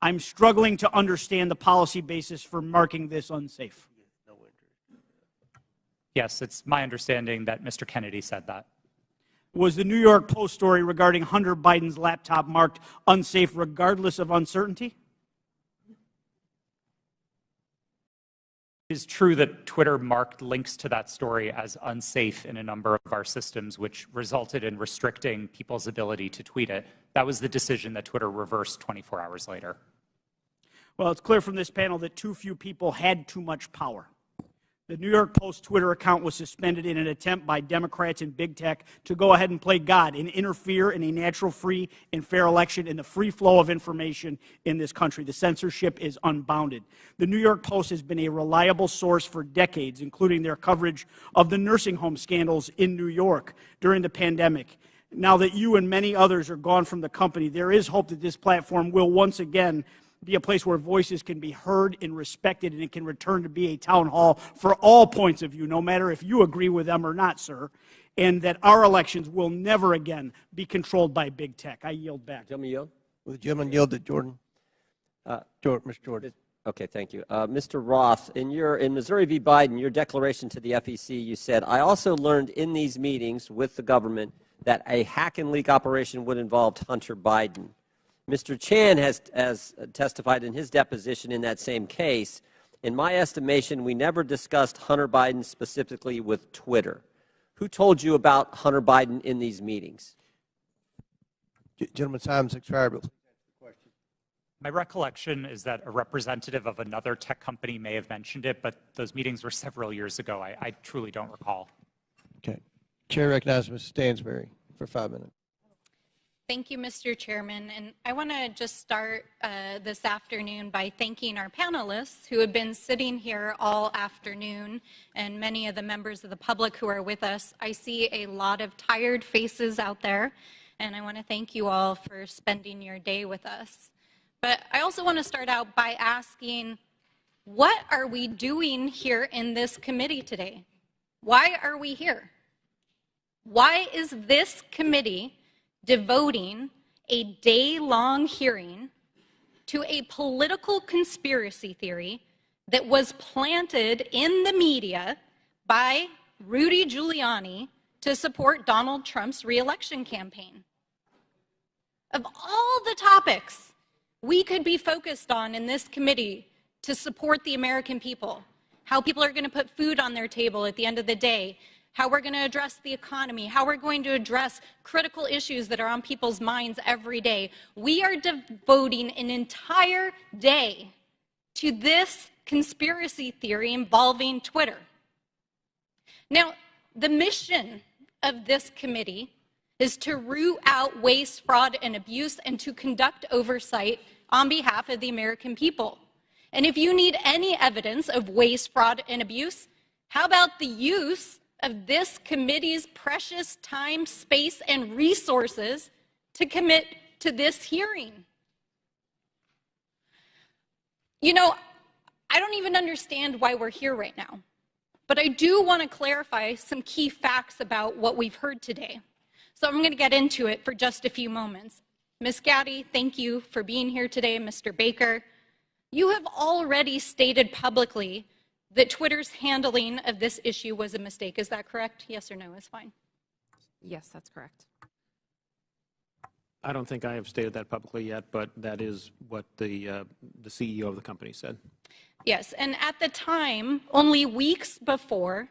I'm struggling to understand the policy basis for marking this unsafe. Yes, it's my understanding that Mr. Kennedy said that. Was the New York Post story regarding Hunter Biden's laptop marked unsafe regardless of uncertainty? It is true that Twitter marked links to that story as unsafe in a number of our systems, which resulted in restricting people's ability to tweet it. That was the decision that Twitter reversed 24 hours later. Well, it's clear from this panel that too few people had too much power. The New York Post Twitter account was suspended in an attempt by Democrats and big tech to go ahead and play God and interfere in a natural, free, and fair election and the free flow of information in this country. The censorship is unbounded. The New York Post has been a reliable source for decades, including their coverage of the nursing home scandals in New York during the pandemic. Now that you and many others are gone from the company, there is hope that this platform will once again be a place where voices can be heard and respected, and it can return to be a town hall for all points of view, no matter if you agree with them or not, sir, and that our elections will never again be controlled by big tech. I yield back. Gentleman yield? Will the gentleman yield to Jordan? Mr. Jordan. Okay, thank you. Mr. Roth, in Missouri v. Biden, your declaration to the FEC, you said, I also learned in these meetings with the government that a hack and leak operation would involve Hunter Biden. Mr. Chan has testified in his deposition in that same case. In my estimation, we never discussed Hunter Biden specifically with Twitter. Who told you about Hunter Biden in these meetings? Gentleman's time has expired. My recollection is that a representative of another tech company may have mentioned it, but those meetings were several years ago. I truly don't recall. Okay. Chair recognizes Ms. Stansbury for 5 minutes. Thank you, Mr. Chairman. And I want to just start this afternoon by thanking our panelists who have been sitting here all afternoon, and many of the members of the public who are with us. I see a lot of tired faces out there, and I want to thank you all for spending your day with us. But I also want to start out by asking, what are we doing here in this committee today? Why are we here? Why is this committee devoting a day-long hearing to a political conspiracy theory that was planted in the media by Rudy Giuliani to support Donald Trump's re-election campaign? Of all the topics we could be focused on in this committee to support the American people, how people are going to put food on their table at the end of the day, how we're going to address the economy, how we're going to address critical issues that are on people's minds every day. We are devoting an entire day to this conspiracy theory involving Twitter. Now, the mission of this committee is to root out waste, fraud, and abuse, and to conduct oversight on behalf of the American people. And if you need any evidence of waste, fraud, and abuse, how about the use of this committee's precious time, space, and resources to commit to this hearing? You know, I don't even understand why we're here right now, but I do want to clarify some key facts about what we've heard today. So I'm going to get into it for just a few moments. Ms. Gadde, thank you for being here today. Mr. Baker, you have already stated publicly that Twitter's handling of this issue was a mistake. Is that correct? Yes or no is fine. Yes, that's correct. I don't think I have stated that publicly yet, but that is what the CEO of the company said. Yes, and at the time, only weeks before,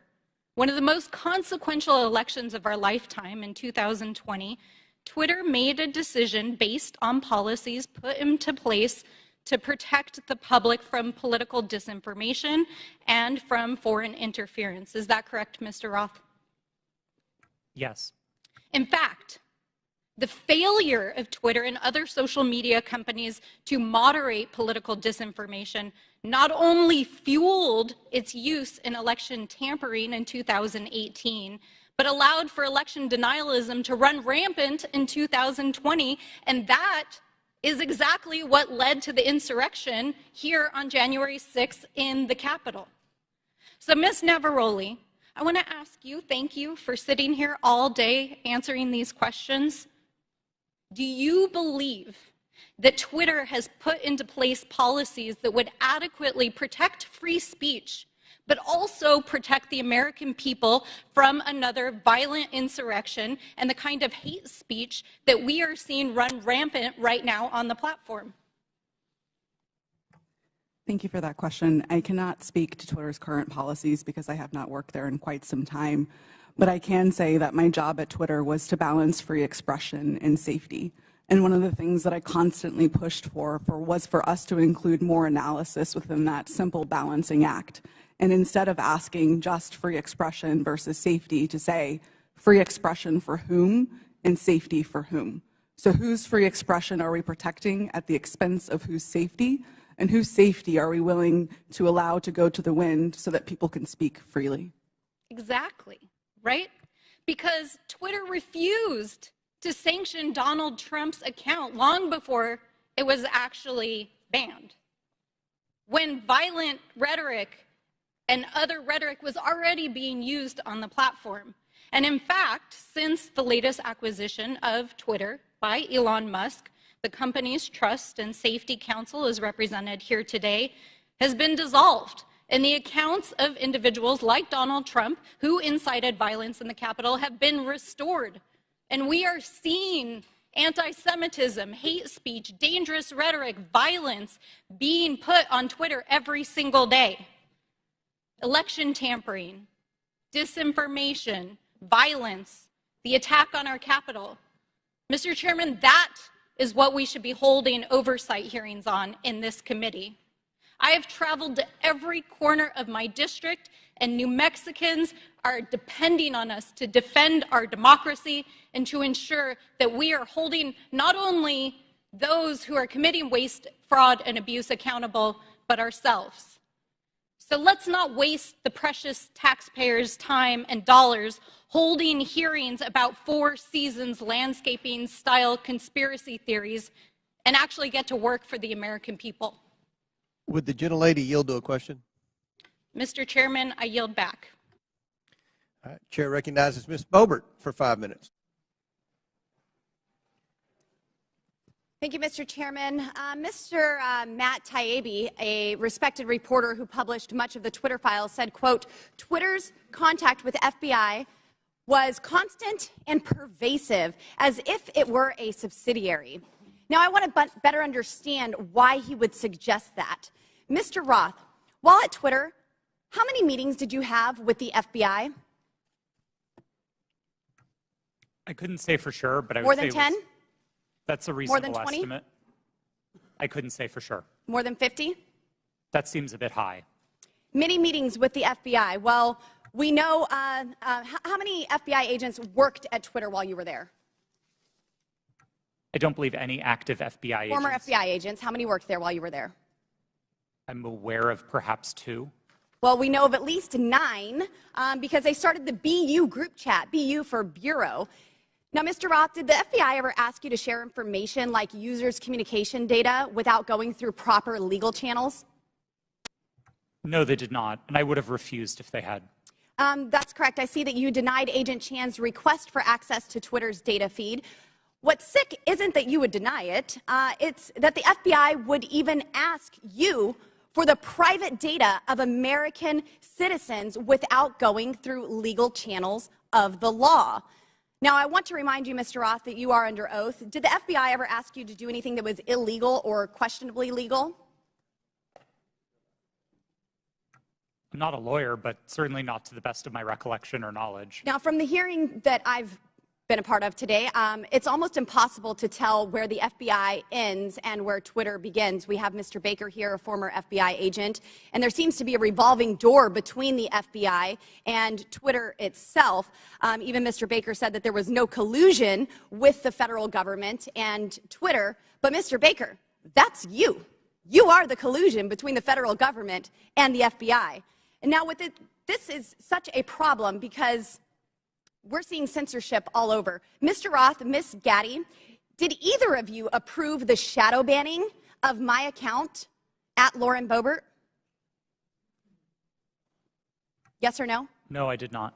one of the most consequential elections of our lifetime in 2020, Twitter made a decision based on policies put into place to protect the public from political disinformation and from foreign interference. Is that correct, Mr. Roth? Yes. In fact, the failure of Twitter and other social media companies to moderate political disinformation not only fueled its use in election tampering in 2018, but allowed for election denialism to run rampant in 2020, and that is exactly what led to the insurrection here on January 6th in the Capitol. So, Ms. Navaroli, I want to ask you, thank you for sitting here all day answering these questions. Do you believe that Twitter has put into place policies that would adequately protect free speech, but also protect the American people from another violent insurrection and the kind of hate speech that we are seeing run rampant right now on the platform? Thank you for that question. I cannot speak to Twitter's current policies because I have not worked there in quite some time, but I can say that my job at Twitter was to balance free expression and safety. And one of the things that I constantly pushed for was for us to include more analysis within that simple balancing act. And instead of asking just free expression versus safety, to say free expression for whom and safety for whom. So whose free expression are we protecting at the expense of whose safety? And whose safety are we willing to allow to go to the wind so that people can speak freely? Exactly, right? Because Twitter refused to sanction Donald Trump's account long before it was actually banned, when violent rhetoric and other rhetoric was already being used on the platform. And in fact, since the latest acquisition of Twitter by Elon Musk, the company's Trust and Safety Council, as represented here today, has been dissolved. And the accounts of individuals like Donald Trump who incited violence in the Capitol have been restored. And we are seeing anti-Semitism, hate speech, dangerous rhetoric, violence being put on Twitter every single day. Election tampering, disinformation, violence, the attack on our Capitol. Mr. Chairman, that is what we should be holding oversight hearings on in this committee. I have traveled to every corner of my district, and New Mexicans are depending on us to defend our democracy and to ensure that we are holding not only those who are committing waste, fraud, and abuse accountable, but ourselves. So let's not waste the precious taxpayers' time and dollars holding hearings about Four Seasons landscaping style conspiracy theories and actually get to work for the American people. Would the gentlelady yield to a question? Mr. Chairman, I yield back. All right, Chair recognizes Ms. Boebert for 5 minutes. Thank you, Mr. Chairman. Mr. Matt Taibbi, a respected reporter who published much of the Twitter files, said, quote, Twitter's contact with FBI was constant and pervasive, as if it were a subsidiary. Now, I want to better understand why he would suggest that. Mr. Roth, while at Twitter, how many meetings did you have with the FBI? I couldn't say for sure, but I would More say than 10? That's a More reasonable than 20? estimate. I couldn't say for sure. More than 50? That seems a bit high. Many meetings with the FBI. Well, we know how many FBI agents worked at Twitter while you were there? I don't believe any active FBI agents. Former FBI agents. How many worked there while you were there? I'm aware of perhaps 2. Well, we know of at least 9 because they started the BU group chat, BU for Bureau. Now, Mr. Roth, did the FBI ever ask you to share information like users' communication data without going through proper legal channels? No, they did not, and I would have refused if they had. That's correct. I see that you denied Agent Chan's request for access to Twitter's data feed. What's sick isn't that you would deny it, it's that the FBI would even ask you for the private data of American citizens without going through legal channels of the law. Now, I want to remind you, Mr. Roth, that you are under oath. Did the FBI ever ask you to do anything that was illegal or questionably legal? I'm not a lawyer, but certainly not to the best of my recollection or knowledge. Now, from the hearing that I've been a part of today, it's almost impossible to tell where the FBI ends and where Twitter begins. We have Mr. Baker here, a former FBI agent, and there seems to be a revolving door between the FBI and Twitter itself. Even Mr. Baker said that there was no collusion with the federal government and Twitter. But Mr. Baker, that's you. You are the collusion between the federal government and the FBI. And now with it, this is such a problem because we're seeing censorship all over. Mr. Roth, Ms. Gadde, did either of you approve the shadow banning of my account at Lauren Boebert? Yes or no? No, I did not.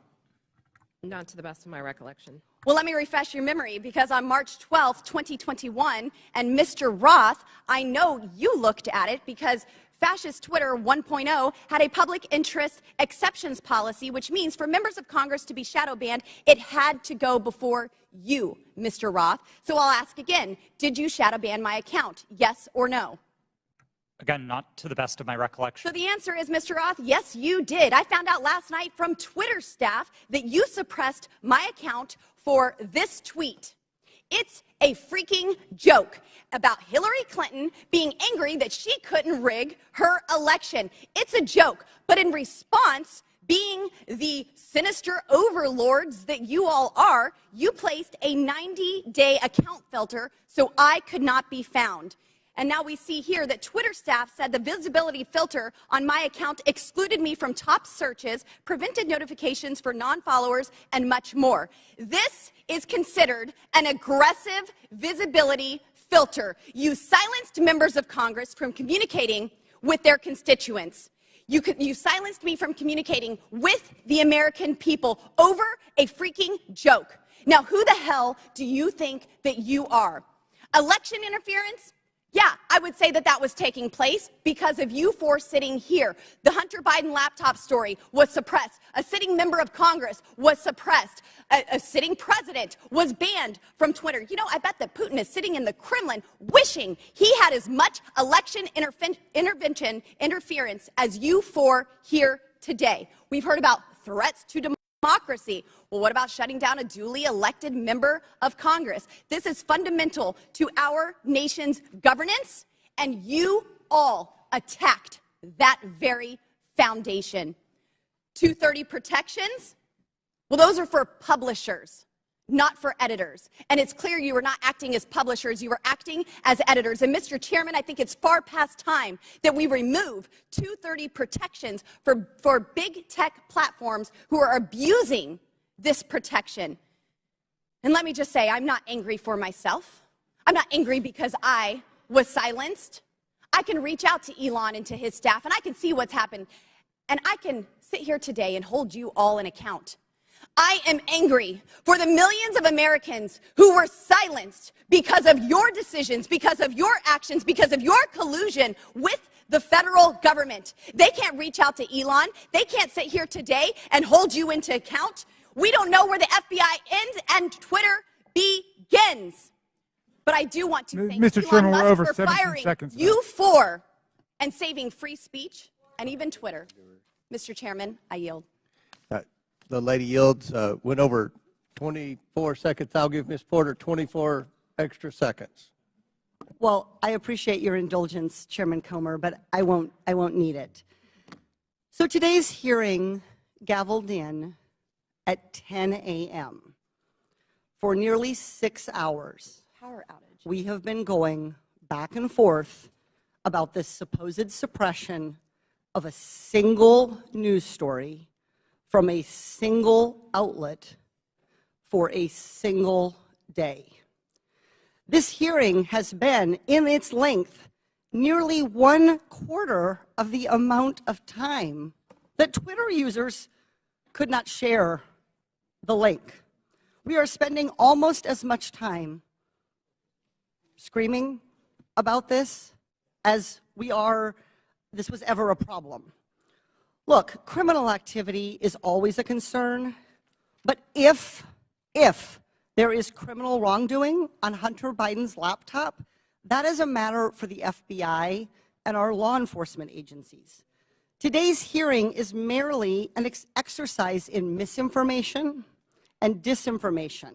Not to the best of my recollection. Well, let me refresh your memory, because on March 12th, 2021, and Mr. Roth, I know you looked at it, because Fascist Twitter 1.0 had a public interest exceptions policy, which means for members of Congress to be shadow banned, it had to go before you, Mr. Roth. So I'll ask again, did you shadow ban my account? Yes or no? Again, not to the best of my recollection. So the answer is, Mr. Roth, yes, you did. I found out last night from Twitter staff that you suppressed my account for this tweet. It's a freaking joke about Hillary Clinton being angry that she couldn't rig her election. It's a joke, but in response, being the sinister overlords that you all are, you placed a 90-day account filter so I could not be found. And now we see here that Twitter staff said the visibility filter on my account excluded me from top searches, prevented notifications for non-followers, and much more. This is considered an aggressive visibility filter. You silenced members of Congress from communicating with their constituents. You silenced me from communicating with the American people over a freaking joke. Now, who the hell do you think that you are? Election interference? Yeah, I would say that that was taking place because of you four sitting here. The Hunter Biden laptop story was suppressed. A sitting member of Congress was suppressed. A sitting president was banned from Twitter. You know, I bet that Putin is sitting in the Kremlin wishing he had as much election interference as you four here today. We've heard about threats to democracy. Well, what about shutting down a duly elected member of Congress? This is fundamental to our nation's governance, and you all attacked that very foundation. 230 protections? Well, those are for publishers, not for editors. And it's clear you were not acting as publishers, you were acting as editors. And Mr. Chairman, I think it's far past time that we remove 230 protections for big tech platforms who are abusing this protection. And let me just say, I'm not angry for myself. I'm not angry because I was silenced. I can reach out to Elon and to his staff, and I can see what's happened. And I can sit here today and hold you all in account. I am angry for the millions of Americans who were silenced because of your decisions, because of your actions, because of your collusion with the federal government. They can't reach out to Elon. They can't sit here today and hold you into account. We don't know where the FBI ends and Twitter begins. But I do want to thank Mr. Elon Chairman, we're Musk over for 17 firing seconds. you four and saving free speech and even Twitter. Mr. Chairman, I yield. The lady yields. Went over 24 seconds. I'll give Ms. Porter 24 extra seconds. Well, I appreciate your indulgence, Chairman Comer, but I won't need it. So today's hearing gavelled in at 10 a.m. For nearly 6 hours. Power outage. We have been going back and forth about this supposed suppression of a single news story from a single outlet for a single day. This hearing has been, in its length, nearly 1/4 of the amount of time that Twitter users could not share the link. We are spending almost as much time screaming about this as this was ever a problem. Look, criminal activity is always a concern, but if there is criminal wrongdoing on Hunter Biden's laptop, that is a matter for the FBI and our law enforcement agencies. Today's hearing is merely an exercise in misinformation and disinformation,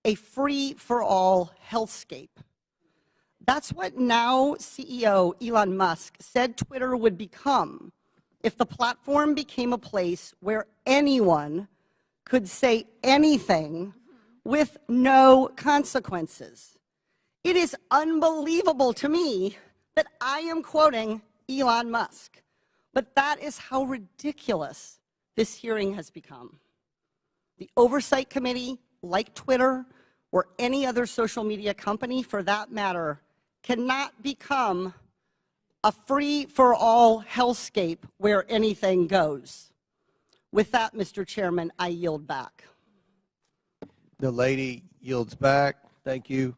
a free-for-all hellscape. That's what now CEO Elon Musk said Twitter would become if the platform became a place where anyone could say anything with no consequences. It is unbelievable to me that I am quoting Elon Musk, but that is how ridiculous this hearing has become. The Oversight Committee, like Twitter or any other social media company for that matter, cannot become a free-for-all hellscape where anything goes. With that, Mr. Chairman, I yield back. The lady yields back. Thank you.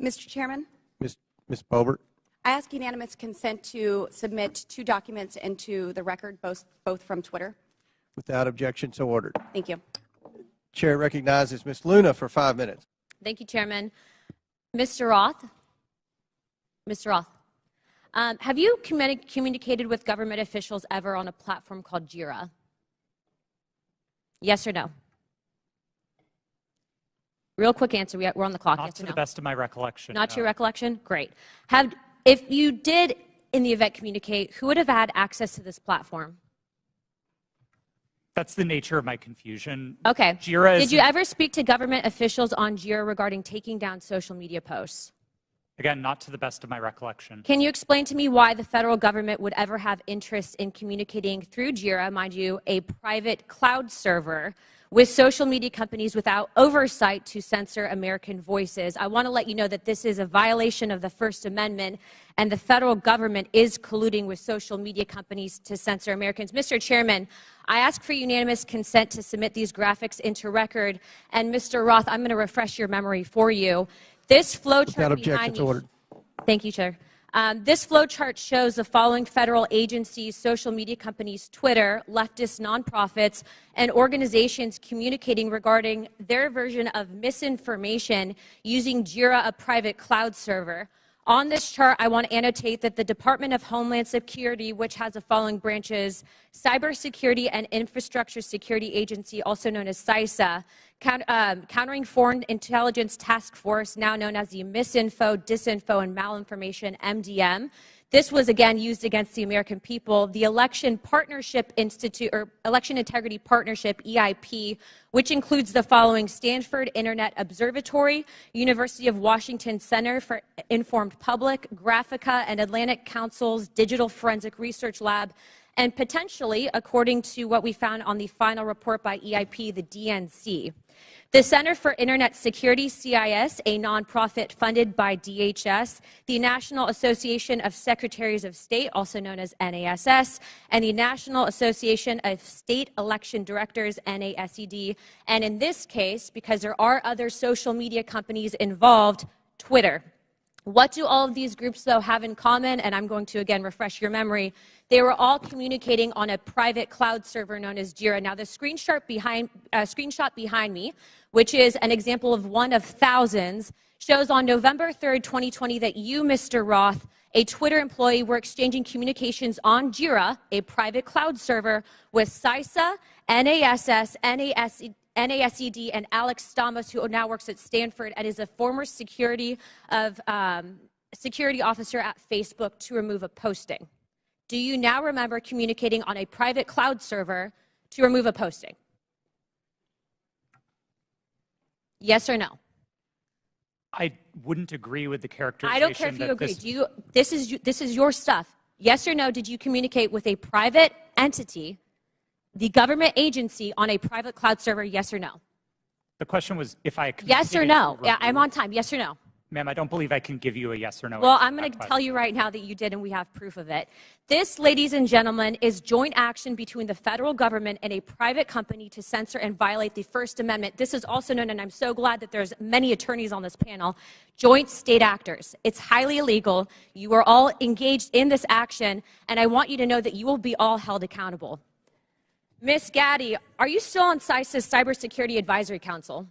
Mr. Chairman, Ms. Boebert. I ask unanimous consent to submit 2 documents into the record, both from Twitter. Without objection, so ordered. Thank you. Chair recognizes Ms. Luna for 5 minutes. Thank you, Chairman. Mr. Roth? Mr. Roth, have you communicated with government officials ever on a platform called JIRA? Yes or no? Real quick answer. We're on the clock. Not yes to or the no? best of my recollection. Not no. to your recollection? Great. If you did, in the event, communicate, who would have had access to this platform? That's the nature of my confusion. Okay. JIRA Did you ever speak to government officials on JIRA regarding taking down social media posts? Again, not to the best of my recollection. Can you explain to me why the federal government would ever have interest in communicating through JIRA, mind you, a private cloud server, with social media companies without oversight to censor American voices? I want to let you know that this is a violation of the First Amendment, and the federal government is colluding with social media companies to censor Americans. Mr. Chairman, I ask for unanimous consent to submit these graphics into record. And Mr. Roth, I'm going to refresh your memory for you. This flowchart behind me. Ordered. Thank you, Chair. This flowchart shows the following federal agencies, social media companies, Twitter, leftist nonprofits, and organizations communicating regarding their version of misinformation using JIRA, a private cloud server. On this chart, I want to annotate that the Department of Homeland Security, which has the following branches: Cybersecurity and Infrastructure Security Agency, also known as CISA, Countering Foreign Intelligence Task Force, now known as the Misinfo, Disinfo, and Malinformation, MDM. This was again used against the American people. The Election Partnership Institute, or Election Integrity Partnership, EIP, which includes the following: Stanford Internet Observatory, University of Washington Center for Informed Public, Graphica, and Atlantic Council's Digital Forensic Research Lab, and potentially, according to what we found on the final report by EIP, the DNC. The Center for Internet Security, CIS, a nonprofit funded by DHS, the National Association of Secretaries of State, also known as NASS, and the National Association of State Election Directors, NASED, and in this case, because there are other social media companies involved, Twitter. What do all of these groups, though, have in common? And I'm going to, again, refresh your memory. They were all communicating on a private cloud server known as JIRA. Now, the screenshot behind me, which is an example of one of thousands, shows on November 3rd, 2020, that you, Mr. Roth, a Twitter employee, were exchanging communications on JIRA, a private cloud server, with CISA, NASS, NASED, and Alex Stamos, who now works at Stanford and is a former security officer at Facebook, to remove a posting. Do you now remember communicating on a private cloud server to remove a posting? Yes or no? I wouldn't agree with the characterization. I don't care if you agree. This is your stuff. Yes or no, did you communicate with a private entity, the government agency, on a private cloud server? Yes or no? The question was if I Yes or no? Yeah, I'm on time. Yes or no? Ma'am, I don't believe I can give you a yes or no. Well, I'm going to tell you right now that you did, and we have proof of it. This, ladies and gentlemen, is joint action between the federal government and a private company to censor and violate the First Amendment. This is also known, and I'm so glad that there's many attorneys on this panel, joint state actors. It's highly illegal. You are all engaged in this action, and I want you to know that you will be all held accountable. Ms. Gadde, are you still on CISA's Cybersecurity Advisory Council?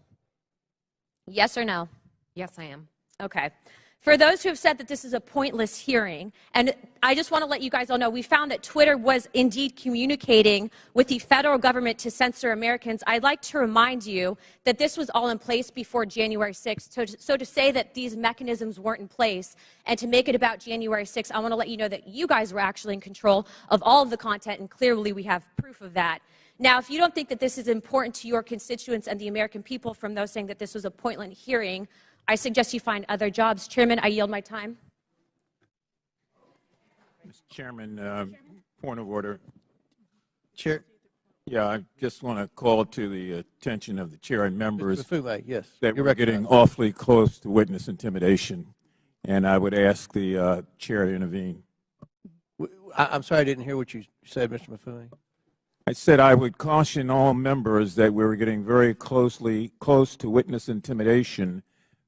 Yes or no? Yes, I am. Okay. For those who have said that this is a pointless hearing, and I just want to let you guys all know, we found that Twitter was indeed communicating with the federal government to censor Americans. I'd like to remind you that this was all in place before January 6th. So to say that these mechanisms weren't in place and to make it about January 6th, I want to let you know that you guys were actually in control of all of the content, and clearly we have proof of that. Now, if you don't think that this is important to your constituents and the American people from those saying that this was a pointless hearing, I suggest you find other jobs. Chairman, I yield my time. Mr. Chairman, point of order. Chair. Yeah, I just want to call to the attention of the chair and members yes, that we're getting awfully close to witness intimidation, and I would ask the chair to intervene. I'm sorry, I didn't hear what you said, Mr. Mafui. I said I would caution all members that we were getting very close to witness intimidation,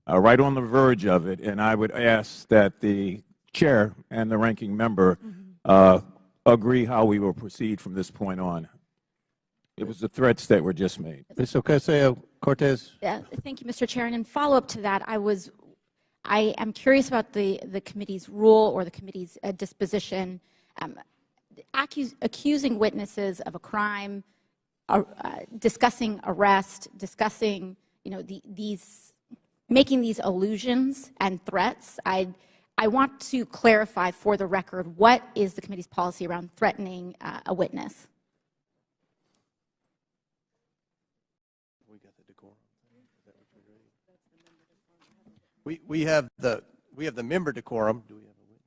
right on the verge of it, and I would ask that the chair and the ranking member agree how we will proceed from this point on. It was the threats that were just made. Ms. Ocasio-Cortez. Thank you, Mr. Chair. And in follow-up to that, I am curious about the committee's rule or the committee's disposition. Accusing witnesses of a crime, discussing arrest, discussing, making these allusions and threats. I want to clarify for the record, what is the committee's policy around threatening a witness? We have the member decorum. Do we have a witness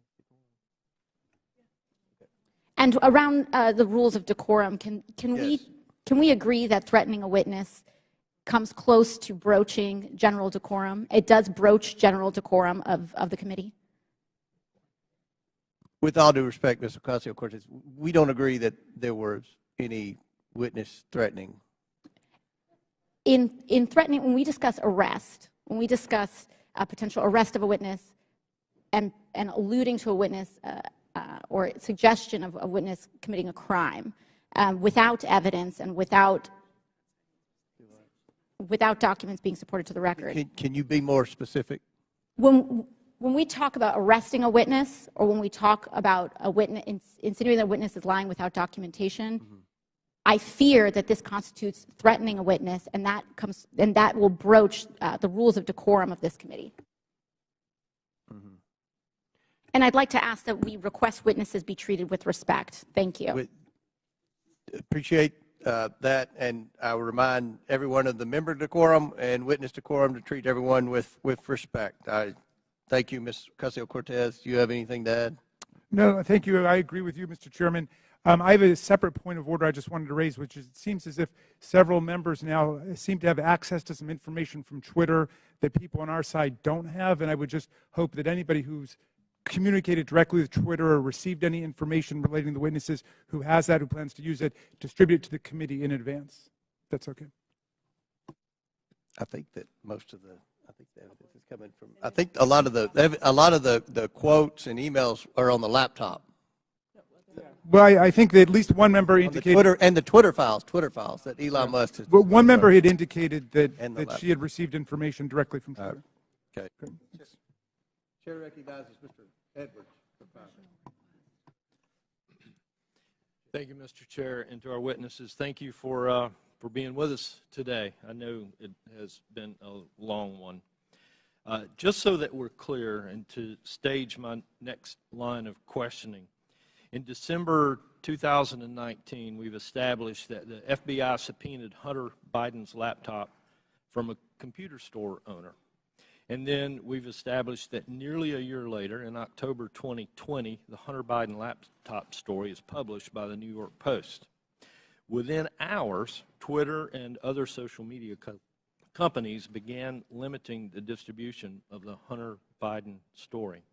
decorum? And around the rules of decorum, can we agree that threatening a witness comes close to broaching general decorum? It does broach general decorum of the committee? With all due respect, Ms. Ocasio-Cortez, we don't agree that there was any witness threatening. In threatening, when we discuss arrest, when we discuss a potential arrest of a witness and alluding to a witness or suggestion of a witness committing a crime without evidence and without documents being supported to the record. Can you be more specific? When we talk about arresting a witness, or when we talk about a witness, insinuating that a witness is lying without documentation, I fear that this constitutes threatening a witness, and that will broach the rules of decorum of this committee. And I'd like to ask that we request witnesses be treated with respect. Thank you. Appreciate that, and I will remind everyone of the member decorum and witness decorum to treat everyone with respect. Thank you, Ms. Ocasio-Cortez. Do you have anything to add? No, thank you. I agree with you, Mr. Chairman. I have a separate point of order I just wanted to raise, which is it seems as if several members now seem to have access to some information from Twitter that people on our side don't have, and I would just hope that anybody who's communicated directly with Twitter or received any information relating to the witnesses who has that, who plans to use it, distribute it to the committee in advance. That's okay. I think that most of the evidence is coming from. I think a lot of the quotes and emails are on the laptop. Well, I think that at least one member indicated the Twitter files that Elon Musk has. Well, one member had indicated that she had received information directly from Twitter. Okay. Chair recognizes Mr. Edwards. Thank you, Mr. Chair, and to our witnesses, thank you for being with us today. I know it has been a long one. Just so that we're clear, and to stage my next line of questioning, in December 2019, we've established that the FBI subpoenaed Hunter Biden's laptop from a computer store owner. And then we've established that nearly a year later, in October 2020, the Hunter Biden laptop story is published by the New York Post. Within hours, Twitter and other social media companies began limiting the distribution of the Hunter Biden story.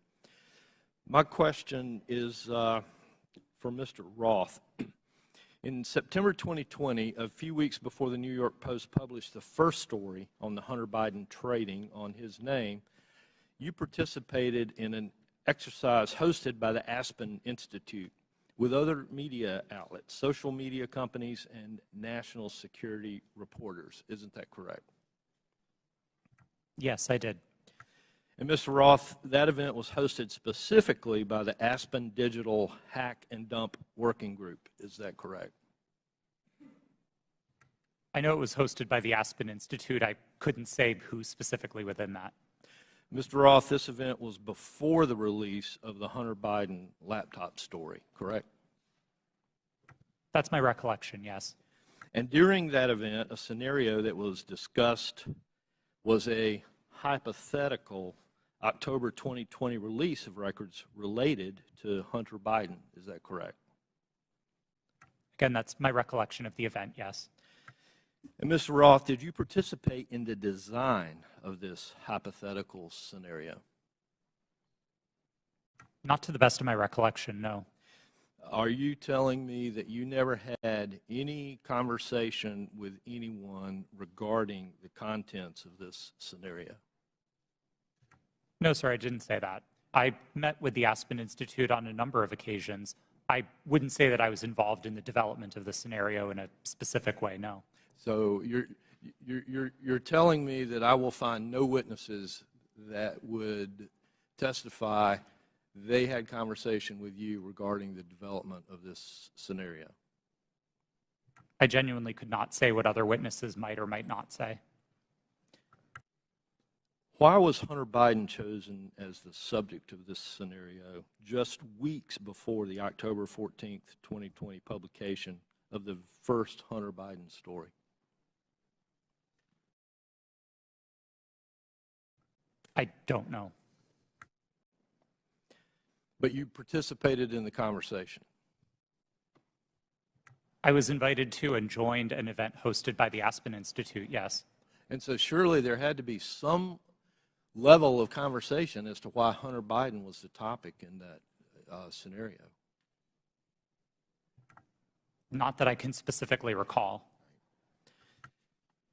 My question is for Mr. Roth. In September 2020, a few weeks before the New York Post published the first story on the Hunter Biden trading on his name, you participated in an exercise hosted by the Aspen Institute with other media outlets, social media companies, and national security reporters. Isn't that correct? Yes, I did. And Mr. Roth, that event was hosted specifically by the Aspen Digital Hack and Dump Working Group. Is that correct? I know it was hosted by the Aspen Institute. I couldn't say who specifically within that. Mr. Roth, this event was before the release of the Hunter Biden laptop story, correct? That's my recollection, yes. And during that event, a scenario that was discussed was a hypothetical October 2020 release of records related to Hunter Biden. Is that correct? Again, that's my recollection of the event, yes. And Mr. Roth, did you participate in the design of this hypothetical scenario? Not to the best of my recollection, no. Are you telling me that you never had any conversation with anyone regarding the contents of this scenario? No, sir, I didn't say that. I met with the Aspen Institute on a number of occasions. I wouldn't say that I was involved in the development of the scenario in a specific way, no. So you're telling me that I will find no witnesses that would testify they had conversation with you regarding the development of this scenario? I genuinely could not say what other witnesses might or might not say. Why was Hunter Biden chosen as the subject of this scenario just weeks before the October 14th, 2020 publication of the first Hunter Biden story? I don't know. But you participated in the conversation. I was invited to and joined an event hosted by the Aspen Institute, yes. And so surely there had to be some level of conversation as to why Hunter Biden was the topic in that scenario. Not that I can specifically recall.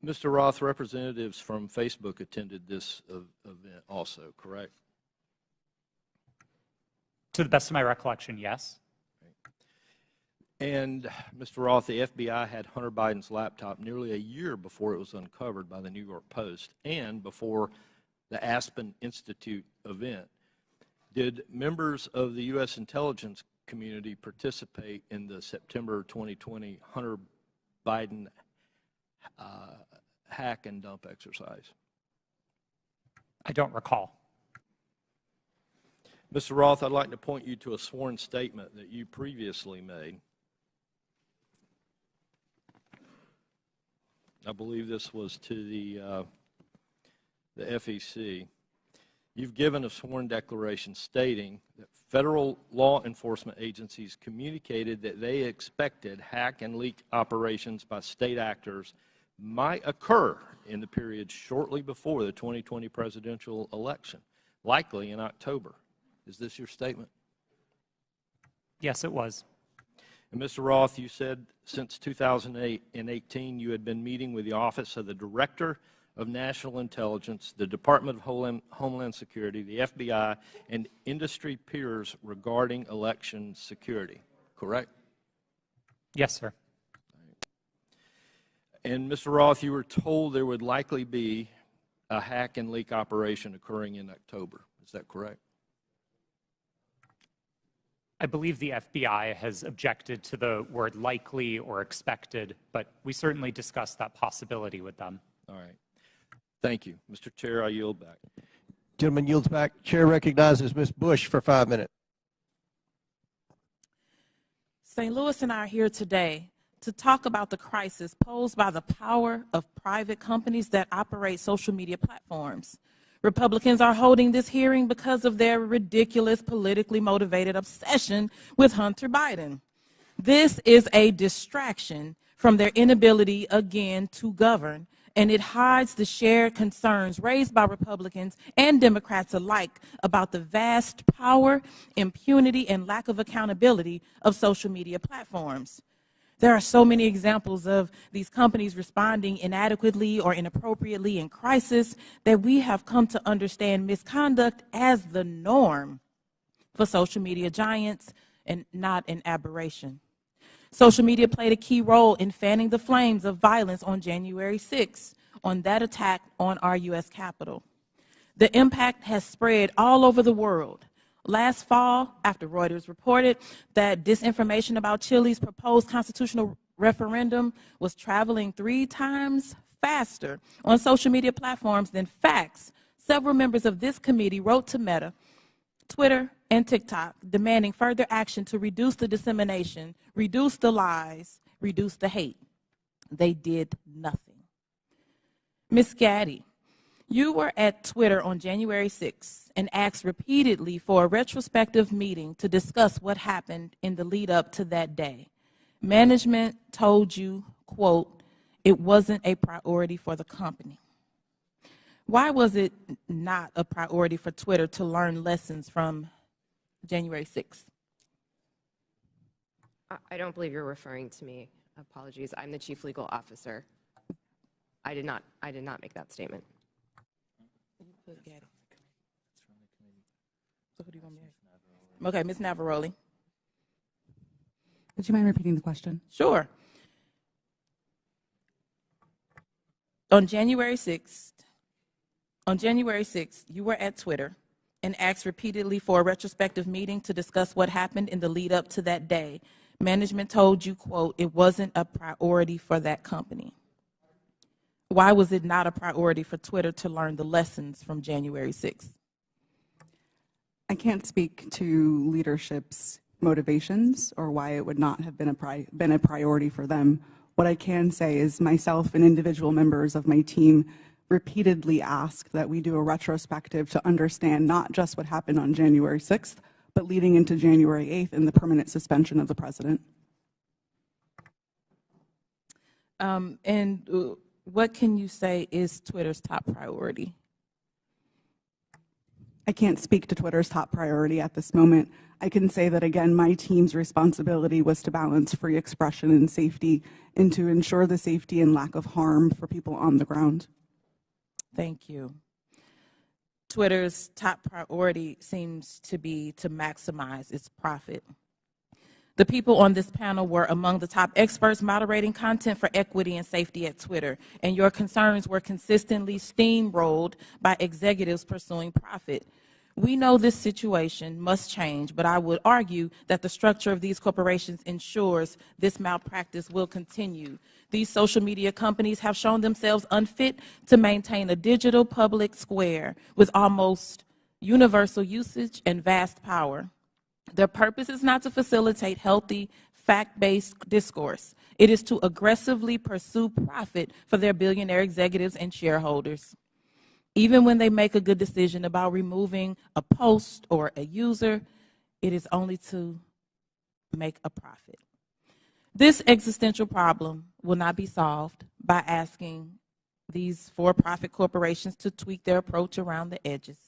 Mr. Roth, representatives from Facebook attended this event also, correct? To the best of my recollection, yes. And Mr. Roth, the FBI had Hunter Biden's laptop nearly a year before it was uncovered by the New York Post and before the Aspen Institute event. Did members of the U.S. intelligence community participate in the September 2020 Hunter Biden hack and dump exercise? I don't recall. Mr. Roth, I'd like to point you to a sworn statement that you previously made. I believe this was to the FEC. You've given a sworn declaration stating that federal law enforcement agencies communicated that they expected hack and leak operations by state actors might occur in the period shortly before the 2020 presidential election, likely in October. Is this your statement? Yes, it was. And Mr. Roth, you said since 2018 you had been meeting with the Office of the Director of National Intelligence, the Department of Homeland Security, the FBI, and industry peers regarding election security, correct? Yes, sir. And Mr. Roth, you were told there would likely be a hack and leak operation occurring in October. Is that correct? I believe the FBI has objected to the word likely or expected, but we certainly discussed that possibility with them. All right. Thank you. Mr. Chair, I yield back. Gentleman yields back. Chair recognizes Ms. Bush for 5 minutes. St. Louis and I are here today to talk about the crisis posed by the power of private companies that operate social media platforms. Republicans are holding this hearing because of their ridiculous, politically motivated obsession with Hunter Biden. This is a distraction from their inability, again, to govern, and it hides the shared concerns raised by Republicans and Democrats alike about the vast power, impunity, and lack of accountability of social media platforms. There are so many examples of these companies responding inadequately or inappropriately in crisis that we have come to understand misconduct as the norm for social media giants and not an aberration. Social media played a key role in fanning the flames of violence on January 6th, on that attack on our U.S. Capitol. The impact has spread all over the world. Last fall, after Reuters reported that disinformation about Chile's proposed constitutional referendum was traveling 3 times faster on social media platforms than facts, several members of this committee wrote to Meta, Twitter, and TikTok demanding further action to reduce the dissemination, reduce the lies, reduce the hate. They did nothing. Ms. Gadde, you were at Twitter on January 6th and asked repeatedly for a retrospective meeting to discuss what happened in the lead up to that day. Management told you, quote, it wasn't a priority for the company. Why was it not a priority for Twitter to learn lessons from January 6th? I don't believe you're referring to me. Apologies. I'm the chief legal officer. I did not make that statement. Okay, Ms. Navaroli. Would you mind repeating the question? Sure. On January 6th, you were at Twitter and asked repeatedly for a retrospective meeting to discuss what happened in the lead up to that day. Management told you, quote, it wasn't a priority for that company. Why was it not a priority for Twitter to learn the lessons from January 6th? I can't speak to leadership's motivations or why it would not have been a priority for them. What I can say is myself and individual members of my team repeatedly asked that we do a retrospective to understand not just what happened on January 6th, but leading into January 8th and the permanent suspension of the president. What can you say is Twitter's top priority? I can't speak to Twitter's top priority at this moment. I can say that, again, my team's responsibility was to balance free expression and safety and to ensure the safety and lack of harm for people on the ground. Thank you. Twitter's top priority seems to be to maximize its profit. The people on this panel were among the top experts moderating content for equity and safety at Twitter, and your concerns were consistently steamrolled by executives pursuing profit. We know this situation must change, but I would argue that the structure of these corporations ensures this malpractice will continue. These social media companies have shown themselves unfit to maintain a digital public square with almost universal usage and vast power. Their purpose is not to facilitate healthy, fact-based discourse. It is to aggressively pursue profit for their billionaire executives and shareholders. Even when they make a good decision about removing a post or a user, it is only to make a profit. This existential problem will not be solved by asking these for-profit corporations to tweak their approach around the edges.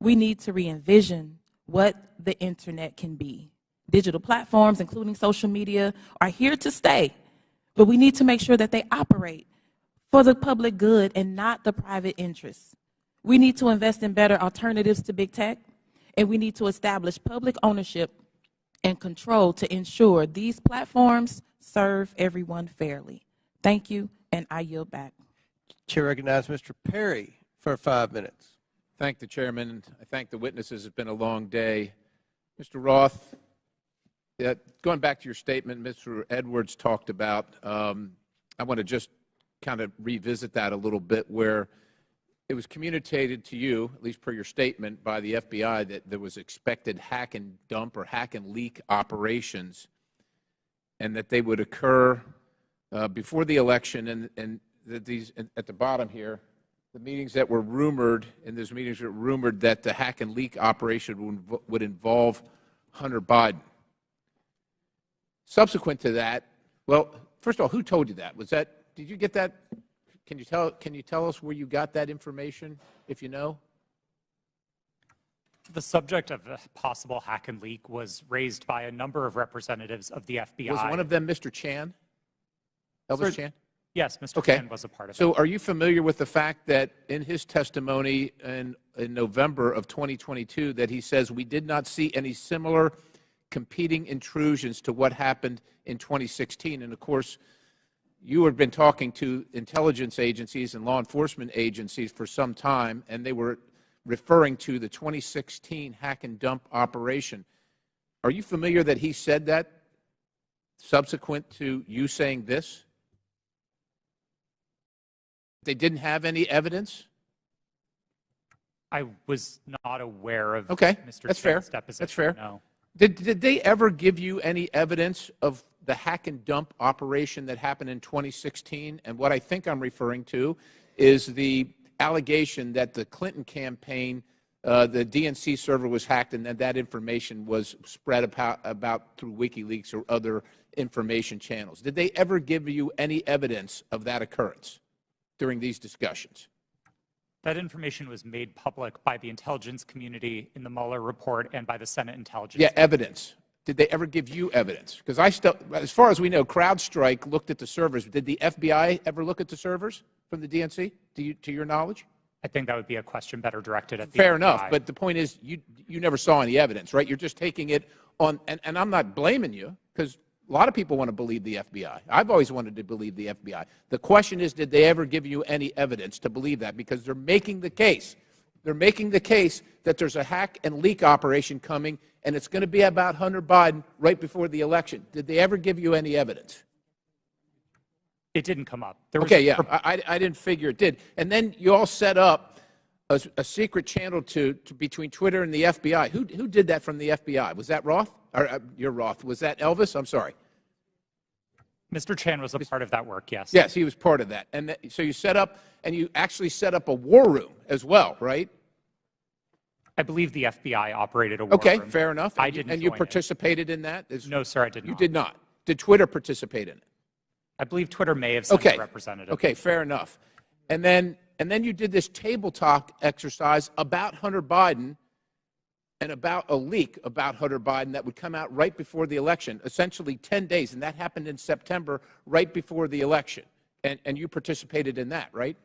We need to re-envision what the internet can be. Digital platforms, including social media, are here to stay, but we need to make sure that they operate for the public good and not the private interests. We need to invest in better alternatives to big tech, and we need to establish public ownership and control to ensure these platforms serve everyone fairly. Thank you, and I yield back. Chair recognizes Mr. Perry for 5 minutes. Thank the chairman, and I thank the witnesses. It's been a long day. Mr. Roth, going back to your statement Mr. Edwards talked about, I want to just kind of revisit that a little bit, where it was communicated to you, at least per your statement, by the FBI that there was expected hack and dump or hack and leak operations, and that they would occur before the election, and that these, at the bottom here, the meetings that were rumored, and those meetings were rumored that the hack and leak operation would involve Hunter Biden. Subsequent to that, well, first of all, who told you that? Was that, did you get that? Can you tell us where you got that information, if you know? The subject of a possible hack and leak was raised by a number of representatives of the FBI. Was one of them Mr. Chan? Elvis Chan? Yes, Mr. Chan was a part of it. So are you familiar with the fact that in his testimony in November of 2022 that he says we did not see any similar competing intrusions to what happened in 2016? And of course, you have been talking to intelligence agencies and law enforcement agencies for some time, and they were referring to the 2016 hack and dump operation. Are you familiar that he said that subsequent to you saying this? They didn't have any evidence? I was not aware of Okay, Mr. that's Chan's fair. deposition. That's fair. No. Did they ever give you any evidence of the hack and dump operation that happened in 2016? And what I think I'm referring to is the allegation that the Clinton campaign, the DNC server was hacked, and that information was spread about through WikiLeaks or other information channels. Did they ever give you any evidence of that occurrence during these discussions? That information was made public by the intelligence community in the Mueller report and by the Senate Intelligence. Yeah, evidence. Did they ever give you evidence? Because as far as we know, CrowdStrike looked at the servers. Did the FBI ever look at the servers from the DNC, to your knowledge? I think that would be a question better directed at the Fair FBI. enough, but the point is you never saw any evidence, right? You're just taking it on, and I'm not blaming you, because a lot of people want to believe the FBI. I've always wanted to believe the FBI. The question is, did they ever give you any evidence to believe that? Because they're making the case. They're making the case that there's a hack and leak operation coming, and it's going to be about Hunter Biden right before the election. Did they ever give you any evidence? It didn't come up. Okay, yeah, I didn't figure it did. And then you all set up a secret channel between Twitter and the FBI. Who did that from the FBI? Was that Roth? Or, you're Roth. Was that Elvis? I'm sorry. Mr. Chan was a part of that work, yes. Yes, he was part of that. And so you set up, and you actually set up a war room as well, right? I believe the FBI operated a war room. Okay, fair enough. I didn't. And you participated in that? No, sir, I did not. You did not. Did Twitter participate in it? I believe Twitter may have sent a representative. Okay, fair enough. And then you did this table talk exercise about Hunter Biden and about a leak about Hunter Biden that would come out right before the election, essentially 10 days, and that happened in September, right before the election. And you participated in that, right?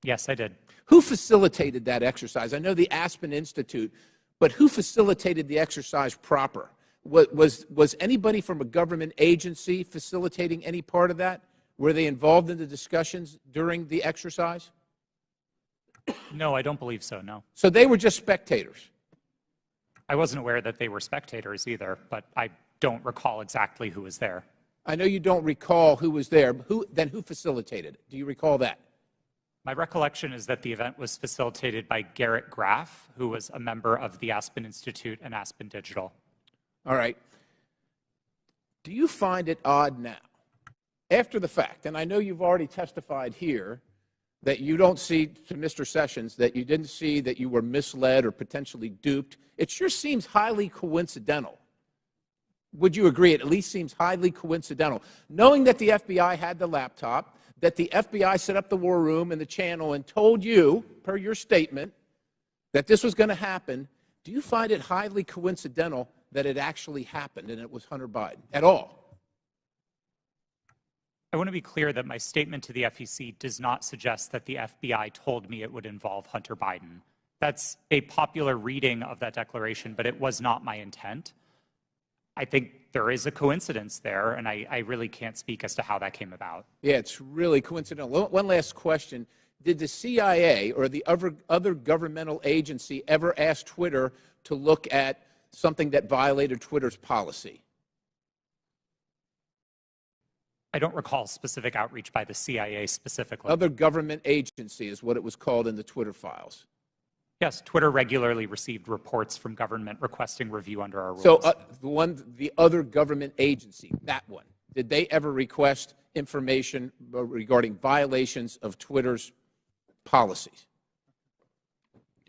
Yes, I did. Who facilitated that exercise? I know the Aspen Institute, but who facilitated the exercise proper? Was anybody from a government agency facilitating any part of that? Were they involved in the discussions during the exercise? No, I don't believe so, no. So they were just spectators? I wasn't aware that they were spectators either, but I don't recall exactly who was there. I know you don't recall who was there. Then who facilitated it? Do you recall that? My recollection is that the event was facilitated by Garrett Graff, who was a member of the Aspen Institute and Aspen Digital. All right. Do you find it odd now, after the fact, and I know you've already testified here, that you don't see, to Mr. Sessions, that you didn't see that you were misled or potentially duped? It sure seems highly coincidental. Would you agree? It at least seems highly coincidental. Knowing that the FBI had the laptop, that the FBI set up the war room and the channel and told you, per your statement, that this was going to happen, do you find it highly coincidental that it actually happened and it was Hunter Biden at all? I want to be clear that my statement to the FEC does not suggest that the FBI told me it would involve Hunter Biden. That's a popular reading of that declaration, but it was not my intent. I think there is a coincidence there, and I really can't speak as to how that came about. Yeah, it's really coincidental. One last question. Did the CIA or the other governmental agency ever ask Twitter to look at something that violated Twitter's policy? I don't recall specific outreach by the CIA specifically. Other government agency is what it was called in the Twitter files. Yes, Twitter regularly received reports from government requesting review under our rules. So the other government agency, that one, did they ever request information regarding violations of Twitter's policies?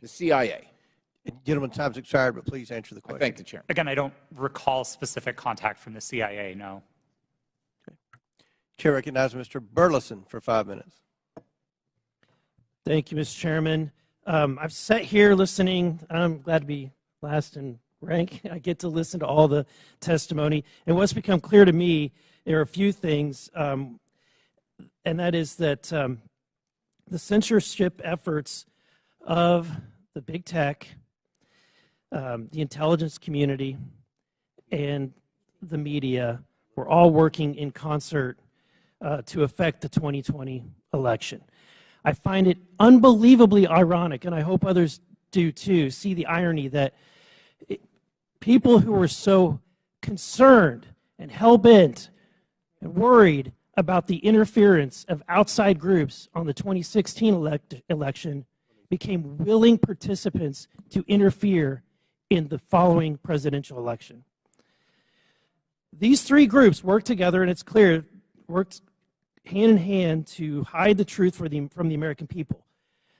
The CIA. Gentlemen, time's expired, but please answer the question. I thank the Chairman. Again, I don't recall specific contact from the CIA, no. Okay. Chair recognizes Mr. Burleson for 5 minutes. Thank you, Mr. Chairman. I've sat here listening. I'm glad to be last in rank. I get to listen to all the testimony. And what's become clear to me, there are a few things, and that is that the censorship efforts of the big tech, the intelligence community, and the media were all working in concert to affect the 2020 election. I find it unbelievably ironic, and I hope others do too, see the irony that people who were so concerned and hell-bent and worried about the interference of outside groups on the 2016 election became willing participants to interfere in the following presidential election. These three groups worked together, and it's clear, worked hand in hand to hide the truth from the American people.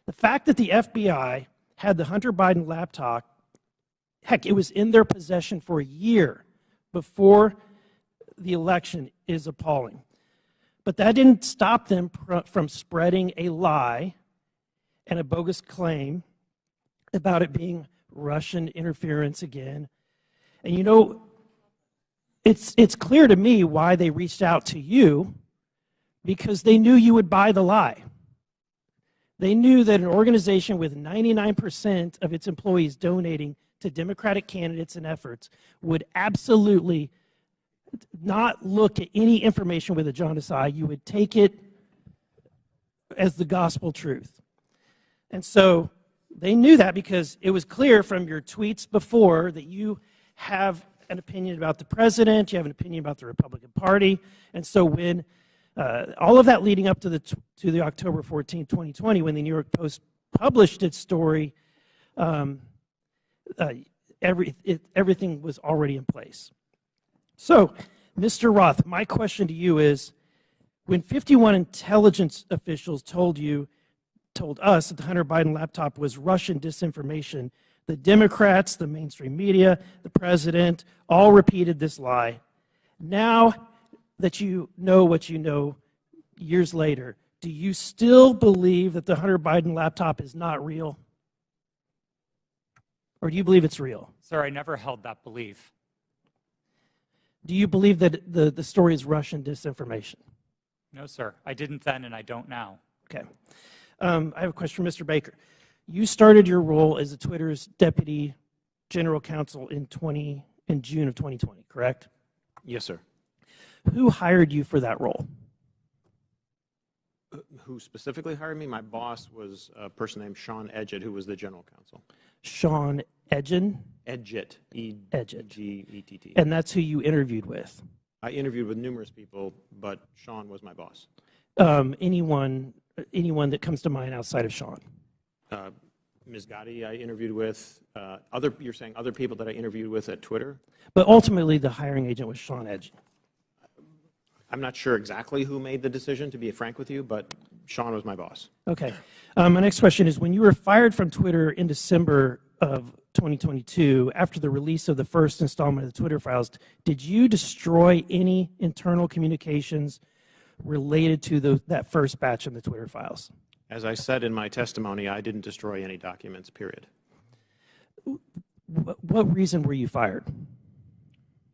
The fact that the FBI had the Hunter Biden laptop, heck, it was in their possession for a year before the election, is appalling. But that didn't stop them from spreading a lie and a bogus claim about it being Russian interference again. And you know, it's clear to me why they reached out to you, because they knew you would buy the lie. They knew that an organization with 99% of its employees donating to Democratic candidates and efforts would absolutely not look at any information with a jaundiced eye. You would take it as the gospel truth. And so they knew that, because it was clear from your tweets before that you have an opinion about the president, you have an opinion about the Republican Party. And so when all of that leading up to the October 14, 2020, when the New York Post published its story, everything was already in place. So, Mr. Roth, my question to you is, when 51 intelligence officials told us that the Hunter Biden laptop was Russian disinformation, the Democrats, the mainstream media, the president, all repeated this lie. Now that you know what you know years later, do you still believe that the Hunter Biden laptop is not real? Or do you believe it's real? Sir, I never held that belief. Do you believe that the story is Russian disinformation? No, sir. I didn't then, and I don't now. Okay. I have a question for Mr. Baker. You started your role as Twitter's deputy general counsel in June of 2020, correct? Yes, sir. Who hired you for that role? Who specifically hired me? My boss was a person named Sean Edgett, who was the general counsel. Sean Edgen? Edgett, Edgett. E-G-E-T-T. And that's who you interviewed with? I interviewed with numerous people, but Sean was my boss. Anyone that comes to mind outside of Sean? Ms. Gadde I interviewed with. You're saying other people that I interviewed with at Twitter? But ultimately, the hiring agent was Sean Edgen. I'm not sure exactly who made the decision, to be frank with you, but Sean was my boss. Okay. My next question is, when you were fired from Twitter in December of 2022, after the release of the first installment of the Twitter files, did you destroy any internal communications related to that first batch of the Twitter files? As I said in my testimony, I didn't destroy any documents, period. What reason were you fired?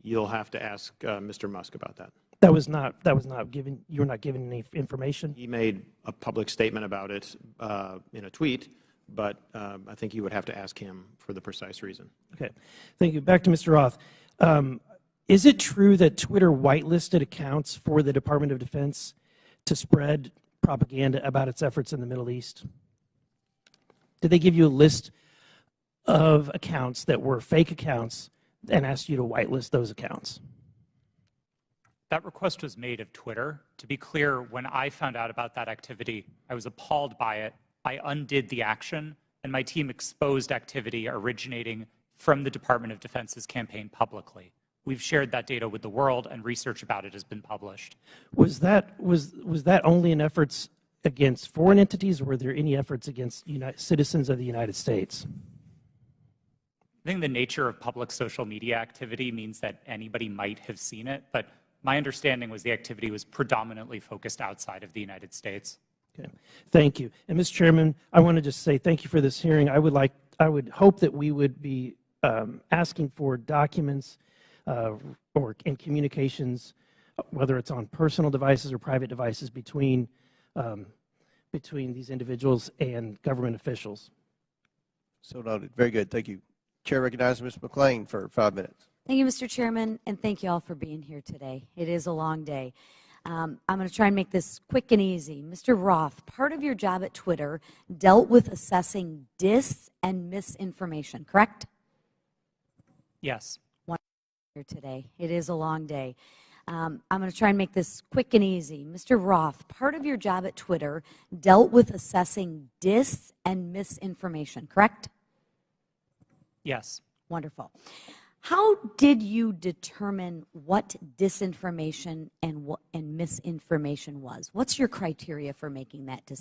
You'll have to ask Mr. Musk about that. That was not given. You were not given any information. He made a public statement about it in a tweet, but I think you would have to ask him for the precise reason. Okay, thank you. Back to Mr. Roth. Is it true that Twitter whitelisted accounts for the Department of Defense to spread propaganda about its efforts in the Middle East? Did they give you a list of accounts that were fake accounts and asked you to whitelist those accounts? That request was made of Twitter. To be clear, when I found out about that activity, I was appalled by it. I undid the action, and my team exposed activity originating from the Department of Defense's campaign publicly. We've shared that data with the world, and research about it has been published. Was that only in efforts against foreign entities, or were there any efforts against citizens of the United States? I think the nature of public social media activity means that anybody might have seen it, but my understanding was the activity was predominantly focused outside of the United States. Okay, thank you. And Mr. Chairman, I want to just say thank you for this hearing. I would hope that we would be asking for documents in communications, whether it's on personal devices or private devices, between these individuals and government officials. So noted. Very good. Thank you. Chair recognizes Ms. McClain for 5 minutes. Thank you, Mr. Chairman, and thank you all for being here today. It is a long day. I'm going to try and make this quick and easy. Mr. Roth, part of your job at Twitter dealt with assessing dis and misinformation, correct? Yes. Here today. It is a long day. I'm going to try and make this quick and easy. Mr. Roth, part of your job at Twitter dealt with assessing dis and misinformation, correct? Yes. Wonderful. How did you determine what disinformation and misinformation was? What's your criteria for making that decision?